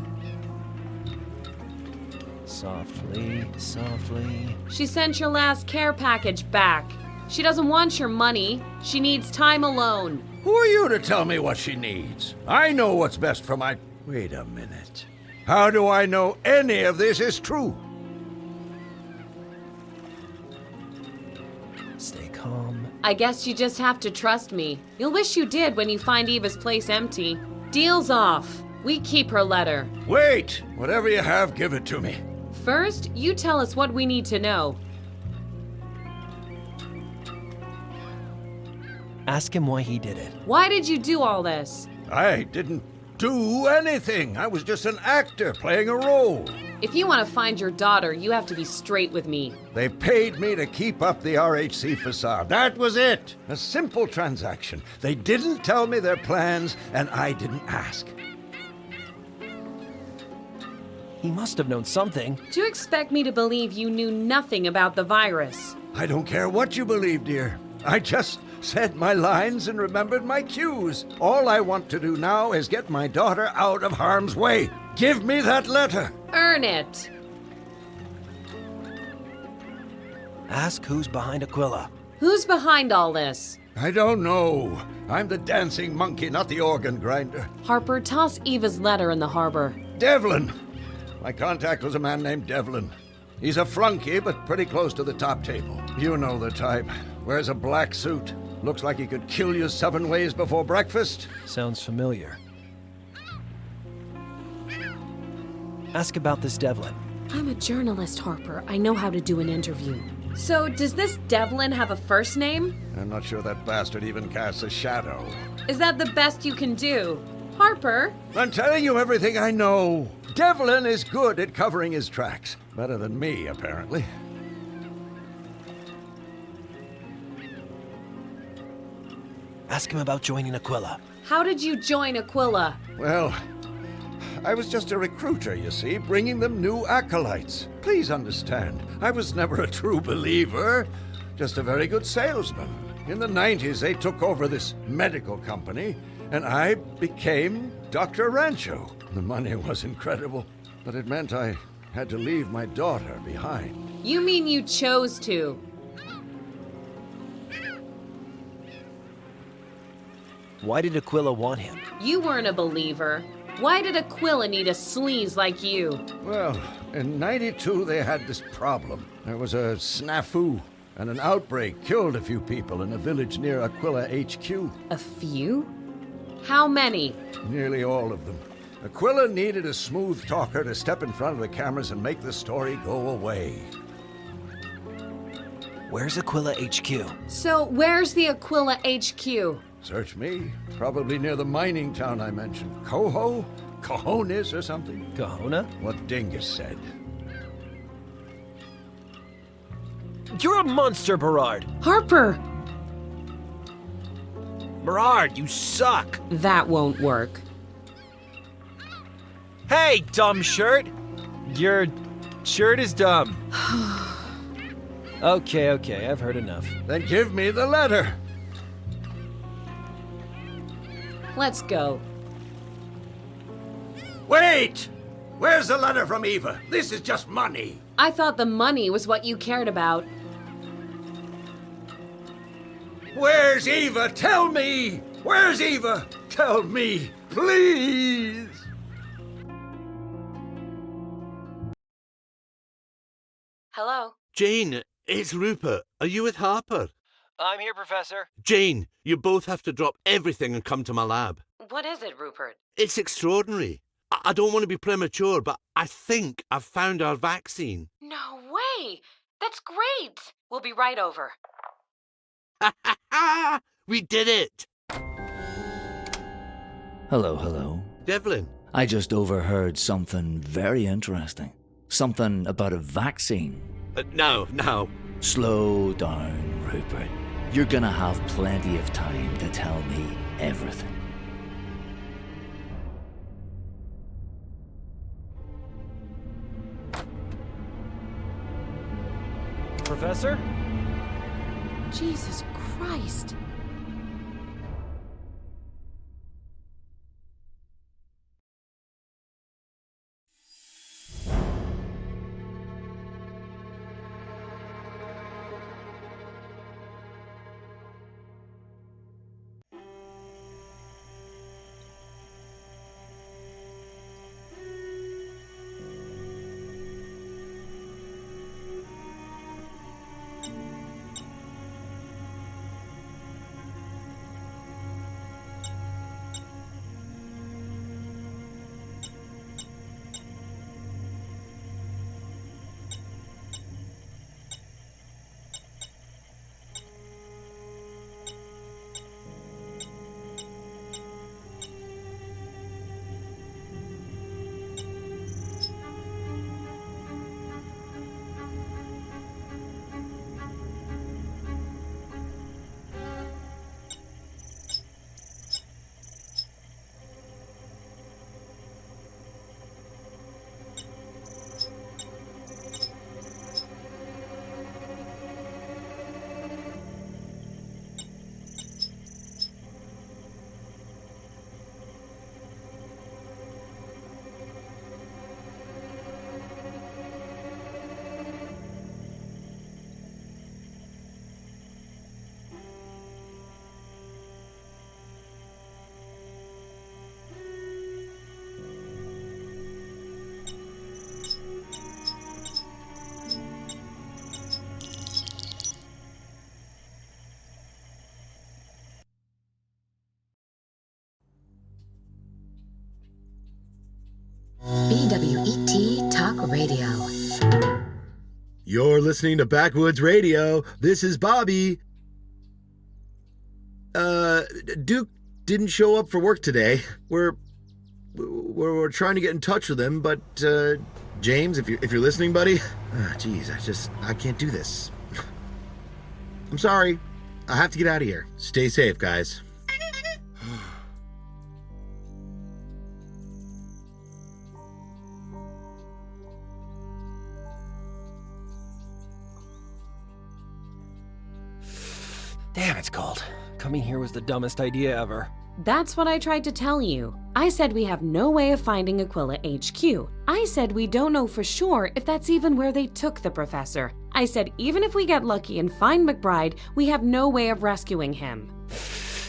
Softly, softly. She sent your last care package back. She doesn't want your money. She needs time alone. Who are you to tell me what she needs? I know what's best for my... Wait a minute. How do I know any of this is true? Stay calm. I guess you just have to trust me. You'll wish you did when you find Eva's place empty. Deal's off. We keep her letter. Wait! Whatever you have, give it to me. First, you tell us what we need to know. Ask him why he did it. Why did you do all this? I didn't do anything. I was just an actor playing a role. If you want to find your daughter, you have to be straight with me. They paid me to keep up the RHC facade. That was it. A simple transaction. They didn't tell me their plans, and I didn't ask. He must have known something. Do you expect me to believe you knew nothing about the virus? I don't care what you believe, dear. I just said my lines and remembered my cues. All I want to do now is get my daughter out of harm's way. Give me that letter. Earn it. Ask who's behind Aquila. Who's behind all this? I don't know. I'm the dancing monkey, not the organ grinder. Harper, toss Eva's letter in the harbor. Devlin. My contact was a man named Devlin. He's a flunky, but pretty close to the top table. You know the type. Wears a black suit. Looks like he could kill you 7 ways before breakfast. Sounds familiar. Ask about this Devlin. I'm a journalist, Harper. I know how to do an interview. So, does this Devlin have a first name? I'm not sure that bastard even casts a shadow. Is that the best you can do? Harper? I'm telling you everything I know. Devlin is good at covering his tracks. Better than me, apparently. Ask him about joining Aquila. How did you join Aquila? Well, I was just a recruiter, you see, bringing them new acolytes. Please understand, I was never a true believer, just a very good salesman. In the 90s, they took over this medical company, and I became Dr. Rancho. The money was incredible, but it meant I had to leave my daughter behind. You mean you chose to? Why did Aquila want him? You weren't a believer. Why did Aquila need a sleaze like you? Well, in '92 they had this problem. There was a snafu, and an outbreak killed a few people in a village near Aquila HQ. A few? How many? Nearly all of them. Aquila needed a smooth talker to step in front of the cameras and make the story go away. Where's Aquila HQ? So, where's the Aquila HQ? Search me. Probably near the mining town I mentioned. Coho? Cojones or something? Cahona? What Dingus said. You're a monster, Berard! Harper! Berard, you suck! That won't work. Hey, dumb shirt! Your shirt is dumb. Okay, I've heard enough. Then give me the letter. Let's go. Wait! Where's the letter from Eva? This is just money. I thought the money was what you cared about. Where's Eva? Tell me! Where's Eva? Tell me, please! Hello? Jane, it's Rupert. Are you with Harper? I'm here, Professor. Jane, you both have to drop everything and come to my lab. What is it, Rupert? It's extraordinary. I don't want to be premature, but I think I've found our vaccine. No way! That's great! We'll be right over. We did it! Hello. Devlin. I just overheard something very interesting. Something about a vaccine. Now. Slow down, Rupert. You're gonna have plenty of time to tell me everything. Professor? Jesus Christ. BWET Talk Radio. You're listening to Backwoods Radio. This is Bobby. Duke didn't show up for work today. We're trying to get in touch with him, but James, if you're listening, buddy, geez, I can't do this. I'm sorry. I have to get out of here. Stay safe, guys. Damn, it's cold. Coming here was the dumbest idea ever. That's what I tried to tell you. I said we have no way of finding Aquila HQ. I said we don't know for sure if that's even where they took the professor. I said even if we get lucky and find McBride, we have no way of rescuing him.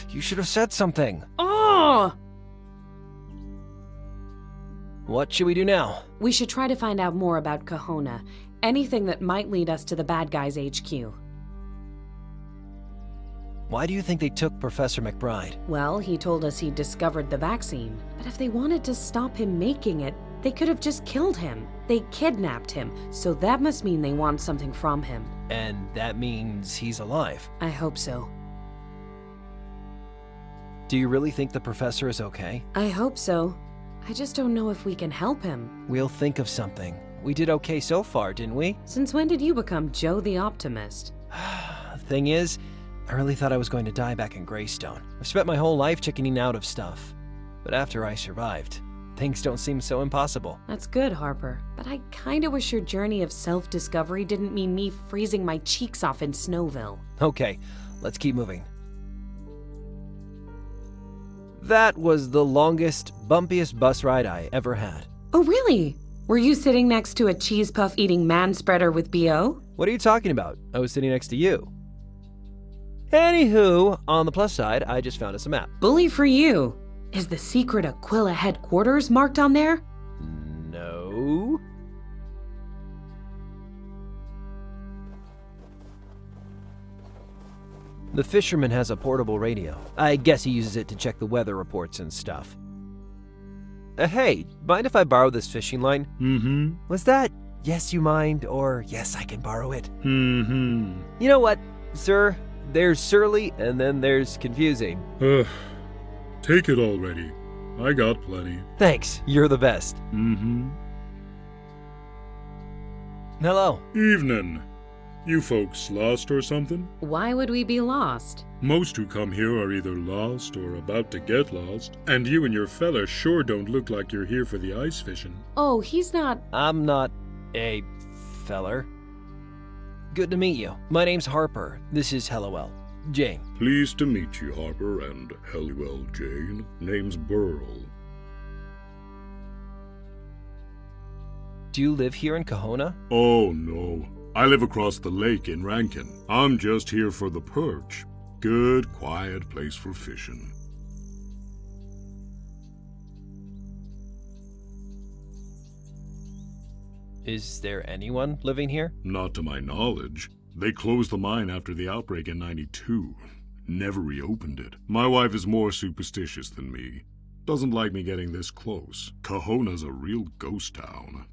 You should have said something. Oh! What should we do now? We should try to find out more about Kahona. Anything that might lead us to the bad guy's HQ. Why do you think they took Professor McBride? Well, he told us he'd discovered the vaccine. But if they wanted to stop him making it, they could have just killed him. They kidnapped him, so that must mean they want something from him. And that means he's alive? I hope so. Do you really think the professor is okay? I hope so. I just don't know if we can help him. We'll think of something. We did okay so far, didn't we? Since when did you become Joe the Optimist? Thing is, I really thought I was going to die back in Greystone. I've spent my whole life chickening out of stuff. But after I survived, things don't seem so impossible. That's good, Harper. But I kinda wish your journey of self-discovery didn't mean me freezing my cheeks off in Snowville. Okay, let's keep moving. That was the longest, bumpiest bus ride I ever had. Oh, really? Were you sitting next to a cheese puff eating man-spreader with B.O.? What are you talking about? I was sitting next to you. Anywho, on the plus side, I just found us a map. Bully for you. Is the secret Aquila headquarters marked on there? No. The fisherman has a portable radio. I guess he uses it to check the weather reports and stuff. Hey, mind if I borrow this fishing line? Mm-hmm. Was that yes you mind or yes I can borrow it? Mm-hmm. You know what, sir? There's surly and then there's confusing. Take it already. I got plenty. Thanks, you're the best. Mm-hmm. Hello. Evening. You folks lost or something? Why would we be lost? Most who come here are either lost or about to get lost, and you and your fella sure don't look like you're here for the ice fishing. Oh, he's not... I'm not a feller. Good to meet you. My name's Harper. This is Helluel. Jane. Pleased to meet you, Harper, and Helluel Jane. Name's Burl. Do you live here in Kahona? Oh, no. I live across the lake in Rankin. I'm just here for the perch. Good, quiet place for fishing. Is there anyone living here? Not to my knowledge. They closed the mine after the outbreak in '92. Never reopened it. My wife is more superstitious than me. Doesn't like me getting this close. Kahona's a real ghost town.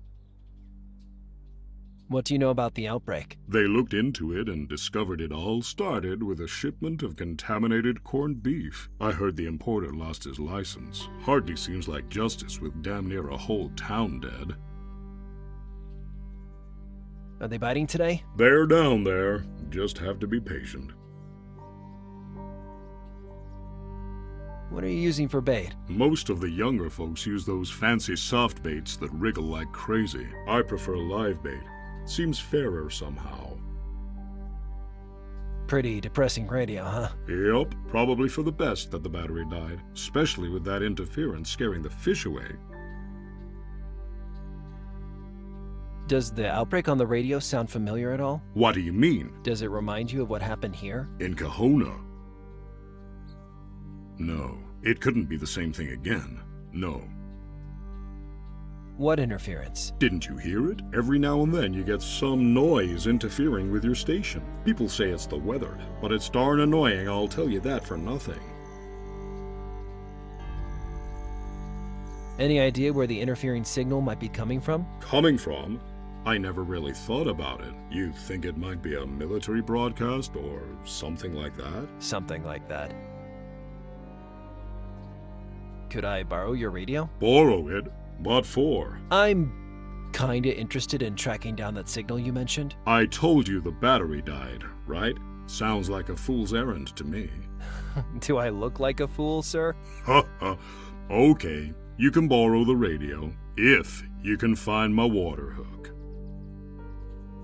What do you know about the outbreak? They looked into it and discovered it all started with a shipment of contaminated corned beef. I heard the importer lost his license. Hardly seems like justice with damn near a whole town dead. Are they biting today? They're down there. Just have to be patient. What are you using for bait? Most of the younger folks use those fancy soft baits that wriggle like crazy. I prefer live bait. Seems fairer somehow. Pretty depressing radio, huh? Yep, probably for the best that the battery died, especially with that interference scaring the fish away. Does the outbreak on the radio sound familiar at all? What do you mean? Does it remind you of what happened here? In Kahona? No, it couldn't be the same thing again. No. What interference? Didn't you hear it? Every now and then you get some noise interfering with your station. People say it's the weather, but it's darn annoying, I'll tell you that for nothing. Any idea where the interfering signal might be coming from? Coming from? I never really thought about it. You think it might be a military broadcast or something like that? Something like that. Could I borrow your radio? Borrow it? What for? I'm kinda interested in tracking down that signal you mentioned. I told you the battery died, right? Sounds like a fool's errand to me. Do I look like a fool, sir? Okay, you can borrow the radio, if you can find my water hook.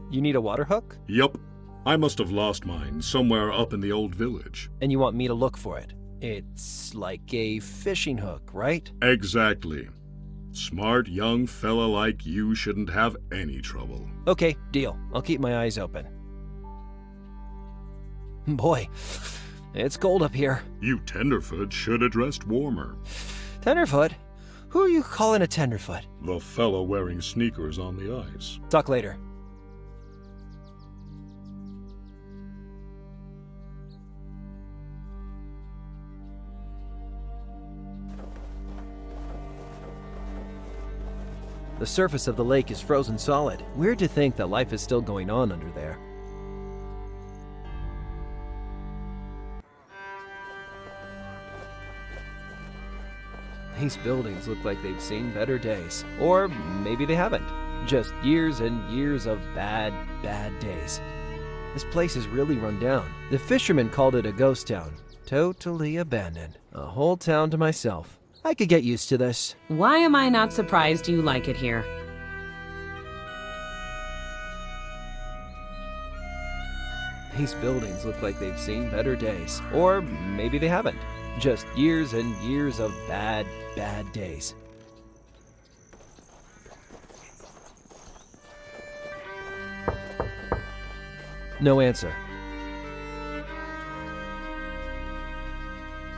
You need a water hook? Yup. I must have lost mine somewhere up in the old village. And you want me to look for it? It's like a fishing hook, right? Exactly. Smart young fella like you shouldn't have any trouble. Okay, deal. I'll keep my eyes open. Boy, it's cold up here. You tenderfoot should have dressed warmer. Tenderfoot? Who are you calling a tenderfoot? The fella wearing sneakers on the ice. Talk later. The surface of the lake is frozen solid. Weird to think that life is still going on under there. These buildings look like they've seen better days. Or maybe they haven't. Just years and years of bad, bad days. This place is really run down. The fishermen called it a ghost town. Totally abandoned. A whole town to myself. I could get used to this. Why am I not surprised you like it here? These buildings look like they've seen better days. Or maybe they haven't. Just years and years of bad, bad days. No answer.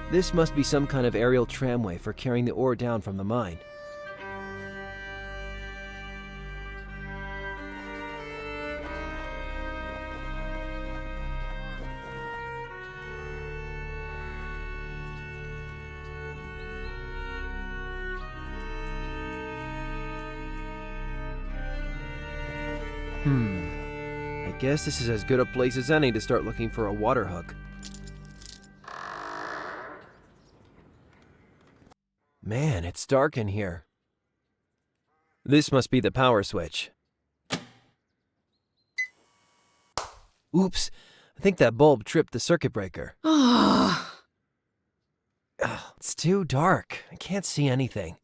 This must be some kind of aerial tramway for carrying the ore down from the mine. I guess this is as good a place as any to start looking for a water hook. Man, it's dark in here. This must be the power switch. Oops, I think that bulb tripped the circuit breaker. It's too dark. I can't see anything.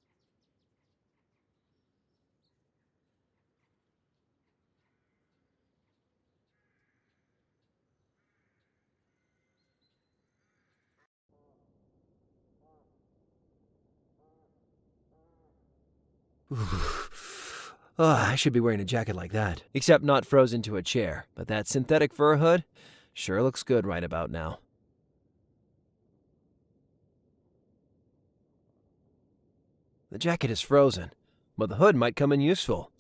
I should be wearing a jacket like that, except not frozen to a chair. But that synthetic fur hood sure looks good right about now. The jacket is frozen, but the hood might come in useful.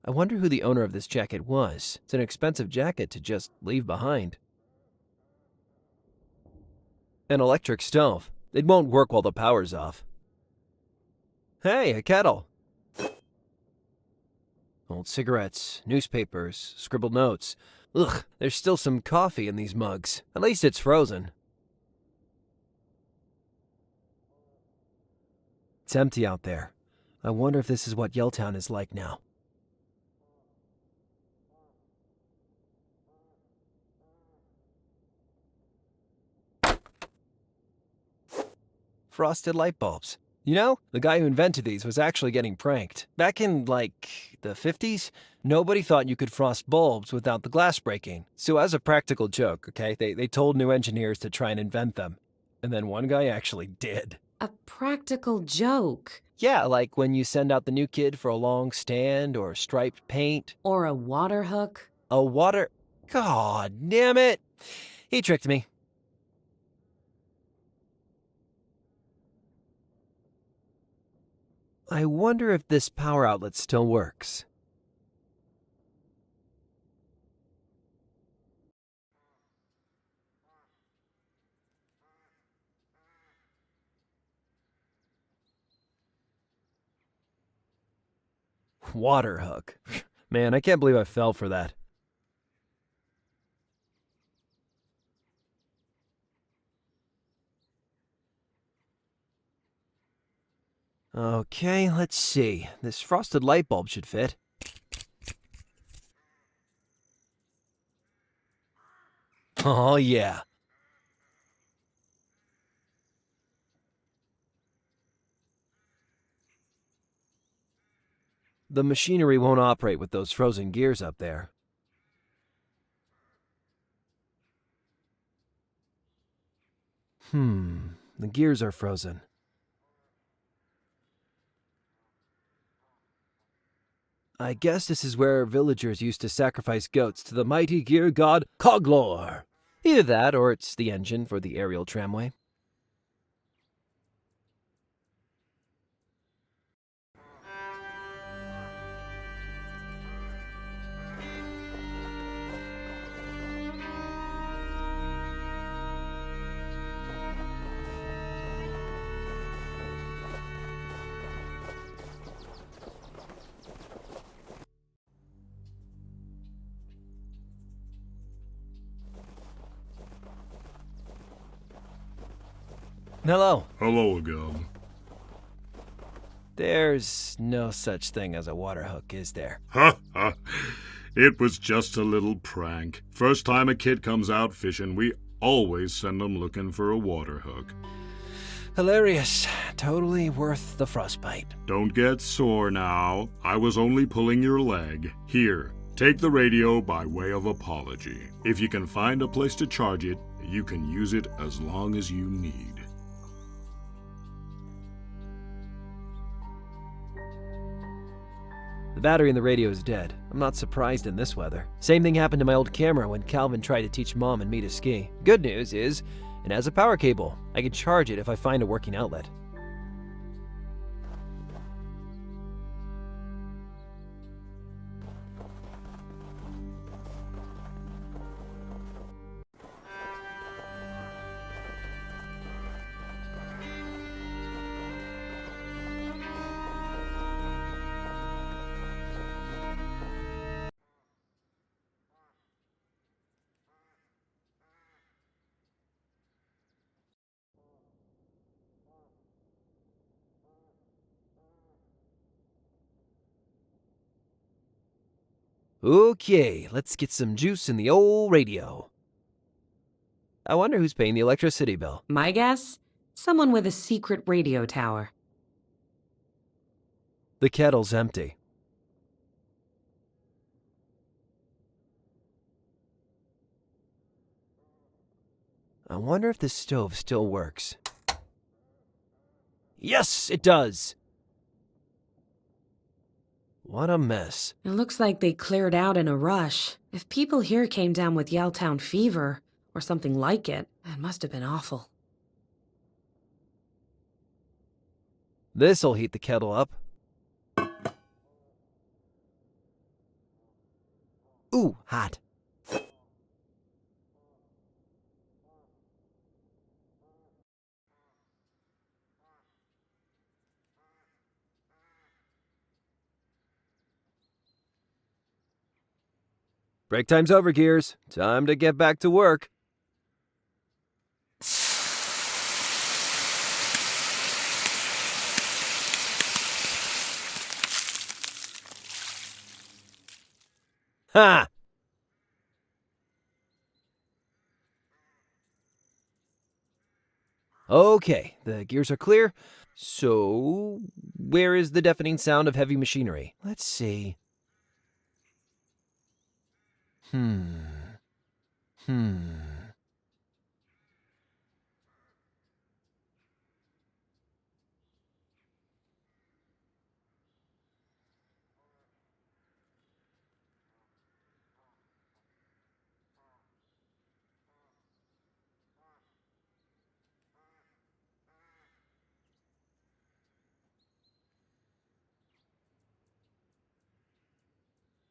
I wonder who the owner of this jacket was. It's an expensive jacket to just leave behind. An electric stove. It won't work while the power's off. Hey, a kettle. Old cigarettes, newspapers, scribbled notes. Ugh, there's still some coffee in these mugs. At least it's frozen. It's empty out there. I wonder if this is what Yelltown is like now. Frosted light bulbs. You know, the guy who invented these was actually getting pranked. Back in, like, the 50s, nobody thought you could frost bulbs without the glass breaking. So as a practical joke, okay, they told new engineers to try and invent them. And then one guy actually did. A practical joke. Yeah, like when you send out the new kid for a long stand or striped paint. Or a water hook. A water... God damn it! He tricked me. I wonder if this power outlet still works. Water hook. Man, I can't believe I fell for that. Okay, let's see. This frosted light bulb should fit. Oh, yeah. The machinery won't operate with those frozen gears up there. The gears are frozen. I guess this is where villagers used to sacrifice goats to the mighty gear god Coglor. Either that, or it's the engine for the aerial tramway. Hello. Hello again. There's no such thing as a water hook, is there? Ha ha. It was just a little prank. First time a kid comes out fishing, we always send them looking for a water hook. Hilarious. Totally worth the frostbite. Don't get sore now. I was only pulling your leg. Here, take the radio by way of apology. If you can find a place to charge it, you can use it as long as you need. The battery in the radio is dead. I'm not surprised in this weather. Same thing happened to my old camera when Calvin tried to teach Mom and me to ski. Good news is, it has a power cable. I can charge it if I find a working outlet. Okay, let's get some juice in the old radio. I wonder who's paying the electricity bill. My guess? Someone with a secret radio tower. The kettle's empty. I wonder if the stove still works. Yes, it does! What a mess. It looks like they cleared out in a rush. If people here came down with Yelltown fever, or something like it, it must have been awful. This'll heat the kettle up. Ooh, hot. Break time's over, Gears. Time to get back to work. Ha! Okay, the gears are clear. So, where is the deafening sound of heavy machinery? Let's see.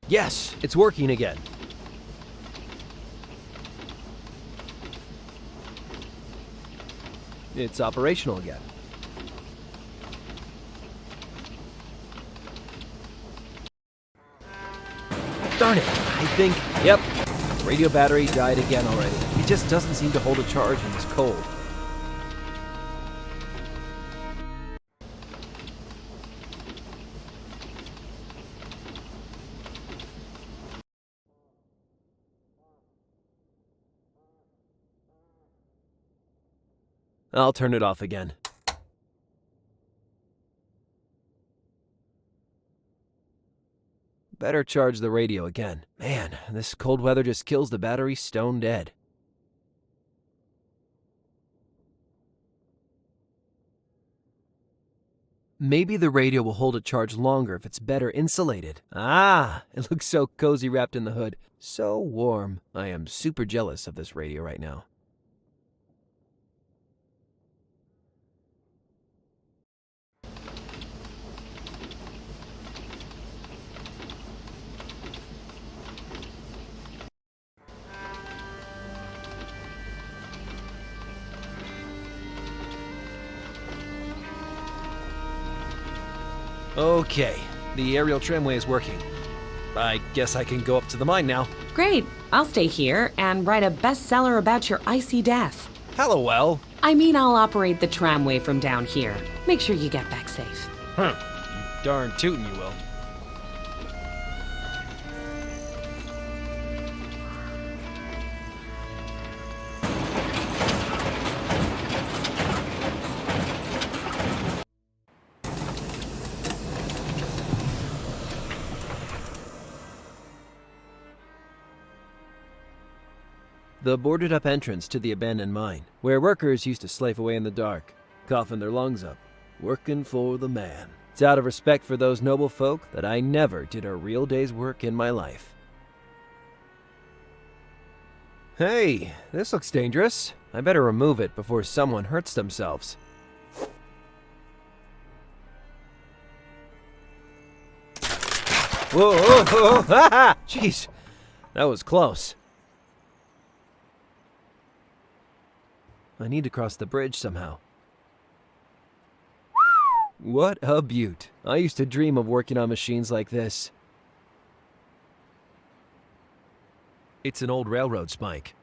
Yes, it's working again. It's operational again. Darn it, I think, yep, the radio battery died again already. It just doesn't seem to hold a charge in this cold. I'll turn it off again. Better charge the radio again. Man, this cold weather just kills the battery stone dead. Maybe the radio will hold a charge longer if it's better insulated. Ah, it looks so cozy wrapped in the hood. So warm. I am super jealous of this radio right now. Okay, the aerial tramway is working. I guess I can go up to the mine now. Great. I'll stay here and write a bestseller about your icy death. Hallowell. I mean, I'll operate the tramway from down here. Make sure you get back safe. Darn tootin' you will. The boarded-up entrance to the abandoned mine, where workers used to slave away in the dark, coughing their lungs up, working for the man. It's out of respect for those noble folk that I never did a real day's work in my life. Hey, this looks dangerous. I better remove it before someone hurts themselves. Whoa, whoa, whoa, ha ha! Jeez, that was close. I need to cross the bridge somehow. What a beaut. I used to dream of working on machines like this. It's an old railroad spike.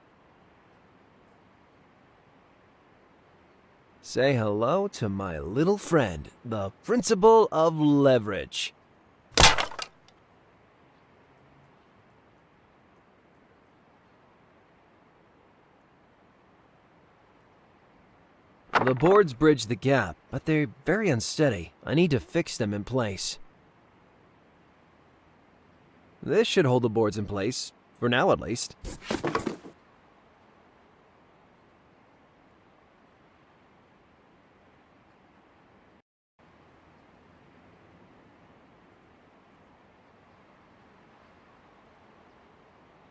Say hello to my little friend, the principle of leverage. The boards bridge the gap, but they're very unsteady. I need to fix them in place. This should hold the boards in place, for now at least.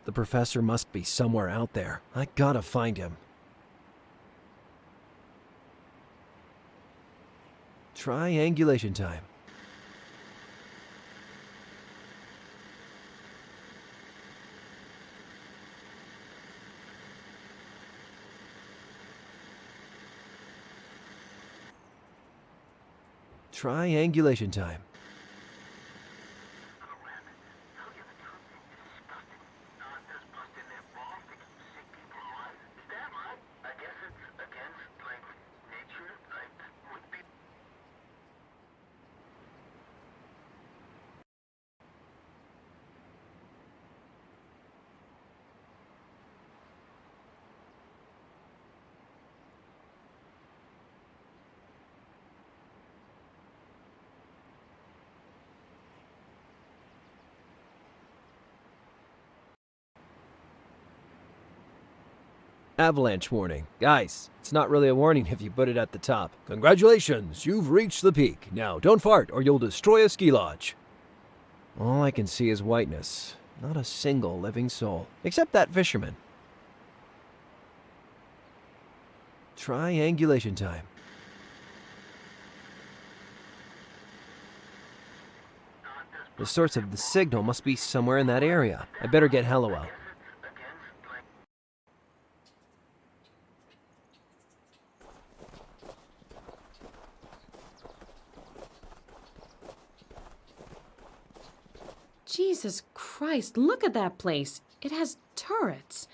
The professor must be somewhere out there. I gotta find him. Triangulation time. Triangulation time. Avalanche warning. Guys, it's not really a warning if you put it at the top. Congratulations, you've reached the peak. Now, don't fart or you'll destroy a ski lodge. All I can see is whiteness. Not a single living soul. Except that fisherman. Triangulation time. The source of the signal must be somewhere in that area. I better get Hallowell. Jesus Christ, look at that place. It has turrets.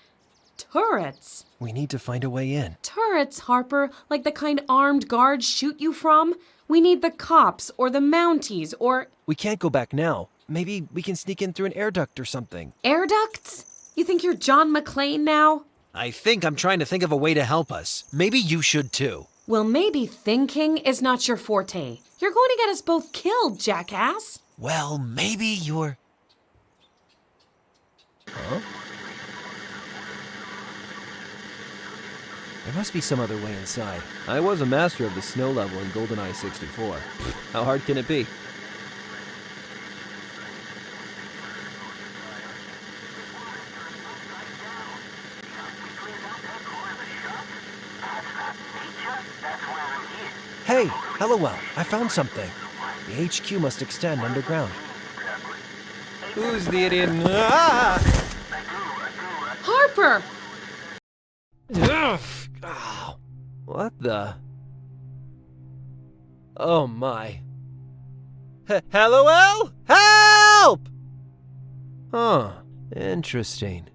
Turrets. We need to find a way in. Turrets, Harper, like the kind armed guards shoot you from. We need the cops or the Mounties or... We can't go back now. Maybe we can sneak in through an air duct or something. Air ducts? You think you're John McClane now? I think I'm trying to think of a way to help us. Maybe you should too. Well, maybe thinking is not your forte. You're going to get us both killed, jackass. Well, maybe you're... Huh? There must be some other way inside. I was a master of the snow level in GoldenEye 64. How hard can it be? Hey, Hallowell, I found something. The HQ must extend underground. Who's the idiot? Ah! Harper! Oh, what the? Oh my. Hallowell? Help! Huh, interesting.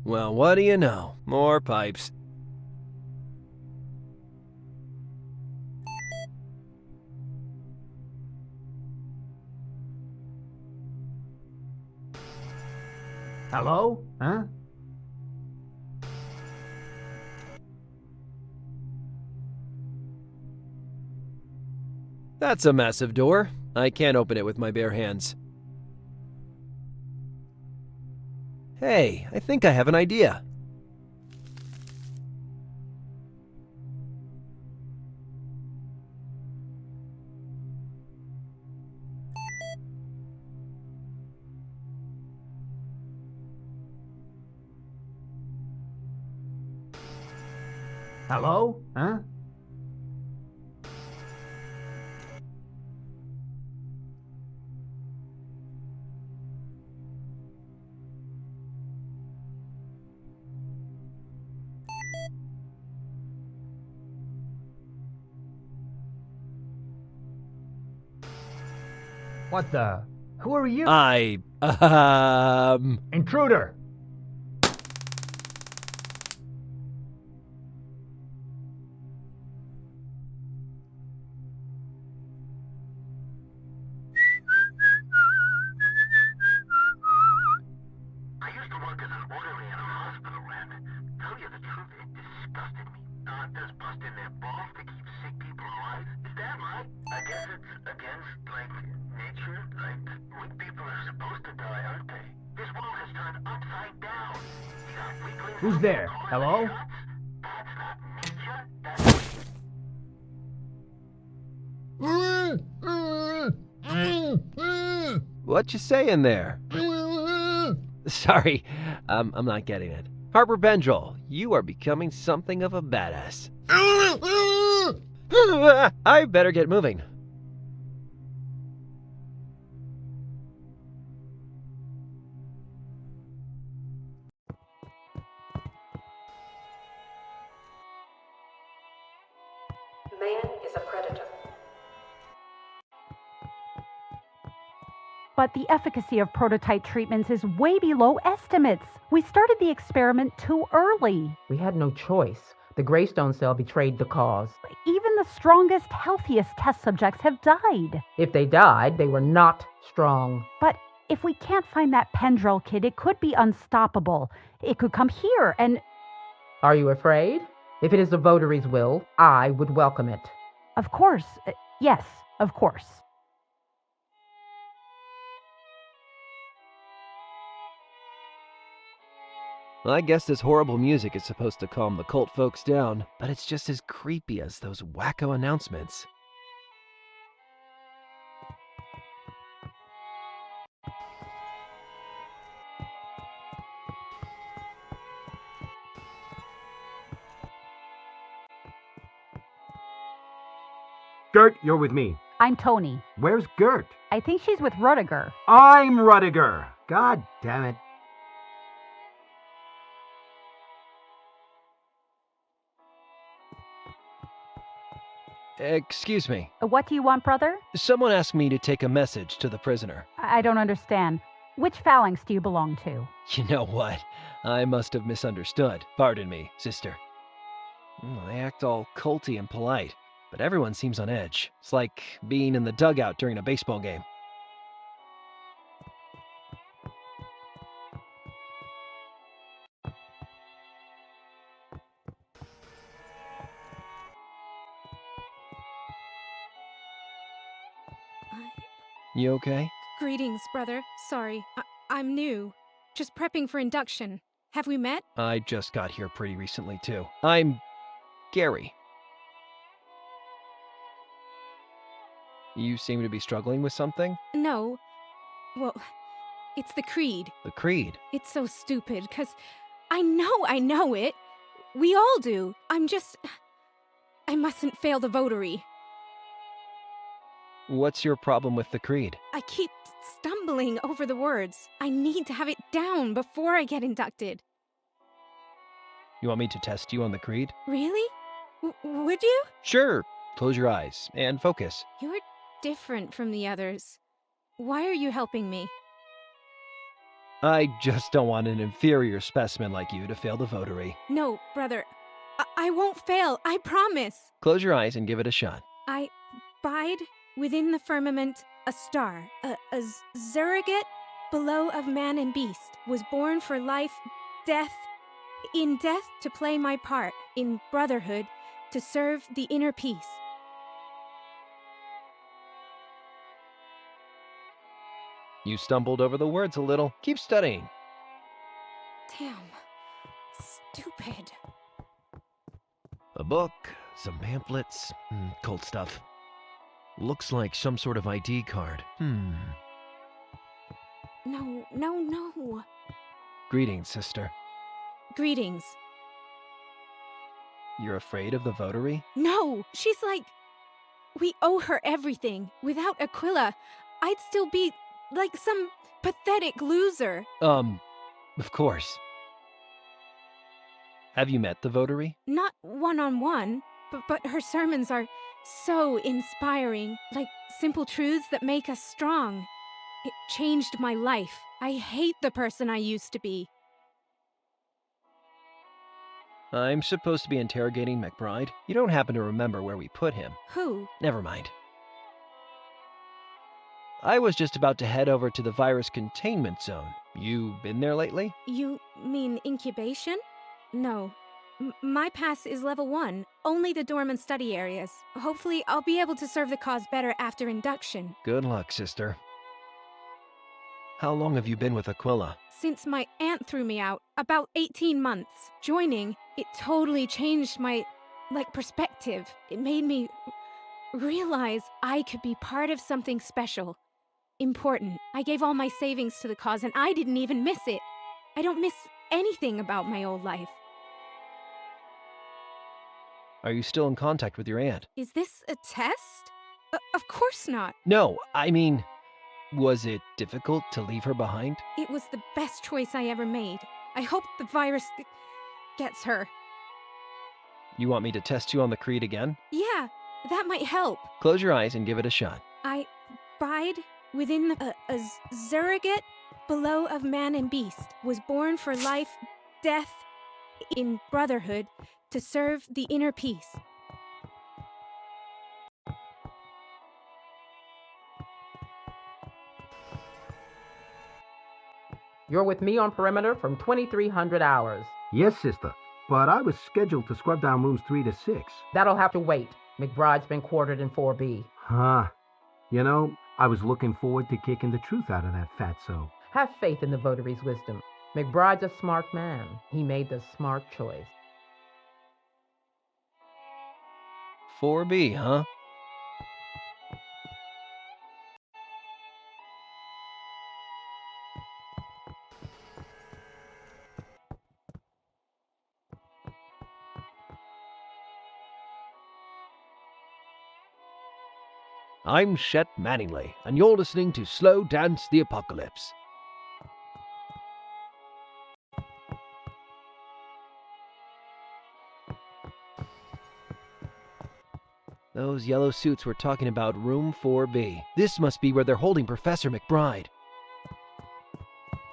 Well, what do you know? More pipes. Hello? Huh? That's a massive door. I can't open it with my bare hands. Hey, I think I have an idea. Hello? Huh? What the? Who are you? Intruder! I used to work as an orderly in a hospital, Ren. Tell you the truth, it disgusted me. Doctors busting their balls to keep sick people alive. Is that right? I guess it's against, nature. Weak people are supposed to die, aren't they? This world has turned upside down. You got weaklings. Who's there? Hello? That's not nature. That's... What you saying there? Sorry, I'm not getting it. Harper Pendrell, you are becoming something of a badass. I better get moving. Man is a predator. But the efficacy of prototype treatments is way below estimates. We started the experiment too early. We had no choice. The Greystone cell betrayed the cause. Even the strongest, healthiest test subjects have died. If they died, they were not strong. But if we can't find that Pendrell kid, it could be unstoppable. It could come here and... Are you afraid? If it is the votaries' will, I would welcome it. Of course. Yes, of course. I guess this horrible music is supposed to calm the cult folks down, but it's just as creepy as those wacko announcements. Gert, you're with me. I'm Tony. Where's Gert? I think she's with Rudiger. I'm Rudiger. God damn it. Excuse me. What do you want, brother? Someone asked me to take a message to the prisoner. I don't understand. Which phalanx do you belong to? You know what? I must have misunderstood. Pardon me, sister. They act all culty and polite, but everyone seems on edge. It's like being in the dugout during a baseball game. You okay? Greetings, brother. Sorry, I'm new. Just prepping for induction. Have we met? I just got here pretty recently, too. I'm Gary. You seem to be struggling with something? No. Well, it's the creed. The creed? It's so stupid, because I know it. We all do. I mustn't fail the votary. What's your problem with the creed? I keep stumbling over the words. I need to have it down before I get inducted. You want me to test you on the creed? Really? Would you? Sure. Close your eyes and focus. You're different from the others. Why are you helping me? I just don't want an inferior specimen like you to fail the votary. No, brother. I won't fail, I promise. Close your eyes and give it a shot. I bide within the firmament a star, a surrogate below of man and beast, was born for life, death, in death to play my part, in brotherhood to serve the inner peace. You stumbled over the words a little. Keep studying. Damn. Stupid. A book, some pamphlets, cold stuff. Looks like some sort of ID card. No. Greetings, sister. Greetings. You're afraid of the votary? No, she's like... We owe her everything. Without Aquila, I'd still be like some pathetic loser. Of course. Have you met the votary? Not one-on-one, but her sermons are so inspiring, like simple truths that make us strong. It changed my life. I hate the person I used to be. I'm supposed to be interrogating McBride. You don't happen to remember where we put him. Who? Never mind. I was just about to head over to the virus containment zone. You been there lately? You mean incubation? No. My pass is level 1, only the dorm and study areas. Hopefully, I'll be able to serve the cause better after induction. Good luck, sister. How long have you been with Aquila? Since my aunt threw me out, about 18 months. Joining, it totally changed my, perspective. It made me realize I could be part of something special. Important. I gave all my savings to the cause and I didn't even miss it. I don't miss anything about my old life. Are you still in contact with your aunt? Is this a test? Of course not. No, I mean, was it difficult to leave her behind? It was the best choice I ever made. I hope the virus gets her. You want me to test you on the creed again? Yeah, that might help. Close your eyes and give it a shot. I bide within a surrogate below of man and beast, was born for life, death, in brotherhood, to serve the inner peace. You're with me on perimeter from 2300 hours. Yes, sister. But I was scheduled to scrub down rooms 3 to 6. That'll have to wait. McBride's been quartered in 4B. Huh. You know, I was looking forward to kicking the truth out of that fatso. Have faith in the votary's wisdom. McBride's a smart man. He made the smart choice. 4B, huh? I'm Shet Manningley, and you're listening to Slow Dance the Apocalypse. Those yellow suits were talking about room 4B. This must be where they're holding Professor McBride.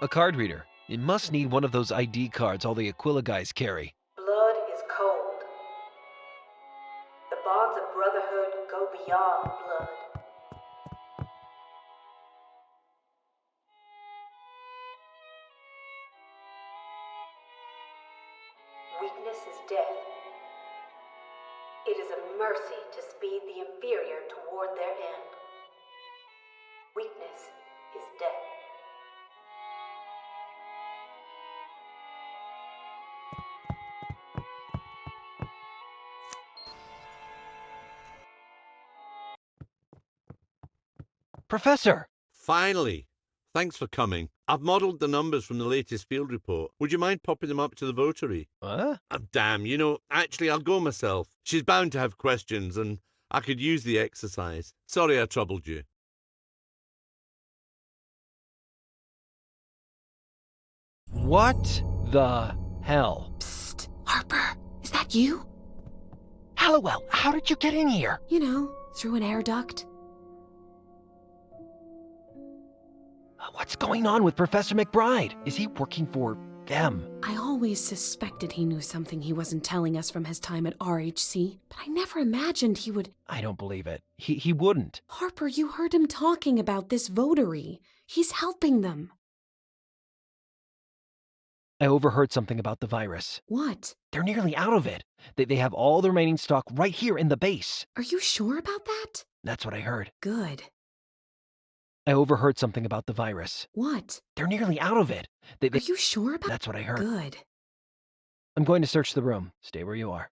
A card reader. It must need one of those ID cards all the Aquila guys carry. Blood is cold. The bonds of brotherhood go beyond blood. Weakness is death. It is a mercy to speed the inferior toward their end. Weakness is death. Professor! Finally! Thanks for coming. I've modelled the numbers from the latest field report. Would you mind popping them up to the votary? What? Oh, damn, actually, I'll go myself. She's bound to have questions, and I could use the exercise. Sorry I troubled you. What the hell? Psst, Harper, is that you? Hallowell, how did you get in here? You know, through an air duct. What's going on with Professor McBride? Is he working for them? I always suspected he knew something he wasn't telling us from his time at RHC, but I never imagined he would... I don't believe it. He wouldn't. Harper, you heard him talking about this votary. He's helping them. I overheard something about the virus. What? They're nearly out of it. They have all the remaining stock right here in the base. Are you sure about that? That's what I heard. Good. I overheard something about the virus. What? They're nearly out of it. Are you sure about... That's what I heard. Good. I'm going to search the room. Stay where you are.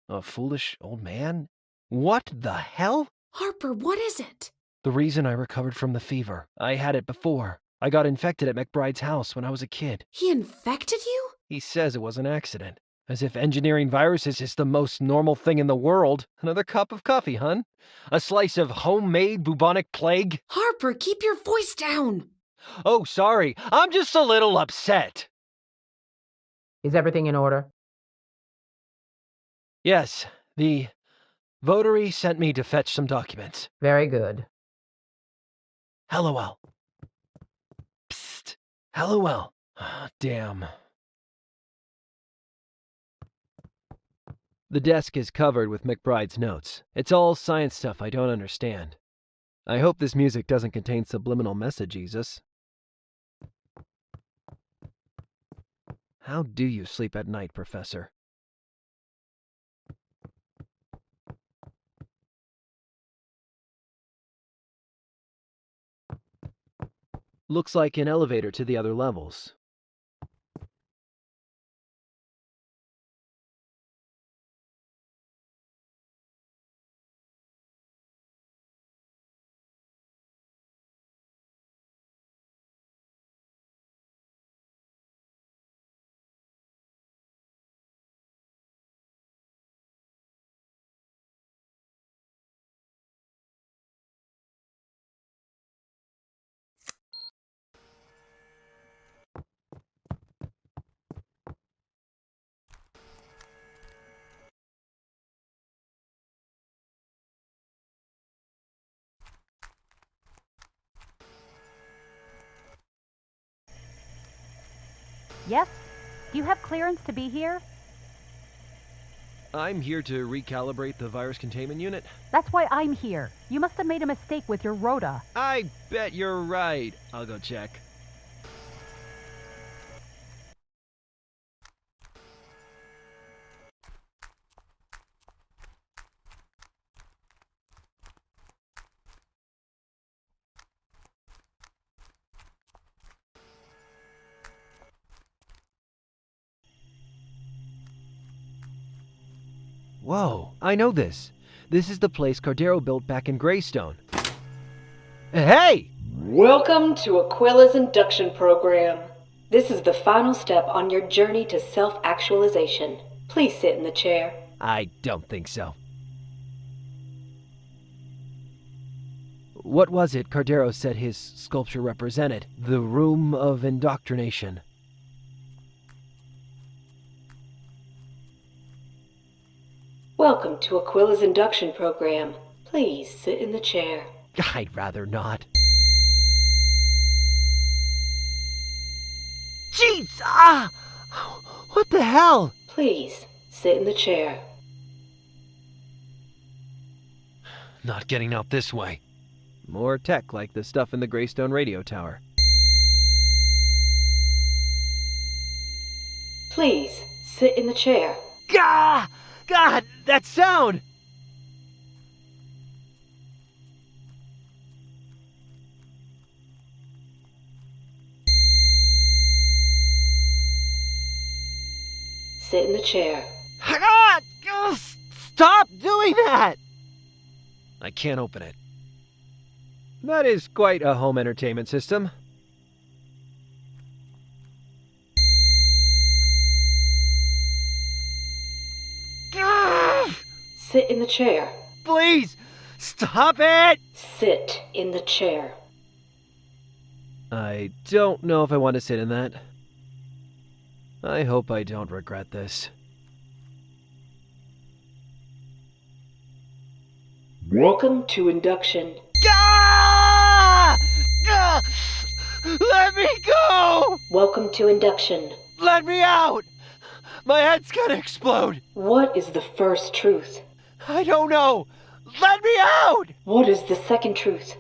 A foolish old man? What the hell? Harper, what is it? The reason I recovered from the fever. I had it before. I got infected at McBride's house when I was a kid. He infected you? He says it was an accident. As if engineering viruses is the most normal thing in the world. Another cup of coffee, hun? A slice of homemade bubonic plague? Harper, keep your voice down! Oh, sorry. I'm just a little upset. Is everything in order? Yes, the votary sent me to fetch some documents. Very good. LOL. Psst. LOL. Damn. The desk is covered with McBride's notes. It's all science stuff I don't understand. I hope this music doesn't contain subliminal messages. How do you sleep at night, Professor? Looks like an elevator to the other levels. Yes? Do you have clearance to be here? I'm here to recalibrate the virus containment unit. That's why I'm here. You must have made a mistake with your rota. I bet you're right. I'll go check. Whoa, I know this. This is the place Cardero built back in Greystone. Hey! Welcome to Aquila's induction program. This is the final step on your journey to self-actualization. Please sit in the chair. I don't think so. What was it Cardero said his sculpture represented? The room of indoctrination. Welcome to Aquila's induction program. Please sit in the chair. I'd rather not. Jeez! Ah! What the hell? Please, sit in the chair. Not getting out this way. More tech like the stuff in the Greystone radio tower. Please, sit in the chair. Gah! God, that sound! Sit in the chair. Ah! Stop doing that! I can't open it. That is quite a home entertainment system. Sit in the chair. Please, stop it! Sit in the chair. I don't know if I want to sit in that. I hope I don't regret this. Welcome to induction. Ah! Ah! Let me go! Welcome to induction. Let me out! My head's gonna explode! What is the first truth? I don't know! Let me out! What is the second truth?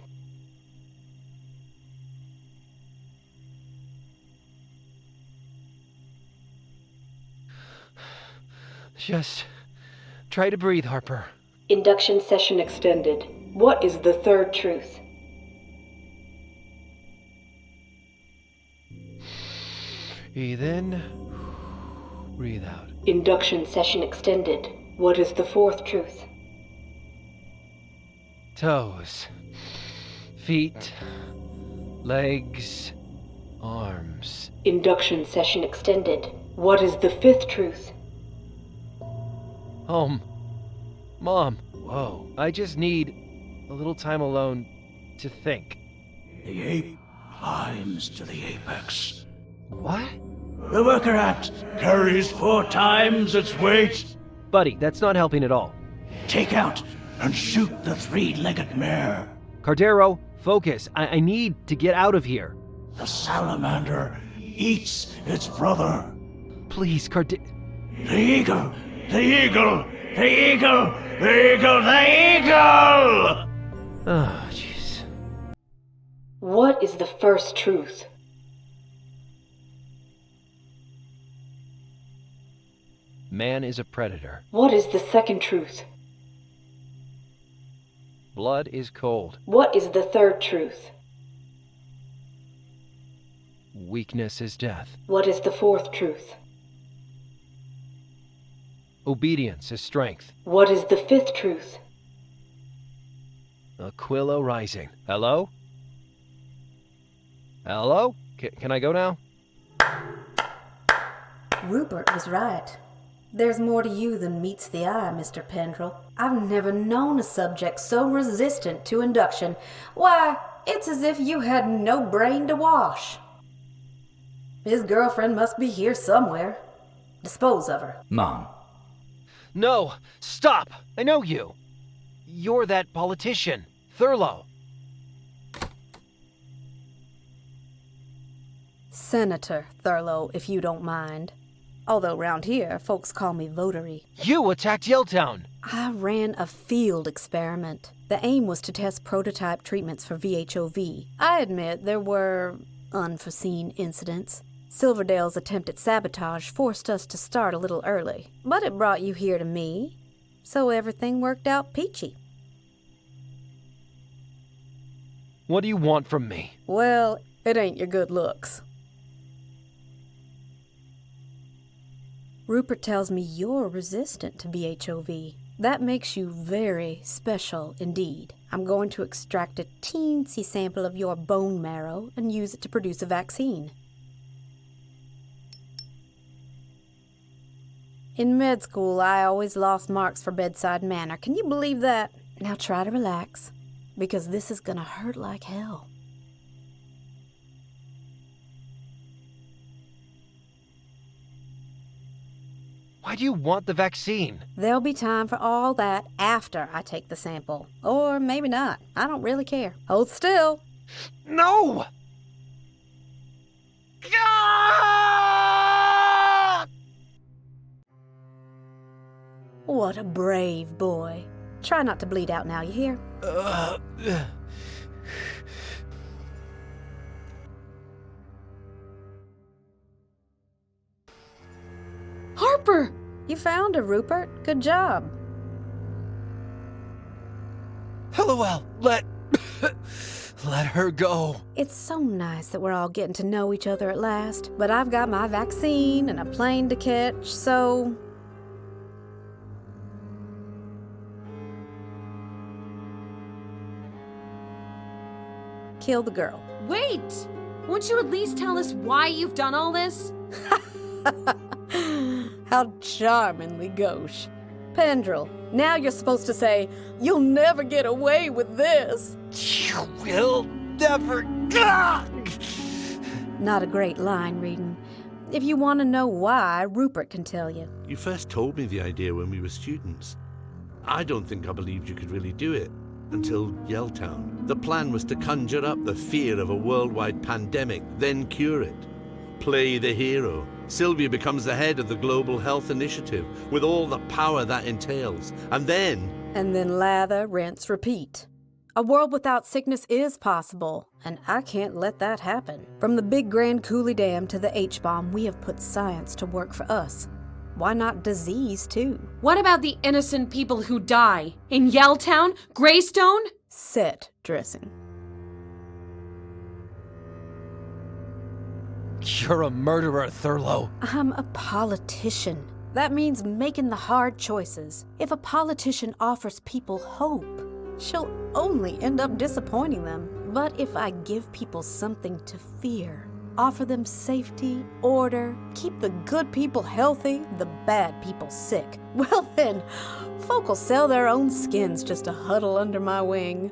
Just try to breathe, Harper. Induction session extended. What is the third truth? Breathe in, breathe out. Induction session extended. What is the fourth truth? Toes, feet, legs, arms. Induction session extended. What is the fifth truth? Home. Mom. Whoa. I just need a little time alone to think. The ape climbs to the apex. What? The worker ant carries 4 times its weight. Buddy, that's not helping at all. Take out and shoot the 3-legged mare. Cardero, focus. I need to get out of here. The salamander eats its brother. Please, The eagle! The eagle! The eagle! The eagle! The eagle! Oh, jeez. What is the first truth? Man is a predator. What is the second truth? Blood is cold. What is the third truth? Weakness is death. What is the fourth truth? Obedience is strength. What is the fifth truth? Aquila rising. Hello? Hello? Can I go now? Rupert was right. There's more to you than meets the eye, Mr. Pendrell. I've never known a subject so resistant to induction. Why, it's as if you had no brain to wash. His girlfriend must be here somewhere. Dispose of her. Mom. No! Stop! I know you! You're that politician, Thurlow. Senator Thurlow, if you don't mind. Although round here, folks call me Votary. You attacked Yelltown! I ran a field experiment. The aim was to test prototype treatments for VHOV. I admit there were unforeseen incidents. Silverdale's attempt at sabotage forced us to start a little early. But it brought you here to me, so everything worked out peachy. What do you want from me? Well, it ain't your good looks. Rupert tells me you're resistant to BHOV. That makes you very special indeed. I'm going to extract a teensy sample of your bone marrow and use it to produce a vaccine. In med school, I always lost marks for bedside manner. Can you believe that? Now try to relax, because this is gonna hurt like hell. Why do you want the vaccine? There'll be time for all that after I take the sample. Or maybe not. I don't really care. Hold still. No! What a brave boy. Try not to bleed out now, you hear? Harper! You found her, Rupert. Good job. LOL, let her go. It's so nice that we're all getting to know each other at last. But I've got my vaccine and a plane to catch, so... Kill the girl. Wait! Won't you at least tell us why you've done all this? How charmingly gauche. Pendrell, now you're supposed to say, "You'll never get away with this." You will never. Not a great line reading. If you want to know why, Rupert can tell you. You first told me the idea when we were students. I don't think I believed you could really do it until Yelltown. The plan was to conjure up the fear of a worldwide pandemic, then cure it. Play the hero. Sylvia becomes the head of the Global Health Initiative, with all the power that entails. And then lather, rinse, repeat. A world without sickness is possible, and I can't let that happen. From the Big Grand Coulee Dam to the H-bomb, we have put science to work for us. Why not disease, too? What about the innocent people who die? In Yelltown? Greystone? Set dressing. You're a murderer, Thurlow. I'm a politician. That means making the hard choices. If a politician offers people hope, she'll only end up disappointing them. But if I give people something to fear, offer them safety, order, keep the good people healthy, the bad people sick, well then, folk will sell their own skins just to huddle under my wing.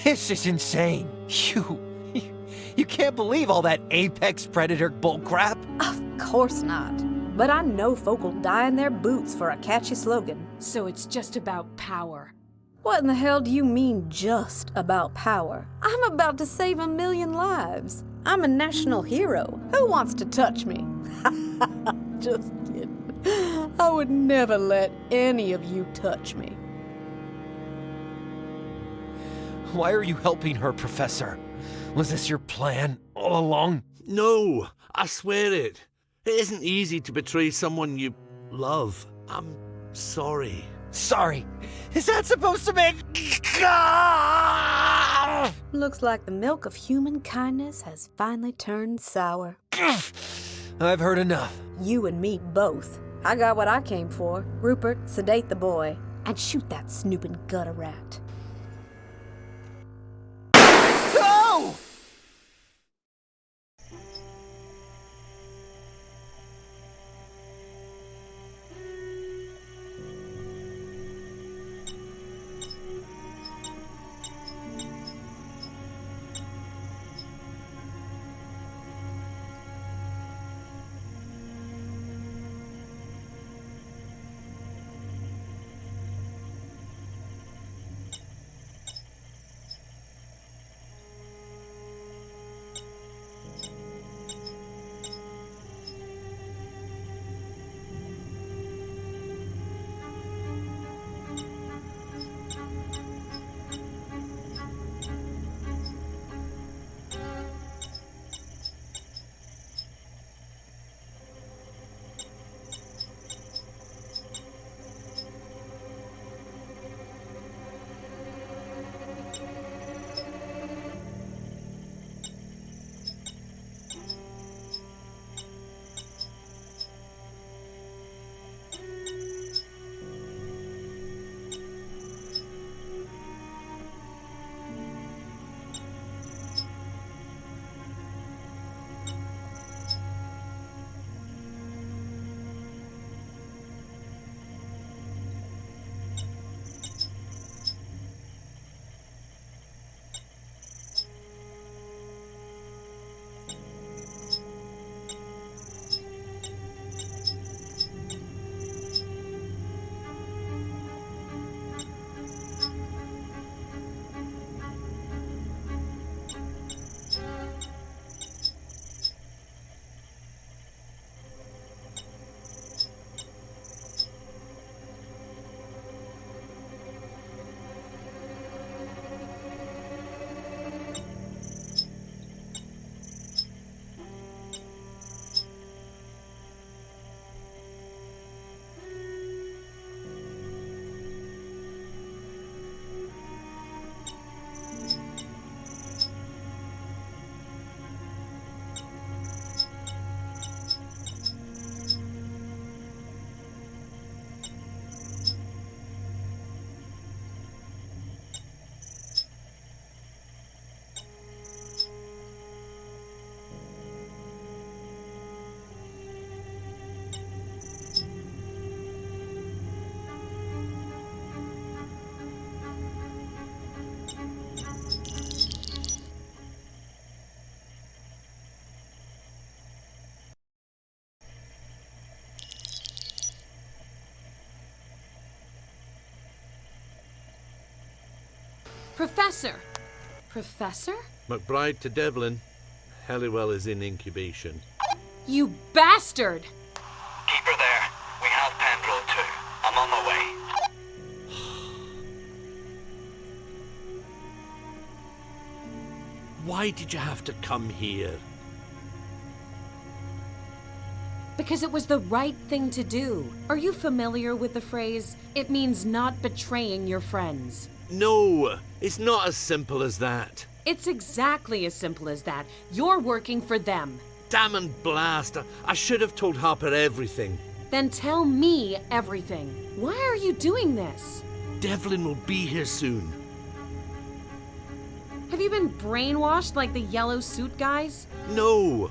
This is insane. You can't believe all that apex predator bullcrap. Of course not. But I know folk will die in their boots for a catchy slogan. So it's just about power. What in the hell do you mean, just about power? I'm about to save 1 million lives. I'm a national hero. Who wants to touch me? Just kidding. I would never let any of you touch me. Why are you helping her, Professor? Was this your plan all along? No, I swear it. It isn't easy to betray someone you love. I'm sorry. Sorry? Is that supposed to make... Looks like the milk of human kindness has finally turned sour. I've heard enough. You and me both. I got what I came for. Rupert, sedate the boy. And shoot that snooping gutter rat. Go! Professor! Professor? McBride to Devlin. Helliwell is in incubation. You bastard! Keep her there. We have Pendrell too. I'm on my way. Why did you have to come here? Because it was the right thing to do. Are you familiar with the phrase, it means not betraying your friends? No, it's not as simple as that. It's exactly as simple as that. You're working for them. Damn and blast, I should have told Harper everything. Then tell me everything. Why are you doing this? Devlin will be here soon. Have you been brainwashed like the yellow suit guys? No.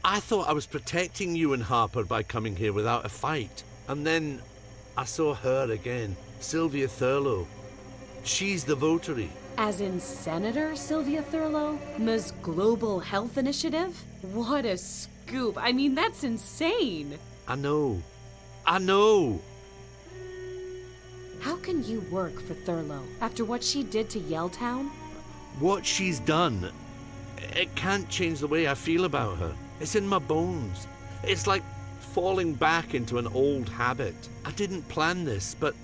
I thought I was protecting you and Harper by coming here without a fight. And then I saw her again, Sylvia Thurlow. She's the votary. As in Senator Sylvia Thurlow? Ms. Global Health Initiative? What a scoop. I mean, that's insane. I know. I know. How can you work for Thurlow after what she did to Yelltown? What she's done, it can't change the way I feel about her. It's in my bones. It's like falling back into an old habit. I didn't plan this, but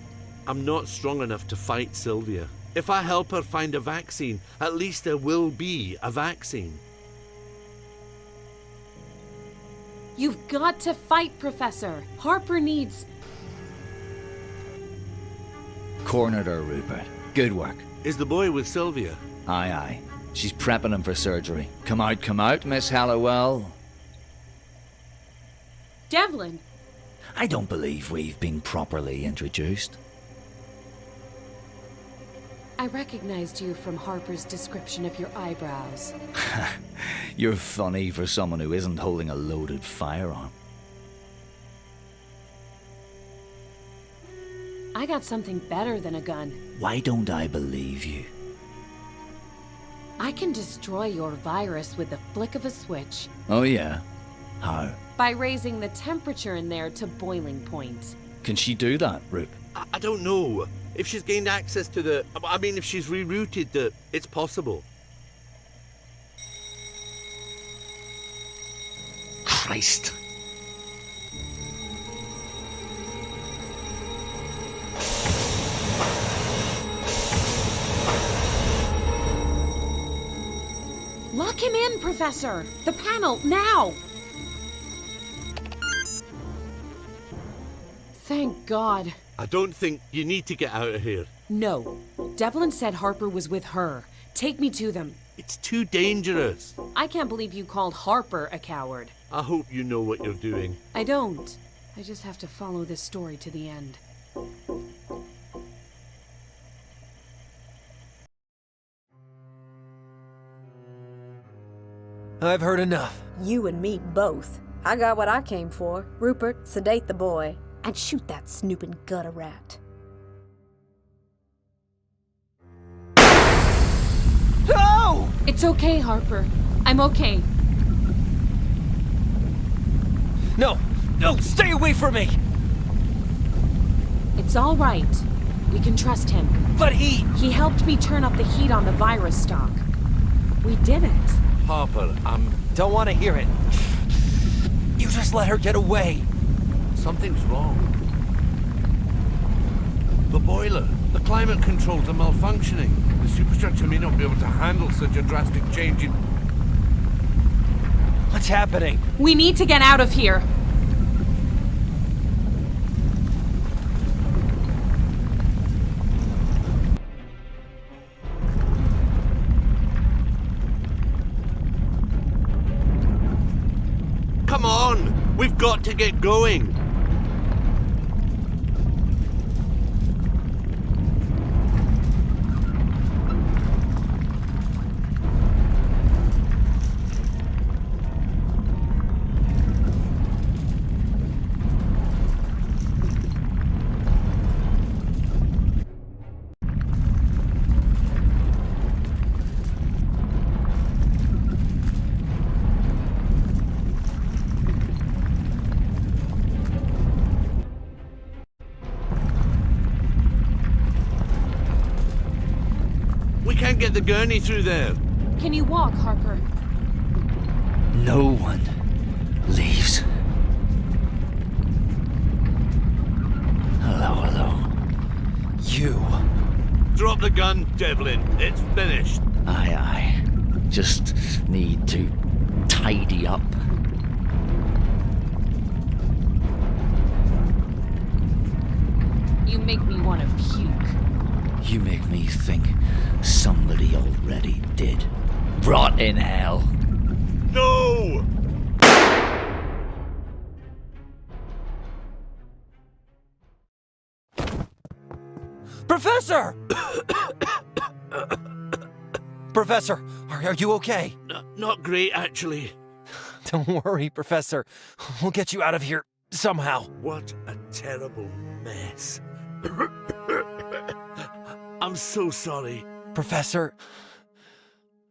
I'm not strong enough to fight Sylvia. If I help her find a vaccine, at least there will be a vaccine. You've got to fight, Professor. Harper needs... Cornered her, Rupert. Good work. Is the boy with Sylvia? Aye, aye. She's prepping him for surgery. Come out, Miss Halliwell. Devlin! I don't believe we've been properly introduced. I recognized you from Harper's description of your eyebrows. You're funny for someone who isn't holding a loaded firearm. I got something better than a gun. Why don't I believe you? I can destroy your virus with the flick of a switch. Oh yeah? How? By raising the temperature in there to boiling point. Can she do that, Roop? I don't know. If she's gained access to the... I mean, if she's rerouted the... It's possible. Christ. Lock him in, Professor! The panel, now! Thank God. I don't think you need to get out of here. No. Devlin said Harper was with her. Take me to them. It's too dangerous. I can't believe you called Harper a coward. I hope you know what you're doing. I don't. I just have to follow this story to the end. I've heard enough. You and me both. I got what I came for. Rupert, sedate the boy. And shoot that snooping gutter rat. No! It's okay, Harper. I'm okay. No! No! Stay away from me! It's all right. We can trust him. But he helped me turn up the heat on the virus stock. We did it. Harper, Don't want to hear it. You just let her get away. Something's wrong. The boiler. The climate controls are malfunctioning. The superstructure may not be able to handle such a drastic change in... What's happening? We need to get out of here. Come on! We've got to get going! can't get the gurney through there. Can you walk, Harper? No one leaves. Hello. You. Drop the gun, Devlin. It's finished. Aye. Just need to tidy up. You make me want to puke. You make me think somebody already did. Rot in hell. No! Professor! Professor, are you okay? Not great, actually. Don't worry, Professor. We'll get you out of here somehow. What a terrible mess. I'm so sorry. Professor,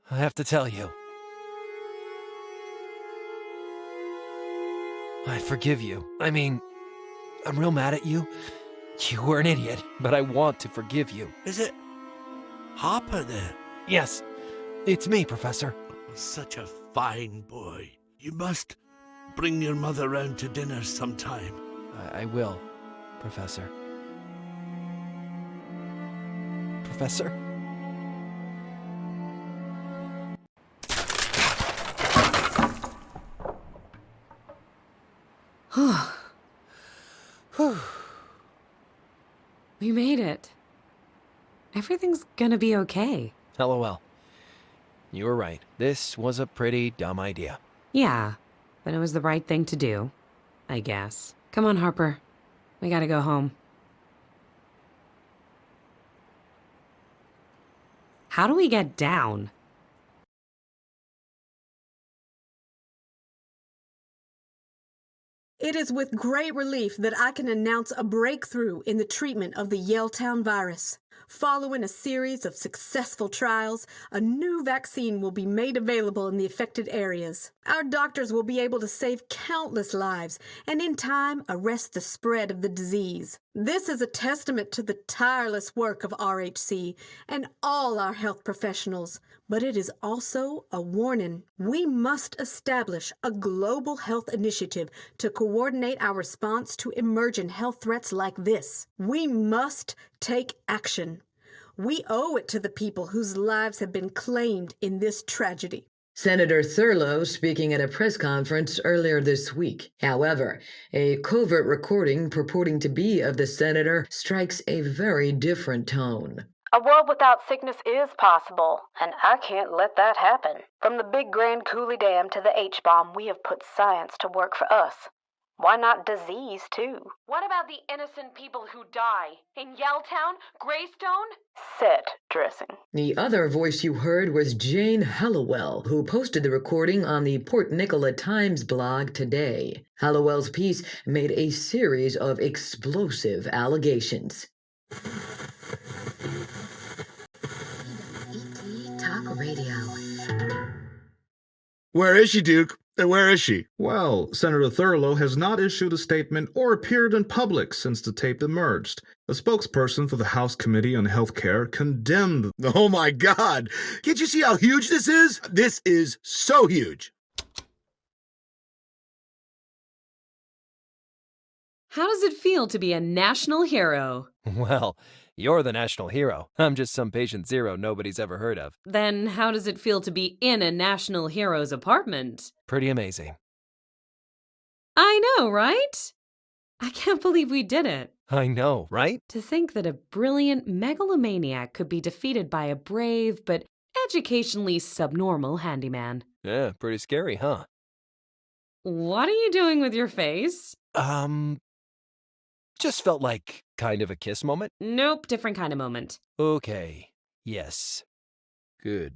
I have to tell you. I forgive you. I mean, I'm real mad at you. You were an idiot, but I want to forgive you. Is it Harper there? Yes, it's me, Professor. Such a fine boy. You must bring your mother round to dinner sometime. I will, Professor. Professor? We made it. Everything's gonna be okay. LOL. You were right. This was a pretty dumb idea. Yeah, but it was the right thing to do, I guess. Come on, Harper. We gotta go home. How do we get down? It is with great relief that I can announce a breakthrough in the treatment of the Yelltown virus. Following a series of successful trials, a new vaccine will be made available in the affected areas. Our doctors will be able to save countless lives and in time arrest the spread of the disease. This is a testament to the tireless work of RHC and all our health professionals, but it is also a warning. We must establish a global health initiative to coordinate our response to emergent health threats like this. We must take action. We owe it to the people whose lives have been claimed in this tragedy. Senator Thurlow speaking at a press conference earlier this week. However, a covert recording purporting to be of the senator strikes a very different tone. A world without sickness is possible, and I can't let that happen. From the Big Grand Coulee Dam to the H-bomb, we have put science to work for us. Why not disease, too? What about the innocent people who die? In Yelltown? Greystone? Set dressing. The other voice you heard was Jane Hallowell, who posted the recording on the Port Nicola Times blog today. Hallowell's piece made a series of explosive allegations. Talk Radio. Where is she, Duke? Where is she? Well, Senator Thurlow has not issued a statement or appeared in public since the tape emerged. A spokesperson for the House Committee on Healthcare condemned... Oh my God! Can't you see how huge this is? This is so huge! How does it feel to be a national hero? Well, you're the national hero. I'm just some patient zero nobody's ever heard of. Then how does it feel to be in a national hero's apartment? Pretty amazing. I know, right? I can't believe we did it. I know, right? To think that a brilliant megalomaniac could be defeated by a brave but educationally subnormal handyman. Yeah, pretty scary, huh? What are you doing with your face? Just felt like kind of a kiss moment. Nope, different kind of moment. Okay, yes. Good.